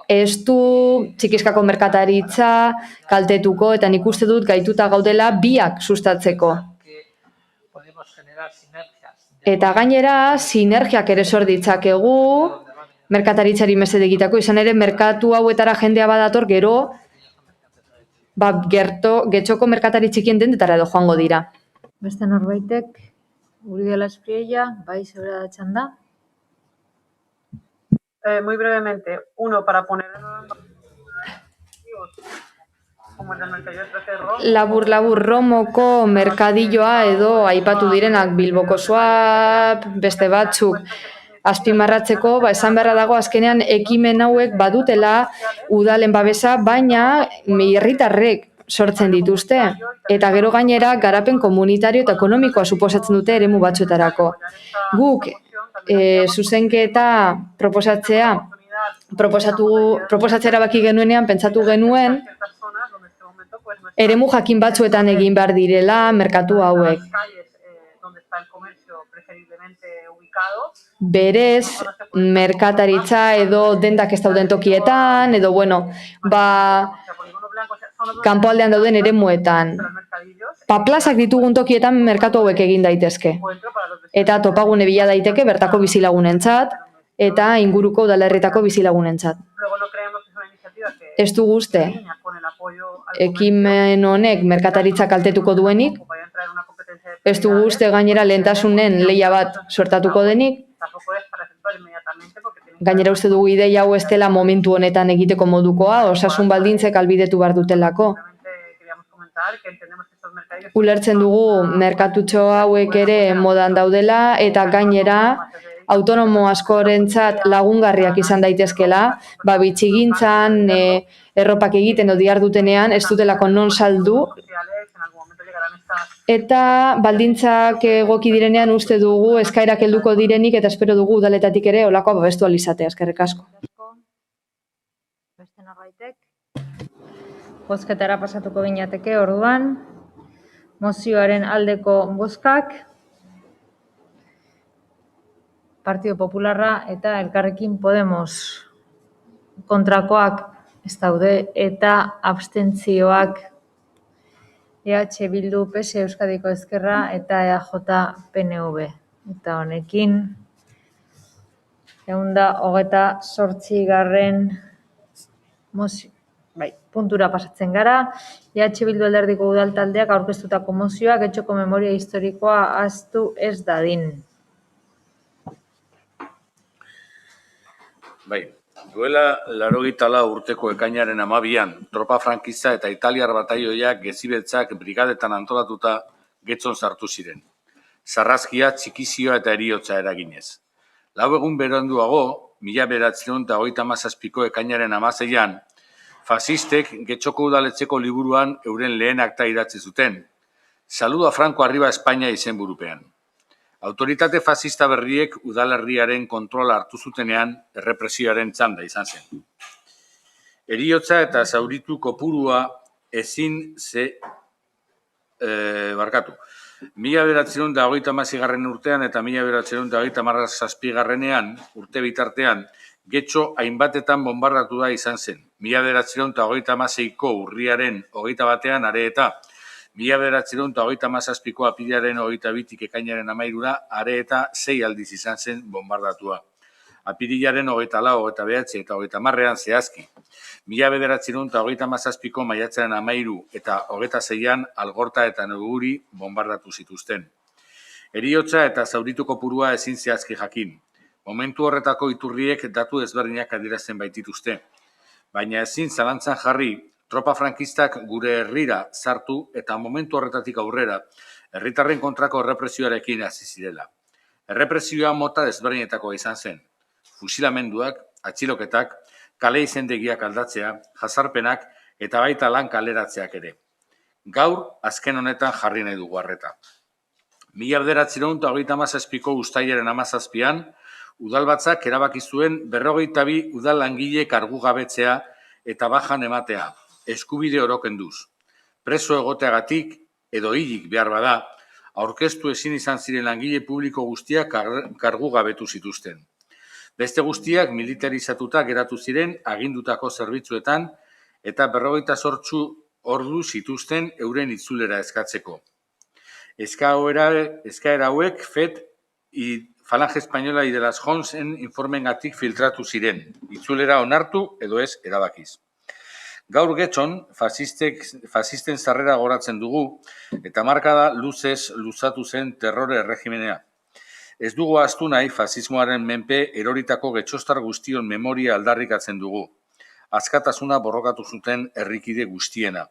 ez du txikiskako merkataritza kaltetuko, eta nik uste dut gaituta gaudela biak sustatzeko. Eta gainera, sinergiak ere sor ditzakegu, merkataritzari mesede egiteko, izan ere merkatu hauetara jendea badator gero, getxoko merkatari txikien dendetara edo joango dira. Beste norbaitek, guri dela espriella, bai, zeura da txanda. Muy brevemente, uno, para poner como en el mercadillo de Cerro. Labur, Romoko merkadilloa edo aipatu direnak Bilboko Swap, beste batzuk azpimarratzeko, esan beharra dago azkenean ekimen hauek badutela udalen babesa, baina herritarrek sortzen dituzte. Eta gero gainera garapen komunitario eta ekonomikoa suposatzen dute eremu batzuetarako. Guk zuzenketa proposatzera baki genuenean, pentsatu genuen, eremu jakin batzuetan egin behar direla merkatu hauek. Berez, merkataritza edo dendak ez dauden tokietan, edo kanpoaldean dauden eremuetan. Plazak ditugun tokietan merkatu hauek egin daitezke. Eta topagune bila daiteke bertako bizilagunentzat eta inguruko udalerritako bizilagunentzat. Ez du guzte, ekimen honek merkataritza kaltetuko duenik, ez du guzte gainera lehentasunen lehia bat suertatuko denik, gainera uste dugu ideia hau ez dela momentu honetan egiteko modukoa, osasun baldintzek albidetu behar dutelako. Ulertzen dugu merkatutxo hauek ere modan daudela eta gainera autonomo askorentzat lagungarriak izan daitezkela, bitxigintzan, erropak egiten odi dutenean, ez dutelako non saldu. Eta baldintzak egoki direnean uste dugu eskaerak helduko direnik eta espero dugu udaletatik ere olakoa babestu alizatea, eskerrik asko. Beste norbaitek. Bozketara pasatuko ginateke orduan. Mozioaren aldeko bozkak. Partido Popularra eta Elkarrekin Podemos kontrakoak ez daude eta abstentzioak EH Bildu, PSE Euskadiko Ezkerra eta EAJ PNV. Eta honekin, 128. Puntura pasatzen gara. EH Bildu Alderdiko Udal taldeak aurkeztutako mozioa Getxoko memoria historikoa ahaztu ez dadin. Bai, duela 84 urteko ekainaren 12an, tropa frankista eta italiar bataioiak gezibeltzak brigadetan antolatuta Getxon sartu ziren. Sarrazkia, txikizioa eta heriotza eraginez. 4 egun beranduago, 1937ko ekainaren 16an, fasistek Getxoko udaletxeko liburuan euren lehen akta idatzi zuten. Saludo a Franco arriba Espainia izenburupean. Autoritate fascista berriek udalerriaren kontrola hartu zutenean errepresioaren txanda izan zen. Heriotza eta zauritu kopurua ezin barkatu. 1926 urtean eta 1927 urte bitartean Getxo hainbatetan bombardatu da izan zen. 1926ko urriaren 21 are eta 1927ko apirilaren 22tik ekainaren 13ra are eta 6 aldiz izan zen bombardatua. Apirilaren 24, 29 eta 30ean zehazki. 1927ko maiatzaren 13 eta 26an Algorta eta Neguri bombardatu zituzten. Heriotza eta zauritu kopurua ezin zehazki jakin. Momentu horretako iturriek datu ezberdinak adierazten baitituzte. Baina ezin zalantzan jarri, tropa frankistak gure herrira sartu eta momentu horretatik aurrera herritarren kontrako errepresioarekin hasi zirela. Errepresioa mota desberdinetakoa izan zen. Fusilamenduak, atxiloketak, kale izendegiak aldatzea, jazarpenak eta baita lan kaleratzeak ere. Gaur, azken honetan jarri nahi dugu arreta. 1937ko uztailaren 17an, udalbatzak erabaki zuen 42 udal langile kargugabetzea eta bajan ematea, eskubide orokenduz. Preso egoteagatik, edo hilik behar bada, aurkeztu ezin izan ziren langile publiko guztiak kargugabetu zituzten. Beste guztiak militarizatuta geratu ziren agindutako zerbitzuetan eta 48 ordu zituzten euren itzulera eskatzeko. Eskaera hauek FET Falange Espainola y de las Jonsen informengatik filtratu ziren, itzulera onartu edo ez erabakiz. Gaur Getxon, fasisten sarrera goratzen dugu eta markada luzez luzatu zen terrore erregimenea. Ez dugu ahaztu nahi fasismoaren menpe eroritako getxostar guztion memoria aldarrikatzen dugu. Askatasuna borrokatu zuten herrikide guztiena.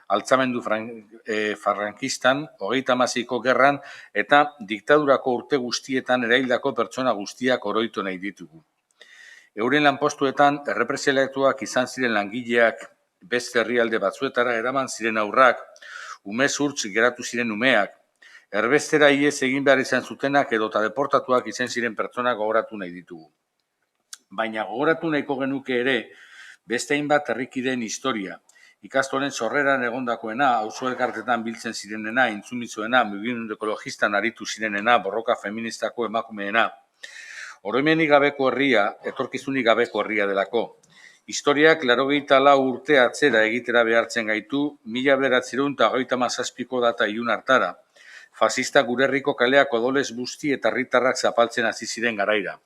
Altzamendu frankistan, 36ko gerran eta diktadurako urte guztietan eraildako pertsona guztiak oroitu nahi ditugu. Euren lanpostuetan errepresaliatuak izan ziren langileak, beste herrialde batzuetara eraman ziren aurrak, umezurtz geratu ziren umeak, erbestera iez egin behar izan zutenak edota deportatuak izan ziren pertsonak gogoratu nahi ditugu. Baina gogoratu nahiko genuke ere, beste hainbat herrikideen historia, ikastolen sorreran egondakoena, auzo elkartetan biltzen zirenena, intsumitzuena, mugimendu ekologistan aritu zirenena, borroka feministako emakumeena. Oroimenik gabeko herria, etorkizunik gabeko herria delako. Historiak 84 urte atzera egitera behartzen gaitu, 1937ko data ilun hartara, fasista gure herriko kaleak odolez busti eta herritarrak zapaltzen hasi ziren garaira.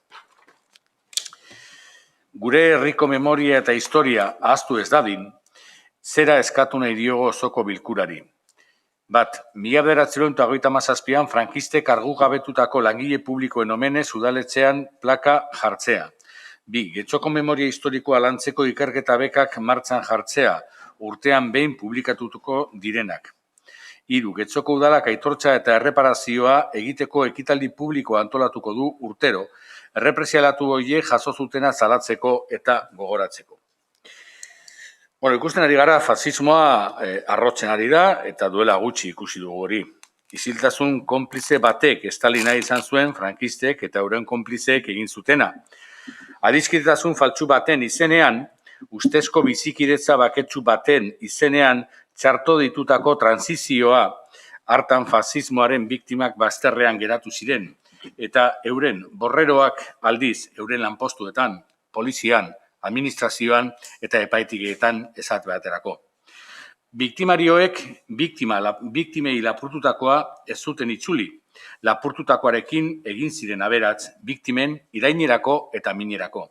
Gure herriko memoria eta historia ahaztu ez dadin, zera eskatu nahi diogo osoko bilkurari. Bat, 1937an frankistek kargugabetutako langile publikoen omenez udaletxean plaka jartzea. 2. Getxoko memoria historikoa lantzeko ikerketa bekak martxan jartzea, urtean behin publikatutuko direnak. 3. Getxoko udalak aitortza eta erreparazioa egiteko ekitaldi publikoa antolatuko du urtero, errepresialatu horiek jaso zutena zalatzeko eta gogoratzeko. Ikusten ari gara, fasismoa arrotzen ari da eta duela gutxi ikusi dugu hori. Isiltasun konplize batek Stalina izan zuen frankistek eta euren konplizeek egin zutena. Adiskidetasun faltsu baten izenean, ustezko bizikidetza baketsu baten izenean, txarto ditutako transizioa hartan fasismoaren biktimak bazterrean geratu ziren, eta euren borreroak aldiz euren lanpostuetan, polizian, administrazioan eta epaitiketan esate baterako. Biktimarioek biktimei lapurtutakoa ez zuten itzuli, lapurtutakoarekin egin ziren aberats biktimen irainerako eta minerako.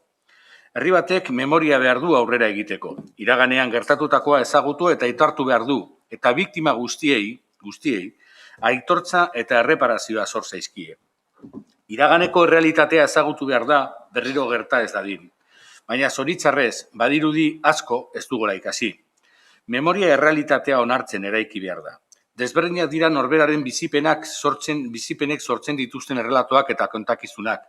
Herri batek memoria behar du aurrera egiteko. Iraganean gertatutakoa ezagutu eta aitortu behar du, eta biktima guztiei aitortza eta erreparazioa zor zaizkie. Iraganeko errealitatea ezagutu behar da, berriro gerta ez dadin. Baina zoritzarrez, badirudi asko ez dugula ikasi. Memoria errealitatea onartzen eraiki behar da. Desberdinak dira norberaren bizipenek sortzen dituzten errelatoak eta kontakizunak.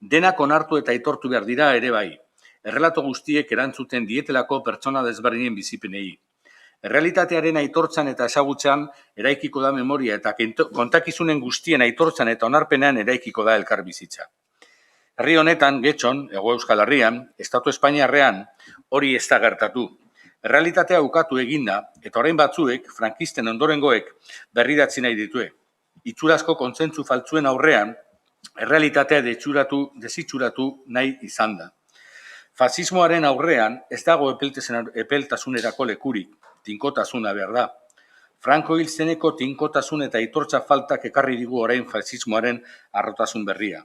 Denak onartu eta aitortu behar dira ere bai. Errelato guztiek erantzuten dietelako pertsona desberdinen bizipenei. Errealitatearen aitortzan eta ezagutzan eraikiko da memoria eta kontakizunen guztien aitortzan eta onarpenean eraikiko da elkar bizitza. Herri honetan, Getxon, Hego Euskal Herrian, Estatu Espainiarrean, hori ez da gertatu. Errealitatea ukatu eginda, eta orain batzuek, frankisten ondorengoek, berridatzi nahi ditue. Itxurazko kontzentzu faltzuen aurrean, errealitatea desitxuratu nahi izan da. Fasismoaren aurrean ez dago epeltasunerako lekurik, tinkotasuna behar da. Franco hil zeneko tinkotasun eta aitortza faltak ekarri digu orain fasismoaren harrotasun berria.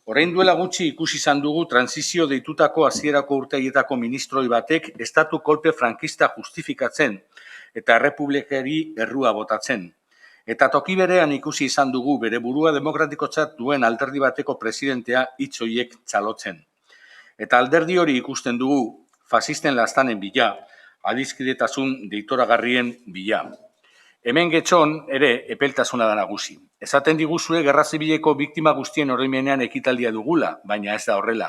Orain duela gutxi ikusi izan dugu transizio deitutako hasierako urtegietako ministroi batek estatu kolpe frankista justifikatzen eta errepublikari errua botatzen. Eta toki berean ikusi izan dugu bere burua demokratikotzat duen alderdi bateko presidentea hitz horiek txalotzen. Eta alderdi hori ikusten dugu fasisten lastanen bila, adiskidetasun deitoragarrien bila. Hemen Getxon ere epeltasuna da nagusi. Esaten diguzue gerra zibileko biktima guztien oroimenean ekitaldia dugula, baina ez da horrela.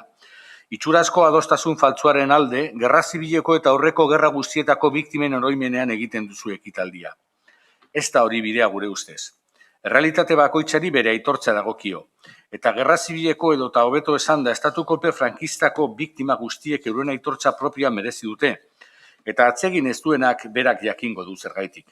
Itxurazko adostasun faltsuaren alde, gerra zibileko eta aurreko gerra guztietako biktimen oroimenean egiten duzu ekitaldia. Ez da hori bidea gure ustez. Errealitate bakoitzari bere aitortza dagokio. Eta gerra zibileko edo eta hobeto esan da estatu kolpe frankistako biktima guztiek euren aitortza propioa merezi dute. Eta atsegin ez duenak berak jakingo du zergaitik.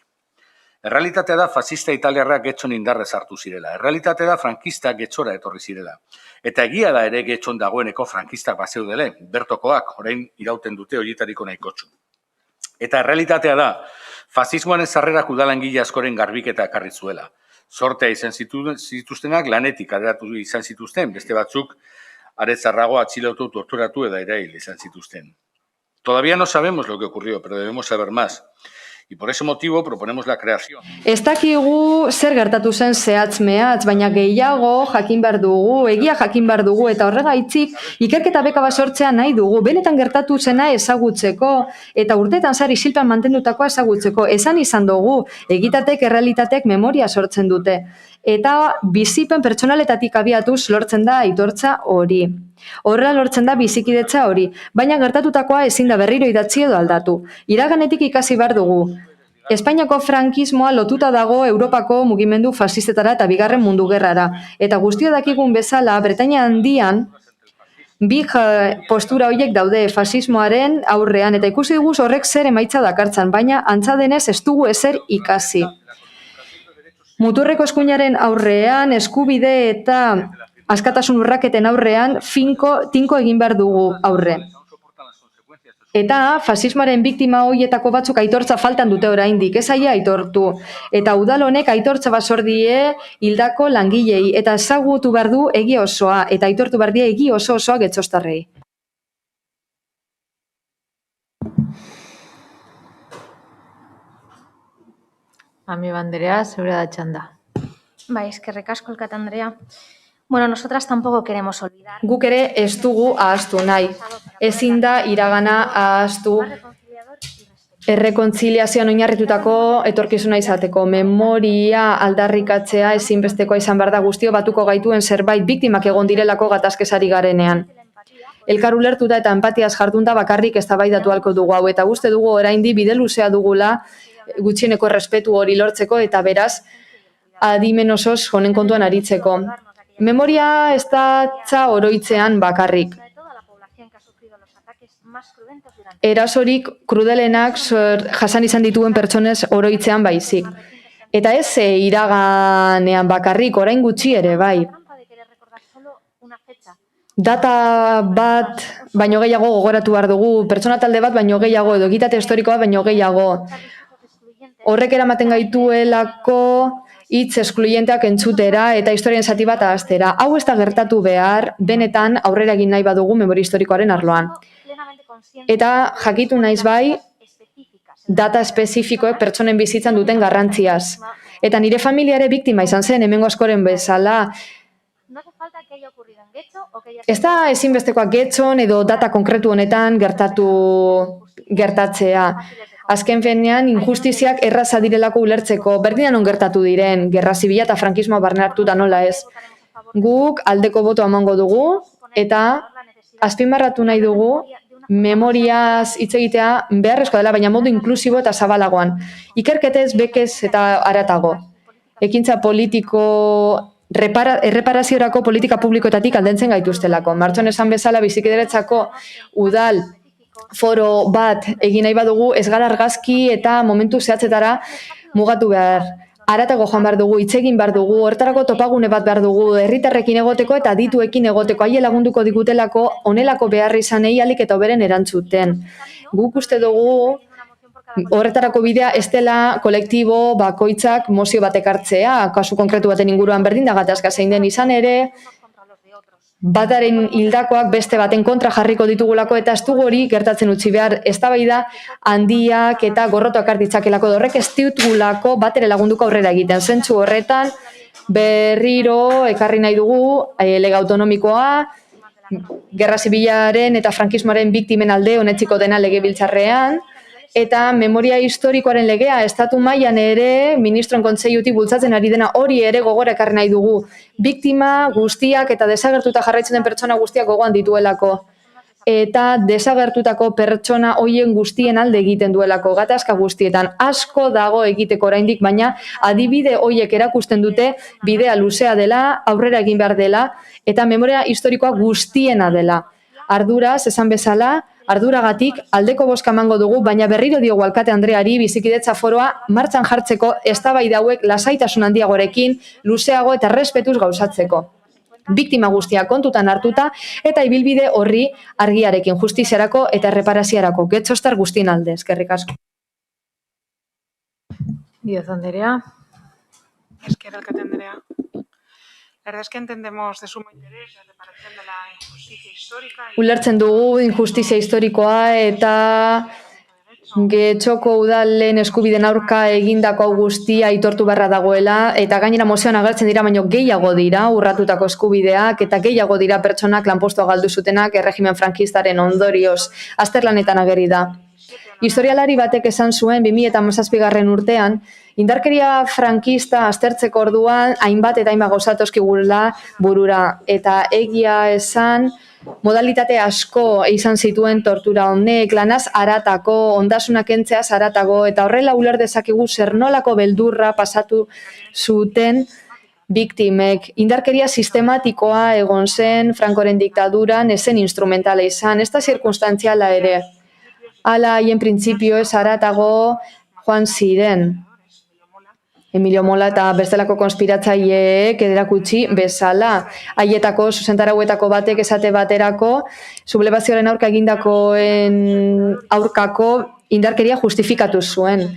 Errealitatea da fasista italiarrak Getxon indarrez hartu zirela. Errealitatea da frankistak Getxora etorri zirela. Eta egia da ere Getxon dagoeneko frankistak bazeudele, bertokoak, orain irauten dute horietariko nahikotxu. Eta errealitatea da, fasismoaren sarrerak udalangile askoren garbiketa ekarri zuela. Sortea izan zituztenak lanetik aderatu izan zituzten, beste batzuk aretzarrago atxilotu, torturatu eta erail izan zituzten. Todavía no sabemos lo que ocurrió, pero debemos saber más. Y por ese motivo proponemos la creación. Ez dakigu zer gertatu zen zehatz-mehatz, baina gehiago jakin behar dugu, egia jakin behar dugu, eta horregaitzik ikerketa beka bat sortzea nahi dugu, benetan gertatu zena ezagutzeko, eta urteetan zari isilpean mantendutakoa ezagutzeko, esan izan dugu, egitatek, errealitatek memoria sortzen dute. Eta bizipen pertsonaletatik abiatuz lortzen da aitortza hori. Horrela lortzen da bizikidetza hori, baina gertatutakoa ezin da berriro idatzi edo aldatu. Iraganetik ikasi behar dugu. Espainiako frankismoa lotuta dago Europako mugimendu fasistetara eta Bigarren Mundu Gerrara. Eta guztio dakigun bezala, Bretainia handian, bi postura horiek daude fasismoaren aurrean, eta ikusi dugu horrek zer emaitza dakartzan, baina antza denez ez dugu ezer ikasi. Muturreko eskuinaren aurrean, eskubide eta askatasun urraketen aurrean, tinko egin behar dugu aurre. Eta fasismoaren biktima horietako batzuk aitortza faltan dute oraindik, ez aia aitortu. Eta udal honek aitortza basordie hildako langilei, eta ezagutu behar du egi osoa, eta aitortu behar die egi osoa getxostarrei. Ami banderea, zeure da txanda. Bai, eskerrik asko, Alkate Andrea. Bueno, nosotras tampoco queremos olvidar. Guk ere ez dugu ahaztu nahi. Ezin da iragana ahaztu errekontziliazioan oinarritutako etorkizuna izateko. Memoria aldarrikatzea ezinbestekoa izan behar da guztio batuko gaituen zerbait biktimak egon direlako gatazkesari garenean. Elkar ulertuta eta empatiaz jardunta bakarrik eztabaidatu ahalko dugu hau, eta uste dugu oraindi bide luzea dugula gutxieneko errespetu hori lortzeko, eta beraz adimen osoz honen kontuan aritzeko. Memoria ez da oroitzean bakarrik. Erasorik krudelenak jasan izan dituen pertsonez oroitzean baizik. Eta ez iraganean bakarrik, orain gutxi ere bai. Data bat baino gehiago gogoratu behar dugu, pertsona talde bat baino gehiago, edo egitate historiko bat baino gehiago. Horrek eramaten gaituelako hitz eskluyenteak entzutera eta historien zati bat ahaztera. Hau ez da gertatu behar, benetan aurrera egin nahi badugu memoria historikoaren arloan. Eta jakitu naiz bai, data espezifikoek pertsonen bizitzan duten garrantziaz. Eta nire familia ere biktima izan zen, hemengo askoren bezala. Ez da ezinbestekoak getxon edo data konkretu honetan gertatzea. Azken fenean, injustiziak erraza direlako ulertzeko, berdinan on gertatu diren, gerra zibila eta frankismoa barne hartuta nola ez. Guk aldeko botoa emango dugu, eta azpimarratu nahi dugu, memoriaz hitz egitea beharrezkoa dela, baina modu inklusibo eta zabalagoan. Ikerketez, bekez eta haratago. Ekintza politiko, erreparaziorako politika publikoetatik aldentzen gaituztelako. Martxon esan bezala bizikideretzako udal foro bat egin nahi badugu, ez gara argazki eta momentu zehatzetara mugatu behar. Haratago joan behar dugu, hitz egin behar dugu, horretarako topagune bat behar dugu, herritarrekin egoteko eta adituekin egoteko, haie lagunduko digutelako onelako behar izanei alik eta hoberen erantzuten. Guk uste dugu horretarako bidea ez dela kolektibo bakoitzak mozio bat ekartzea, kasu konkretu baten inguruan berdin da gatazka zein den izan ere, bataren hildakoak beste baten kontra jarriko ditugulako eta ez dugu hori gertatzen utzi behar, eztabaida handiak eta gorrotoak hartitzakelako horrek ez ditugulako batere lagunduko aurrera egiten. Zentzu horretan berriro ekarri nahi dugu lega autonomikoa, gerra zibilaren eta frankismoaren biktimen alde honetziko dena legebiltzarrean, eta memoria historikoaren legea estatu mailan ere ministroen kontseilutik bultzatzen ari dena hori ere gogora ekarri nahi dugu. Biktima guztiak eta desagertuta jarraitzen den pertsona guztiak gogoan dituelako. Eta desagertutako pertsona hoien guztien alde egiten duelako, gatazka guztietan. Asko dago egiteko oraindik, baina adibide hoiek erakusten dute bidea luzea dela, aurrera egin behar dela, eta memoria historikoa guztiena dela. Arduraz, esan bezala, arduragatik aldeko bozka emango dugu, baina berriro diogu alkate Andreari bizikidetza foroa martxan jartzeko eztabaida hauek lasaitasun handiagorekin, luzeago eta errespetuz gauzatzeko. Biktima guztiak kontutan hartuta eta ibilbide horri argiarekin justiziarako eta erreparaziarako. Getxostar guztien alde, eskerrik asko. Díaz Andrea. Esker, alkate Andrea. La verdad es que entendemos de sumo interés la reparación de la injusticia histórica. Ulertzen dugu injustizia historikoa eta Getxoko udalen eskubiden aurka egindako hau guztia aitortu beharra dagoela, eta gainera mozioan agertzen dira, baino gehiago dira urratutako eskubideak, eta gehiago dira pertsonak lanpostua galdu zutenak erregimen frankistaren ondorioz azterlanetan ageri da. Historialari batek esan zuen 2017 urtean, indarkeria frankista aztertzeko orduan hainbat eta hainbat gauzatozkigula burura, eta egia esan modalitate asko izan zituen tortura honek, lanaz haratako, ondasunak entzeaz haratago, eta horrela uler dezakegu zer nolako beldurra pasatu zuten biktimek. Indarkeria sistematikoa egon zen Frankoren diktaduran, ezen instrumentala izan, ez da zirkunstantziala ere. Hala, haien printzipio ez haratago joan ziren. Emilio Mola eta bestelako konspiratzaileek erakutsi bezala. Haietako, zuzentarauetako batek esate baterako, sublebazioaren aurka egindakoen aurkako indarkeria justifikatu zuen.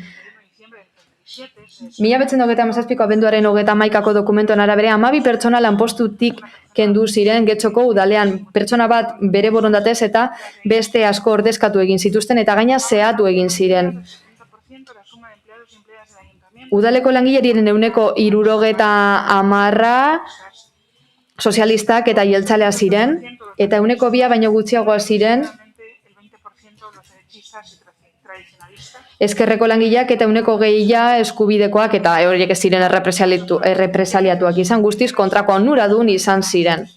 1927ko abenduaren 31ko dokumentuan arabera 12 pertsona lanpostutik kendu ziren Getxoko udalean. Pertsona bat bere borondatez eta beste asko ordezkatu egin zituzten eta gaina zehatu egin ziren. Udaleko langilerien 70% sozialistak eta jeltzalea ziren, eta 2% baino gutxiagoa ziren ezkerreko langileak eta 20% eskubidekoak eta horiek ez ziren errepresaliatuak izan, guztiz kontrako onuradun izan ziren.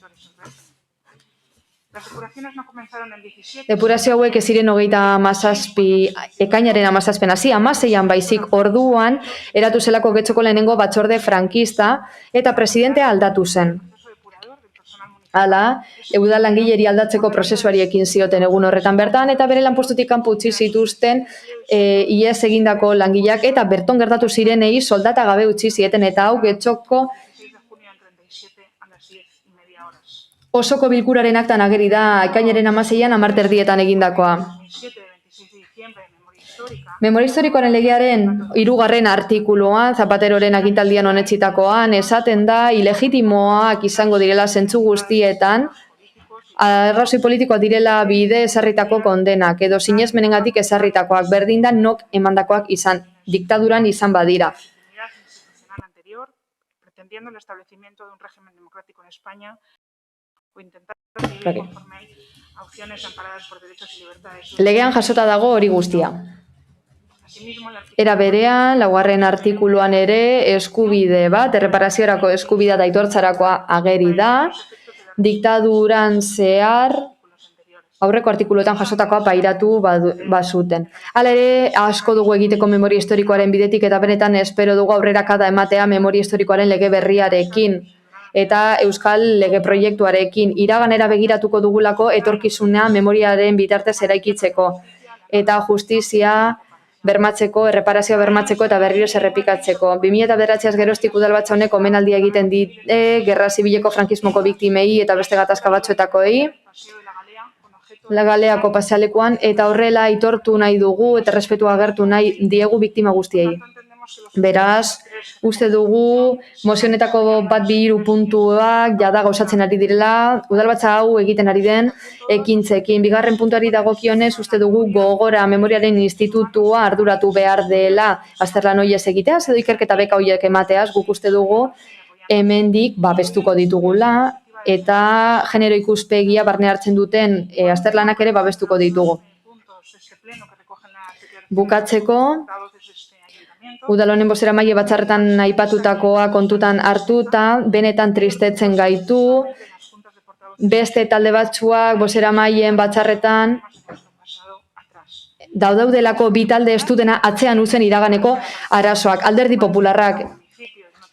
Depurazio hauek ez ziren 37 ekainaren 17 hasi, 16an baizik orduan eratu zelako Getxoko lehenengo batzorde frankista eta presidentea aldatu zen. Hala, udal langileri aldatzeko prozesuari ekin zioten egun horretan bertan, eta bere lanpostutik kanpo utzi zituzten ihes egindako langileak eta berton gertatu zirenei soldata gabe utzi zieten, eta hau Getxoko osoko bilkuraren aktan ageri da ekainaren 16an 10:00 egindakoa. Memoria historikoaren legearen 3. artikuluan, Zapateroren agintaldian onetsitakoan, esaten da ilegitimoak izango direla zentzu guztietan, arrazoi politikoak direla bide ezarritako kondenak, edo sinesmenengatik ezarritakoak, berdin da nok emandakoak izan, diktaduran izan badira. Pretendiendo el establecimiento de un régimen democrático en España o intentar vivir conforme a opciones amparadas por derechos y libertades. Legean jasota dago hori guztia. Era berean, 4. artikuluan ere eskubide bat, erreparaziorako eskubidea eta aitortzarakoa ageri da, diktaduran zehar aurreko artikuluetan jasotakoa pairatu bazuten. Hala ere, asko dugu egiteko memoria historikoaren bidetik eta benetan espero dugu aurrerakada ematea memoria historikoaren lege berriarekin eta euskal lege proiektuarekin. Iraganera begiratuko dugulako etorkizuna memoriaren bitartez eraikitzeko eta justizia bermatzeko, erreparazioa bermatzeko eta berriro errepikatzeko. 2009 geroztik udalbatza honek omenaldia egiten dit, gerra zibileko frankismoko biktimei eta beste gatazka batzuetakoei, Lagaleako pasealekuan, eta horrela aitortu nahi dugu eta respetua agertu nahi diegu biktima guztiei. Beraz, uste dugu mozionetako 1-2 puntuak jada gauzatzen ari direla, udalbatza hau egiten ari den ekintzekin. 2. puntuari dagokionez, uste dugu gogora memoriaren institutua arduratu behar dela azterlan horiez egitea, edo ikerketa beka horiek emateaz, guk uste dugu hemendik babestuko ditugula, eta genero ikuspegia barne hartzen duten azterlanak ere babestuko ditugu. Bukatzeko, udal honen bozeramaile batzarretan aipatutakoa kontutan hartuta, benetan tristetzen gaitu, beste talde batzuak bozeramaileen batzarretan daudelako bi talde ez dutena atzean utzen iraganeko arazoak. Alderdi Popularrak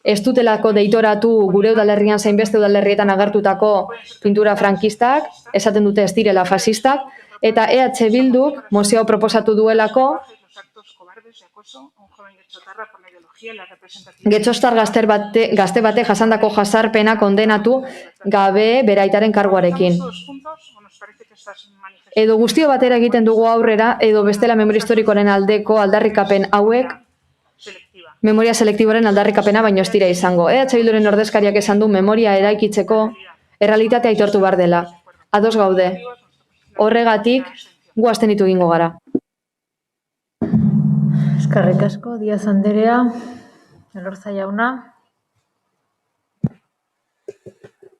ez dutelako deitoratu gure udalerrian zein beste udalerrietan agertutako pintura frankistak, esaten dute ez direla fasistak, eta EH Bilduk mozio proposatu duelako Getxostar gazte bate jasandako jasarpena kondenatu gabe beraitaren karguarekin. Edo guztio batera egiten dugu aurrera, edo bestela memoria historikoaren aldeko aldarrikapen hauek memoria selektiboaren aldarrikapena baino ez dira izango. EH Bilduren ordezkariak esan du memoria eraikitzeko errealitatea aitortu behar dela. Ados gaude. Horregatik, gu abstenitu egingo gara. Eskerrik asko, Diaz Anderea, Elorza jauna.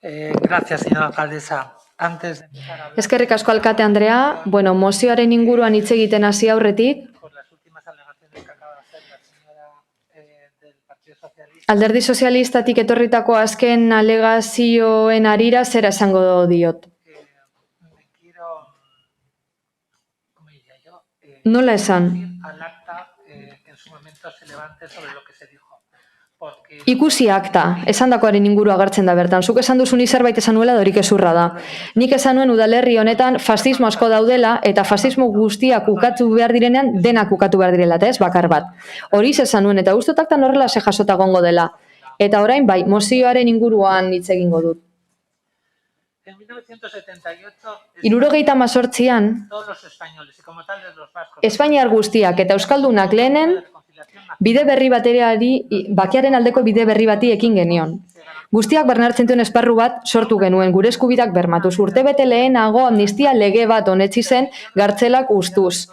Gracias, señora alcaldesa. Eskerrik asko alkate Andrea. Bueno, mozioaren inguruan hitz egiten hasi aurretik. Alderdi sozialistatik etorritako azken alegazioen harira zera esango diot. Nola esan? Ikusi akta, esandakoaren inguru agertzen da bertan. Zuk esan duzu ni zerbait esan nuela dorik ezurra da. Nik esan nuen udalerri honetan fasismo asko daudela eta fasismo guztiak ukatu behar direnean denak ukatu behar direla, eta ez bakar bat. Hori esan nuen eta uste taktan horrela ze jasota gongo dela. Eta orain bai, mozioaren inguruan hitz egingo dut. 1978an Espainiar guztiak eta euskaldunak lehenen bide berri bateriari, bakearen aldeko bide berri bati ekin genion. Guztiak barnartzen duen esparru bat sortu genuen, gure eskubidak bermatuz. Urtebete lehenago amnistia lege bat onetsi zen gartzelak ustuz.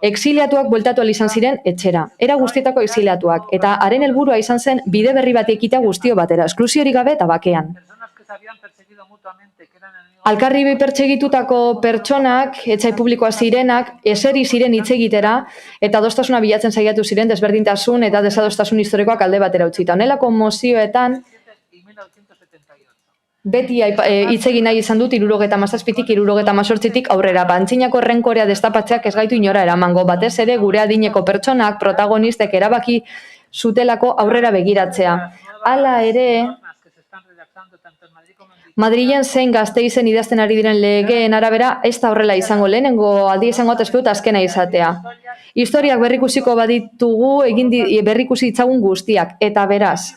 Exiliatuak bueltatu izan ziren etxera. Era guztietako exiliatuak. Eta haren helburua izan zen bide berri bat ekitea guztio batera, esklusiorik gabe eta bakean. Alkarri pertsegitutako pertsonak, etxai publikoa zirenak, eseri ziren hitz egitera, eta adostasuna bilatzen saiatu ziren desberdintasun eta desadostasun historikoak alde batera utzita. Honelako mozioetan, beti hitz egin nahi izan dut 77tik 78tik aurrera. Antzinako errenkorea destapatzeak ez gaitu inora eramango, batez ere gure adineko pertsonak, protagonistek erabaki zutelako aurrera begiratzea. Hala ere, Madrilen zein Gasteizen idazten ari diren legeen arabera ez da horrela izango, lehenengo aldi izango atesput azkena izatea. Historiak berrikusiko baditugu, berrikusi ditzagun guztiak, eta beraz.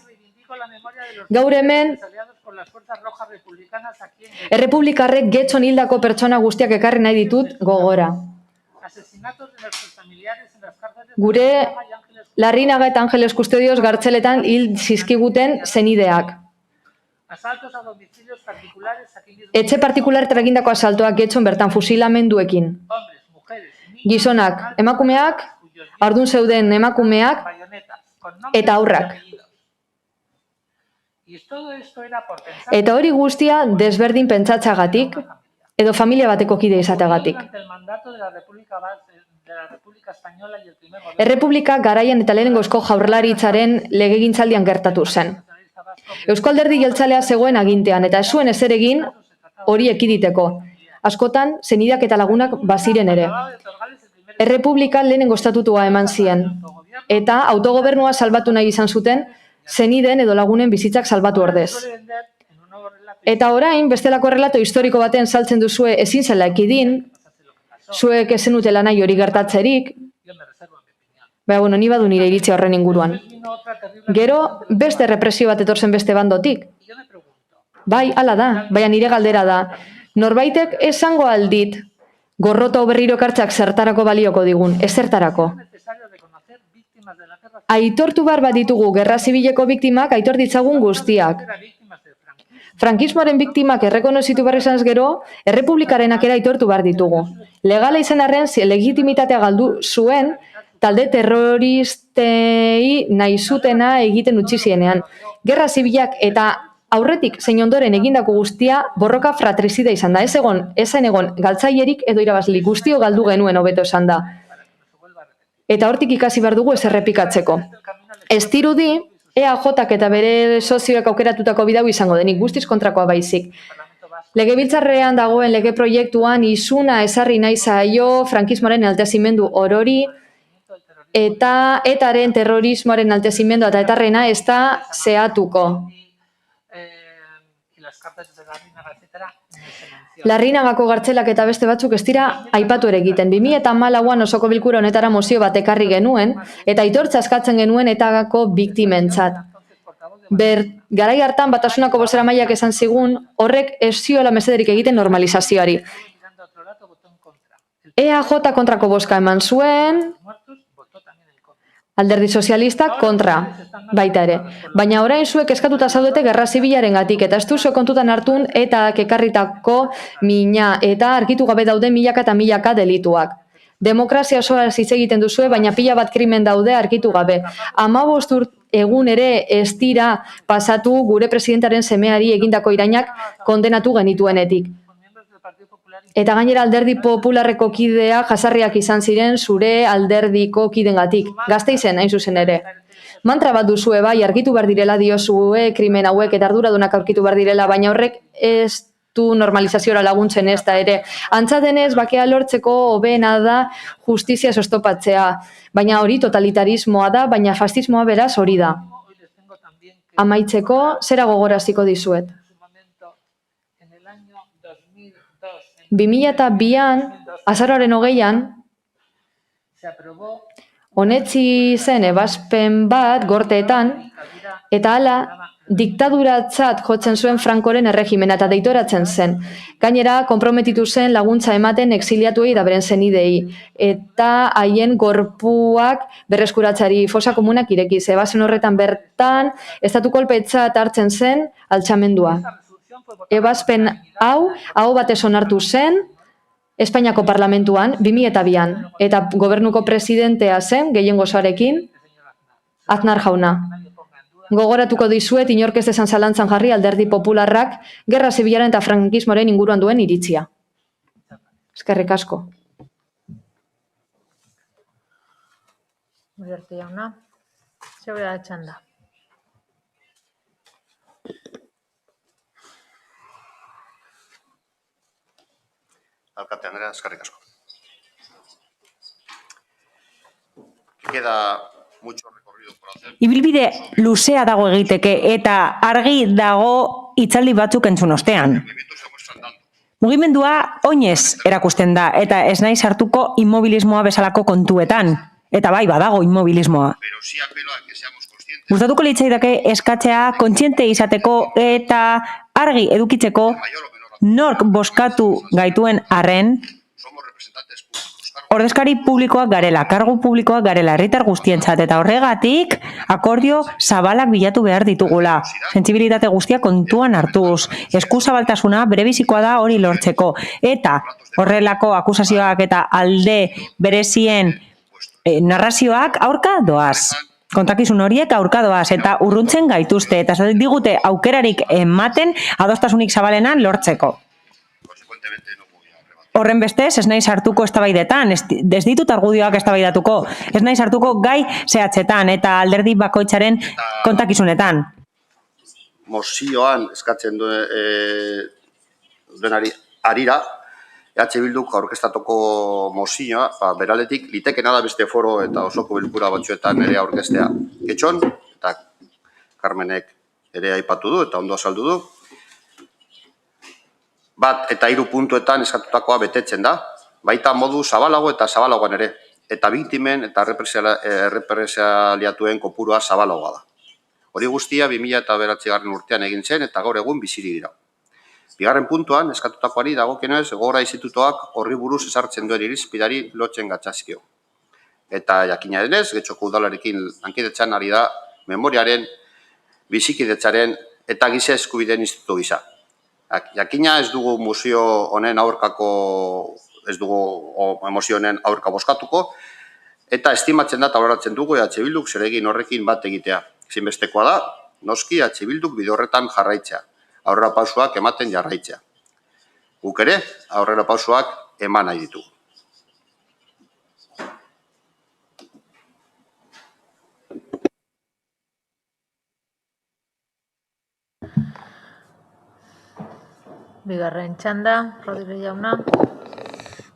Gaur hemen, errepublikarrek getxon hildako pertsona guztiak ekarri nahi ditut gogora. Gure Larrinaga eta Angeles Kustodioz gartzeletan hil zizkiguten zenideak. Etxe partikularretara egindako asaltoak Getxon bertan fusilamenduekin. Gizonak, emakumeak, haurdun zeuden emakumeak eta haurrak. Eta hori guztia desberdin pentsatzagatik edo familia bateko kide izateagatik. Errepublika garaian eta lehenengo Eusko Jaurlaritzaren legegintzaldian gertatu zen. Eusko Alderdi Jeltzalea zegoen agintean eta ez zuen ezer egin hori ekiditeko. Askotan, zenideak eta lagunak baziren ere. Errepublika lehenengo estatutua eman zien. Eta autogobernua salbatu nahi izan zuten, zeniden edo lagunen bizitzak salbatu ordez. Eta orain, bestelako errelato historiko baten saltzen duzue ezin zela ekidin, zuek ezen utela nahi hori gertatzerik, ni badu nire iritzia horren inguruan. Gero, beste represio bat etorzen beste bandotik. Bai, hala da, baina nire galdera da. Norbaitek esango aldit, gorroto berriro kartzak zertarako balioko digun, ezertarako. Aitortu behar bat ditugu gerra zibileko biktimak aitor ditzagun guztiak. Frankismoaren biktimak errekonozitu behar izanez gero, errepublikarenak ere aitortu behar ditugu. Legala izan arren, legitimitatea galdu zuen, talde terroristei nahi zutena egiten utzi zienean. Gerra zibilak eta aurretik zein ondoren egindako guztia borroka fratrizida izan da. Ezen egon galtzaierik edo irabazli guztio galdu genuen hobeto esan da. Eta hortik ikasi behar dugu ez errepikatzeko. Ez dirudi, EAJak eta bere sozioek aukeratutako bidau izango denik, guztiz kontrakoa baizik. Legebiltzarrean dagoen lege proiektuan isuna ezarri nahi zaio frankismoaren altezimendu orori eta etaren terrorismoaren altezimendua eta etarrena ez da zehatuko. Larrinagako gartzelak eta beste batzuk ez dira aipatu ere egiten. 2014an osoko bilkura honetara mozio bat ekarri genuen eta aitortza eskatzen genuen etagako biktimentzat. Garai hartan Batasunako bozeramaileak esan zigun horrek ez ziola mesederik egiten normalizazioari. EAJ kontrako bozka eman zuen, Alderdi Sozialistak kontra, baita ere. Baina orain zuek eskatuta zaudete gerra zibilarengatik eta ez duzu kontutan hartun eta kekarritako mina eta argitu gabe daude milaka eta milaka delituak. Demokrazia osoa hitz egiten duzue, baina pila bat krimen daude argitu gabe. 15 egun ere ez dira pasatu gure presidentaren semeari egindako irainak kondenatu genituenetik. Eta gainera alderdi popularreko kidea jasarriak izan ziren zure alderdiko kidengatik. Gasteizen hain zuzen ere. Mantra bat duzue bai, argitu behar direla diozue, krimen hauek eta arduradunak aurkitu behar direla, baina horrek ez du normalizaziora laguntzen ez da ere. Antza denez, bakea lortzeko hobena da justizia sostopatzea. Baina hori totalitarismoa da, baina fascismoa beraz hori da. Amaitzeko, zera gogoraziko dizuet. 2002an, azaroaren 20an, onetzi zen ebazpen bat gorteetan, eta hala diktaduratzat jotzen zuen Frankoren erregimena eta deitoratzen zen. Gainera, konprometitu zen laguntza ematen exiliatuei da beren zenidei, eta haien gorpuak berreskuratzari fosa komunak irekiz. Ebazen horretan bertan, estatu kolpetzat hartzen zen altxamendua. Ebazpen hau batez onartu zen Espainiako parlamentuan 2002an eta gobernuko presidentea zen gehiengo osoarekin Aznar jauna. Gogoratuko dizuet inork ez dezan zalantzan jarri alderdi popularrak gerra zibilaren eta frankismoaren inguruan duen iritzia. Eskerrik asko. Uriarte jauna, zeure da txanda. Alkate Andrea, eskerrik asko. Queda mucho recorrido por hacer. Ibilbide luzea dago egiteke eta argi dago hitzaldi batzuk entzun ostean. Mugimendua oinez erakusten da eta ez naiz hartuko inmobilismoa bezalako kontuetan. Eta bai, badago inmobilismoa. Gustatuko litzaidake eskatzea kontziente izateko eta argi edukitzeko nork bozkatu gaituen arren ordezkari publikoak garela, kargu publikoak garela, herritar guztientzat, eta horregatik akordio zabalak bilatu behar ditugula. Sentsibilitate guztia kontuan hartuz. Eskuzabaltasuna berebizikoa da hori lortzeko. Eta horrelako akusazioak eta alde berezien narrazioak aurka doaz. Kontakizun horiek aurka doaz eta urruntzen gaituzte. Eta digute aukerarik ematen adostasunik zabalenan lortzeko. Horren bestez, ez naiz hartuko eztabaidetan, ez ditut argudioak eztabaidatuko, ez naiz hartuko gai zehatzetan eta alderdi bakoitzaren kontakizunetan. Mozioan eskatzen duenari harira, EH Bilduk aurkeztatuko mozioa, beraletik litekena da beste foro eta osoko bilkura batzuetan ere aurkeztea. Getxon, eta Carmenek ere aipatu du eta ondo azaldu du, bat eta 3 puntuetan eskatutakoa betetzen da, baita modu zabalago eta zabalagoan ere, eta biktimen eta errepresaliatuen kopurua zabalagoa da. Hori guztia 2009 urtean egin zen eta gaur egun biziri dira. Bigarren puntuan, eskatutakoari dagokionez, Gogora Institutoak horri buruz ezartzen duen irizpidari lotzen gatzazkio. Eta jakina denez, Getxoko udalarekin lankidetzan ari da memoriaren, bizikidetzaren eta giza eskubideen institutu gisa. Jakina ez dugu mozio honen aurkako, ez dugu mozio honen aurka bozkatuko, eta estimatzen da eta baloratzen dugu EH Bilduk zeregin horrekin bat egitea. Ezinbestekoa da, noski EH Bilduk bide horretan jarraitzea, aurrera pausoak ematen jarraitzea. Guk ere, aurrera pausoak eman nahi ditugu. Bigarren txanda, Rodríguez jauna.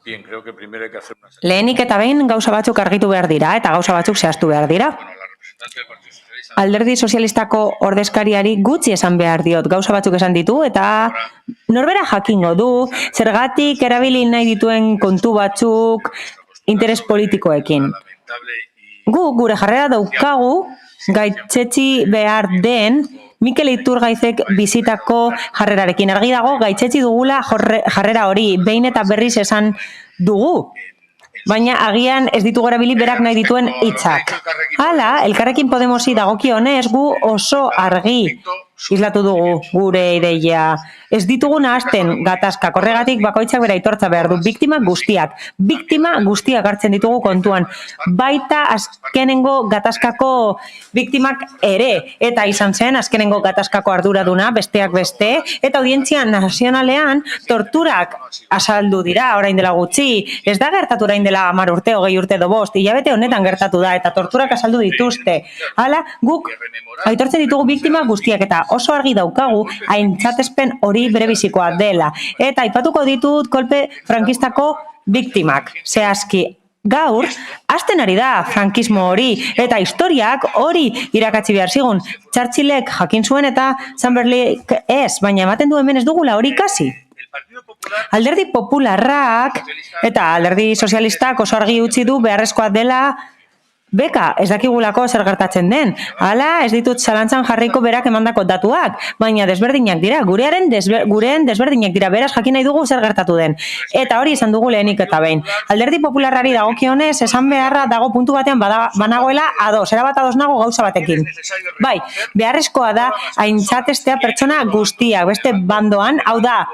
Bien, creo que primero hay que hacer una... Lehenik eta behin gauza batzuk argitu behar dira eta gauza batzuk zehaztu behar dira. Alderdi sozialistako ordezkariari gutxi esan behar diot, gauza batzuk esan ditu eta norbera jakingo du, zergatik erabili nahi dituen kontu batzuk interes politikoekin. Gu gure jarrera daukagu gaitzetsi behar den Mikel Iturgaizek bizitako jarrerarekin. Argi dago gaitzetsi dugula jarrera hori, behin eta berriz esan dugu. Baina agian ez ditugu erabili berak nahi dituen hitzak. Hala, Elkarrekin Podemosi dagokionez gu oso argi islatu dugu gure ideia. Ez ditugu nahazten gatazkak, horregatik bakoitzak bera aitortza behar du. Biktima guztiak hartzen ditugu kontuan. Baita azkenengo gatazkako biktimak ere. Eta izan zen azkenengo gatazkako arduraduna, besteak beste. Eta audientzia nazionalean torturak azaldu dira orain dela gutxi. Ez da gertatu orain dela 10 urte, 20 urte edo 5, hilabete honetan gertatu da. Eta torturak azaldu dituzte. Hala, guk aitortzen ditugu biktima guztiak eta oso argi daukagu aintzatespen hori berebizikoa dela. Eta aipatuko ditut kolpe frankistako biktimak. Zehazki, gaur, hasten ari da frankismo hori eta historiak hori irakatsi behar zigun. Churchillek jakin zuen eta Chamberlain ez, baina ematen du hemen ez dugula hori ikasi. Alderdi popularrak eta alderdi sozialistak oso argi utzi du beharrezkoa dela beka, ez dakigulako zer gertatzen den. Hala, ez ditut zalantzan jarriko berak emandako datuak, baina desberdinak dira, gureen desberdinak dira, beraz jakin nahi dugu zer gertatu den. Eta hori esan dugu lehenik eta behin. Alderdi popularrari dagokionez, esan beharra dago puntu batean banagoela ados, erabat ados nago gauza batekin. Bai, beharrezkoa da aintzatestea pertsona guztiak, beste bandoan, hau da,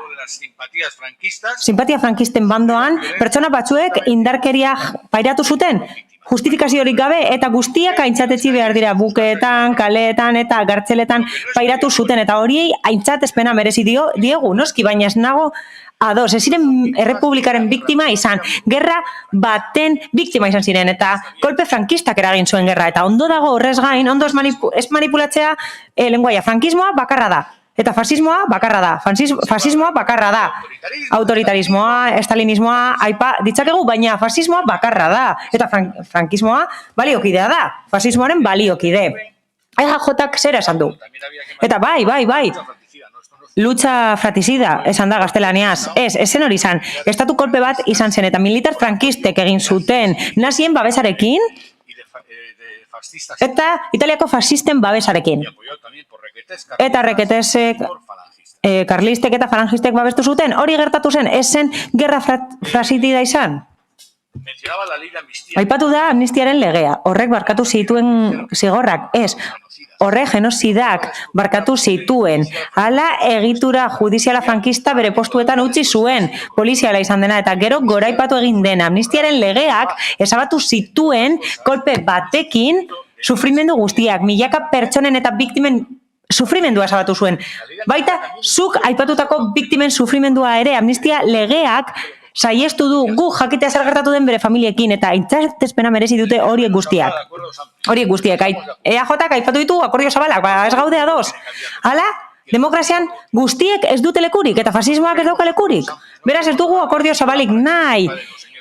simpatia frankisten bandoan, pertsona batzuek indarkeria pairatu zuten, justifikaziorik gabe eta guztiak aintzatetzi behar dira bukeetan, kaleetan eta gartzeletan pairatu zuten eta horiei aintzatespena merezi diegu, noski, baina ez nago ados, ez ziren errepublikaren biktima izan, gerra baten biktima izan ziren eta kolpe frankistak eragin zuen gerra eta ondo dago horrez gain, ondo ez manipulatzea lenguaia, frankismoa bakarra da. Eta fasismoa bakarra da, fasismoa bakarra da, autoritarismoa, estalinismoa, aipa ditzakegu, baina fasismoa bakarra da, eta frankismoa baliokidea da, fasismoaren baliokide. EJak zera esan du. Eta bai, lucha fratricida, esan da gaztelaniaz, ez zen hori izan, estatu kolpe bat izan zen, eta militar frankistek egin zuten nazien babesarekin, eta Italiako fasisten babesarekin. Eta reketesek, karlistek eta falangistek babestu zuten, hori gertatu zen, ez zen gerra fratricida izan. mencionaba la ley de amnistía. Aipatu da amnistiaren legea, horrek barkatu zituen zigorrak, ez, horrek genozidak barkatu zituen, hala egitura judiziala frankista bere postuetan utzi zuen, poliziala izan dena, eta gero goraipatu egin dena. Amnistiaren legeak ezabatu zituen kolpe batekin sufrimendu guztiak, milaka pertsonen eta biktimen sufrimendua ezabatu zuen. Baita, zuk aipatutako biktimen sufrimendua ere amnistia legeak saiestu du gu jakitea zer gertatu den bere familiekin eta aintzatespena merezi dute horiek guztiak. Horiek guztiak. EAJak aipatu ditu akordio zabalak, ez gaude ados. Hala, demokrazian guztiek ez dute lekurik eta fasismoak ez dauka lekurik. Beraz ez dugu akordio zabalik nahi.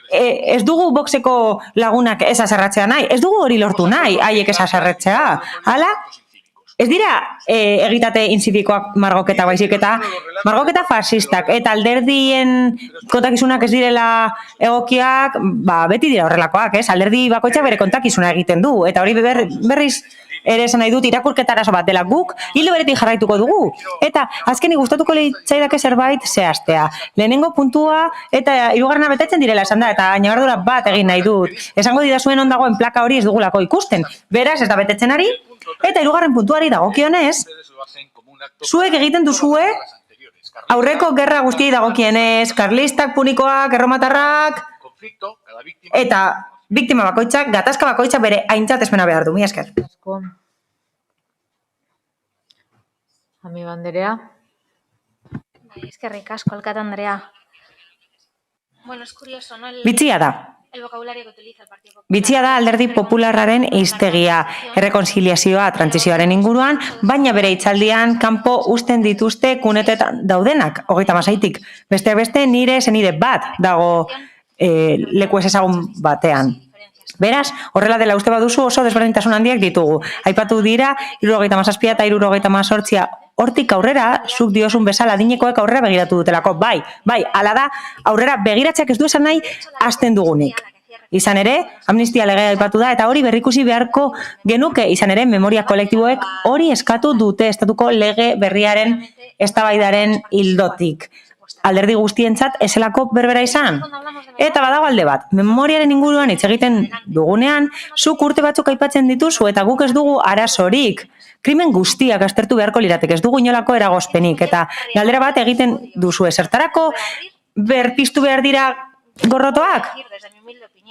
Ez dugu boxeko lagunak ez azerratzea nahi. Ez dugu hori lortu nahi, haiek ez azerratzea. Hala, ez dira egitate inzidikoak margoketa baizik eta margoketa fasistak eta alderdien kontakizunak ez direla egokiak, beti dira horrelakoak, ez? Alderdi bakoitzak bere kontakizuna egiten du eta hori berriz ere esan nahi dut irakurketarazo bat dela guk hildo beretik jarraituko dugu. Eta azkenik gustatuko litzaidake zerbait zehaztea. Lehenengo puntua eta hirugarrena betetzen direla esan da eta ñabardura bat egin nahi dut. Esango didazuen on dagoen plaka hori ez dugulako ikusten. Beraz ez da betetzen ari. Eta hirugarren puntuari dagokionez, zuek egiten duzue aurreko gerra guztiei dagokienez, karlistak, punikoak, erromatarrak, eta biktima bakoitzak, gatazka bakoitzak bere aintzatespena behar du. Mila esker. Ami Banderea. Eskerrik asko, alkate Andrea. Bueno, es curioso, ¿no? Bitxia da. El vocabulario que utiliza el Partido Popular. Bitxia da alderdi popularraren hiztegia, errekonziliazioa trantsizioaren inguruan, baina bere hitzaldian kanpo uzten dituzte kunetetan daudenak, 36tik. Besteak beste nire zenide bat dago leku ez ezagun batean. Beraz, horrela dela uste baduzu oso desberdintasun handiak ditugu. Aipatu dira 77 eta 78 hortik aurrera, zuk diozun bezala adinekoek aurrera begiratu dutelako. Bai, hala da, aurrera begiratzeak ez du esan nahi hasten dugunik. Izan ere, amnistia legea aipatu da eta hori berrikusi beharko genuke, izan ere, memoria kolektiboek hori eskatu dute estatuko lege berriaren eztabaidaren ildotik. Alderdi guztientzat ezelako berbera izan. Eta badago alde bat, memoriaren inguruan hitz egiten dugunean, zuk urte batzuk aipatzen dituzu eta guk ez dugu arazorik. Krimen guztiak aztertu beharko lirateke, ez dugu inolako eragozpenik. Eta galdera bat egiten duzu ezertarako berpiztu behar dira gorrotoak?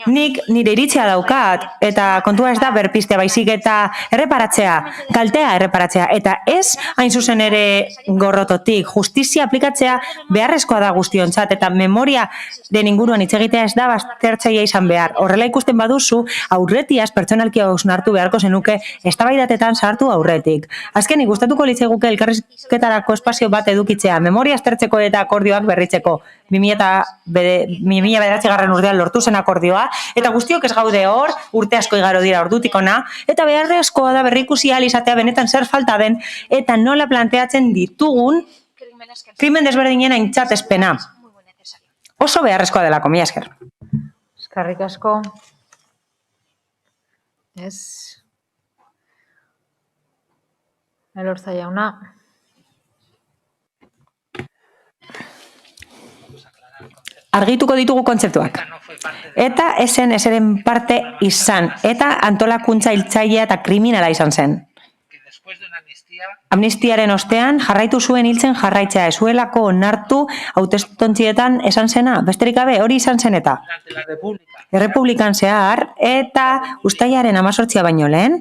Nik nire iritzia daukat, eta kontua ez da berpiztea baizik eta erreparatzea, kaltea erreparatzea, eta ez hain zuzen ere gorrototik, justizia aplikatzea beharrezkoa da guztiontzat, eta memoria den inguruan hitz egitea ez da baztertzailea izan behar. Horrela ikusten baduzu, aurretiaz pertsonalki hausnartu beharko zenuke eztabaidatetan sartu aurretik. Azkenik gustatuko litzaiguke elkarrizketarako espazio bat edukitzea, memoria aztertzeko eta akordioak berritzeko. 2009 urtean lortu zen akordioa, eta guztiok ez gaude hor, urte asko igaro dira ordutik ona, eta beharrezkoa da berrikusi ahal izatea benetan zer falta den, eta nola planteatzen ditugun krimen desberdinen aintzatespena. Oso beharrezkoa delako, mila esker. Eskerrik asko. Ez. Elorza jauna. Argituko ditugu kontzeptuak. Eta eseren parte izan. Eta antolakuntza hiltzailea eta kriminala izan zen. Amnistiaren ostean jarraitu zuen hiltzen jarraitzea ezuelako onartu hautestontzietan esan zena. Besterik gabe hori izan zen eta. Errepublikan zehar eta uztailaren 18 baino lehen.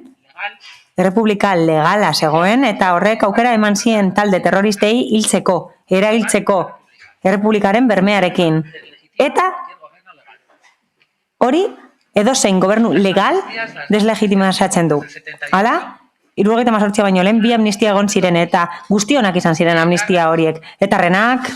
Errepublika legala zegoen eta horrek aukera eman zien talde terroristei hiltzeko, erailtzeko. Errepublikaren bermearekin. Eta hori edozein gobernu legal deslegitimazatzen du. Hala, 78 baino lehen bi amnistia egon ziren eta guztionak izan ziren amnistia horiek. Eta renak,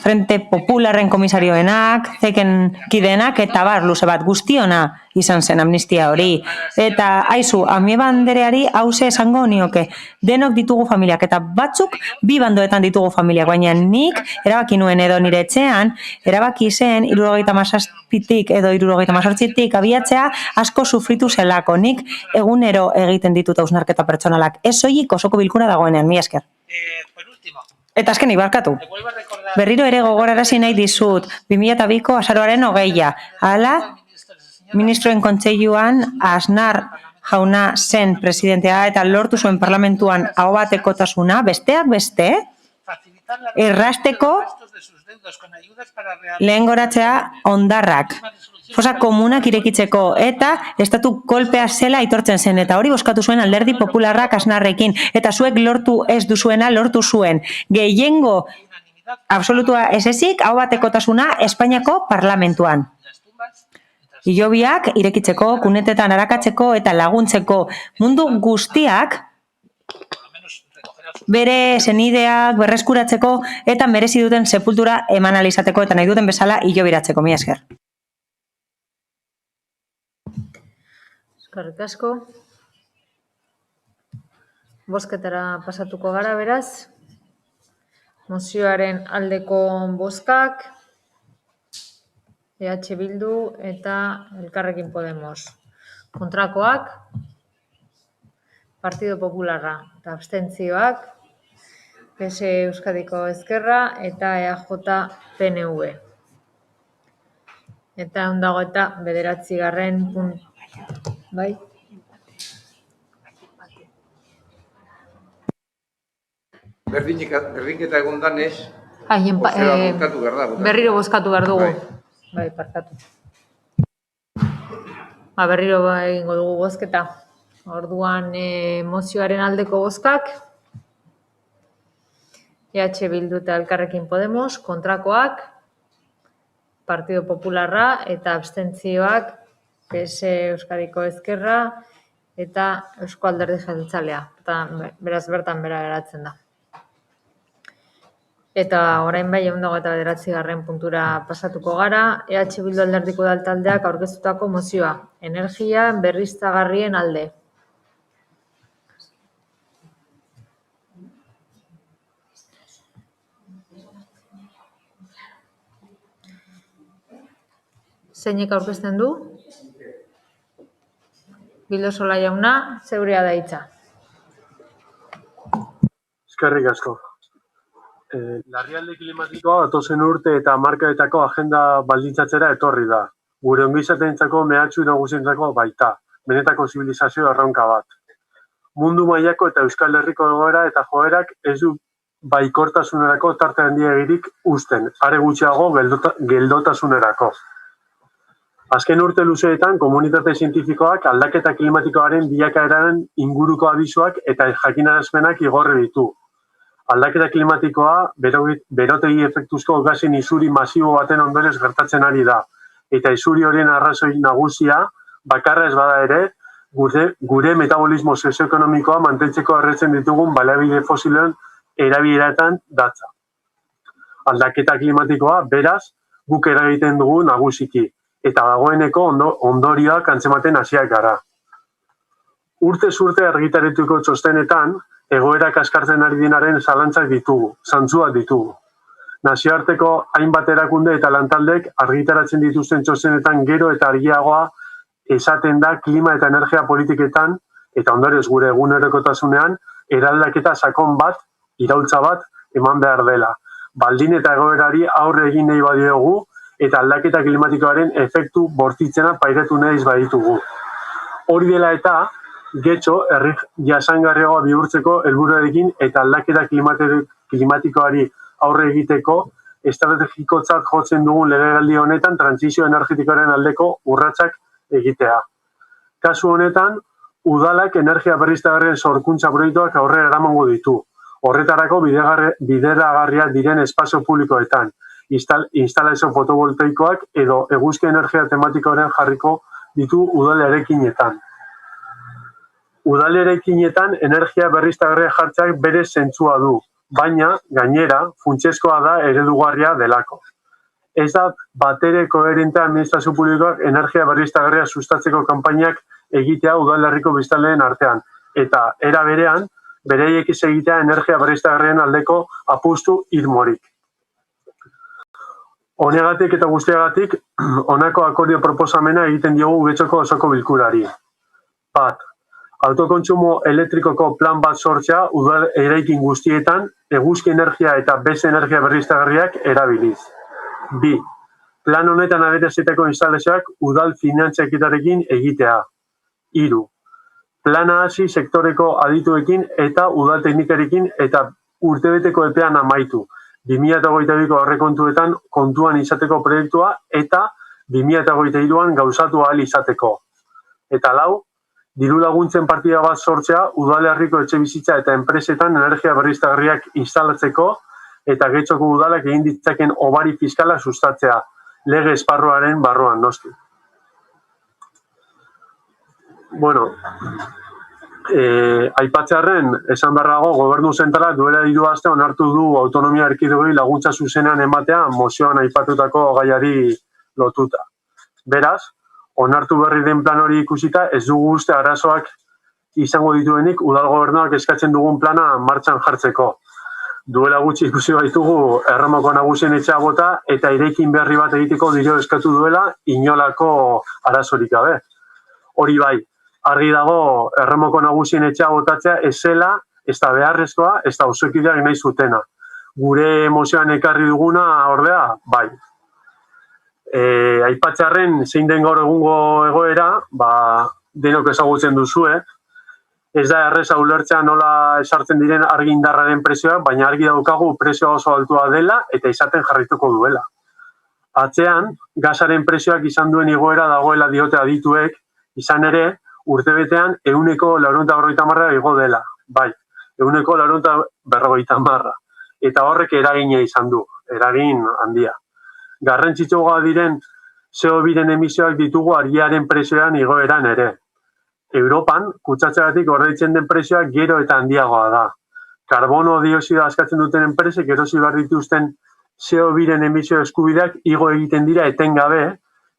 Frente Popularren komisarioenak, zeken kideenak eta bar luze bat guztiona izan zen amnistia hori. Eta aizu, Ami Bandereari hause esango nioke, denok ditugu familiak eta batzuk bi bandoetan ditugu familiak, baina nik erabaki nuen edo nire etxean, erabaki zen 77tik edo 78tik abiatzea asko sufritu zelako. Nik egunero egiten ditut hausnarketa pertsonalak. Ez soilik osoko bilkura dagoenean, mila esker. Eta azkenik barkatu. Berriro ere gogorarazi nahi dizut, 2002ko azaroaren 20a. Hala, ministroen kontseiluan Aznar jauna zen presidentea eta lortu zuen parlamentuan aho batekotasuna, besteak beste, errasteko lehen goratzea ondarrak. Fosa komunak irekitzeko eta estatu kolpea zela aitortzen zen eta hori bozkatu zuen Alderdi Popularrak Aznarrekin eta zuek lortu ez duzuena lortu zuen. Gehiengo absolutua ez ezik aho batekotasuna Espainiako parlamentuan. Hilobiak irekitzeko, kunetetan arakatzeko eta laguntzeko mundu guztiak bere senideak berreskuratzeko eta merezi duten sepultura eman ahal izateko eta nahi duten bezala hilobiratzeko. Mila esker. Eskerrik asko. Bozketara pasatuko gara, beraz. Mozioaren aldeko bozkak, EH Bildu eta Elkarrekin Podemos. Kontrakoak, Partido Popularra eta abstentzioak, PS Euskadiko Ezkerra eta EAJ PNV. Eta ondago eta 9. puntu. Bai? Berdinketa egon danez, berriro bozkatu behar dugu. Bai, parkatu. Berriro egingo dugu bozketa. Orduan mozioaren aldeko bozkak, EH Bildu eta Elkarrekin Podemos, kontrakoak, Partido Popularra eta abstentzioak, PS Euskadiko Ezkerra eta Eusko Alderdi Jeltzalea. Beraz bertan bera geratzen da. Eta orain bai 9. puntura pasatuko gara, EH Bildu Alderdiko Taldeak aurkeztutako mozioa, energia berriztagarrien alde. Zeinek aurkezten du? Bildosola jauna, zeurea da hitza. Eskerrik asko. Larrialdi klimatikoa datozen urte eta hamarkadetako agenda baldintzatzera etorri da. Gure ongizateentzako mehatxu nagusientzako baita, benetako zibilizazio erronka bat. Mundu mailako eta Euskal Herriko egoera eta joerak ez du baikortasunerako tarte handiegirik uzten, are gutxiago geldotasunerako. Azken urte luzeetan, komunitate zientifikoak aldaketa klimatikoaren bilakaeraren inguruko abizuak eta jakinarazpenak igorri ditu. Aldaketa klimatikoa berotegi efektuzko gasen isuri masibo baten ondorez gertatzen ari da. Eta isuri horien arrazoi nagusia, bakarra ez bada ere, gure metabolismo sozioekonomikoa mantentzeko erretzen ditugun baliabide fosilen erabileratan datza. Aldaketa klimatikoa, beraz, guk eragiten dugu nagusiki, eta dagoeneko ondorioak antzematen hasiak gara. Urtez urte argitaretuko txostenetan, egoerak askartzen ari dinaren zalantzak ditugu, zantzuak ditugu. Nazioarteko hainbat erakunde eta lantaldek argitaratzen dituzten txostenetan gero eta argiagoa esaten da klima eta energia politiketan eta ondorioz gure egunerokotasunean eraldaketa sakon bat, iraultza bat eman behar dela. Baldin eta egoerari aurre egin nahi badiogu eta aldaketa klimatikoaren efektu bortitzena pairatu nahi baditugu. Hori dela eta, getxo, herri jasangarriagoa bihurtzeko helburuarekin eta aldaketa klimatikoari aurre egiteko estrategikotzat jotzen dugun legealdi honetan trantsizio energetikoaren aldeko urratsak egitea. Kasu honetan, udalak energia berriztagarrien sorkuntza proiektuak aurrera eramango ditu. Horretarako bideragarriak diren espazio publikoetan, instalazio fotovoltaikoak edo eguzki energia tematikoaren jarriko ditu udal eraikinetan. Udal eraikinetan energia berriztagarria jartzeak bere zentzua du, baina, gainera, funtsezkoa da eredugarria delako. Ez da batere koherentea administrazio publikoak energia berriztagarria sustatzeko kanpainak egitea udalerriko biztanleen artean, eta era berean, beraiek ez egitea energia berriztagarrien aldeko apustu irmorik. Honegatik eta guztiagatik, honako akordio proposamena egiten diogu Getxoko osoko bilkurari. Bat, autokontsumo elektrikoko plan bat sortzea udal eraikin guztietan eguzki energia eta beste energia berriztagarriak erabiliz. 2. Plan honetan adierazitako instalazioak udal finantzaketarekin egitea. 3. Plana hasi sektoreko adituekin eta udal teknikarekin eta urtebeteko epean amaitu. 2022ko aurrekontuetan kontuan izateko proiektua eta 2023an gauzatu ahal izateko. Eta 4. Diru laguntzen partida bat sortzea udalerriko etxebizitza eta enpresetan energia berriztagarriak instalatzeko eta Getxoko udalak egin ditzaken hobari fiskala sustatzea, lege esparruaren barruan noski. Bueno, aipatzearren, esan beharrago, gobernu zentralak duela 3 aste onartu du autonomia erkidegoei laguntza zuzenean ematea mozioan aipatutako gaiari lotuta. Beraz, onartu berri den plan hori ikusita, ez dugu uste arazoak izango dituenik udal gobernuak eskatzen dugun plana martxan jartzeko. Duela gutxi ikusi baitugu Erromako nagusien etxea bota eta eraikin berri bat egiteko dirua eskatu duela inolako arazorik gabe. Hori bai, argi dago Erromako nagusien etxea botatzea ez zela, ez da beharrezkoa, ez da auzokideak nahi zutena. Gure mozioan ekarri duguna ordea, bai. Aipatzearren zein den gaur egungo egoera, denok ezagutzen duzue, ez da erreza ulertzea nola esartzen diren argi indarraren prezioak, baina argi daukagu prezioa oso altua dela eta izaten jarrituko duela. Atzean, gasaren prezioak izan duen igoera dagoela diote adituek, izan ere, urtebetean 150 igo dela. Bai, 150. Eta horrek eragina izan du, eragin handia. Garrantzitsuagoa diren CO2-ren emisioak ditugu argiaren prezioan igoeran ere. Europan, kutsatzeagatik ordaintzen den prezioa gero eta handiagoa da. Karbono dioxidoa askatzen duten enpresek erosi behar dituzten CO2-ren emisio eskubideak igo egiten dira etengabe,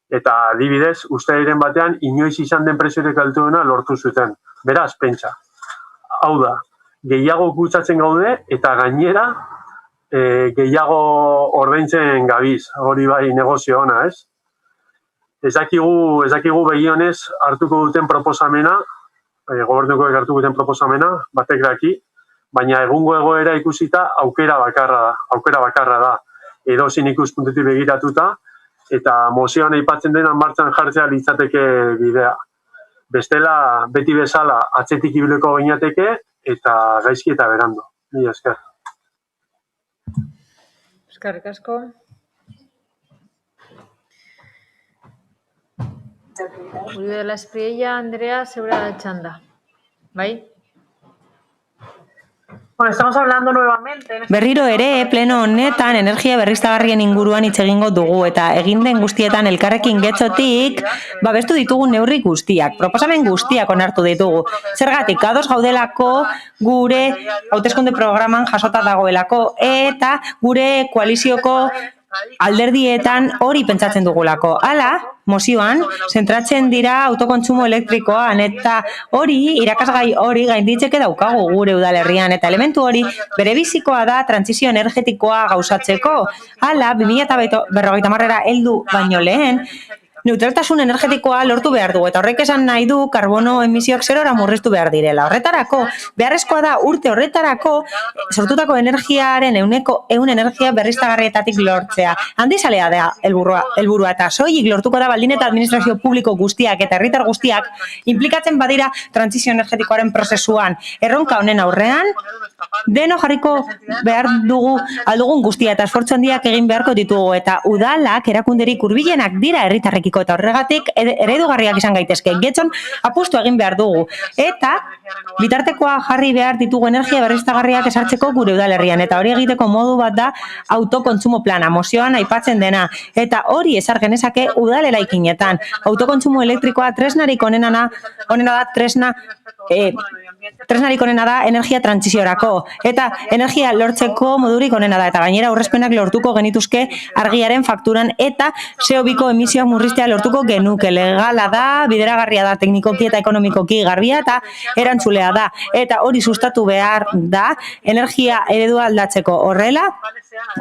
eta adibidez, uztailaren batean inoiz izan den preziorik altuena lortu zuten. Beraz, pentsa. Hau da, gehiago kutsatzen gaude eta gainera gehiago ordaintzen gabiz. Hori bai negozio ona, ez? Ez dakigu begionez hartuko duten proposamena, gobernukoek hartuko duten proposamena, batek daki, baina egungo egoera ikusita aukera bakarra da. Edozein ikuspuntutik begiratuta, eta mozioan aipatzen dena martxan jartzea litzateke bidea. Bestela, beti bezala, atzetik ibiliko gainateke, eta gaizki eta berando. Mila esker. Eskerrik asko. Uribe de la Espriella, Andrea, zeura da txanda. ¿Bai? Bueno, estamos hablando nuevamente. Berriro ere, pleno honetan energia berriztagarrien inguruan hitz egingo dugu eta egin den guztietan elkarrekin Getxotik babestu ditugu neurri guztiak, proposamen guztiak onartu ditugu. Zergatik, ados gaudelako gure hauteskunde programan jasota dagoelako eta gure koalizioko alderdietan hori pentsatzen dugulako. Hala, mozioan, zentratzen dira autokontsumo elektrikoan eta hori, irakasgai hori gainditzeke daukagu gure udalerrian eta elementu hori berebizikoa da trantsizio energetikoa gauzatzeko. Hala, 2050 heldu baino lehen, neutraltasun energetikoa lortu behar dugu eta horrek esan nahi du karbono emisioak zerora murriztu behar direla. Horretarako, beharrezkoa da urte horretarako sortutako energiaren 100% energia berriztagarrietatik lortzea. Handizalea da helburua eta soilik lortuko da baldin eta administrazio publiko guztiak eta herritar guztiak inplikatzen badira trantsizio energetikoaren prozesuan. Erronka honen aurrean, deno jarriko behar dugu aldugun guztia eta esfortzu handiak egin beharko ditugu eta udalak erakunderik hurbilenak dira herritarrekiko eta horregatik eredugarriak izan gaitezke. Getxon apustu egin behar dugu eta bitartekoa jarri behar ditugu energia berriztagarriak esartzeko gure udalerrian eta hori egiteko modu bat da autokontsumo plana, mozioan aipatzen dena eta hori ezar genezake udal eraikinetan. Autokontsumo elektrikoa tresnarik onena da energia trantsiziorako eta energia lortzeko modurik onena da eta gainera aurrezpenak lortuko genituzke argiaren fakturan eta CO2ko emisioak murriztea lortuko genuke. Legala da, bideragarria da teknikoki eta ekonomikoki garbia eta erantzulea da eta hori sustatu behar da energia eredua aldatzeko horrela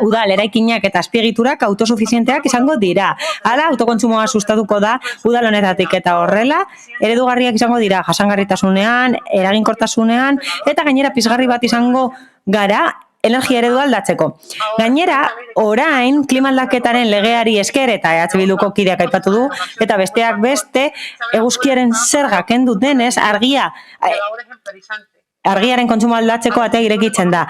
udal eraikinak eta azpiegiturak autosufizienteak izango dira. Hala, autokontsumoa sustatuko da udal honetatik eta horrela eredugarriak izango dira jasangarritasunean, eraginkortasunean eta gainera pizgarri bat izango gara energia eredua aldatzeko. Gainera, orain klima aldaketaren legeari esker eta EH Bilduko kideak aipatu du, eta besteak beste, eguzkiaren zerga kendu denez, argiaren kontsumo aldatzeko atea irekitzen da.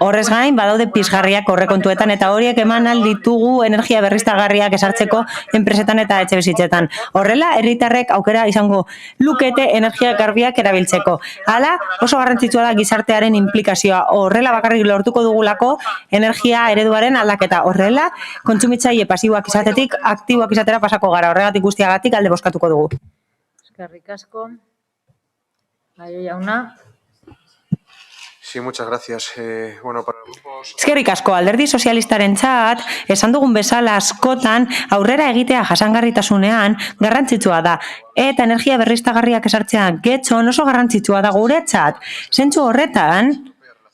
Horrez gain, badaude pizgarriak horrekontuetan eta horiek eman alditugu energia berriztagarriak esartzeko enpresetan eta etxebizitzetan. Horrela, herritarrek aukera izango lukete energia garbiak erabiltzeko. Hala, oso garrantzitsua da gizartearen implikazioa. Horrela bakarrik lortuko dugulako energia ereduaren aldaketa. Horrela, kontsumitzaile pasiboak izatetik aktiboak izatera pasako gara. Horregatik guztiagatik alde bozkatuko dugu. Eskerrik asko. Baio jauna. Sí, muchas gracias. Bueno, para grupos... Eskerrik asko, alderdi sozialistaren txat, esan dugun bezala askotan aurrera egitea jasangarritasunean garrantzitsua da. Eta energia berriztagarriak esartzean getxon oso garrantzitsua da guretzat. Zentzu horretan,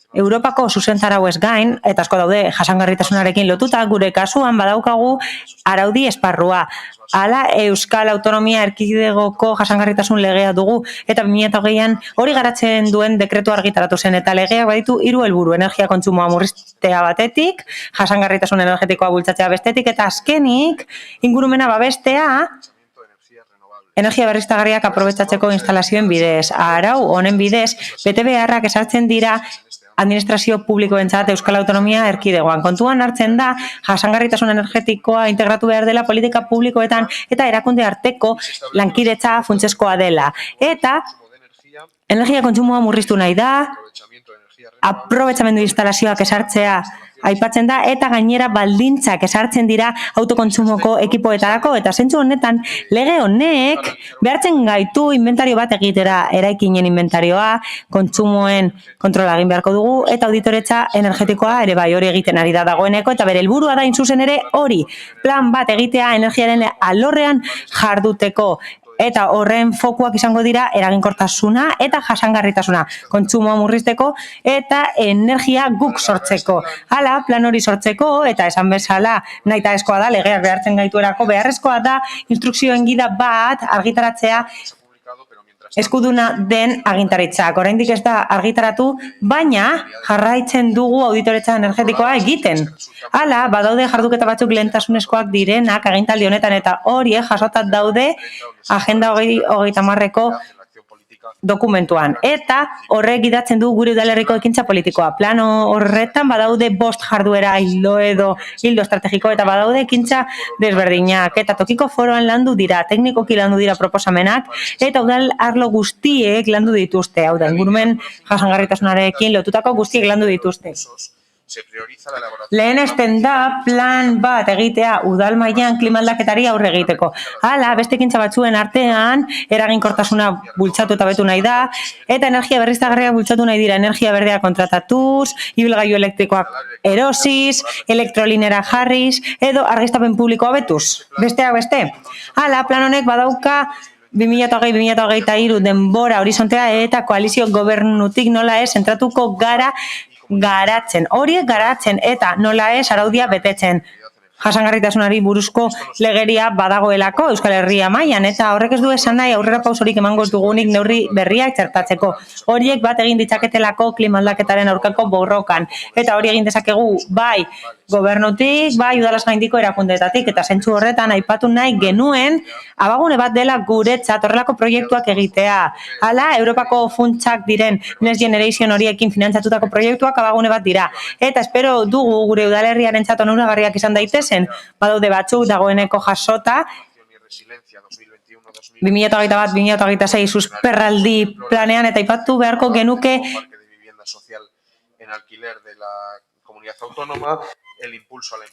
Europako zuzentarauez gain, eta asko daude jasangarritasunarekin lotuta, gure kasuan badaukagu araudi esparrua. Hala, Euskal Autonomia Erkidegoko jasangarritasun legea dugu, eta 2008an hori garatzen duen dekretu argitaratu zen, eta legeak baditu 3 helburu, energia kontsumoa murriztea batetik, jasangarritasun energetikoa bultzatzea bestetik, eta azkenik, ingurumena babestea, energia berriztagarriak aprobetxatzeko instalazioen bidez. Arau, honen bidez, bete beharrak esartzen dira administrazio publikoentzat Euskal Autonomia Erkidegoan. Kontuan hartzen da, jasangarritasun energetikoa integratu behar dela politika publikoetan eta erakunde arteko lankidetza funtsezkoa dela. Eta energia kontsumoa murriztu nahi da, aprobetxamendu instalazioak esartzea aipatzen da, eta gainera baldintzak esartzen dira autokontsumoko ekipoetarako, eta zentzu honetan lege honek behartzen gaitu inventario bat egitera, eraikinen inventarioa, kontsumoen kontrola egin beharko dugu, eta auditoretza energetikoa ere bai hori egiten ari da dagoeneko, eta bere helburua da zuzen ere hori, plan bat egitea energiaren alorrean jarduteko, eta horren fokuak izango dira eraginkortasuna eta jasangarritasuna, kontsumoa murrizteko eta energia guk sortzeko. Hala, plan hori sortzeko, eta esan bezala nahita eskoa da, legeak behartzen gaituerako beharrezkoa da, instrukzioen gida bat argitaratzea eskuduna den agintaritzak. Oraindik ez da argitaratu, baina jarraitzen dugu auditoretza energetikoa egiten. Hala, badaude jarduketa batzuk lehentasunezkoak direnak agintaldi honetan, eta horiek jasotat daude Agenda 2030ko dokumentuan. Eta horrek gidatzen du gure udalerriko ekintza politikoa. Plano horretan badaude 5 jarduera ildo estrategiko, eta badaude ekintza desberdinak. Eta tokiko foroan landu dira, teknikoki landu dira proposamenak, eta udal arlo guztiek landu dituzte. Hau da, ingurumen jasangarritasunarekin lotutako guztiek landu dituzte. Lehenesten da plan bat egitea udal mailan klima aldaketari aurre egiteko. Hala, beste ekintza batzuen artean eraginkortasuna bultzatu eta betu nahi da, eta energia berriztagarriak bultzatu nahi dira, energia berdea kontratatuz, ibilgailu elektrikoak erosiz, elektrolinera jarriz, edo argiztapen publikoa betuz. Besteak beste. Hala, plan honek badauka 2020-2023 denbora horizontea eta koalizio gobernutik nola ez entratuko garatzen, horiek garatzen eta nola ez araudia betetzen. Jasangarritasunari buruzko legeria badagoelako Euskal Herria mailan, eta horrek ez du esan nahi aurrera pausorik emango ez dugunik neurri berriak txertatzeko. Horiek bat egin ditzaketelako klima aldaketaren aurkako borrokan, eta hori egin dezakegu bai gobernutik, bai udalaz gaindiko erakundeetatik, eta zentzu horretan aipatu nahi genuen abagune bat dela guretzat horrelako proiektuak egitea. Hala, Europako funtsak diren Next Generation horiekin finantzatutako proiektuak abagune bat dira. Eta espero dugu gure udalerriarentzat onuragarriak izan daitezen, badaude batzuk dagoeneko jasota, 2021-2026 susperraldi planean, eta aipatu beharko genuke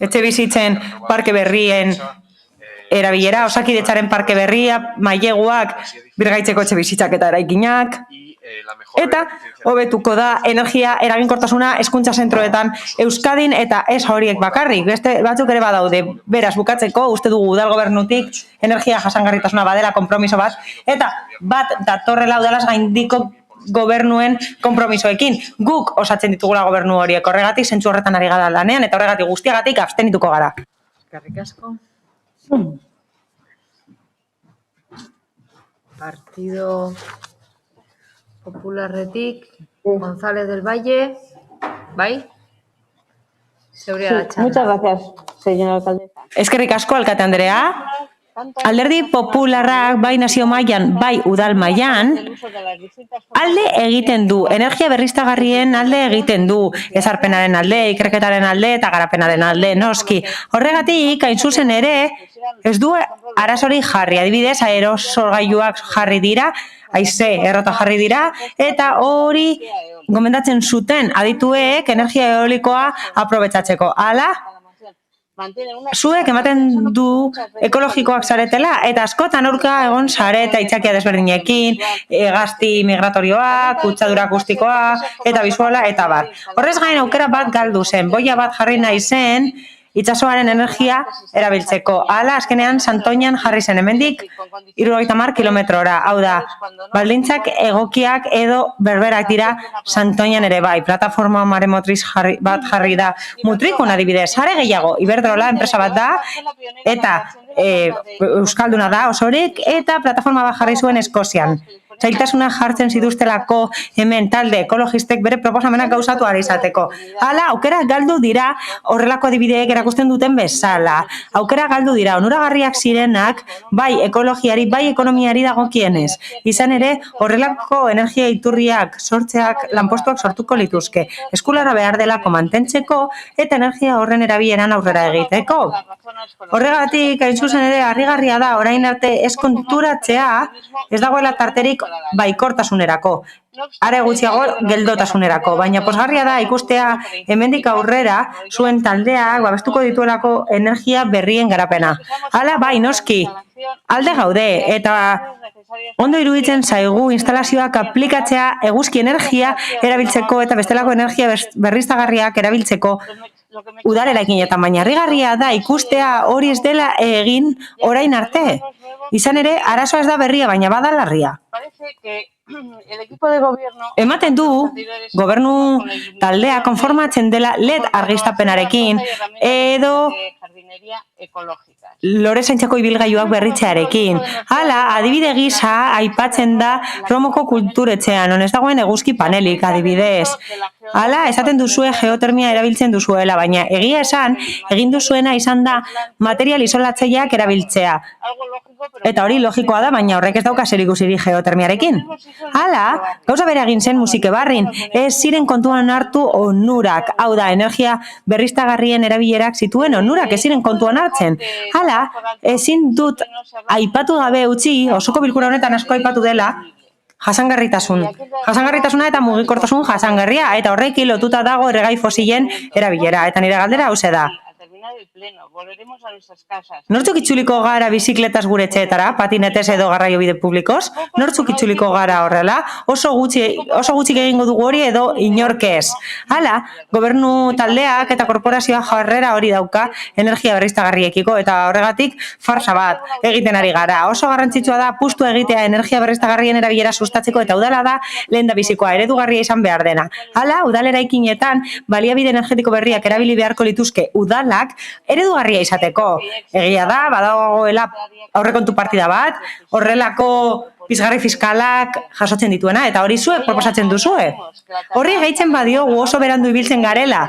etxe bizitzen parke berrien erabilera, Osakidetzaren parke berria, maileguak, birgaitzeko etxe bizitzak eta eraikinak, eta hobetuko da energia eraginkortasuna hezkuntza zentroetan Euskadin, eta ez horiek bakarrik, beste batzuk ere badaude. Beraz, bukatzeko, uste dugu udal gobernutik energia jasangarritasuna badela konpromiso bat, eta bat datorrela udalaz gaindiko gobernuen konpromisoekin. Guk osatzen ditugula gobernu horiek, horregatik zentzu horretan ari gara lanean, eta horregatik guztiagatik abstenituko gara. Eskerrik asko. Partido Popularretik, González del Valle, bai? Zeurea da txanda. Muchas gracias, señora alcaldesa. Eskerrik asko, alkate Andrea. Alderdi popularrak bai nazio mailan, bai udal mailan, alde egiten du, energia berriztagarrien alde egiten du, ezarpenaren alde, ikerketaren alde eta garapenaren alde, noski. Horregatik, hain zuzen ere, ez du arazori jarri, adibidez, aerosolgailuak jarri dira, haize errota jarri dira, eta hori gomendatzen zuten adituek energia eolikoa aprobetxatzeko. Hala, zuek ematen du ekologikoak zaretela, eta askotan aurka egon zareta itxakia desberdinekin, gazti migratorioa, kutsadura akustikoa, eta bisuala, eta bar. Horrez gain aukera bat galdu zen, boia bat jarri nahi zen, itsasoaren energia erabiltzeko. Hala, azkenean Santoñan jarri zen, hemendik 70 kilometrora. Hau da, baldintzak egokiak edo berberak dira Santoñan ere bai. Plataforma maremotriz bat jarri da Mutrikun adibidez. Are gehiago, Iberdrola enpresa bat da, eta euskalduna da osorik, eta plataforma bat jarri zuen Eskozian. Zailtasuna jartzen zituztelako hemen talde ekologistek bere proposamenak gauzatu ahal izateko. Hala, aukera galdu dira horrelako adibideek erakusten duten bezala. Aukera galdu dira onuragarriak zirenak bai ekologiari, bai ekonomiari dagokienez. Izan ere, horrelako energia iturriak sortzeak lanpostuak sortuko lituzke. Eskulara behar delako mantentzeko eta energia horren erabileran aurrera egiteko. Horregatik, hain zuzen ere, harrigarria da orain arte ez konturatzea ez dagoela tarterik baikortasunerako, are gutxiago geldotasunerako, baina posgarria da ikustea hemendik aurrera zuen taldeak babestuko dituelako energia berrien garapena. Hala, bai, noski, alde gaude, eta ondo iruditzen zaigu instalazioak aplikatzea eguzki energia erabiltzeko eta bestelako energia berriztagarriak erabiltzeko udalerakin, eta baina harrigarria da ikustea hori ez dela egin orain arte. Izan ere, arazoa ez da berria, baina bada larria. Ematen du, gobernu taldea konformatzen dela LED argiztapenarekin, edo lorezaintzako ibilgailuak berritzearekin. Hala, adibide gisa aipatzen da Romoko kulturetxean, non ez dagoen eguzki panelik, adibidez. Hala, esaten duzue geotermia erabiltzen duzuela, baina egia esan, egin duzuena izan da material isolatzaileak erabiltzea. Eta hori logikoa da, baina horrek ez dauka zerikusirik geotermiarekin. Hala, gauza bere egin zen musikebarrin, ez ziren kontuan hartu onurak, hau da, energia berriztagarrien erabilerak zituen onurak, ez ziren kontuan hartzen. Hala, ezin dut aipatu gabe utzi, osoko bilkura honetan asko aipatu dela, jasangarritasuna eta mugikortasun jasangarria, eta horrekin lotuta dago erregai fosilen erabilera, eta nire galdera hauxe da. Nortzuk itzuliko gara bizikletaz gure etxeetara, patinetez edo garraio bide publikoz? Nortzuk itzuliko gara horrela? Oso gutxik egingo dugu hori edo inorkez. Hala, gobernu taldeak eta korporazioa jarrera hori dauka energia berriztagarriekiko, eta horregatik farsa bat egiten ari gara. Oso garrantzitsua da pustu egitea energia berriztagarrien erabilera sustatzeko, eta udala da lehendabizikoa eredugarria izan behar dena. Hala, udalerakinetan baliabide energetiko berriak erabili beharko lituzke udalak eredugarria izateko. Egia da, badagoela aurrekontu partida bat, horrelako pizgarri fiskalak jasotzen dituena, eta hori zuek proposatzen duzue. Horri gehitzen badiogu oso berandu ibiltzen garela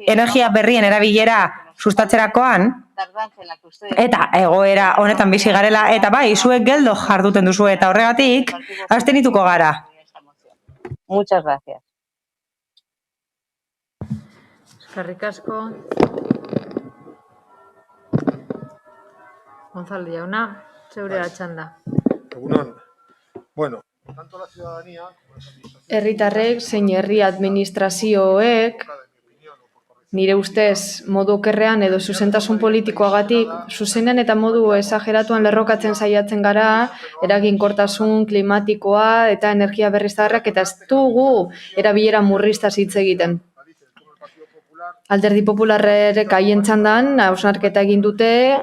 energia berrien erabilera sustatzerakoan, eta egoera honetan bizi garela, eta bai, zuek geldo jarduten duzue, eta horregatik abstenituko gara. Muchas gracias. Eskerrik asko. Gonzalo jauna, zeurea txanda. Egunon. Bueno, tanto la ciudadanía como las administraciones... Herritarrek zein herri administrazioek nire ustez modu okerrean edo zuzentasun politikoagatik zuzenean eta modu esageratuan lerrokatzen saiatzen gara eraginkortasun klimatikoa eta energia berriztagarriak, eta ez dugu erabilera murriztaz hitz egiten. Alderdi Popularrek haien txandan hausnarketa egin dute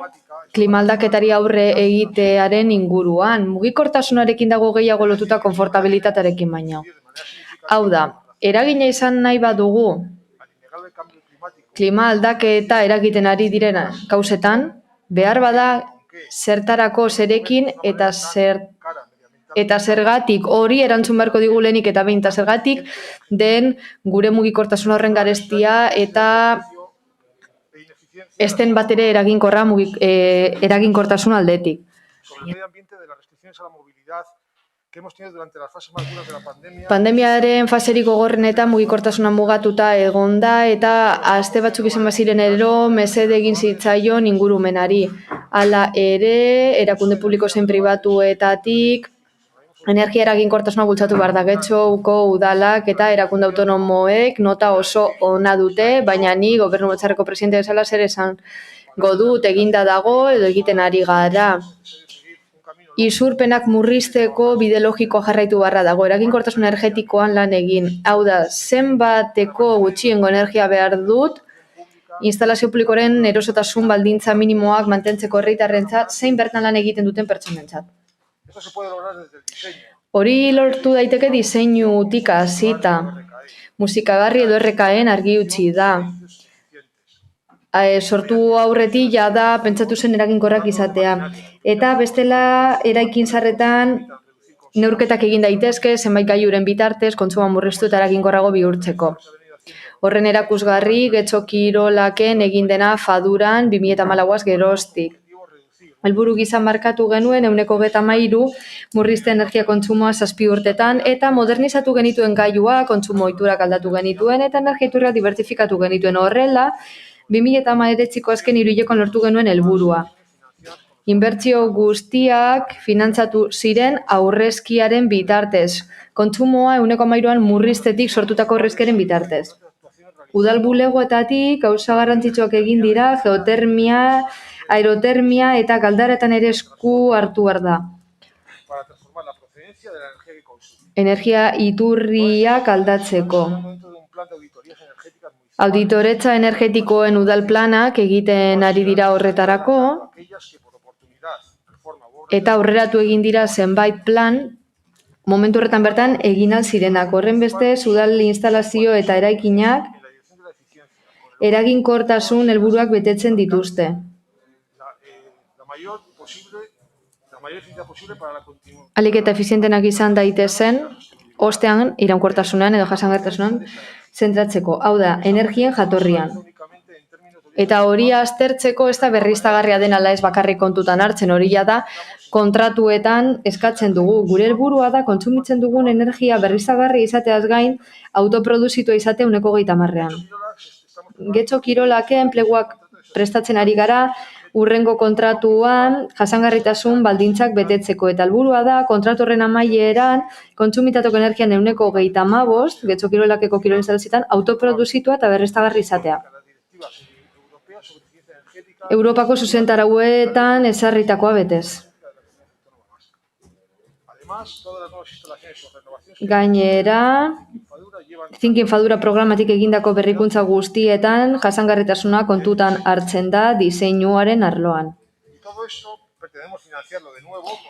klima aldaketari aurre egitearen inguruan. Mugikortasunarekin dago gehiago lotuta konfortabilitatearekin baino. Hau da, eragina izan nahi badugu klima aldaketa eragiten ari direna gauzetan, behar bada zertarako zerekin eta zergatik hori erantzun beharko digu lehenik eta behin, eta zergatik den gure mugikortasun horren garestia eta ez den bat ere eraginkortasun aldetik. Sobre el medio ambiente de las restricciones a la movilidad que hemos tenido durante las fases más duras de la pandemia. Pandemiaren faserik gogorrenetan mugikortasuna mugatuta egon da eta aste batzuk izan baziren ero mesede egin zitzaion ingurumenari. Hala ere, erakunde publiko zein pribatuetatik energia eraginkortasuna bultzatu behar da. Getxoko udalak eta erakunde autonomoek nota oso ona dute, baina ni gobernu batzarreko presidente bezala zer esango dut eginda dago edo egiten ari gara. Isurpenak murrizteko bide logikoa jarraitu beharra dago, eraginkortasun energetikoan lan egin. Hau da, zenbateko gutxiengo energia behar dut, instalazio publikoren erosotasun baldintza minimoak mantentzeko herritarrentzat, zein bertan lan egiten duten pertsonentzat. Hori lortu daiteke diseinutik hasita. Musikagarri edo RKN argi utzi da. Sortu aurretik jada pentsatu zen eraginkorrak izatea. Eta bestela eraikin zarretan neurketak egin daitezke, zenbait gailuren bitartez, kontsumoa murriztu eta eraginkorrago bihurtzeko. Horren erakusgarri, Getxo Kirolaken egin dena Faduran 2014 geroztik. Helburu gisa markatu genuen 123 murrizte energia kontsumoa 7 urtetan eta modernizatu genituen gailua, kontsumo ohiturak aldatu genituen eta energia iturriak dibertsifikatu genituen. Horrela, 2019ko azken hiruhilekoan lortu genuen helburua. Inbertsio guztiak finantzatu ziren aurrezkiaren bitartez. Kontsumoa 13an murriztetik sortutako aurrezkiaren bitartez. Udal bulegoetatik gauza garrantzitsuak egin dira, geotermia, aerotermia eta galdaretan ere esku hartu behar da. Energia iturriak aldatzeko. Auditoretza energetikoen udal planak egiten ari dira horretarako, eta aurreratu egin dira zenbait plan, momentu horretan bertan egin zirenak. Horren bestez, udal instalazio eta eraikinak eraginkortasun helburuak betetzen dituzte. Ahalik eta efizientenak izan daitezen, ostean iraunkortasunean edo jasangarritasunean zentratzeko. Hau da, energien jatorrian. Eta hori aztertzeko ez da berriztagarria den ala ez bakarrik kontutan hartzen, hori da kontratuetan eskatzen dugu. Gure helburua da kontsumitzen dugun energia berriztagarria izateaz gain autoproduzitua izatea 30%. Getxo Kirolake enpleguak prestatzen ari gara, urrengo kontratuan jasangarritasun baldintzak betetzeko. Eta helburua da kontratu horren amaieran kontsumitatoko energian 35%, Getxo Kirolakeko kirol instalazioetan autoproduzitua eta berriztagarri izatea. Europako zuzentarauetan ezarritakoa betez. Gainera, Thinking Fadura programatik egindako berrikuntza guztietan jasangarritasuna kontutan hartzen da diseinuaren arloan.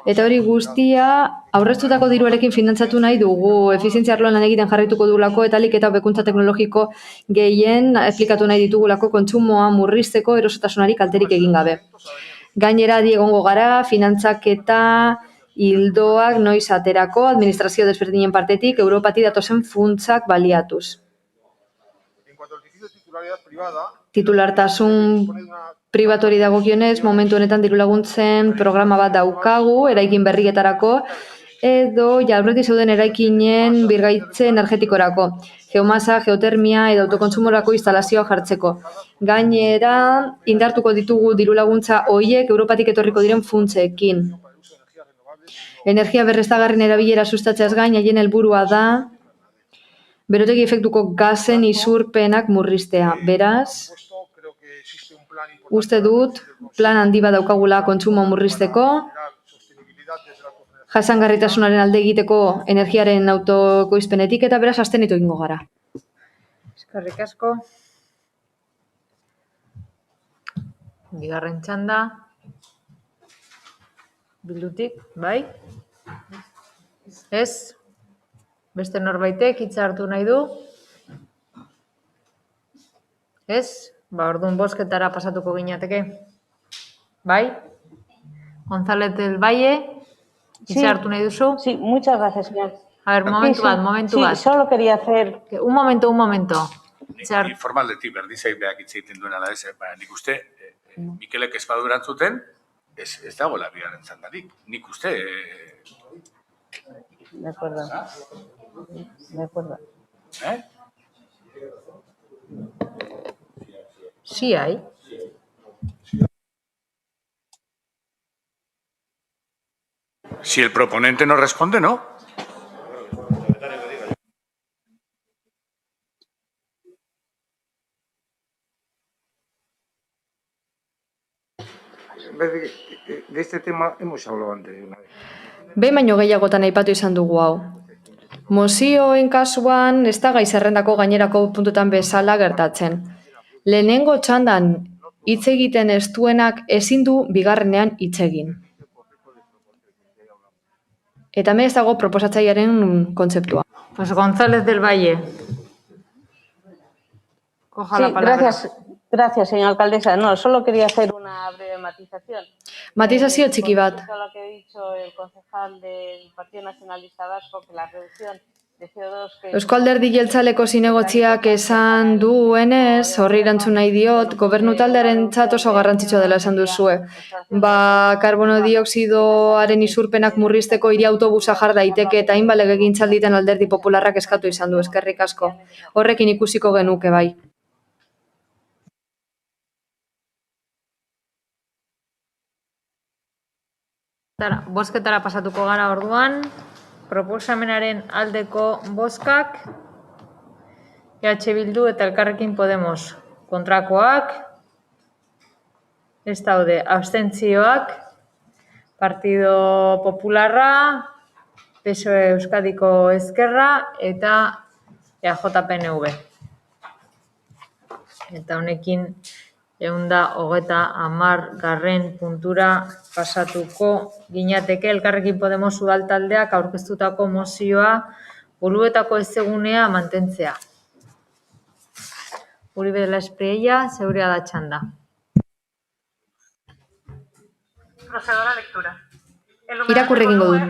Eta hori guztia aurreztutako diruarekin finantzatu nahi dugu, efizientzia arloan lan egiten jarraituko dugulako eta ahalik eta hobekuntza teknologiko gehien aplikatu nahi ditugulako kontsumoa murrizteko erosotasunari kalterik egin gabe. Gainera egongo gara, finantzaketa ildoak noiz aterako, administrazio desberdinen partetik, Europatik datozen funtsak baliatuz. Titulartasun pribatori dagokionez, momentu honetan dirulaguntzen programa bat daukagu, eraikin berrietarako, edo aurretik zeuden eraikinen birgaitze energetikorako, geomasa, geotermia edo autokontsumorako instalazioa jartzeko. Gainera, indartuko ditugu dirulaguntza horiek Europatik etorriko diren funtsekin. Energia berriztagarrien erabilera sustatzeaz gain, haien helburua da berotegi efektuko gazen isurpenak murriztea. Beraz, uste dut plan handi bat daukagula kontsumo murrizteko, jasangarritasunaren alde egiteko energiaren autokoizpenetik eta beraz abstenitu egingo gara. Eskerrik asko. Bigarren txanda. Bildutik, bai? Ez? Beste norbaitek hitza hartu nahi du? Ez? Orduan bozketara pasatuko ginateke. Bai? González del Valle, hitza hartu nahi duzu? Sí, muchas gracias, señor. A ver, momentu bat. Sí, solo quería hacer... Un momento. Informaldetik berdizai behak hitz egiten duen ala ez, nik uste, Mikelek ez badu erantzuten, ez dagoela bigarren txandarik. Nik uste... De acuerdo. De acuerdo. Sí hay. Si el proponente no responde, no. De este tema hemos hablado antes de una vez. Behin baino gehiagotan aipatu izan dugu hau. Mozioen kasuan ez da gai zerrendako gainerako puntutan bezala gertatzen. Lehenengo txandan hitz egiten ez duenak ezin du bigarrenean hitz egin. Eta hemen ez dago proposatzailearen kontzeptua. Pues González del Valle. Coja la palabra. Gracias, señora alcaldesa. No, solo quería hacer una breve matización. Matizazio txiki bat. Respecto a lo que ha dicho el concejal del Partido Nacionalista Vasco, que la reducción de CO2... Eusko Alderdi Jeltzaleko zinegotziak esan duenez, horri erantzun nahi diot, gobernu taldearentzat oso garrantzitsua dela esan duzue. Karbono dioxidoaren isurpenak murrizteko hiri autobusa jar daiteke eta hainbat legegintzalditan Alderdi Popularrak eskatu izan du, eskerrik asko. Horrekin ikusiko genuke bai. Bozketara pasatuko gara orduan. Proposamenaren aldeko bozkak, Bildu eta Elkarrekin Podemos kontrakoak, ez daude abstentzioak, Partido Popularra, PSOE Euskadiko Ezkerra eta EAJ-PNV. Eta honekin 130. puntura pasatuko ginateke Elkarrekin Podemos udaltaldeak aurkeztutako mozioa boluetako ezegunea mantentzea. Uribe de la Espriella, zeurea da txanda. Procedo a la lectura. Irakurri egingo dut.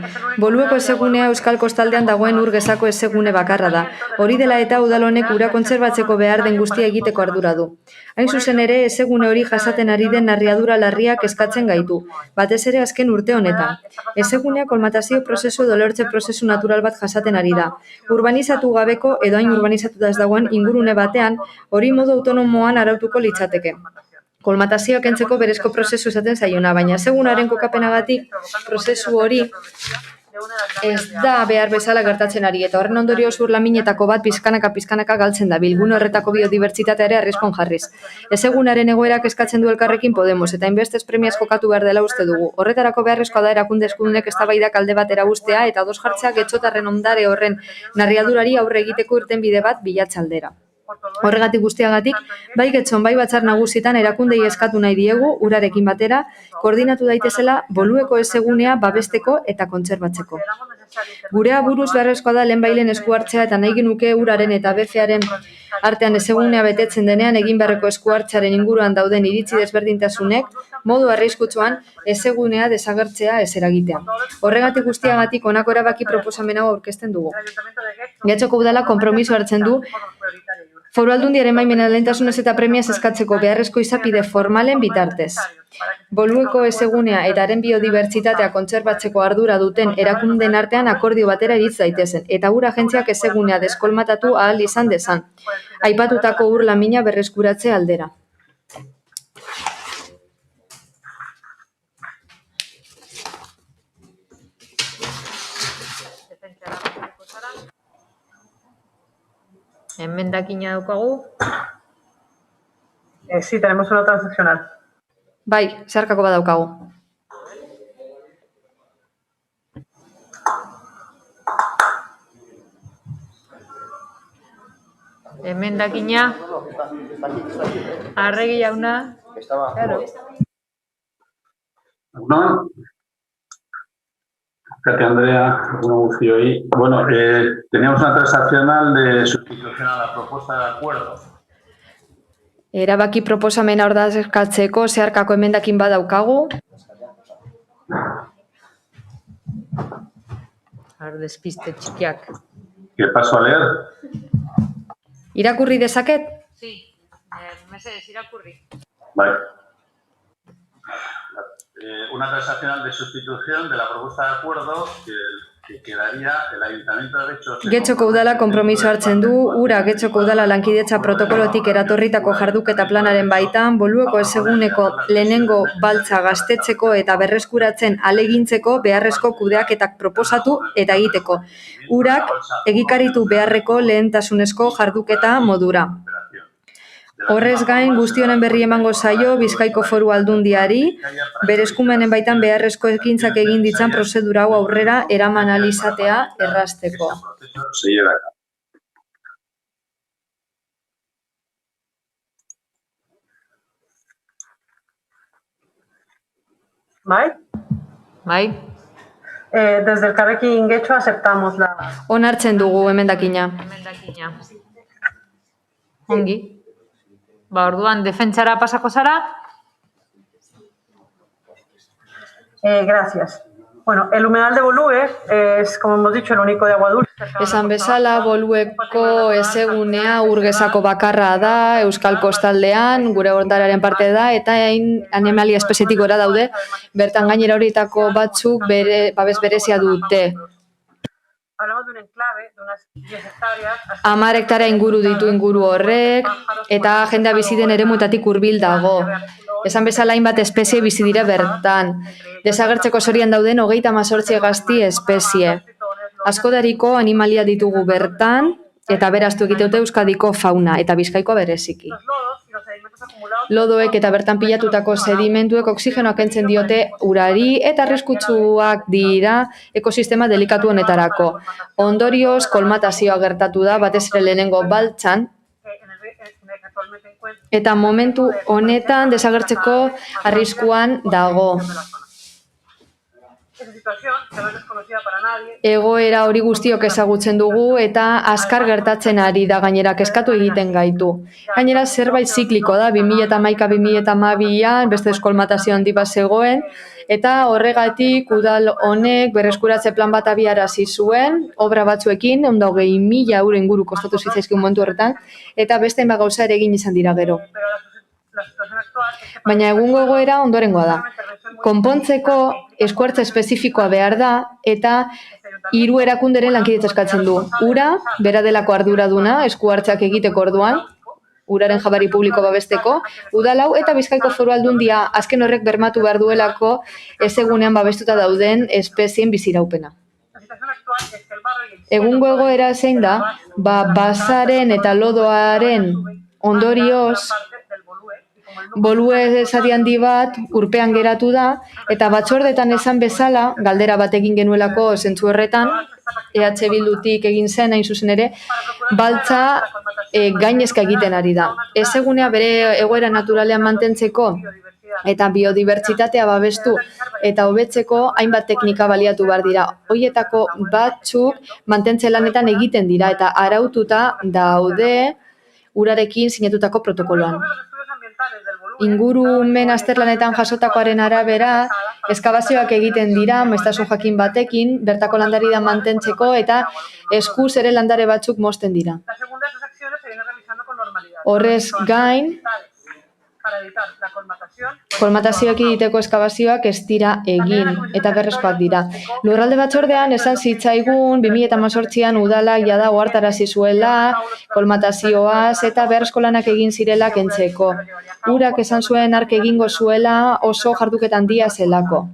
Bolueko ezegunea Euskal Kostaldean dagoen ur gezako ezegune bakarra da. Hori dela eta udal honek ura kontserbatzeko behar den guztia egiteko ardura du. Hain zuzen ere, ezegune hori jasaten ari den narriadura larriak eskatzen gaitu, batez ere azken urte honetan. Ezegunea kolmatazio prozesu edo lortze prozesu natural bat jasaten ari da. Urbanizatu gabeko edo hain urbanizatuta ez dagoen ingurune batean, hori modu autonomoan arautuko litzateke. Kolmatazioa kentzeko berezko prozesu esaten zaiona, baina ezegunaren kokapenagatik prozesu hori ez da behar bezala gertatzen ari, eta horren ondorio zur laminetako bat pizkanaka galtzen da, bilgune horretako biodibertsitatea ere arriskon jarriz. Ezegunaren egoerak eskatzen du Elkarrekin Podemos, eta inbestez premiaz jokatu behar dela uste dugu. Horretarako beharrezkoa da erakunde eskudunek eztabaidak alde batera uztea eta ados jartzea getxotarren ondare horren narriadurari aurre egiteko irtenbide bat bilatze aldera. Horregatik guztiagatik, bai Getxon bai Batzar Nagusietan erakundei eskatu nahi diegu, urarekin batera, koordinatu daitezela Bolueko ezegunea babesteko eta kontserbatzeko. Gurea buruz beharrezkoa da lehenbailen esku hartzea eta nahi genuke uraren eta BFaren artean ezegunea betetzen denean egin beharreko esku hartzearen inguruan dauden iritzi desberdintasunek, modu arriskutsuan ezegunea desagertzea ez eragitea. Horregatik guztiagatik honako erabaki proposamen hau aurkezten dugu. Getxoko udala konpromiso hartzen du Foru Aldundiaren baimena lehentasunez eta premiaz eskatzeko beharrezko izapide formalen bitartez. Bolueko ezegunea eta haren biodibertsitatea kontserbatzeko ardura duten erakunden artean akordio batera iritz daitezen, eta ur agentziak ezegunea deskolmatatu ahal izan dezan. Aipatutako ur lamina berreskuratze aldera. Enmendakina daukagu. Sí, tenemos una transaccional. Bai, zeharkako badaukagu. Emendakina. Arregi jauna. Claro. No. Katia Andrea, hoy. Bueno, teníamos una transaccional de sustitución a la propuesta de acuerdo. Erabaki proposamena ordezkatzeko zeharkako emendakin badaukagu. Despiste txikiak. ¿Qué paso a leer? Irakurri dezaket? Sí, mesedez, irakurri. Bai. una transaccional de sustitución de la propuesta de acuerdo que quedaría el Ayuntamiento de Getxoko udala konpromiso hartzen du, ura Getxoko udala lankidetza protokolotik eratorritako jarduketa planaren baitan, Bolueko eseguneko lehenengo baltza gaztetzeko eta berreskuratzen alegintzeko beharrezko kudeaketak proposatu eta egiteko. Urak egikaritu beharreko lehentasunezko jarduketa modura. Horrez gain, guzti honen berri emango zaio Bizkaiko Foru Aldundiari, bere eskumenen baitan beharrezko ekintzak egin ditzan prozedura hau aurrera eraman ahal izatea errazteko. ¿Bai? Bai. Desde Elkarrekin Getxo aceptamos la... Onartzen dugu emendakina. Ongi. Orduan, defentsara pasako zara? Gracias. Bueno, el humedal de Bolue es, como hemos dicho, el único de agua dulce. Esan bezala, Bolueko ezegunea urgezako bakarra da, Euskal Kostaldean, gure ondararen parte da, eta animalia espezietik gora daude, bertan gainera horietako batzuk babes berezia dute. Hablamos de un enclave de unas 10 hectáreas. 10 hektarea inguru ditu inguru horrek, eta jendea bizi den eremuetatik hurbil dago. Esan bezala hainbat espezie bizi dira bertan. Desagertzeko zorian dauden 38 hegazti espezie. Askotariko animalia ditugu bertan, eta beraztu egiteute Euskadiko fauna, eta Bizkaikoa bereziki. Lodoek eta bertan pilatutako sedimentuek oxigenoa kentzen diote urari eta arriskutsuak dira ekosistema delikatu honetarako. Ondorioz, kolmatazioa gertatu da, batez ere lehenengo baltzan, eta momentu honetan desagertzeko arriskuan dago. Egoera hori guztiok ezagutzen dugu eta azkar gertatzen ari da, gainera kezkatu egiten gaitu. Gainera zerbait zikliko da, 2011-2012an beste eskolmatazio handi bat zegoen, eta horregatik udal honek berreskuratze plan bat abiarazi zuen, obra batzuekin, 120.000 euro inguru kostatu zitzaizkion momentu horretan, eta beste hainbat gauza ere egin izan dira gero. Baina egungo egoera ondorengoa da. Konpontzeko eskuartze espezifikoa behar da eta 3 erakunderen lankidetza eskatzen du. Ura, bera delako arduraduna, eskuartzeak egiteko orduan, uraren jabari publiko babesteko, udalau eta Bizkaiko Foru Aldundia azken horrek bermatu behar duelako ezegunean babestuta dauden espezien biziraupena. Egungo egoera zein da, basaren eta lodoaren ondorioz, Bolue zati handi bat urpean geratu da, eta batzordetan esan bezala, galdera bat egin genuelako zentzu horretan, EH Bildutik egin zen, hain zuzen ere, baltza gainezka egiten ari da. Ezegunea bere egoera naturalean mantentzeko eta biodibertsitatea babestu eta hobetzeko hainbat teknika baliatu behar dira. Hoietako batzuk mantentze lanetan egiten dira eta araututa daude urarekin sinatutako protokoloan. Ingurumen azterlanetan jasotakoaren arabera, eskabazioak egiten dira, maiztasun jakin batekin, bertako landarida mantentzeko eta eskuz ere landare batzuk mozten dira. Horrez gain, kolmatazioak egiteko eskabazioak ez dira egin, eta berrezkoak dira. Lurralde batzordean esan zitzaigun 2018an udalak jada ohartarazi zuela, kolmatazioaz eta beharrezko lanak egin zirela kentzeko. Urak esan zuen hark egingo zuela oso jarduketan handia zelako,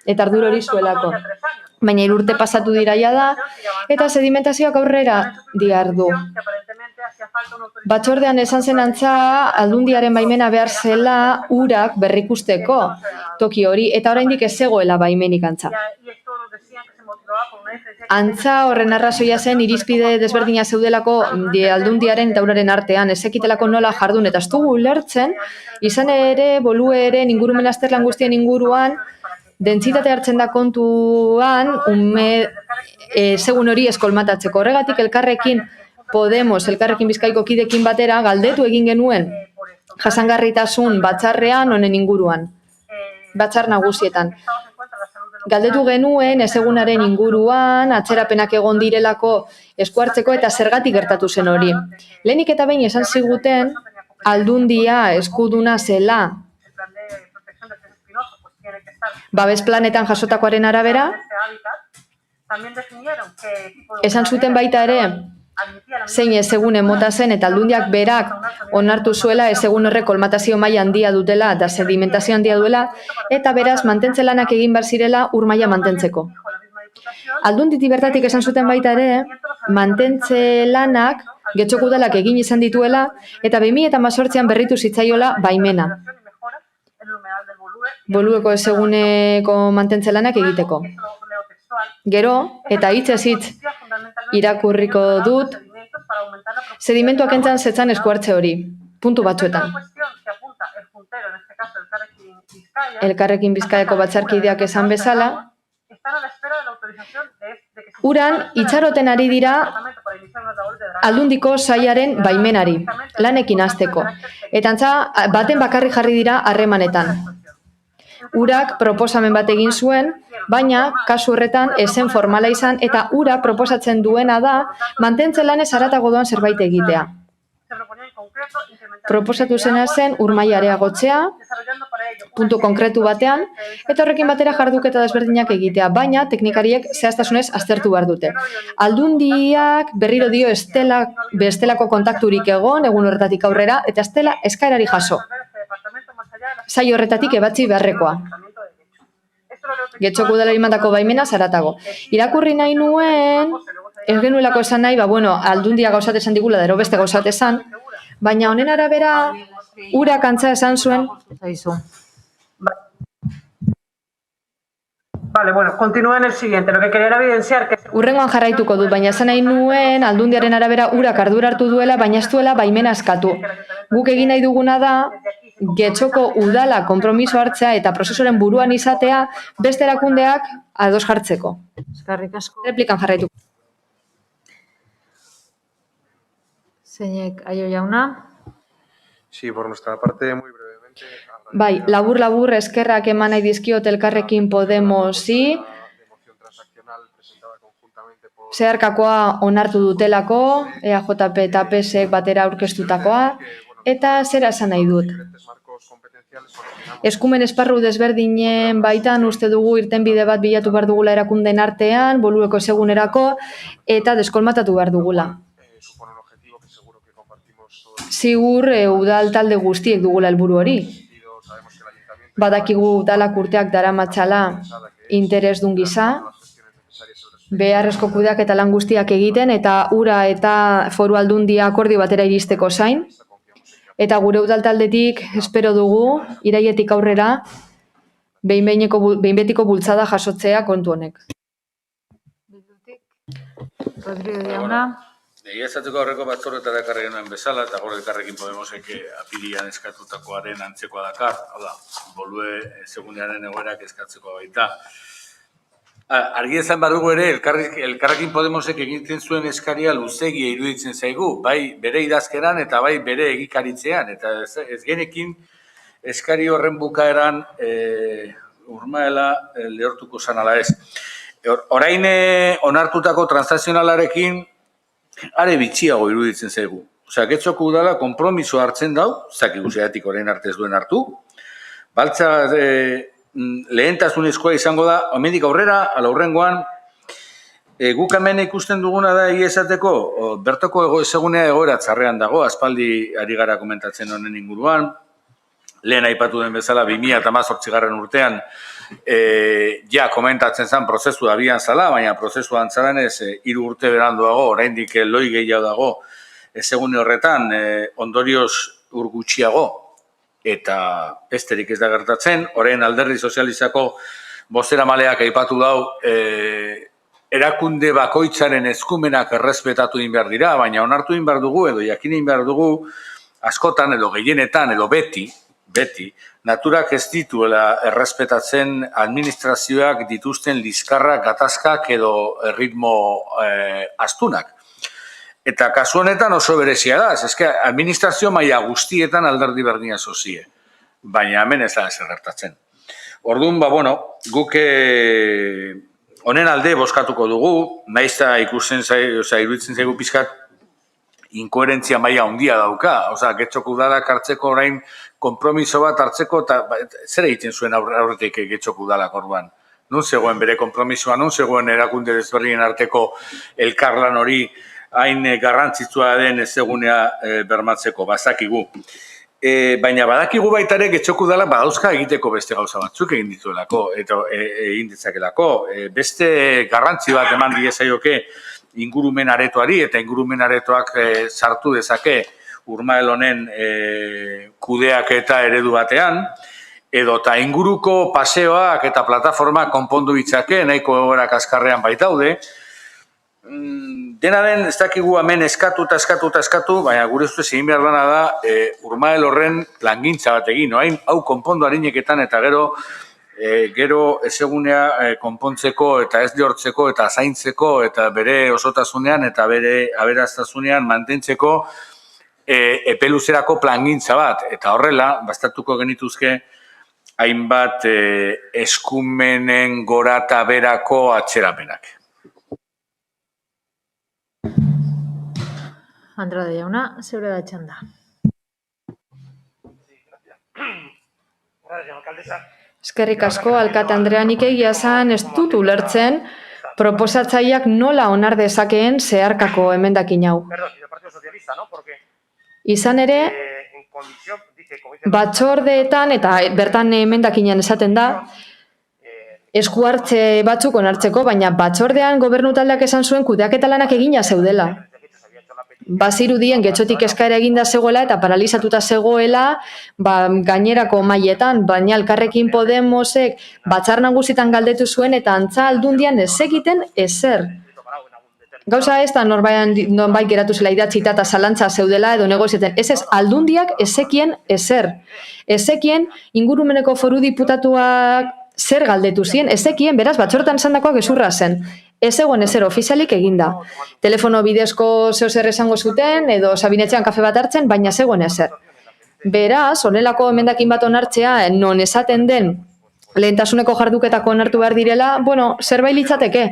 eta ardura hori zuelako. Baina 3 urte pasatu dira jada, eta sedimentazioak aurrera diardu. Batzordean esan zen antza, aldundiaren baimena behar zela urak berrikusteko toki hori, eta oraindik ez zegoela baimenik antza. Antza horren arrazoia zen irizpide desberdina zeudelako aldundiaren eta uraren artean, ez ekitelako nola jardun, eta ez dugu ulertzen, izan ere, Bolueren ingurumen azterlan guztien inguruan, dentsitate hartzen da kontuan, segun hori eskolmatatzeko. Horregatik elkarrekin Podemos, elkarrekin Bizkaiko kidekin batera, galdetu egin genuen jasangarritasun batzarrean honen inguruan, batzar nagusietan. Galdetu genuen ezegunaren inguruan, atzerapenak egon direlako eskuartzeko eta zergatik gertatu zen hori. Lehenik eta behin esan ziguten, aldundia eskuduna zela babes planetan jasotakoaren arabera, también definieron qué tipo de esan zuten baita ere, zein ezegune mota zen eta aldundiak berak onartu zuela ezegun horrek kolmatazio maila handia dutela eta sedimentazio handia duela, eta beraz mantentze lanak egin behar zirela ur maila mantentzeko. Aldunditik bertatik esan zuten baita ere, mantentze lanak Getxoko Udalak egin izan dituela eta 2018an berritu zitzaiola baimena. Bolueko ezeguneko mantentze lanak egiteko. Gero, eta hitzez hitz irakurriko dut, sedimentuak entzan zetzan eskuartze hori, puntu batzuetan. Elkarrekin Bizkaiko batzarkideak esan bezala, uran itxaroten ari dira Aldundiko sailaren baimenari, lanekin hasteko, eta antza baten bakarrik jarri dira harremanetan. Urak proposamen bat egin zuen, baina kasu horretan ezen formala izan eta ura proposatzen duena da mantentze lanez haratago doan zerbait egitea. Proposatu zena zen ur maila areagotzea, puntu konkretu batean, eta horrekin batera jarduketa desberdinak egitea, baina teknikariek zehaztasunez aztertu behar dute. Aldundiak berriro dio bestelako kontakturik egon, egun horretatik aurrera, eta ez dela eskaerari jaso. Saio horretatik ebatzi beharrekoa. Getxoko Udalari mandako baimena zaratago. Irakurri nahi nuen, ez genuelako esan nahi, aldundia gauzat esan digula, dero beste gauzat esan, baina honen arabera urak antza esan zuen. Vale, bueno, continúa en el siguiente. Lo que quería era evidenciar que... Urrengoan jarraituko dut, baina esan nahi nuen aldundiaren arabera urak ardura hartu duela, baina ez duela baimena eskatu. Guk egin nahi duguna da, Getxoko Udala konpromiso hartzea eta prozesuaren buruan izatea beste erakundeak ados jartzeko. Eskerrik asko. Replikan jarraitu. Zeinek Aio jauna? Sí, por nuestra parte, muy brevemente. Bai, labur eskerrak eman nahi dizkiot Elkarrekin Podemosi. Zeharkakoa onartu dutelako, EAJP eta PSek batera aurkeztutakoa, eta zera esan nahi dut. Eskumen esparru desberdinen baitan uste dugu irtenbide bat bilatu behar dugula erakundeen artean, Bolueko ezegunerako, eta deskolmatatu behar dugula. Zigur, udal talde guztiek dugula helburu hori. Badakigu udalak urteak daramatzala interesdun gisa, beharrezko kudeak eta lan guztiak egiten, eta ura eta foru aldundia akordio batera iristeko zain. Eta gure udal taldetik espero dugu, iraietik aurrera, behin betiko bultzada jasotzea kontu honek. Rodrigo jauna? Egia esatzeko aurreko batzorretara ekarri genuen bezala, eta gure Elkarrekin Podemosek apirian eskatutakoaren antzekoa dakar, hau da, Bolue segunearen egoerak eskatzeko baita. Argi esan behar dugu ere, Elkarrekin Podemosek egiten zuen eskaria luzegia iruditzen zaigu, bai bere idazkeran eta bai bere egikaritzean, eta ez genekin eskari horren bukaeran urmaela lehortuko zanala ez. Orain onartutako transazionalarekin are bitxiago iruditzen zaigu. Osea, Getxoko Udala konpromiso hartzen dau, zakigu zeatik orain arte ez duen hartu, baltza lehentasunezkoa izango da, hemendik aurrera, ala hurrengoan, guk hemen ikusten duguna da esateko, bertoko ezegunea egoera txarrean dago, aspaldi ari gara komentatzen honen inguruan, lehen aipatu den bezala 2018 urtean, ja komentatzen zen prozesu abian zala, baina prozesu antzaren ez 3 urte beranduago, oraindik loi gehiago dago, ezegune horretan ondorioz urgutxiago, eta besterik ez da gertatzen, orain Alderdi Sozialistako bozeramaleak aipatu dau, erakunde bakoitzaren eskumenak errespetatu egin behar dira, baina onartu egin behar dugu, edo jakin egin behar dugu, askotan, edo gehienetan, edo beti, naturak ez dituela errespetatzen administrazioak dituzten liskarrak, gatazkak edo ritmo astunak. Eta kasu honetan oso berezia da, eske administrazio maila guztietan alderdi berdina zozie, baina hemen ez da ez gertatzen. Orduan, guk honen alde bozkatuko dugu, nahiz eta iruditzen zaigu pizkat inkoherentzia maila handia dauka. Osa, Getxoko udalak hartzeko orain konpromiso bat hartzeko, eta zer egiten zuen aurretik Getxoko udalak orduan? Nun zegoen bere konpromisoa, nun zegoen erakunde desberdinen arteko elkarlan hori hain garrantzitsua den ezegunea bermatzeko, bazakigu. Baina badakigu baita ere Getxoko udalak badauzka egiteko beste gauza batzuk egin dituelako, eta egin ditzakelako. Beste garrantzi bat eman diezaioke ingurumen aretoari, eta ingurumen aretoak sartu dezake Urmael honen kudeak eta eredu batean, edo eta inguruko paseoak eta plataforma konpondu ditzake, nahiko egoera kaskarrean baitaude. Dena den, ez dakigu hemen eskatu, baina gure ustez egin behar dena da Urmael horren plangintza bat egin, hau konpondu harineketan eta gero ezegunea konpontzeko eta ez lehortzeko eta zaintzeko eta bere osotasunean eta bere aberastasunean mantentzeko epeluzerako plangintza bat. Eta horrela, bastatuko genituzke hainbat eskumenen gora eta berako atzerapenak. Andrade jauna, zeure da txanda. Eskerrik asko, alkate Andrea, nik egia esan ez dut ulertzen proposatzaileak nola onar dezakeen zeharkako emendakin hau. Izan ere, batzordeetan eta bertan emendakinean esaten da, esku hartze batzuk onartzeko, baina batzordean gobernu taldeak esan zuen kudeaketa lanak egina zeudela. Bazirudien Getxotik eskaera eginda zegoela eta paralizatuta zegoela gainerako mailetan, baina Elkarrekin Podemosek Batzar Nagusietan galdetu zuen eta antza Aldundian ez egiten ezer. Gauza ez da nonbait geratu zela idatzita eta zalantza zeudela edo negoziaten. Ez Aldundiak ezekien ezer. Ezekien ingurumeneko foru diputatuak zer galdetu zien, ezekien beraz batzortan esandakoak gezurra zen. Ez egon ezer ofizialik eginda. Telefono bidezko zeo zer esango zuten, edo Sabinetxean kafe bat hartzen, baina ez egon ezer. Beraz, honelako emendakin bat onartzea, non esaten den lehentasuneko jarduketako onartu behar direla, zerbait litzateke.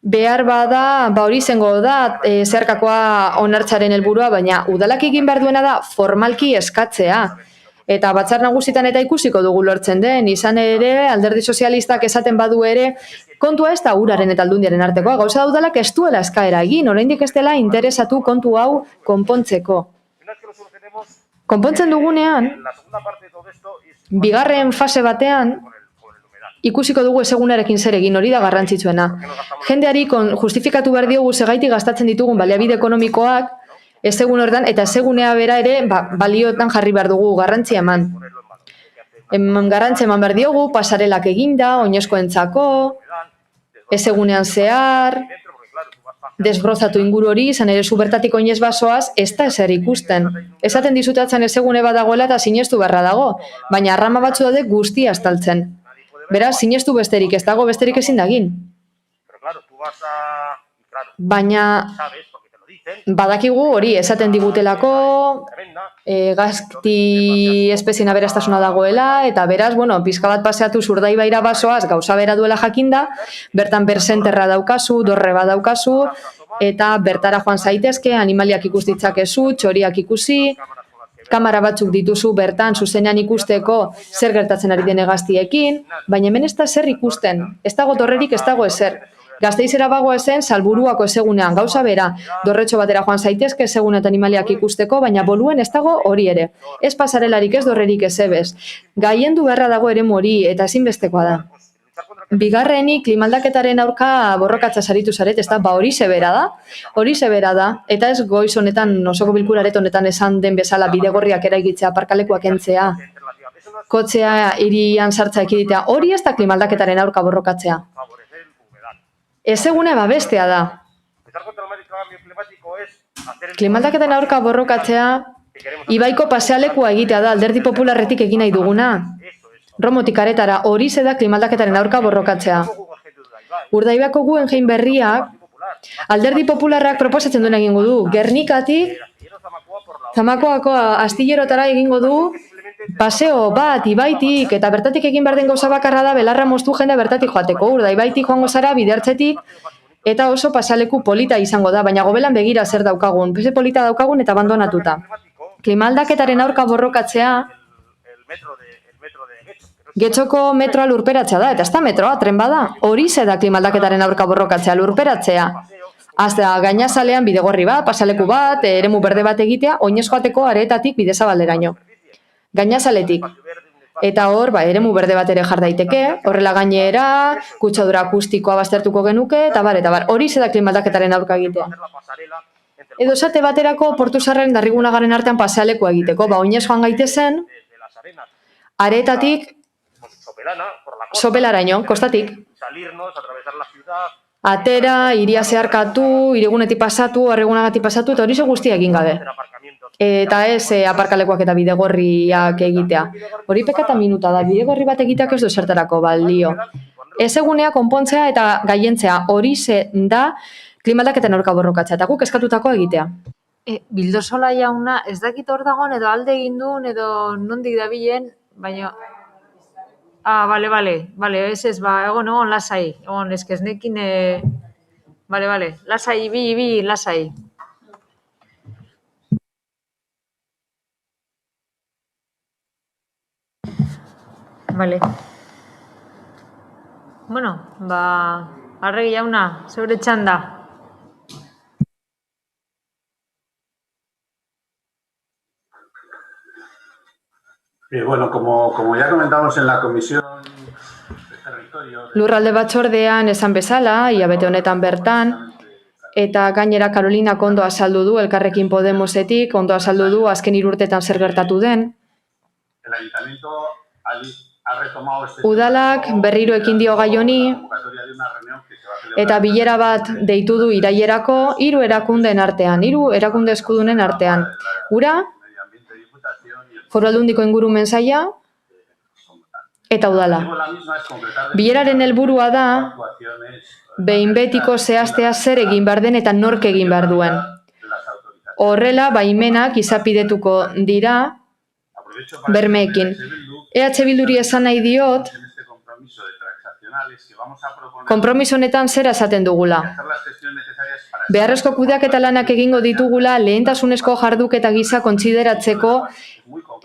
Behar bada, hori zengo da, zeharkakoa onartzaren helburua, baina udalak egin behar duena da formalki eskatzea. Eta Batzar Nagusietan eta ikusiko dugu lortzen den, izan ere, Alderdi Sozialistak esaten badu ere, kontua ez da uraren eta Aldundiaren artekoa, gauza da udalak ez duela eskaera egin, oraindik ez dela interesatu kontu hau konpontzeko. Konpontzen dugunean, bigarren fase batean, ikusiko dugu ezegunarekin zer egin, hori da garrantzitsuena. Jendeari justifikatu behar diogu segaitik gastatzen ditugun baliabide ekonomikoak, ezegun horretan, eta ezegunea bera ere balioetan jarri behar dugu garrantzia eman. Garrantzia eman behar diogu, pasarelak eginda, oinezkoentzako, ezegunean zehar, desbrozatu inguru hori, izan ere zu bertatik oinez basoaz, ez da ezer ikusten. Esaten dizutatzen ezegune bat dagoela eta sinestu beharra dago, baina arrama batzu daude guztia estaltzen. Beraz, sinestu besterik ez dago, besterik ezin dagin. Baina badakigu hori esaten digutelako, gazti espezien aberastasuna dagoela, eta beraz, pizka bat paseatu Urdaibaira basoaz, gauza bera duela jakinda, bertan bersenterra daukazu, dorre bat daukazu, eta bertara joan zaitezke, animaliak ikus ditzakezu, txoriak ikusi, kamera batzuk dituzu bertan zuzenean ikusteko zer gertatzen ari den hegaztiekin, baina hemen ez da zer ikusten, ez dago dorrerik, ez dago ezer. Gasteizera bagoa zen, Salburuako ezegunean gauza bera, dorretxo batera joan zaitezke ezegune eta animaliak ikusteko, baina boluen ez dago hori ere. Ez pasarelarik ez dorrerik ez ebez. Gaiendu beharra dago ere hori eta ezinbestekoa da. Bigarrenik, klimaldaketaren aurka borrokatza saritu zaret, ez da, hori zebera da, eta ez goiz honetan, osoko bilkuraret honetan esan den bezala bidegorriak eraikitzea, parkalekuak entzea, kotzea hirian sartza ekiditea, hori ez da klimaldaketaren aurka borrokatzea. Ezegune babestea da. Klimaldaketaren aurka borrokatzea, Ibaiko pasealekua egitea da, Alderdi Popularretik egin nahi duguna. Romotik aretara, hori da klimaldaketaren aurka borrokatzea. Urdaibaiko Guggenheim berriak, Alderdi Popularrak proposatzen duen egingo du. Gernikatik, Zamakoako astillerotara egingo du, paseo bat, Ibaitik, eta bertatik egin behar den gauza bakarra da, belarra moztu jende bertatik joateko. Urdaibaitik joango zara, Bidertzetik, Eta oso pasaleku polita izango da, baina gobelan begira zer daukagun. Beste polita daukagun eta abandonatuta. Klima aldaketaren aurka borrokatzea Getxoko metroa lurperatzea da, eta ez da metroa, tren bada. Horixe da klima aldaketaren aurka borrokatzea, lurperatzea. Azta gainazalean bidegorri bat, pasaleku bat, eremu berde bat egitea, oinez joateko aretatik bidezabalderaino. Gainazaletik. Eta hor, eremu berde bat ere jar daiteke, horrela gainera, kutsadura akustikoa baztertuko genuke, eta bar. Horixe da klima aldaketaren aurka egitea. Edo esate baterako Portuzarren Darrigunagaren artean pasealekua egiteko, oinez joan gaitezen, aretatik Sopelaraino, kostatik. Atera, iria zeharkatu, irigunetik pasatu, arregunagatik pasatu, eta hori guztia egin gabe. Eta ez aparkalekuak eta bidegorriak egitea. Hori pekata minuta da, bidegorri bat egiteak ez du zertarako balio. Ez egunea konpontzea eta gaientzea hori da klimaldaketen aurka borrokatzea, eta guk eskatutako egitea. Bildosola jauna, ez dakit hor dagoen edo alde egin duen edo nondik dabilen, baina... Bale, ez, egon lasai, egon, eskeznekin, lasai, bi, lasai. Bale. Bueno, arregi jauna, zeure txanda. Bueno, como ya comentamos en la comisión... Lurralde batzordean esan bezala, hilabete honetan bertan, eta gainera Karolinak ondo azaldu du, Elkarrekin Podemosetik, ondo azaldu du, azken 3 urtetan zer gertatu den. Udalak berriro ekin dio gai honi, eta bilera bat deitu du irailerako 3 erakundeen artean, 3 erakunde eskudunen artean. Ura, Foru Aldundiko Ingurumen Saila, eta udala. Bileraren helburua da, behin betiko zehaztea zer egin behar den eta nork egin behar duen. Horrela, baimenak izapidetuko dira bermeekin. EH Bilduri esan nahi diot, konpromiso honetan zera esaten dugula. Beharrezko kudeaketa lanak egingo ditugula lehentasunezko jarduketa gisa kontsideratzeko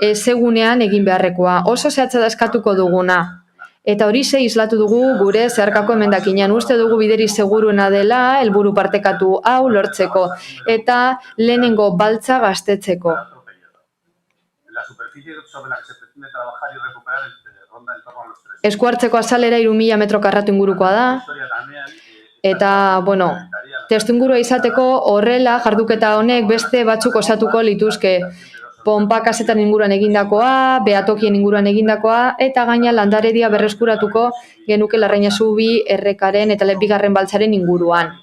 ezegunean egin beharrekoa. Oso zehatza da eskatuko duguna. Eta hori islatu dugu gure zeharkako emendakinean. Uste dugu bideri seguruena dela, helburu partekatu hau lortzeko. Eta lehenengo baltza gaztetzeko. Eskuartzeko azalera 3.000 metro karratu ingurukoa da. Eta, testu ingurua izateko horrela jarduketa honek beste batzuk osatuko lituzke. Ponpa kasetan inguruan egindakoa, behatokien inguruan egindakoa, eta gaina landaredia berreskuratuko genuke Larraina Zubi, Errekaren eta Bigarren baltzaren inguruan.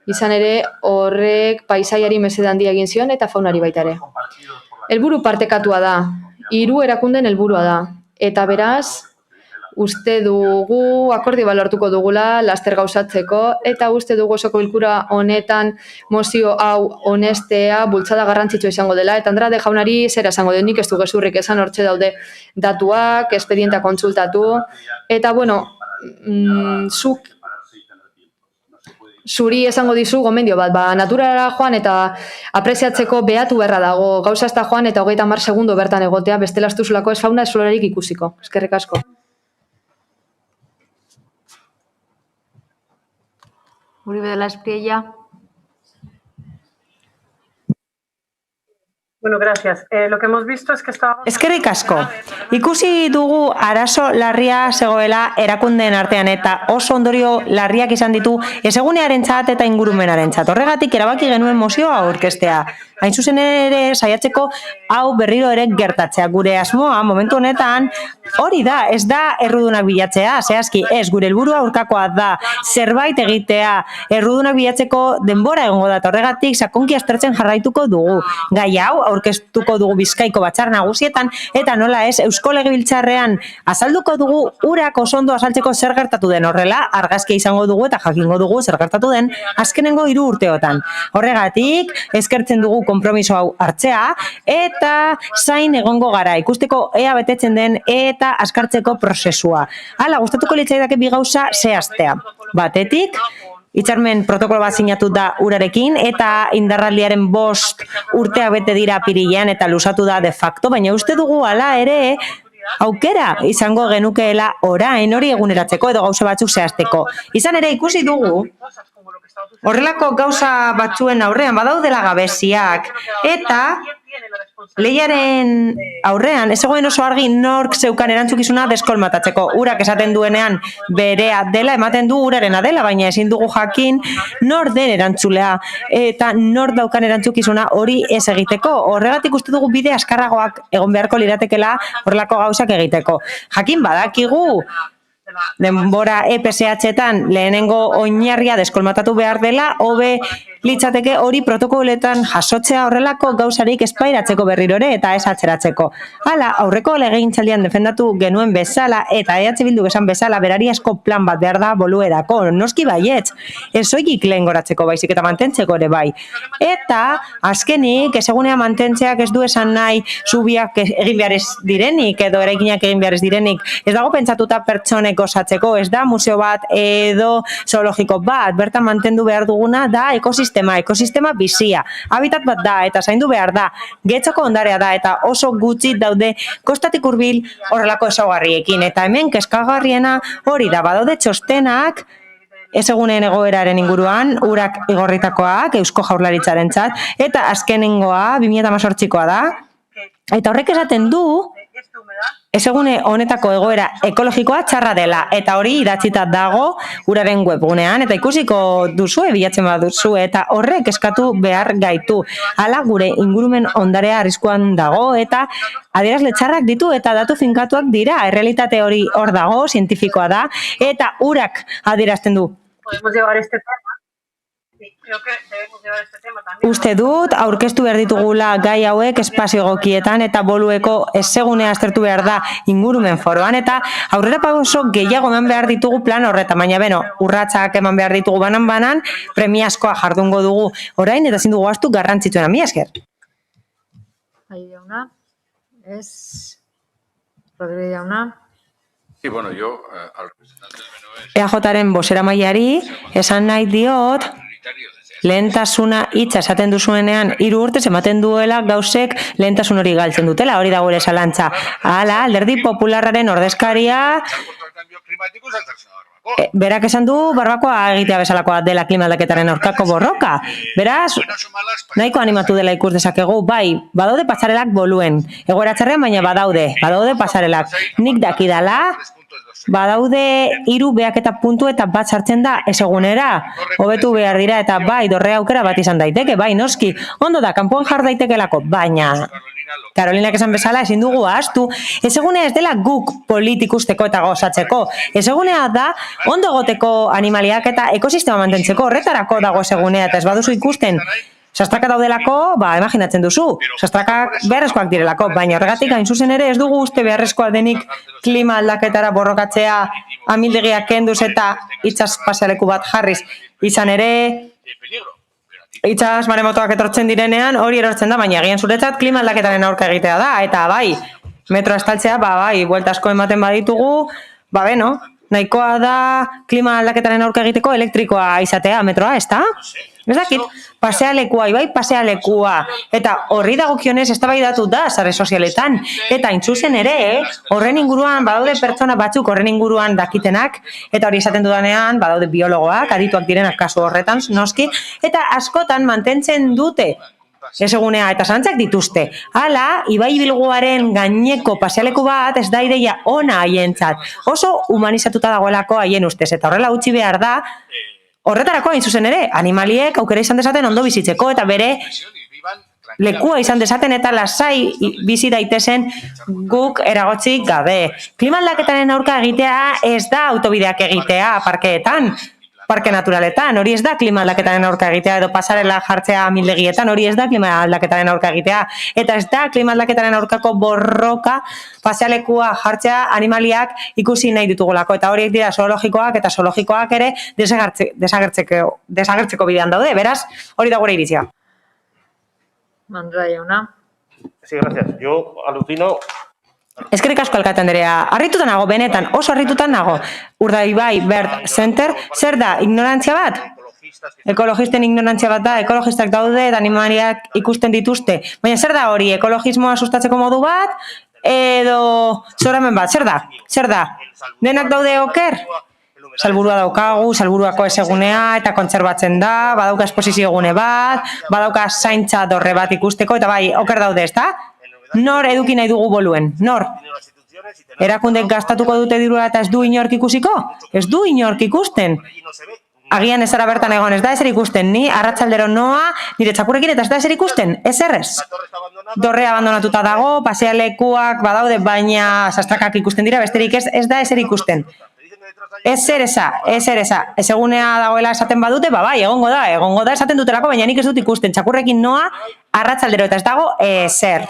Izan ere, horrek paisaiari mesede handia egin zion eta faunari baita ere. Helburu partekatua da, 3 erakunden helburua da, eta beraz, uste dugu akordio balortuko dugula laster gauzatzeko, eta uste dugu osoko bilkura honetan mozio hau honestea bultzada garrantzitsua izango dela, eta Andrade jaunari zera esango den, nik ez du gezurrik esan, hortxe daude datuak, espedientea kontsultatu, eta zuri esango dizu gomendio bat, naturara joan eta apreziatzeko behatu beharra dago, gauza ez da joan eta 30 segundo bertan egotea, bestela ez duzulako ez fauna ez florarik ikusiko. Eskerrik asko. Uribe de la Espriella. Bueno, gracias. Lo que hemos visto es que estábamos... Eskerrik asko. Ikusi dugu arazo larria zegoela erakundeen artean eta oso ondorio larriak izan ditu ezegunearentzat eta ingurumenarentzat. Horregatik erabaki genuen mozioa aurkeztea. Hain zuzen ere saiatzeko hau berriro ere gertatzea. Gure asmoa momentu honetan hori da, ez da errudunak bilatzea, zehazki ez, gure helburua aurkakoa da zerbait egitea, errudunak bilatzeko denbora egongo da, horregatik sakonki aztertzen jarraituko dugu. Gai hau aurkeztuko dugu Bizkaiko batzar nagusietan eta nola ez Eusko Legebiltzarrean azalduko dugu urak oso ondo azaltzeko zer gertatu den, horrela argazkia izango dugu eta jakingo dugu zer gertatu den azkenengo 3 urteotan. Horregatik eskertzen dugu konpromiso hau hartzea eta zain egongo gara ikusteko ea betetzen den eta azkartzeko prozesua. Hala, gustatuko litzaidake 2 gauza zehaztea. Batetik, hitzarmen protokolo bat sinatu da urarekin, eta indarraldiaren 5 urteak bete dira apirilean eta luzatu da de facto, baina uste dugu hala ere aukera izango genukeela orain hori eguneratzeko edo gauza batzuk zehazteko. Izan ere ikusi dugu, horrelako gauza batzuen aurrean badaudela gabeziak, eta lehiaren aurrean, ez zegoen oso argi nork zeukan erantzukizuna deskolmatatzeko. Urak esaten duenean berea dela, ematen du urarena dela, baina ezin dugu jakin nor den erantzulea eta nor daukan erantzukizuna hori ez egiteko. Horregatik uste dugu bide askarragoak egon beharko liratekela horrelako gauzak egiteko. Jakin badakigu denbora EPSH-etan lehenengo oinarria deskolmatatu behar dela, hobe litzateke hori protokoletan jasotzea horrelako gauzarik espairatzeko berrirore eta ez atzeratzeko. Hala, aurreko legegintzaldian defendatu genuen bezala eta EH Bildu esan bezala berariazko plan bat behar da boluerako, noski baietz, ez soilik lehen goratzeko baizik eta mantentzeko ere bai. Eta, azkenik, ez egunea mantentzeak ez du esan nahi zubiak egin behar ez direnik edo eraikinak egin behar ez direnik. Ez dago pentsatuta pertsonek osatzeko, ez da museo bat edo zoologiko bat, bertan mantendu behar duguna da ekosistema bizia, habitat bat da eta zaindu behar da, Getxoko ondarea da eta oso gutxi daude kostatik hurbil horrelako ezaugarriekin, eta hemen kezkagarriena hori da, badaude txostenak ez eguneen egoeraren inguruan, urak igorritakoak, Eusko Jaurlaritzarentzat, eta azkenengoa 2018koa da, eta horrek esaten du ez egune honetako egoera ekologikoa txarra dela, eta hori idatzita dago uraren webgunean, eta ikusiko duzue, bilatzen baduzu, eta horrek eskatu behar gaitu. Hala gure ingurumen ondarea arriskuan dago, eta adierazle txarrak ditu, eta datu finkatuak dira, errealitate hori hor dago, zientifikoa da, eta urak adierazten du. Podemos llevar este tema. Creo que debemos llevar este tema también. Uste dut, aurkeztu behar ditugula gai hauek espazio egokietan eta bolueko ezegunea aztertu behar da ingurumen foroan, eta aurrera pauso gehiago eman behar ditugu plan horretan, baina beno, urratsak eman behar ditugu banan-banan, premiazkoa jardungo dugu orain, eta ezin dugu ahaztu garrantzitsuena. Mila esker. Bai, jauna, ez, Rodríguez jauna. Sí, bueno, yo, al representante del EAJaren bozeramaileari esan nahi diot, lehentasuna hitza esaten duzuenean 3 urtez ematen duela gauzek lehentasun hori galtzen dutela, hori dago ere zalantza. Hala, Alderdi Popularraren ordezkaria berak esan du barbakoa egitea bezalakoa dela klima aldaketaren aurkako borroka. Beraz, nahiko animatu dela ikus dezakegu, bai, badaude pasarelak boluen. Egoera txarrean, baina badaude pasarelak. Nik dakidala, badaude 3 behaketa puntu eta bat sartzen da ezegunera, hobetu behar dira eta bai, dorre aukera bat izan daiteke, bai, noski, ondo da, kanpoan jar daitekelako, baina Karolinak esan bezala ezin dugu ahaztu, ezegunea ez dela guk politikusteko eta gozatzeko, ezegunea da ondo egoteko animaliak eta ekosistema mantentzeko, horretarako dago ezegunea, eta ez baduzu ikusten sastrakak daudelako, imaginatzen duzu, sastrakak beharrezkoak direlako, baina horregatik hain zuzen ere ez dugu uste beharrezkoa denik klima aldaketara borrokatzea amildegiak kenduz eta itsas pasealeku bat jarriz. Izan ere, itsas maremotoak etortzen direnean hori erortzen da, baina egian zuretzat klima aldaketaren aurka egitea da, eta bai, metroa estaltzea, bai, buelta asko ematen baditugu, beno, nahikoa da klima aldaketaren aurka egiteko elektrikoa izatea metroa, ez da? Ez dakit, pasealekua, ibai pasealekua, eta horri dagokionez eztabaidatu da sare sozialetan, eta intzuzen ere, horren inguruan badaude pertsona batzuk horren inguruan dakitenak, eta hori esaten dudanean badaude biologoak, adituak direnak kasu horretan, noski, eta askotan mantentzen dute ezegunea eta zalantzak dituzte. Hala, ibai bilguaren gaineko pasealeku bat ez da ideia ona haientzat, oso humanizatuta dagoelako haien ustez, eta horrela utzi behar da, horretarako hain zuzen ere, animaliek aukera izan dezaten ondo bizitzeko eta bere lekua izan dezaten eta lasai bizi daitezen guk eragotzik gabe. Klima aldaketaren aurka egitea ez da autobideak egitea parkeetan, parke naturaletan, hori ez da klima aldaketaren aurka egitea edo pasarela jartzea amildegietan, hori ez da klima aldaketaren aurka egitea, eta ez da klima aldaketaren aurkako borroka pasealekua jartzea animaliak ikusi nahi ditugulako, eta horiek dira zoologikoak eta zoologikoak ere desagertzeko bidean daude, beraz, hori da gure iritzia. Mandra jauna. Sí, gracias. Yo alucino. Eskerrik asko alkate Andrea, harrituta nago, benetan, oso harritutan nago. Urdaibai Bird Center, zer da, ignorantzia bat? Ekologisten ignorantzia bat da, ekologistak daude eta animaliak ikusten dituzte. Baina zer da hori, ekologismoa sustatzeko modu bat, edo zoramen bat, zer da? Zer da? Denak daude oker? Salburua daukagu, salburuako esegunea eta kontserbatzen da, badauka esposizio egune bat, badauka zaintza dorre bat ikusteko, eta bai, oker daude, ezta? Nor eduki nahi dugu boluen? Nor? Erakundek gastatuko dute dirua eta ez du inork ikusiko? Ez du inork ikusten. Agian ez zara bertan egon, ez da ezer ikusten, ni arratsaldero noa, nire txakurrekin eta ez da ezer ikusten, ez errez. Dorrea abandonatuta dago, pasealekuak badaude, baina sastrakak ikusten dira, besterik ez da ezer ikusten. Ez eza. Ez egunea dagoela esaten badute, bai, egongo da esaten dutelako, baina nik ez dut ikusten. Txakurrekin noa, arratsaldero eta ez dago ezer.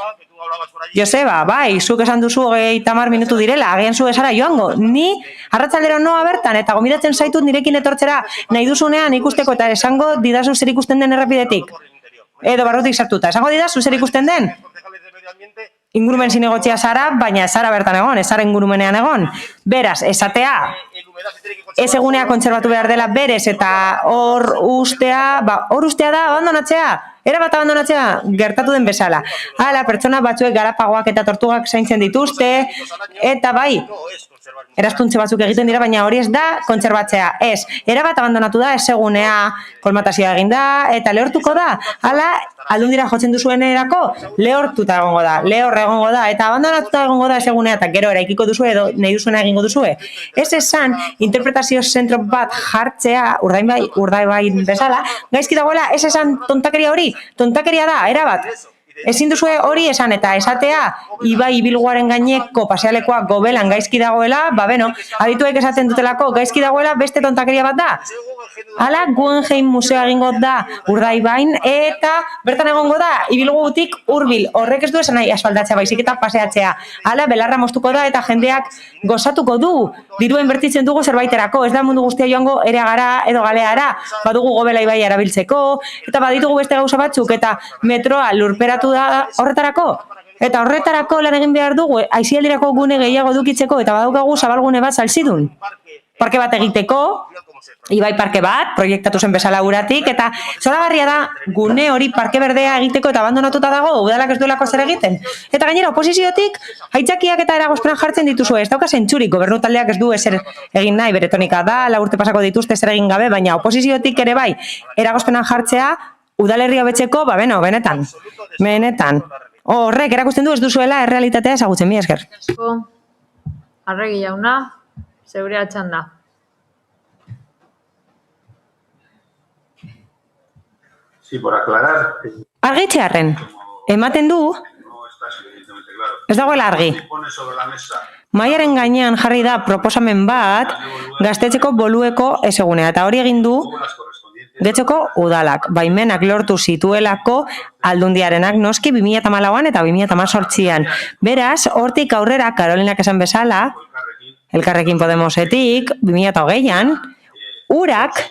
Joseba, bai, zuk esan duzu 30 minutu direla, agian zu esara joango. Ni arratsaldero noa bertan eta gomidatzen zaitut nirekin etortzera nahi duzunean ikusteko eta esango didazu zer ikusten den errepidetik. Edo barrutik sartuta, esango didazu zer ikusten den? Ingurumen zinegotzia zara, baina ez zara bertan egon, ez zara ingurumenean egon. Beraz, esatea, ez egunea kontserbatu behar dela berez eta hor ustea da abandonatzea. Erabat abandonatzea gertatu den bezala. Hala, pertsona batzuek garapagoak eta tortugak zaintzen dituzte, eta bai, eraztuntze batzuk egiten dira, baina hori ez da kontserbatzea. Ez, erabat abandonatu da, ez egunea kolmatazioa egin da, eta lehortuko da. Hala, aldundira jotzen duzuenerako, lehortuta egongo da, lehor egongo da, eta abandonatuta egongo da ez egunea, eta gero eraikiko duzue edo nahi duzuena egingo duzue. Ez esan, interpretazio zentro bat jartzea, urdaibai bezala, gaizki dagoela, ez esan tontakeria hori, tontakeria da, erabat. Ezin duzue hori esan eta esatea Ibai ibilguaren gaineko pasealekoa gobelan gaizki dagoela, adituek esaten dutelako gaizki dagoela beste tontakeria bat da. Hala, Guggenheim Museo egingo da Urdaibain eta bertan egongo da ibilgutik hurbil. Horrek ez du esan nahi asfaltatzea baizik eta paseatzea. Hala, belarra moztuko da eta jendeak gozatuko du. Diruen bertitzen dugu zerbaiterako, ez da mundu guztia joango ereagara edo galeara, badugu gobela ibai arabiltzeko, eta baditugu beste gauza batzuk, eta metroa lurperatu da horretarako. Eta horretarako lan egin behar dugu, aisialdirako gune gehiago edukitzeko, eta badaukagu zabalgune bat Salzidun. Parke bat egiteko, Ibai parke bat, proiektatu zen bezala uratik, eta zoragarria da gune hori parke berdea egiteko eta abandonatuta dago, udalak ez duelako zer egiten. Eta gainera, oposiziotik, haitzakiak eta eragozpenan jartzen dituzu, ez dauka zentzurik, gobernu taldeak ez du ezer egin nahi, bere tonika da, 4 urte pasako dituzte zer egin gabe, baina oposiziotik ere bai, eragozpenan jartzea, udalerria betzeko, benetan. Horrek erakusten du ez duzuela errealitatea ezagutzen, mi esker. Arregi jauna, zeurea txanda. Sí, por aclarar. Argitzearren, ematen du, ez dagoela argi. Maiaren gainean jarri da proposamen bat gaztetxeko bolueko esegunea, eta hori egin du Getxoko udalak, baimenak lortu zituelako aldundiarenak noski 2014an eta 2018an. Beraz, hortik aurrera, Karolinak esan bezala, Elkarrekin Podemosetik, 2020an, urak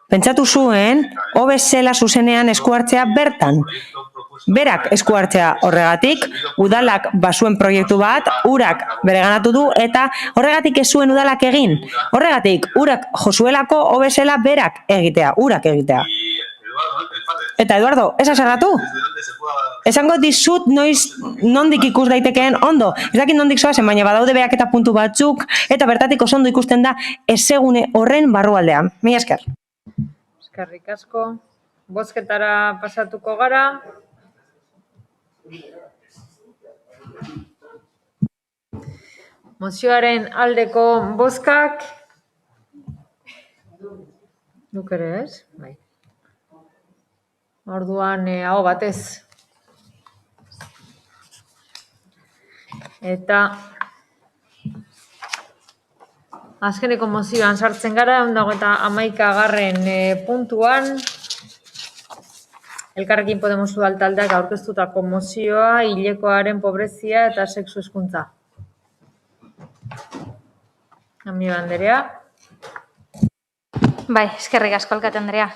pentsatu zuen, hobezela zuzenean eskuartzea bertan. Berak eskuartzea horregatik, udalak basuen proiektu bat, urak bereganatu du, eta horregatik ez zuen udalak egin. Horregatik, urak josuelako hobezela berak egitea, urak egitea. Eta Eduardo, ez azarratu? Esango dizut noiz nondik ikus daitekeen ondo. Ez dakit nondik zoazen, baina badaude behaketa puntu batzuk, eta bertatik oso ondo ikusten da ezegune horren barrualdean. Mila esker. Eskerrik asko. Bozketara pasatuko gara. Mozioaren aldeko bozkak. Duk ere ez? Bai. Orduan, aho batez. Eta azkeneko mozioan sartzen gara, 111. Puntuan, Elkarrekin Podemos udal taldeak aurkeztutako mozioa, hilekoaren pobrezia eta sexu hezkuntza. Amio Anderea. Bai, eskerrik asko alkate Andrea.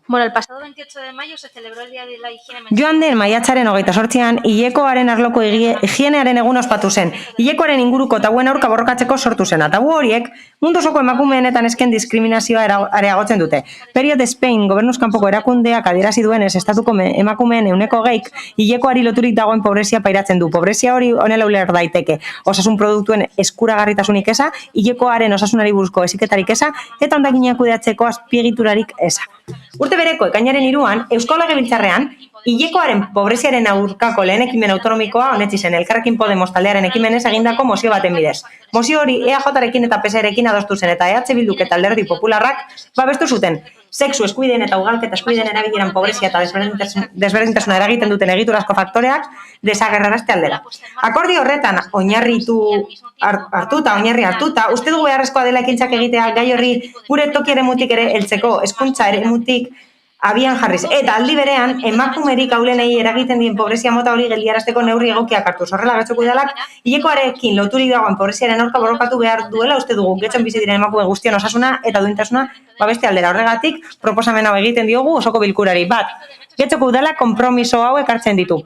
Bueno, el pasado 28 de mayo se celebró el Día de la Higiene Menstrual. Joan den maiatzaren 28an, hilekoaren arloko higienearen egun ospatu zen. Hilekoaren inguruko tabuen aurka borrokatzeko sortu zen. Tabu horiek mundu osoko emakumeen eta nesken diskriminazioa areagotzen dute. Period Spain gobernuz kanpoko erakundeak adierazi duenez estatuko emakumeen 20%, hilekoari loturik dagoen pobrezia pairatzen du. Pobrezia hori honela uler daiteke. Osasun produktuen eskuragarritasunik eza, hilekoaren osasunari buruzko heziketarik eza eta hondakinak kudeatzeko azpiegiturarik eza. Urte bereko ekainaren 3an, Eusko Legebiltzarrean, hilekoaren pobreziaren aurkako lehen ekimen autonomikoa onetsi zen Elkarrekin Podemos taldearen ekimenez egindako mozio baten bidez. Mozio hori EAJarekin eta PSrekin adostu zen eta EH Bilduk eta Alderdi Popularrak babestu zuten. Sexu eskubideen eta ugalketa eskubideen erabileran pobrezia eta desberdintasuna eragiten duten egiturazko faktoreak desagerrarazte aldera. Akordio horretan oinarri hartuta, uste dugu beharrezkoa dela ekintzak egitea gai horri gure toki eremutik ere heltzeko, hezkuntza eremutik abian jarriz. Eta aldi berean, emakumerik aulenei eragiten dien pobrezia mota hori geldiarazteko neurri egokiak hartuz. Horrela Getxoko Udalak hilekoarekin loturik dagoen pobreziaren aurka borrokatu behar duela uste dugu Getxon bizi diren emakume guztion osasuna eta duintasuna babeste aldera. Horregatik, proposamen hau egiten diogu osoko bilkurari. Bat, Getxoko Udalak konpromiso hauek hartzen ditu.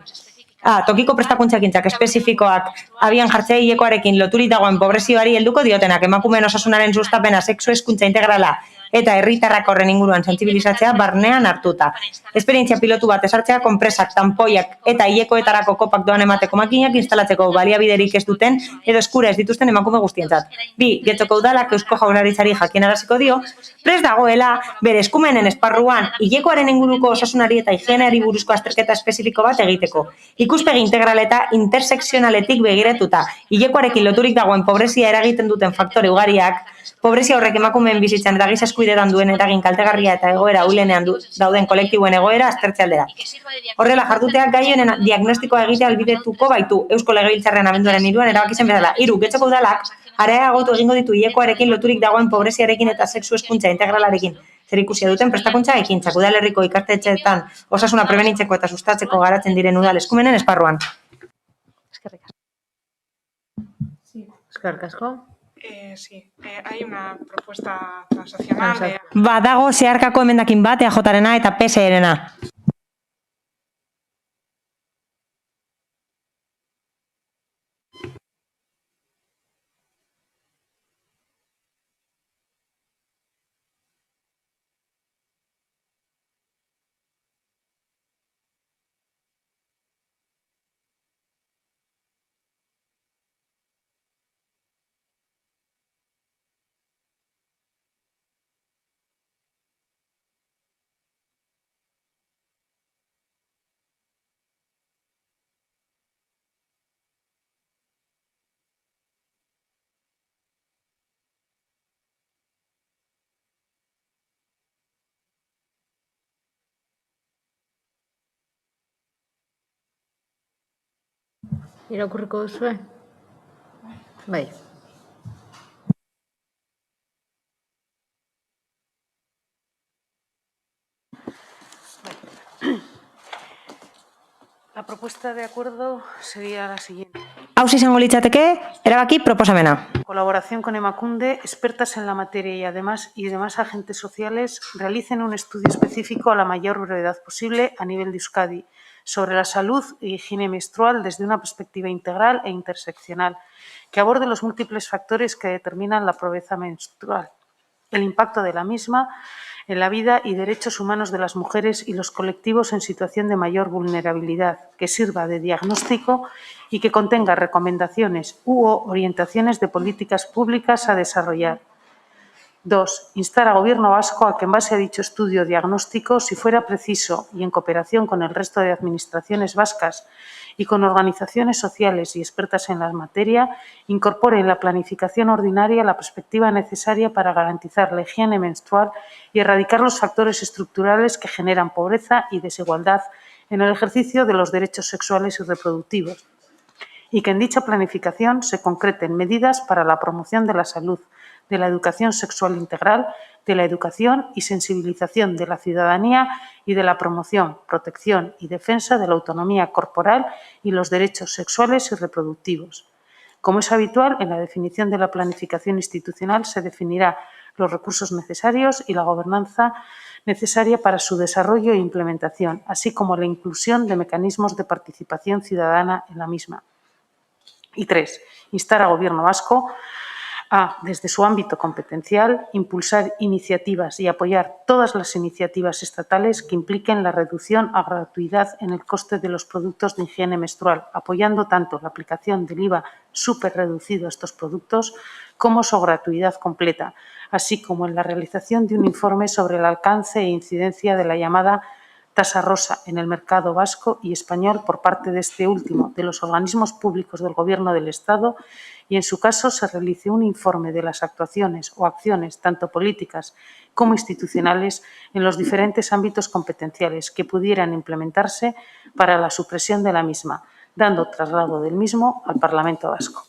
Tokiko prestakuntzakintzak espezifikoak abian jartzea hilekoarekin loturik dagoen pobrezioari helduko diotenak, emakumeen osasunaren sustapena, sexu hezkuntza integrala eta herritarrak horren inguruan sentsibilizatzea barnean hartuta. Esperientzia pilotu bat ezartzea konpresak, tanpoiak eta hilekoetarako kopak doan emateko makinak instalatzeko baliabiderik ez duten edo eskura ez dituzten emakume guztientzat. 2. Getxoko Udalak Eusko Jaurlaritzari jakinaraziko dio, prest dagoela bere eskumenen esparruan hilekoaren inguruko osasunari eta higieneari buruzko azterketa espezifiko bat egiteko. Ikuspegi integral eta intersekzionaletik begiratuta, hilekoarekin loturik dagoen pobrezia eragiten duten faktore ugariak, pobrezia horrek emakumeen bizitzan eta giza eskubideetan duen eragin kaltegarria eta egoera ahulenean dauden kolektiboen egoera aztertze aldera. Horrela jarduteak gai honen diagnostikoa egitea albidetuko baitu Eusko Legebiltzarrean abenduaren 3an erabaki zen bezala. 3. Getxoko Udalak areagotu egingo ditu hilekoarekin loturik dagoen pobreziarekin eta sexu hezkuntza integralarekin zerikusia duten prestakuntza ekintzak udalerriko ikastetxeetan osasuna prebenitzeko eta sustatzeko garatzen diren udal eskumenen esparruan. Eskerrik asko. Sí, hay una propuesta transaccional. Badago zeharkako emendakin bat EAJarena eta PSRena. Irakurriko duzue? Bai. La propuesta de acuerdo sería la siguiente. Hauxe izango litzateke, erabaki proposamena. Colaboración con Emakunde, expertas en la materia y demás agentes sociales realicen un estudio específico a la mayor brevedad posible a nivel de Euskadi sobre la salud e higiene menstrual desde una perspectiva integral e interseccional que aborde los múltiples factores que determinan la pobreza menstrual, el impacto de la misma en la vida y derechos humanos de las mujeres y los colectivos en situación de mayor vulnerabilidad, que sirva de diagnóstico y que contenga recomendaciones u orientaciones de políticas públicas a desarrollar. 2. Instar al Gobierno vasco a que, en base a dicho estudio diagnóstico, si fuera preciso y en cooperación con el resto de administraciones vascas y con organizaciones sociales y expertas en la materia, incorpore en la planificación ordinaria la perspectiva necesaria para garantizar la higiene menstrual y erradicar los factores estructurales que generan pobreza y desigualdad en el ejercicio de los derechos sexuales y reproductivos, y que en dicha planificación se concreten medidas para la promoción de la salud, de la educación sexual integral, de la educación y sensibilización de la ciudadanía y de la promoción, protección y defensa de la autonomía corporal y los derechos sexuales y reproductivos. Como es habitual, en la definición de la planificación institucional se definirá los recursos necesarios y la gobernanza necesaria para su desarrollo e implementación, así como la inclusión de mecanismos de participación ciudadana en la misma. Y 3. Instar al Gobierno vasco a, desde su ámbito competencial, impulsar iniciativas y apoyar todas las iniciativas estatales que impliquen la reducción a gratuidad en el coste de los productos de higiene menstrual, apoyando tanto la aplicación del IVA superreducido a estos productos como su gratuidad completa, así como en la realización de un informe sobre el alcance e incidencia de la llamada tasa rosa en el mercado vasco y español por parte de este último, de los organismos públicos del Gobierno del Estado, y en su caso se realice un informe de las actuaciones o acciones, tanto políticas como institucionales, en los diferentes ámbitos competenciales que pudieran implementarse para la supresión de la misma, dando traslado del mismo al Parlamento vasco.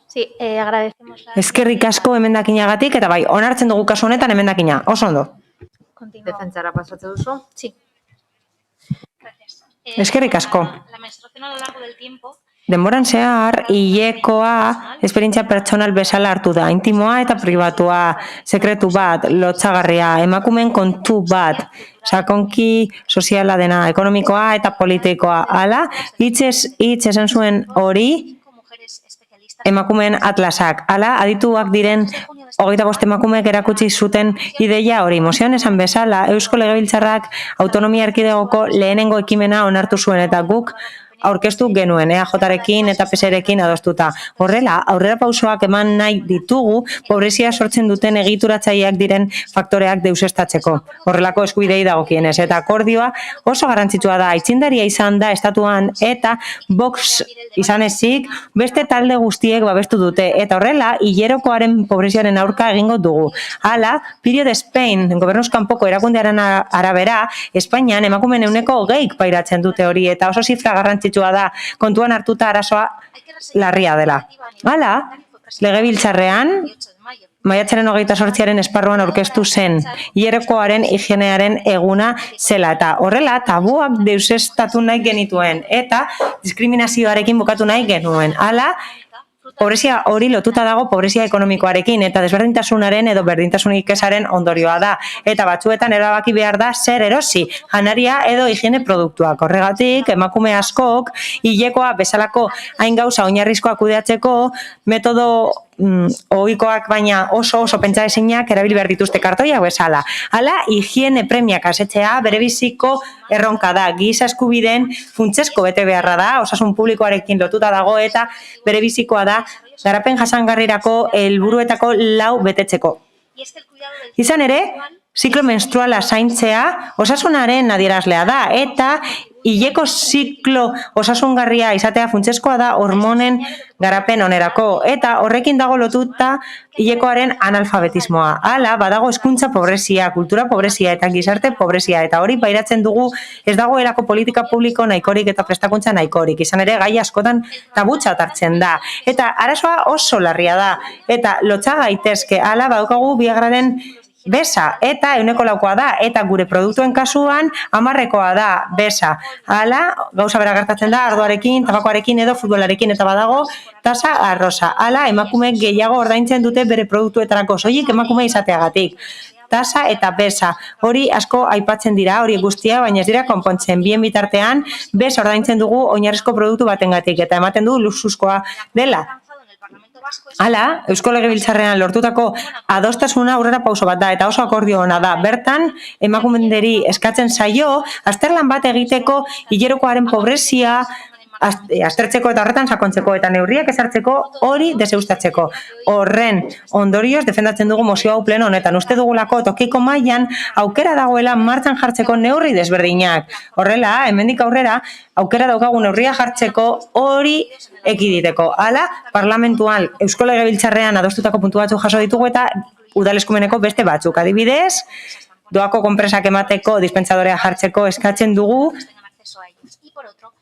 Sí, agradecemos la... Eskerrik asko emendakinagatik, eta bai, onartzen dugu kasu honetan emendakina. Oso ondo. Defentsara pasatzen duzu? Sí. Eskerrik asko. La menstruación a lo largo del tiempo Denboran zehar, hilekoa esperientzia pertsonal bezala hartu da. Intimoa eta pribatua, sekretu bat, lotsagarria, emakumeen kontu bat, sakonki soziala dena, ekonomikoa eta politikoa. Hala, hitz esan zuen hori emakumeen atlasak. Hala, adituak diren 25 emakumeek erakutsi zuten ideia hori. Mozioan esan bezala, Eusko Legebiltzarrak autonomia erkidegoko lehenengo ekimena onartu zuen eta guk aurkeztu genuen, EAJarekin eta PSrekin adostuta. Horrela, aurrera pausoak eman nahi ditugu, pobrezia sortzen duten egituratzaileak diren faktoreak deusestatzeko. Horrelako eskubidei dagokienez. Eta akordioa oso garrantzitsua da, aitzindaria izan da estatuan eta Vox izan ezik, beste talde guztiek babestu dute. Eta horrela, hilerokoaren pobreziaren aurka egingo dugu. Hala, Period Spain, gobernuz kanpoko erakundearen arabera, Espainian emakumeen 20% pairatzen dute hori, eta oso zifra garrantzitsua da, kontuan hartuta arazoa larria dela. Hala, Legebiltzarrean, maiatzaren 28 esparruan aurkeztu zen, hilerokoaren higienearen eguna zela, eta horrela tabuak deusestatu nahi genituen, eta diskriminazioarekin bukatu nahi genuen. Hala, pobrezia hori lotuta dago pobrezia ekonomikoarekin eta desberdintasunaren edo berdintasunik ezaren ondorioa da. Eta batzuetan erabaki behar da zer erosi, janaria edo higiene produktuak. Horregatik, emakume askok, hilekoa bezalako hain gauza oinarrizkoak kudeatzeko metodo ohikoak baina oso pentsa ezinak erabili behar dituzte kartoiak bezala. Hala, higiene premiak asetzea berebiziko erronka da. Giza eskubideen funtsezko bete beharra da, osasun publikoarekin lotuta dago eta berebizikoa da garapen jasangarrirako helburuetako 4 betetzeko. Izan ere, ziklo menstruala zaintzea osasunaren adierazlea da eta hileko ziklo osasungarria izatea funtsezkoa da hormonen garapen onerako eta horrekin dago lotuta hilekoaren analfabetismoa. Hala, badago hezkuntza pobrezia, kultura pobrezia eta gizarte pobrezia eta hori pairatzen dugu ez dagoelako politika publiko nahikorik eta prestakuntza nahikorik. Izan ere, gai askotan tabutxat hartzen da. Eta arazoa oso larria da eta lotsa gaitezke. Hala, badaukagu Viagraren besa, eta 4% da, eta gure produktuen kasuan 10% da besa. Hala, gauza bera gertatzen da, ardoarekin, tabakoarekin edo futbolarekin, eta badago tasa arrosa. Hala, emakumeek gehiago ordaintzen dute bere produktuetarako, soilik emakume izateagatik. Tasa eta besa, hori asko aipatzen dira, hori guztia, baina ez dira konpontzen. Bien bitartean, besa ordaintzen dugu oinarrizko produktu batengatik, eta ematen du luxuzkoa dela. Hala, Eusko Legebiltzarrean lortutako adostasuna aurrera pauso bat da eta oso akordio ona da. Bertan, emakumenderi eskatzen zaio, azterlan bat egiteko hilerokoaren pobrezia aztertzeko eta horretan sakontzeko eta neurriak ezartzeko hori deseustatzeko. Horren ondorioz defendatzen dugu mozio hau pleno honetan. Uste dugulako tokiko mailan aukera dagoela martxan jartzeko neurri desberdinak. Horrela, hemendik aurrera, aukera daukagu neurria jartzeko hori ekiditeko. Hala, parlamentuan Eusko Legebiltzarrean adostutako puntu batzuk jaso ditugu eta udal eskumeneko beste batzuk. Adibidez, doako konpresak emateko dispentsadorea jartzeko eskatzen dugu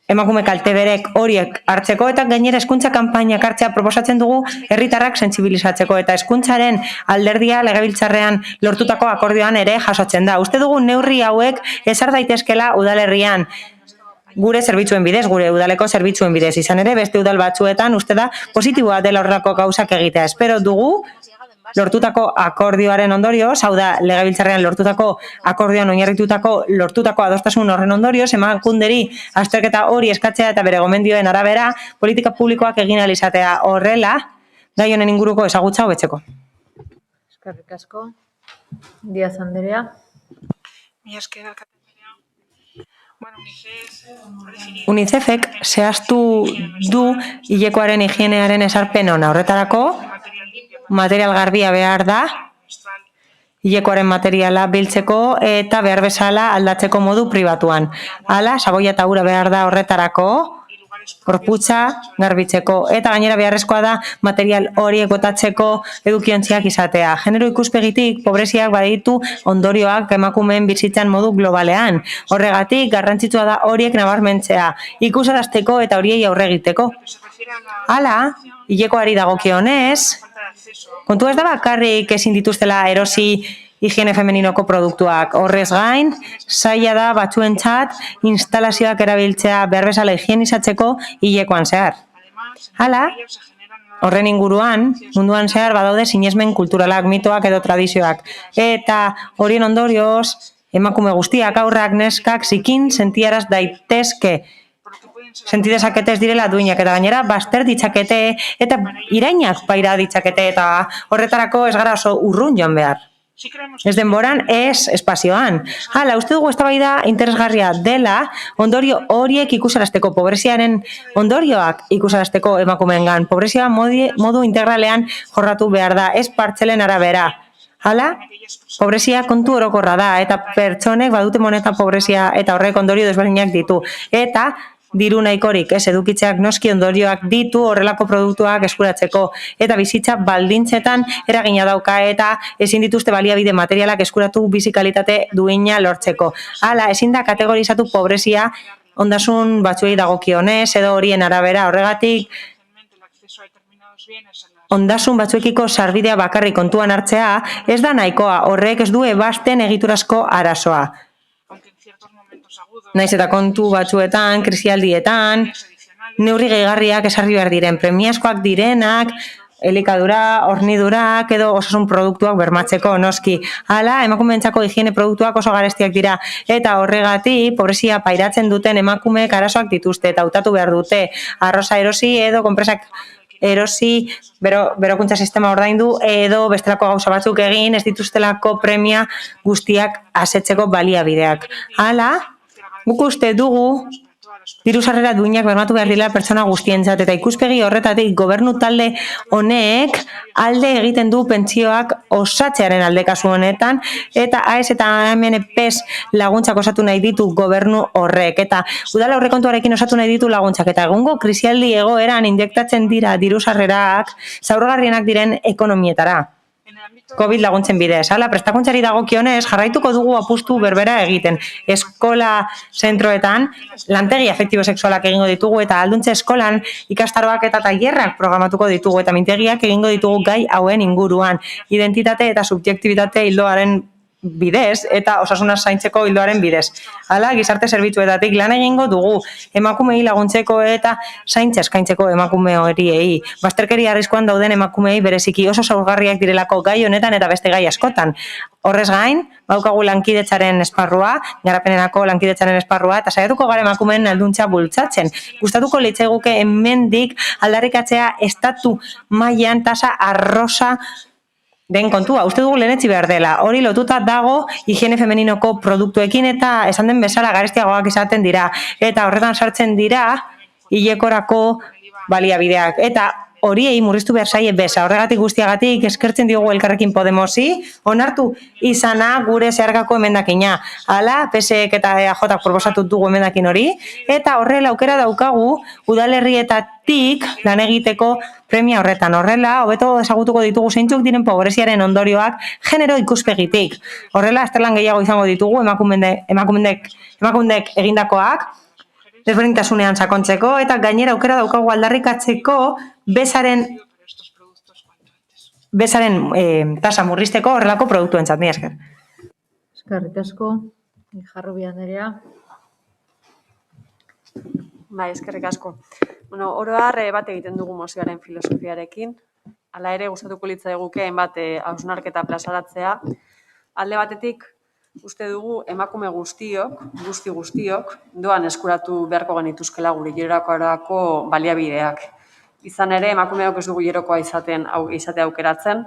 emakume kalteberek horiek hartzeko eta gainera hezkuntza kanpainak hartzea proposatzen dugu herritarrak sentsibilizatzeko eta hezkuntzaren alderdia Legebiltzarrean lortutako akordioan ere jasotzen da. Uste dugu neurri hauek ezar daitezkela udalerrian gure zerbitzuen bidez, gure udaleko zerbitzuen bidez. Izan ere, beste udal batzuetan uste da positiboa dela horrelako gauzak egitea. Espero dugu lortutako akordioaren ondorioz, hau da, legebiltzarrean lortutako akordioan oinarritutako lortutako adostasun horren ondorioz, emakunderi azterketa hori eskatzea eta bere gomendioen arabera politika publikoak egin ahal izatea horrela, gai honen inguruko ezagutza hobetzeko. Eskerrik asko. Díaz Andrea. UNICEFek zehaztu du hilekoaren higienearen ezarpen ona. Horretarako, material garbia behar da, hilekoaren materiala biltzeko eta behar bezala aldatzeko modu pribatuan. Hala, saboia eta ura behar da horretarako, gorputza garbitzeko, eta gainera beharrezkoa da material horiek botatzeko edukiontziak izatea. Genero ikuspegitik, pobreziak baditu ondorioak emakumeen bizitzan modu globalean. Horregatik, garrantzitsua da horiek nabarmentzea, ikusarazteko eta horiei aurre egiteko. Hala, hilekoari dagokionez, kontua ez da bakarrik ezin dituztela erosi higiene femininoko produktuak. Horrez gain, zaila da batzuentzat instalazioak erabiltzea behar bezala higienizatzeko hilekoan zehar. Hala, horren inguruan, munduan zehar badaude sinesmen kulturalak, mitoak edo tradizioak. Eta horien ondorioz, emakume guztiak, haurrak, neskak, zikin sentiaraz daitezke. Sentidezakete ez direla duinak eta gainera bazter ditzakete eta irainak paira ditzakete eta horretarako ez gara oso urrun joan behar. Ez denboran, ez espazioan. Hala, uste dugu eztabaida interesgarria dela ondorio horiek ikusarazteko, pobreziaren ondorioak ikusarazteko emakumeengan. Pobrezia modu integralean jorratu behar da, ez partzelen arabera. Hala, pobrezia kontu orokorra da eta pertsonek badute moneta pobrezia eta horrek ondorio desberdinak ditu. Eta diru nahikorik ez edukitzeak noski ondorioak ditu horrelako produktuak eskuratzeko eta bizitza baldintzetan eragina dauka eta ezin dituzte baliabide materialak eskuratu bizi kalitate duina lortzeko. Hala, ezin da kategorizatu pobrezia ondasun batzuei dagokionez edo horien arabera. Horregatik ondasun batzuekiko sarbidea bakarrik kontuan hartzea ez da nahikoa, horrek ez du ebasten egiturazko arazoa. Naiz eta kontu batzuetan, krisialdietan, neurri gehigarriak esarri behar diren, premiazkoak direnak, elikadura, hornidurak edo osasun produktuak bermatzeko noski. Hala, emakumeentzako higiene produktuak oso garestiak dira eta horregatik pobrezia pairatzen duten emakumeek arazoak dituzte eta hautatu behar dute arroza erosi edo konpresak erosi, berokuntza sistema ordaindu edo bestelako gauza batzuk egin ez dituztelako premia guztiak asetzeko baliabideak. Hala, guk uste dugu diru-sarrera duinak bermatu behar dira pertsona guztientzat eta ikuspegi horretatik gobernu talde honek alde egiten du pentsioak osatzearen alde kasu honetan eta AES eta AMNPs laguntzak osatu nahi ditu gobernu horrek eta udal aurrekontuarekin osatu nahi ditu laguntzak eta egungo krisialdi egoeran injektatzen dira diru-sarrerak zaurgarrienak diren ekonomietara. COVID laguntzen bidez. Hala, prestakuntzari dagokionez jarraituko dugu apustu berbera egiten. Eskola zentroetan lantegi afektibo sexualak egingo ditugu eta alduntze eskolan ikastaroak eta tailerrak programatuko ditugu eta mintegiak egingo ditugu gai hauen inguruan. Identitate eta subjektibitate hildoaren bidez eta osasuna zaintzeko hildoaren bidez. Hala, gizarte zerbitzuetatik lan egingo dugu emakumei laguntzeko eta zaintza eskaintzeko emakume horiei. Bazterkeria arriskuan dauden emakumei bereziki oso zaurgarriak direlako gai honetan eta beste gai askotan. Horrez gain, baukagu lankidetzaren esparrua, garapenerako lankidetzaren esparrua eta saiatuko gara emakumeen alduntza bultzatzen. Gustatuko litzaiguke hemendik aldarrikatzea estatu mailan tasa arrosa den kontua, uste dugu lehenetzi behar dela. Hori lotuta dago higiene femininoko produktuekin eta esan den bezala garestiagoak izaten dira. Eta horretan sartzen dira hilekorako baliabideak. Eta horiei murriztu behar zaie beza. Horregatik guztiagatik eskertzen diogu Elkarrekin Podemosi, onartu izana gure zeharkako emendakina. Hala, PSek eta EAJak proposatu dugu emendakin hori. Eta horrela aukera daukagu udalerrietatik lan egiteko premia horretan. Horrela, hobeto ezagutuko ditugu zeintzuk diren pobreziaren ondorioak genero ikuspegitik. Horrela, azterlan gehiago izango ditugu emakundek egindakoak, desberdintasunean sakontzeko eta gainera aukera daukagu aldarrikatzeko bezaren tasa murrizteko horrelako produktuentzat. Mila esker. Eskerrik asko, Jarrubi Andrea. Bai, eskerrik asko. Bueno, oro har bat egiten dugu mozioaren filosofiarekin. Hala ere, gustatuko litzaiguke hainbat hausnarketa plazaratzea. Alde batetik, uste dugu emakume guztiok, doan eskuratu beharko genituzkela gure hilerokorako baliabideak. Izan ere, emakumeok ez dugu hilerokoa izate aukeratzen,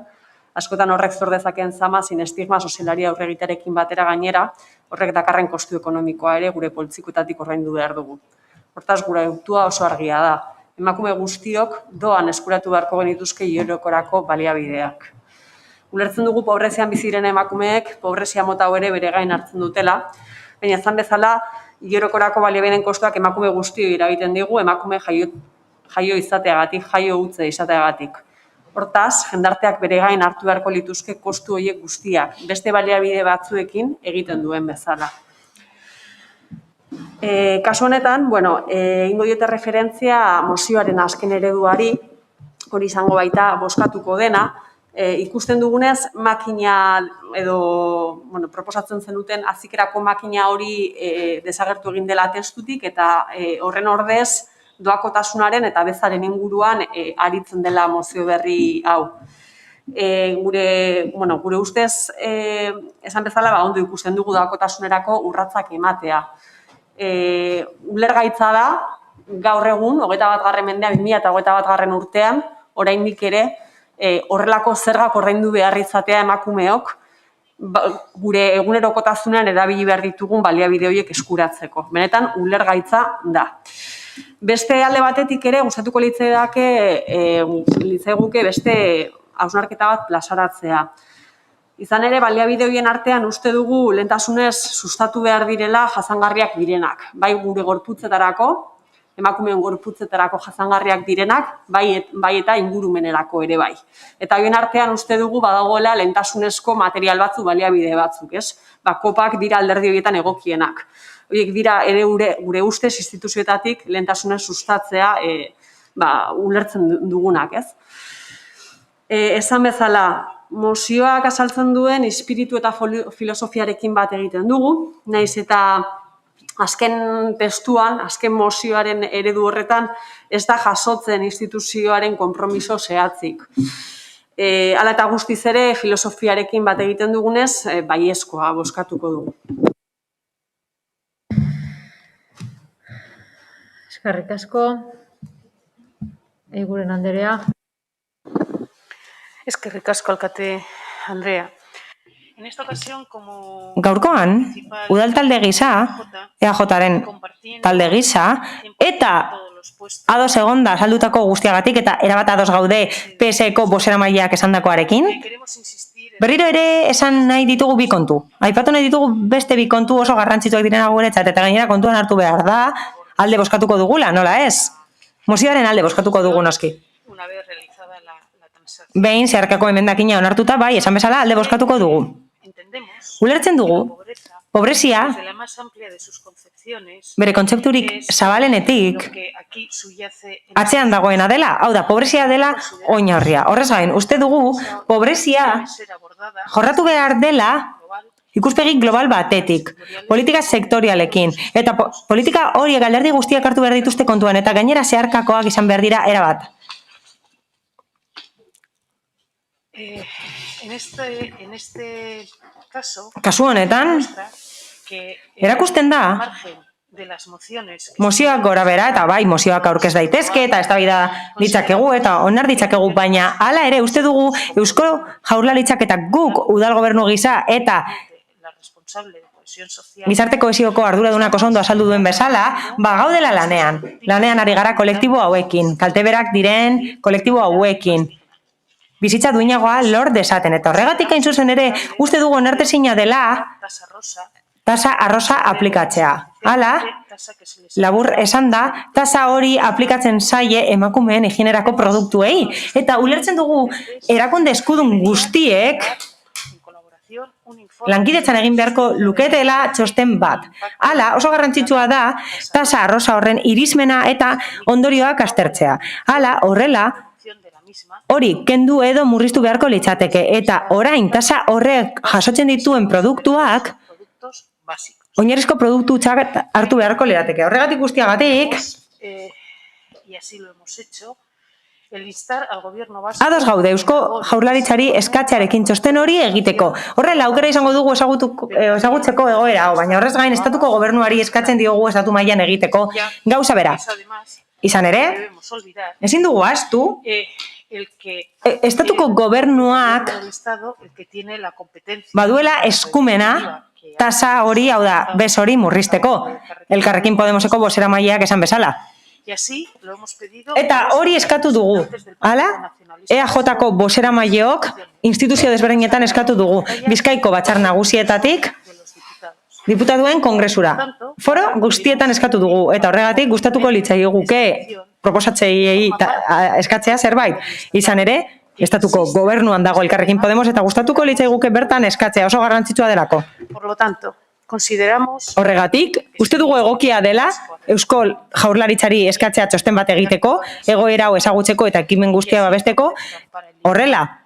askotan horrek zor dezakeen zama sin estigma sozialari aurre egitearekin batera gainera, horrek dakarren kostu ekonomikoa ere gure poltsikoetatik ordaindu behar dugu. Hortaz, gure autua oso argia da. Emakume guztiok doan eskuratu beharko genituzke hilerokorako baliabideak. Ulertzen dugu pobrezian biziren emakumeek pobrezia mota hau ere bere gain hartzen dutela, baina ezan bezala hilerokorako baliabideen kostuak emakume guztioi eragiten digu, emakume jaio izateagatik, jaio utze izateagatik. Hortaz, jendarteak bere gain hartu beharko lituzke kostu horiek guztiak, beste baliabide batzuekin egiten duen bezala. Kasu honetan, egingo diote referentzia mozioaren azken ereduari, hori izango baita bozkatuko dena, ikusten dugunez, makina edo proposatzen zenuten azikerako makina hori desagertu egin dela testutik eta horren ordez doakotasunaren eta bezaren inguruan aritzen dela mozio berri hau. Gure ustez, esan bezala, ondo ikusten dugu doakotasunerako urratsak ematea. Ulergaitza da, gaur egun, 21. mendea, 2021. urtean, oraindik ere, horrelako zergak ordaindu behar izatea emakumeok, gure egunerokotasunean erabili behar ditugun baliabide horiek eskuratzeko. Benetan, ulergaitza da. Beste alde batetik ere, gustatuko litzaiguke beste hausnarketa bat plazaratzea. Izan ere, baliabide horien artean uste dugu lehentasunez sustatu behar direla jasangarriak direnak. Bai gure gorputzetarako, emakumeen gorputzetarako jasangarriak direnak, bai eta ingurumenerako ere bai. Eta horien artean uste dugu badagoela lehentasunezko material batzuk, baliabide batzuk, ez? Kopak dira alderdi horietan egokienak. Horiek dira ere gure ustez instituzioetatik lehentasunez sustatzea ulertzen dugunak, ez? Esan bezala, mozioak azaltzen duen espiritu eta filosofiarekin bat egiten dugu, nahiz eta azken testuan, azken mozioaren eredu horretan, ez da jasotzen instituzioaren konpromiso zehatzik. Hala eta guztiz ere, filosofiarekin bat egiten dugunez, baiezkoa bozkatuko dugu. Eskerrik asko, Eguren Anderea. Eskerrik asko, alkate Andrea. En esta ocasión, como Gaurkoan, udal talde gisa, EAJaren talde gisa, eta ados egonda saldutako guztiagatik eta erabat ados gaude PSeko bozeramaileak esandakoarekin, berriro ere esan nahi ditugu bi kontu. Aipatu nahi ditugu beste bi kontu oso garrantzituak direna guretzat eta gainera kontuan hartu behar da, alde bozkatuko dugula, nola ez? Mozioaren alde bozkatuko dugu noski. Behin, zeharkako emendakina onartuta, bai, esan bezala alde bozkatuko dugu. Ulertzen dugu, pobrezia, bere kontzepturik zabalenetik, atzean dagoena dela, hau da, pobrezia dela oinarria. Horrez gain, uste dugu, pobrezia jorratu behar dela ikuspegi global batetik, politika sektorialekin, eta politika horiek alderdi guztiak hartu behar dituzte kontuan, eta gainera zeharkakoak izan behar dira erabat. Kasu honetan, erakusten da, mozioak gora bera, eta bai, mozioak aurkez daitezke, eta eztabaida ditzakegu, eta onar ditzakegu, baina hala ere uste dugu Eusko Jaurlaritzak eta guk udal gobernu gisa, eta gizarte kohesioko arduradunak oso ondo azaldu duen bezala, gaudela lanean. Lanean ari gara kolektibo hauekin, kalteberak diren kolektibo hauekin. Bizitza duinagoa lor desaten, eta horregatik hain zuzen ere uste dugu onartezina dela tasa arrosa aplikatzea. Hala, labur esan da, tasa hori aplikatzen zaie emakumeen higienerako produktuei. Eta ulertzen dugu erakunde eskudun guztiek lankidetzan egin beharko luketela txosten bat. Hala, oso garrantzitsua da tasa arrosa horren irizmena eta ondorioak aztertzea. Hala, horrela, hori kendu edo murriztu beharko litzateke, eta orain tasa horrek jasotzen dituen produktuak oinarrizko produktu hartu beharko lirateke. Horregatik guztiagatik, y así lo hemos hecho, el instar al gobierno vasco... ados gaude, Eusko Jaurlaritzari eskatzearekin txosten hori egiteko. Horrela, aukera izango dugu ezagutzeko egoera, baina horrez gain estatuko gobernuari eskatzen diogu estatu mailan egiteko gauza bera. Izan ere, ezin dugu ahaztu, estatuko gobernuak baduela eskumena tasa hori, hau da, bez hori murrizteko. Elkarrekin Podemoseko bozeramaileak esan bezala. Eta hori eskatu dugu. Hala, EAJ-ko bozeramaileok instituzio desberdinetan eskatu dugu. Bizkaiko batzar nagusietatik diputatuen kongresura. Foro guztietan eskatu dugu. Eta horregatik gustatuko litzaiguke proposatzaileei eskatzea zerbait. Izan ere, estatuko gobernuan dago Elkarrekin Podemos eta gustatuko litzaiguke bertan eskatzea oso garrantzitsua delako. Por lo tanto, consideramos... Horregatik, uste dugu egokia dela Eusko Jaurlaritzari eskatzea txosten bat egiteko, egoera hau ezagutzeko eta ekimen guztia babesteko, horrela,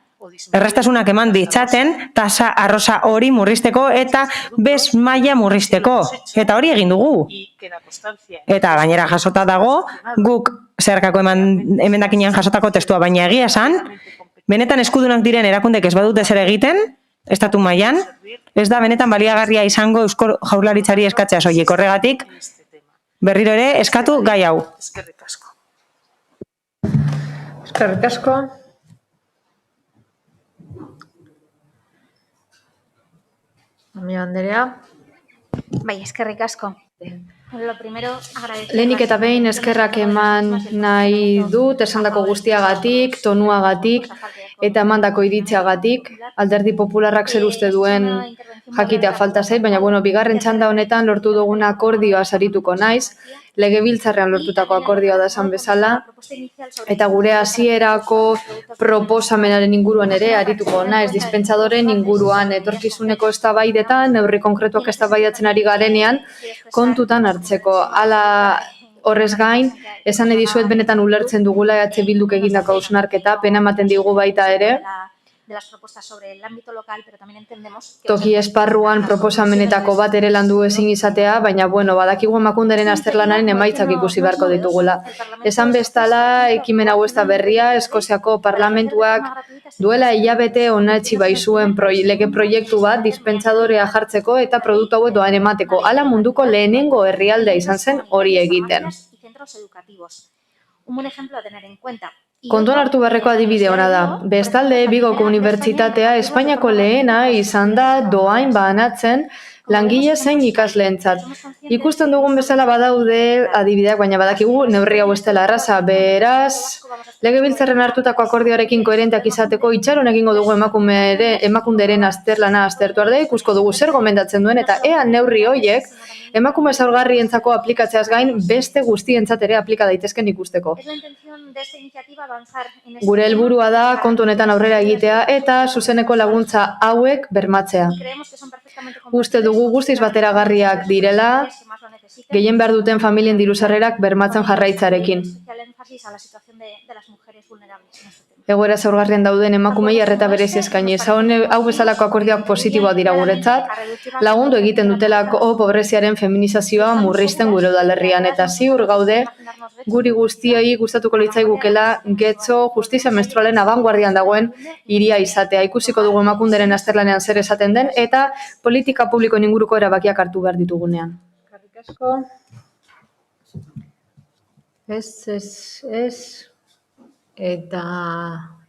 errastasunak eman ditzaten, tasa arrosa hori murrizteko eta bez maila murrizteko. Eta hori egin dugu. Eta gainera jasota dago, guk zeharkako emendakinean jasotako testua, baina egia esan, benetan eskudunak diren erakundek ez badute zer egiten, estatu mailan, ez da benetan baliagarria izango Eusko Jaurlaritzari eskatzea soilik. Horregatik, berriro ere eskatu gai hau. Eskerrik asko. Eskerrik asko. Amia Anderea. Bai, eskerrik asko. Lo primero, agradecer... Lehenik eta behin eskerrak eman nahi dut, esandako guztiagatik, tonuagatik, eta emandako iritziagatik. Alderdi Popularrak zer uste duen jakitea falta zait, baina bigarren txanda honetan lortu dugun akordioa sarituko naiz, legebiltzarrean lortutako akordioa da esan bezala, eta gure hasierako proposamenaren inguruan ere arituko naiz, dispentsadoren inguruan etorkizuneko eztabaidetan, neurri konkretuak eztabaidatzen ari garenean, kontutan hartzeko. Hala horrez gain, esan nahi dizuet benetan ulertzen dugula EH Bilduk egindako hausnarketa, pena ematen digu baita ere, de las propuestas sobre el ámbito local, pero también entendemos que... Toki esparruan proposamenetako bat ere landu ezin izatea, baina badakigu Emakunderen azterlanaren emaitzak ikusi beharko ditugula. Esan bestala, ekimen hau ez da berria, Eskoziako parlamentuak duela hilabete onartsi baizuen lege proiektu bat dispentsadorea jartzeko eta produktu hauek doan emateko. Hala munduko lehenengo herrialdea izan zen hori egiten. Un buen ejemplo a tener en cuenta. Kontuan hartu beharreko adibide ona da. Bestalde, Bigoko Unibertsitatea Espainiako lehena izan da dohain banatzen langile zein ikasleentzat. Ikusten dugun bezala badaude adibideak, baina badakigu neurri hau ez dela erraza. Beraz, legebiltzarren hartutako akordioarekin koherenteak izateko itxaron egingo dugu Emakunderen azterlana aztertu arte, ikusko dugu zer gomendatzen duen eta ea neurri horiek emakume zaurgarrientzako aplikatzeaz gain beste guztientzat ere aplika daitezken ikusteko. Gure helburua da kontu honetan aurrera egitea eta zuzeneko laguntza hauek bermatzea. Uste dugu guztiz bateragarriak direla, gehien behar duten familien diru-sarrerak bermatzen jarraitzarekin. Egoera zaurgarrien dauden emakumei arreta berezi eskaini. Hau bezalako akordioak positiboak dira guretzat, lagundu egiten dutelako pobreziaren feminizazioa murrizten gure udalerrian eta ziur gaude guri guztioi gustatuko litzaigukela Getxo justizia menstrualen abanguardian dagoen hiria izatea. Ikusiko dugu Emakunderen azterlanean zer esaten den eta politika publikoen inguruko erabakiak hartu behar ditugunean. Eskerrik asko. Ez. Eta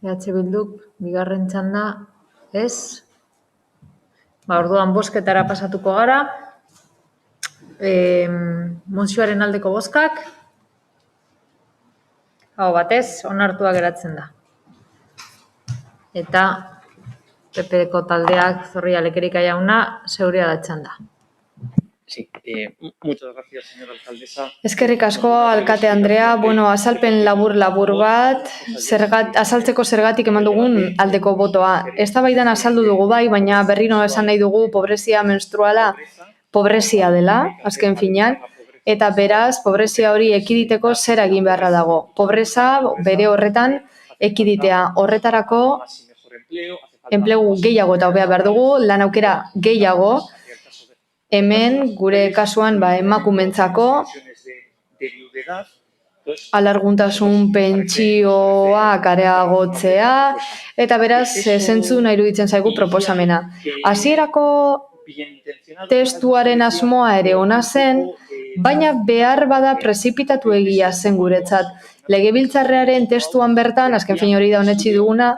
EH Bilduk bigarren txanda ez. Orduan bozketara pasatuko gara. Mozioaren aldeko bozkak. Hau batez, onartua geratzen da. Eta PP-ko taldeak Zorrilla Lekerika jauna zeurea da txanda. Sí, muchas gracias, señora alcaldesa. Eskerrik asko, alkate Andrea. Azalpen labur bat, azaltzeko zergatik eman dugun aldeko botoa. Eztabaidan azaldu dugu bai, baina berriro esan nahi dugu pobrezia menstruala pobrezia dela, azken finean, eta beraz, pobrezia hori ekiditeko zer egin beharra dago. Pobreza bere horretan ekiditea. Horretarako enplegu gehiago eta hobea behar dugu, lan aukera gehiago, hemen, gure kasuan, emakumentzako alarguntasun pentsioak areagotzea, eta beraz, zentzu nahi iruditzen zaigu proposamena. Hasierako testuaren asmoa ere ona zen, baina behar bada prezipitatu egia zen guretzat. Legebiltzarrearen testuan bertan, azken fin hori da honetsi duguna,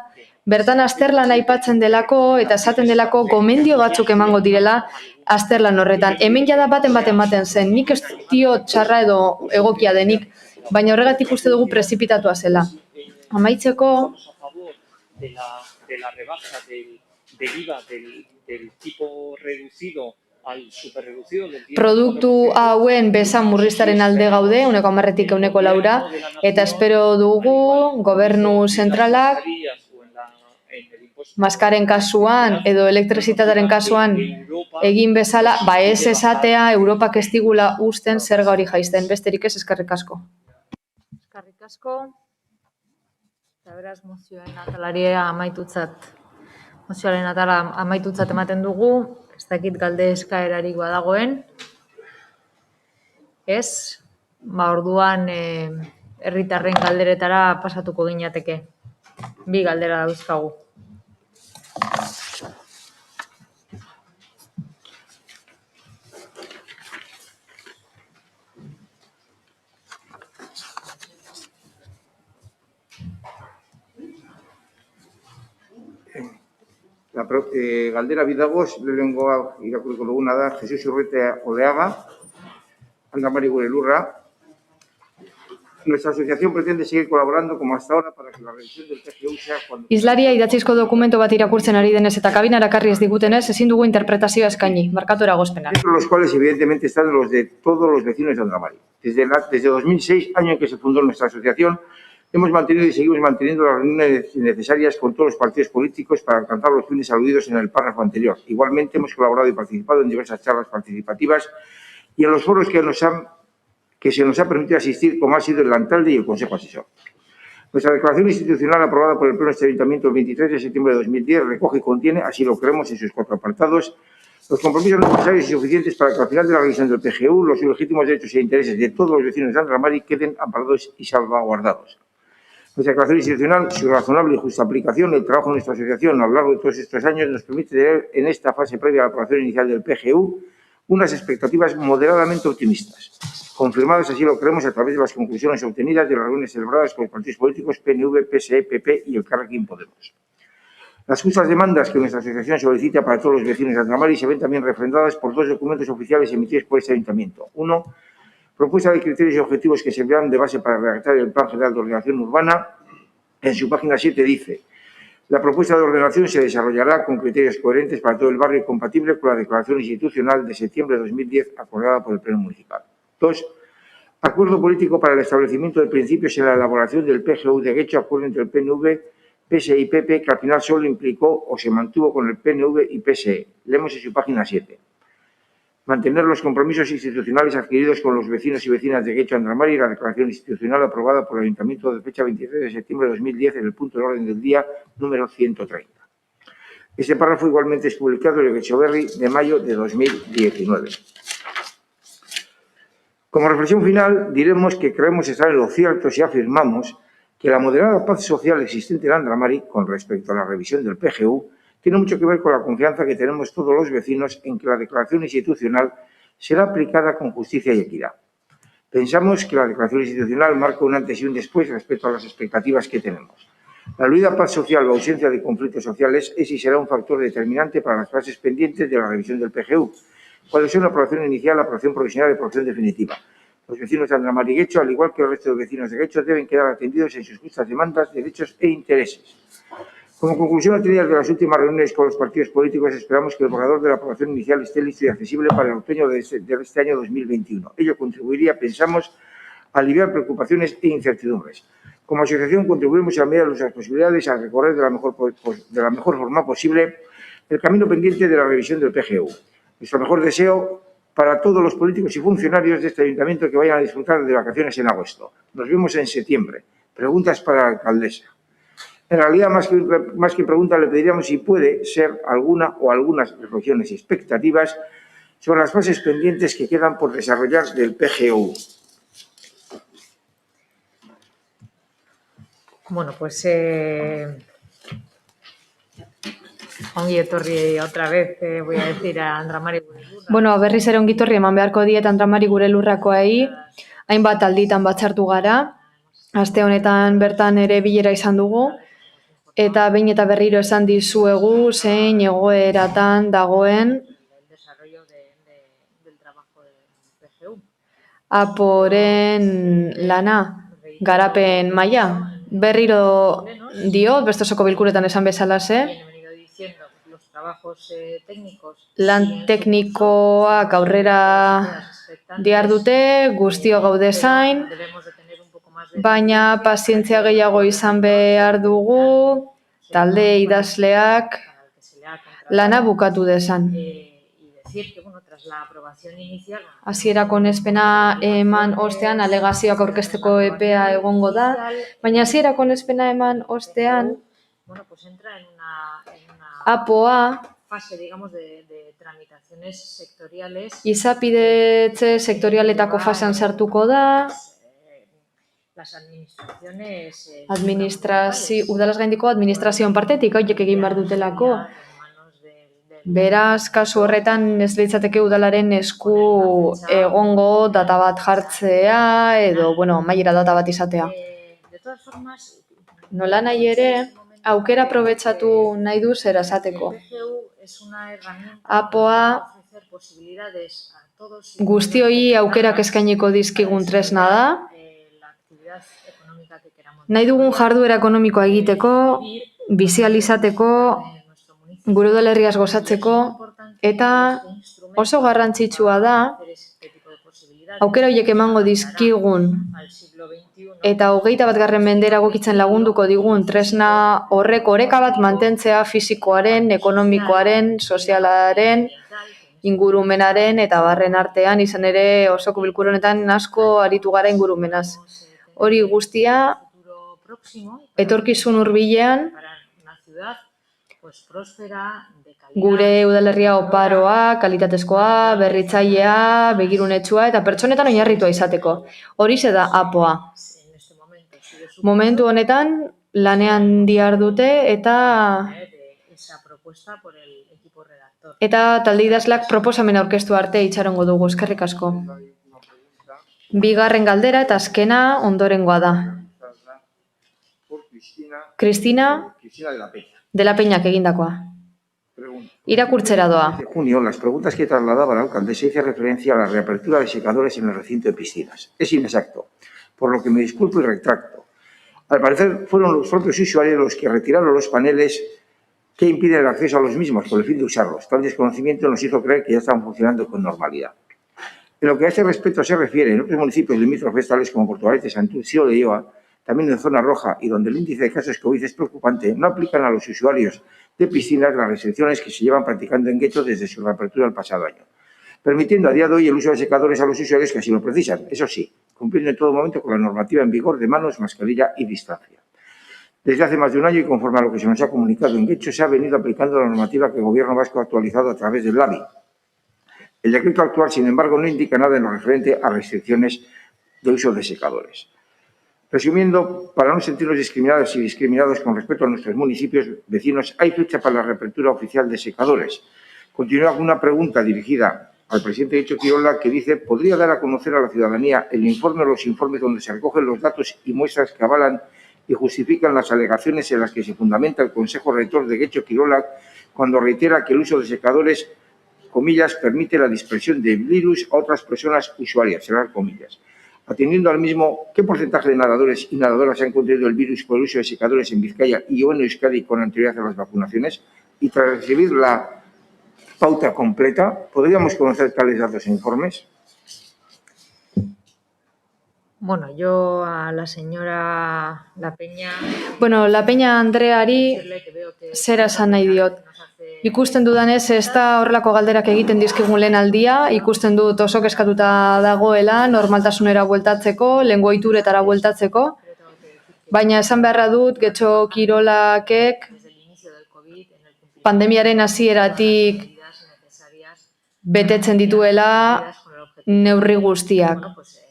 bertan azterlan aipatzen delako eta esaten delako gomendio batzuk emango direla azterlan horretan. Hemen jada baten zen, nik ez dio txarra edo egokia denik, baina horregatik uste dugu prezipitatua zela. Amaitzeko, de la rebaja del IVA del tipo reducido al superreducido del 10%. Produktu hauen besan murriztaren alde gaude, 1,10-tik 4%, eta espero dugu gobernu zentralak maskaren kasuan edo elektrizitatearen kasuan egin bezala, ez esatea Europak ez digula uzten zerga hori jaisten. Besterik ez, eskerrik asko. Eskerrik asko. Eta beraz, mozioaren atalaria amaitutzat ematen dugu, ez dakit galde eskaerarik badagoen. Ez, orduan herritarren galderetara pasatuko ginateke. 2 galdera dauzkagu. Galdera bidagoz, lehenengoa irakurriko duguna da, Jesus Urrutia Oleaga, Andramari gure lurra. Nuestra asociación pretende seguir colaborando como hasta ahora para que la revisión del PGU sea cuando... Islaria idatzizko dokumento bat irakurtzen ari denez eta kabinara ekarri ez digutenez, ezin dugu interpretazioa eskaini, markatu eragozpenak. Entre los cuales evidentemente están los de todos los vecinos de Andramari. Desde 2006, año en que se fundó nuestra asociación, hemos mantenido y seguimos manteniendo las reuniones necesarias con todos los partidos políticos para alcanzar los fines aludidos en el párrafo anterior. Igualmente hemos colaborado y participado en diversas charlas participativas y en los foros que se nos ha permitido asistir, como ha sido el Lantalde y el Consejo Asesor. Nuestra declaración institucional aprobada por el Pleno de este Ayuntamiento el 23 de septiembre de 2010 recoge y contiene, así lo creemos en sus 4 apartados, los compromisos necesarios y suficientes para que al final de la revisión del PGU los legítimos derechos e intereses de todos los vecinos de Andramari queden amparados y salvaguardados. Nuestra declaración institucional, su razonable y justa aplicación, el trabajo de nuestra asociación a lo largo de todos estos años nos permite tener en esta fase previa a la aprobación inicial del PGU unas expectativas moderadamente optimistas, confirmadas, así lo creemos, a través de las conclusiones obtenidas de las reuniones celebradas con los partidos políticos PNV, PSE, PP y Elkarrekin Podemos. Las justas demandas que nuestra asociación solicita para todos los vecinos de Andramari se ven también refrendadas por 2 documentos oficiales emitidos por este Ayuntamiento. Uno, propuesta de criterios y objetivos que servirán de base para redactar el Plan General de Ordenación Urbana. En su página 7 dice: la propuesta de ordenación se desarrollará con criterios coherentes para todo el barrio y compatible con la declaración institucional de septiembre de 2010 acordada por el Pleno Municipal. 2. Acuerdo político para el establecimiento de principios en la elaboración del PGU de Guecho, acuerdo entre el PNV, PSE y PP, que al final solo implicó o se mantuvo con el PNV y PSE. Leemos en su página 7. Mantener los compromisos institucionales adquiridos con los vecinos y vecinas de Guecho Andramari y la declaración institucional aprobada por el Ayuntamiento de fecha 23 de septiembre de 2010 en el punto de orden del día número 130. Este párrafo igualmente es publicado en el Echeverri de mayo de 2019. Como reflexión final, diremos que creemos estar en lo cierto si afirmamos que la moderada paz social existente en Andramari con respecto a la revisión del PGU tiene mucho que ver con la confianza que tenemos todos los vecinos en que la declaración institucional será aplicada con justicia y equidad. Pensamos que la declaración institucional marca un antes y un después respecto a las expectativas que tenemos. La aludiva paz social o ausencia de conflictos sociales es y será un factor determinante para las fases pendientes de la revisión del PGU, cuando sea una aprobación inicial, aprobación provisional y aprobación definitiva. Los vecinos de Andramari y Guecho, al igual que el resto de vecinos de Guecho, deben quedar atendidos en sus justas demandas, derechos e intereses. Como conclusión obtenida de las últimas reuniones con los partidos políticos, esperamos que el borrador de la aprobación inicial esté listo y accesible para el otoño de este año 2021. Ello contribuiría, pensamos, a aliviar preocupaciones e incertidumbres. Como asociación contribuiremos a la medida de nuestras posibilidades a recorrer de la mejor forma posible el camino pendiente de la revisión del PGU. Nuestro mejor deseo para todos los políticos y funcionarios de este ayuntamiento que vayan a disfrutar de vacaciones en agosto. Nos vemos en septiembre. Preguntas para la alcaldesa. En realidad, más que pregunta, le pediríamos si puede ser alguna o algunas reflexiones y expectativas sobre las fases pendientes que quedan por desarrollar del PGU. Bueno, pues ongi etorri otra vez, voy a decir a Andramari Gurelurra. Bueno, berriz ere ongitorri eman beharko diet Andramari Gurelurrakoei, hainbat alditan batzartu gara, aste honetan bertan ere bilera izan dugu, eta behin eta berriro esan dizuegu zein egoeratan dagoen aporen lana, garapen maila. Berriro diot, beste osoko bilkuretan esan bezalaxe, lan teknikoak aurrera dihardute, guztio gaude zain, baina pazientzia gehiago izan behar dugu, talde idazleak lana bukatu dezan. Hasierako onespena eman ostean alegazioak aurkezteko epea egongo da, baina hasierako onespena eman ostean APOa izapidetze sektorialetako fasean sartuko da, udalaz gaindiko administrazioan partetik, horiek egin behar dutelako. Beraz, kasu horretan ez litzateke udalaren esku egongo data bat jartzea edo, amaiera data bat izatea. Nola nahi ere, aukera aprobetxatu nahi du zer esateko. APOa guztioi aukerak eskainiko dizkigun tresna da, nahi dugun jarduera ekonomikoa egiteko, bizializateko, gure udalerriaz gozatzeko, eta oso garrantzitsua da, aukera horiek emango dizkigun, eta 21. mendera egokitzen lagunduko digun tresna horrek oreka bat mantentzea fisikoaren, ekonomikoaren, sozialaren, ingurumenaren eta barren artean, izan ere osoko bilkura honetan asko aritu gara ingurumenaz. Hori guztia, etorkizun hurbilean, gure udalerria oparoa, kalitatezkoa, berritzailea, begirunetsua eta pertsonetan oinarritua izateko. Horixe da APOa. Momentu honetan lanean dihardute eta talde idazleak proposamen aurkeztu arte itxarongo dugu, eskerrik asko. Bigarren galdera eta azkena ondorengoa da. Cristina de la Peñak egindakoa. Irakurtzera doa. De junio, las preguntas que trasladaba la alcaldesa hice referencia a la reapertura de secadores en el recinto de piscinas. Es inexacto, por lo que me disculpo y retracto. Al parecer fueron los propios usuarios los que retiraron los paneles que impiden el acceso a los mismos con el fin de usarlos. Tal desconocimiento nos hizo creer que ya estaban funcionando con normalidad. En lo que a este respecto se refiere, en otros municipios limítrofes tales como Portugalete, Santurce o Leioa, también en zona roja y donde el índice de casos COVID es preocupante, no aplican a los usuarios de piscinas las restricciones que se llevan practicando en Guecho desde su reapertura el pasado año, permitiendo a día de hoy el uso de secadores a los usuarios que así lo precisan, eso sí, cumpliendo en todo momento con la normativa en vigor de manos, mascarilla y distancia. Desde hace más de un año y conforme a lo que se nos ha comunicado en Guecho, se ha venido aplicando la normativa que el Gobierno vasco ha actualizado a través del LABI. El decreto actual, sin embargo, no indica nada en lo referente a restricciones de uso de secadores. Resumiendo, para no sentirnos discriminados y discriminados con respecto a nuestros municipios vecinos, hay fecha para la reapertura oficial de secadores. Continúa con una pregunta dirigida al presidente Getxo Kirola que dice: ¿podría dar a conocer a la ciudadanía el informe o los informes donde se recogen los datos y muestras que avalan y justifican las alegaciones en las que se fundamenta el Consejo Rector de Getxo Kirola cuando reitera que el uso de secadores, comillas, permite la dispersión de virus a otras personas usuarias, cerrar comillas? Atendiendo al mismo, ¿qué porcentaje de nadadores y nadadoras han contraído el virus por el uso de secadores en Vizcaya y o en Euskadi con anterioridad a las vacunaciones? Y tras recibir la pauta completa, ¿podríamos conocer tales datos e informes? Bueno, yo a la señora La Peña... Bueno, La Peña Andreari zera esan nahi diot. Ikusten dudanez, ez da horrelako galderak egiten dizkigun lehen aldia, ikusten dut oso kezkatuta dagoela, normaltasunera bueltatzeko, lengo ohituretara bueltatzeko, baina esan beharra dut, Getxo Kirolakek pandemiaren hasieratik betetzen dituela neurri guztiak.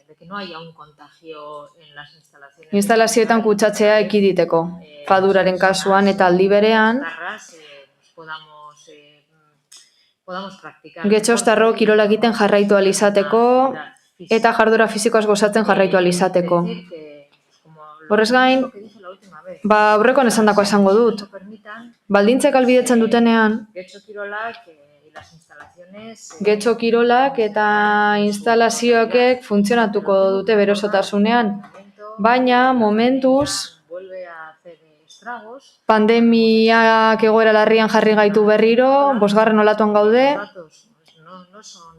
De que no haya un contagio en las instalaciones. Instalazioetan kutsatzea ekiditeko. Faduraren kasuan eta aldi berean, Podamos practicar. getxostarro kirola egiten jarraitu alizateko eta jarduera fisikoaz gozatzen jarraitu alizateko. Horrez gain, aurrekoan esandakoa esango dut. Baldintzek albidetzen dutenean, getxo kirolak eta instalazioak funtzionatuko dute berosotasunean, baina momentuz pandemiak egoera larrian jarri gaitu berriro, 5. olatuan gaude,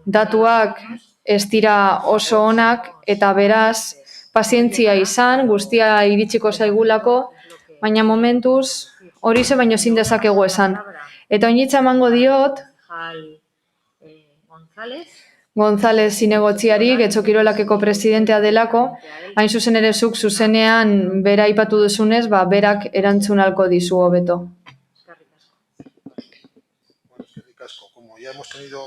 datuak ez dira oso onak eta beraz pazientzia izan, guztia iritsiko zaigulako, baina momentuz hori ze baino ezin dezakegu esan. Eta oinitza emango diot González zinegotziari, Getxo Kirolakeko presidentea delako, hain zuzen ere zuk zuzenean bera aipatu duzunez, berak erantzun halko dizu hobeto. Como ya hemos tenido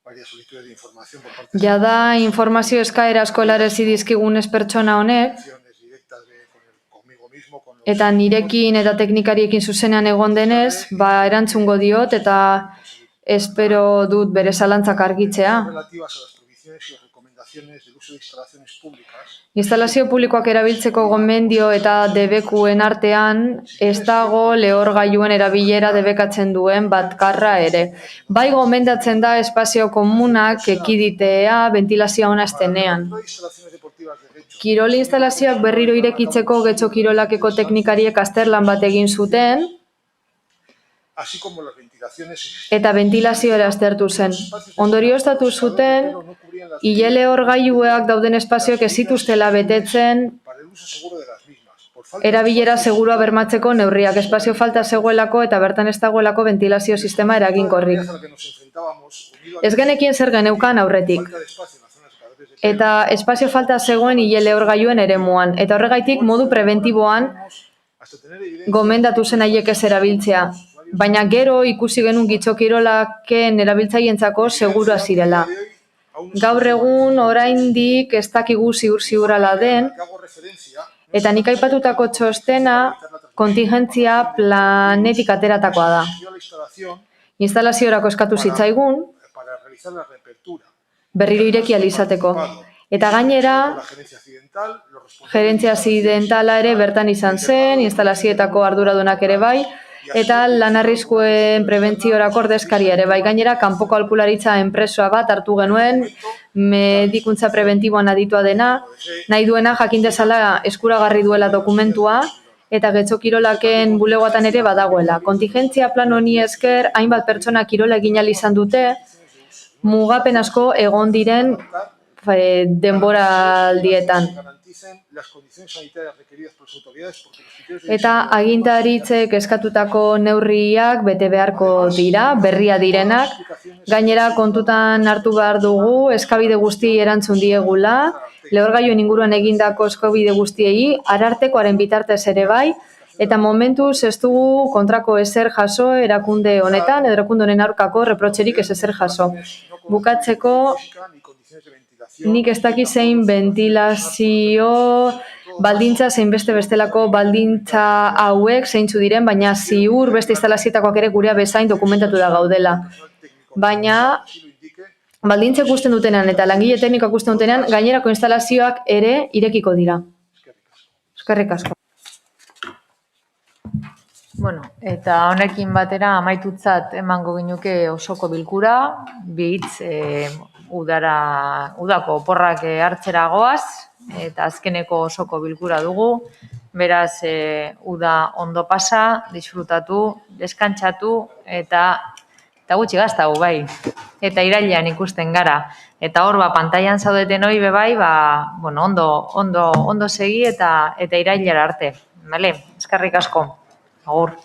varias solicitudes de información por parte Jada informazio eskaera asko helarazi dizkigunez pertsona honek, eta nirekin eta teknikariekin zuzenean egon denez, erantzungo diot eta espero dut bere zalantzak argitzea. relativas a las prohibiciones y recomendaciones del uso de instalaciones públicas. Instalazio publikoak erabiltzeko gomendio eta debekuen artean ez dago lehorgailuen erabilera debekatzen duen batkarra ere. Bai gomendatzen da espazio komunak ekiditea ventilazioa ona estenean. Kirol instalazioak berriro irekitzeko Getxo Kirolakeko teknikariek azterlan bat egin zuten, Así como las ventilaciones eta ventilazioa aztertu zen. Ondorioztatu zuten, ile lehorgailuak dauden espazioak ez zituztela betetzen para el uso seguro de las mismas. Por erabilera segurua bermatzeko neurriak, espazio falta zegoelako eta bertan ez dagoelako ventilazio sistema eraginkorrik. Ez genekien zer geneukan aurretik. Eta espazio falta zegoen ile lehorgailuen eremuan, eta horregaitik modu prebentiboan gomendatu zen haiek ez erabiltzea. Baina gero ikusi genuen Getxo Kirolaken erabiltzaientzako segurua zirela. Gaur egun oraindik ez dakigu ziur-ziurala den, eta nik aipatutako txostena kontingentzia planetik ateratakoa da. Instalaziorako eskatu zitzaigun, para realizar la reapertura. berriro ireki ahal izateko. Eta gainera, La gerencia accidental, los gerentzia akzidentala ere bertan izan zen, instalazioetako arduradunak ere bai, eta lan arriskuen prebentziorako ordezkaria ere bai. Gainera, kanpoko aholkularitza enpresoa bat hartu genuen, medikuntza prebentiboan aditua dena, nahi duena jakin dezala eskuragarri duela dokumentua, eta Getxo Kirolaken bulegoatan ere badagoela. Kontingentzia plan honi esker, hainbat pertsona kirola egin ahal izan dute, mugapen asko egon diren denboraldietan. garanticen las condiciones sanitarias requeridas por las autoridades porque los criterios de Eta agintaritzek eskatutako neurriak bete beharko dira, berria direnak. Gainera kontutan hartu behar dugu, eskabide guzti erantzun diegula, lehorgailuen inguruan egindako eskabide guztiei, arartekoaren bitartez ere bai, eta momentuz ez dugu kontrako ezer jaso erakunde honetan, erakunde honen aurkako reprotxerik ez ezer jaso. Bukatzeko, nik ez daki zein ventilazio baldintza, zein bestelako baldintza hauek zeintzu diren, baina ziur beste instalazioetakoak ere gurea bezain dokumentatu da gaudela. Baina baldintzek usten dutenean eta langile teknikoak usten dutenean, gainerako instalazioak ere irekiko dira. Eskerrik asko. Bueno, eta honekin batera amaitutzat emango ginuke osoko bilkura, bitz udako oporrak hartzera goaz, eta azkeneko osoko bilkura dugu, beraz uda ondo pasa, disfrutatu, deskantsatu, eta gutxi gaztau, bai, eta irailean ikusten gara. Eta hor, pantailan zaudeten hori bebai, ondo segi eta irailera arte. Eskerrik asko. Agur.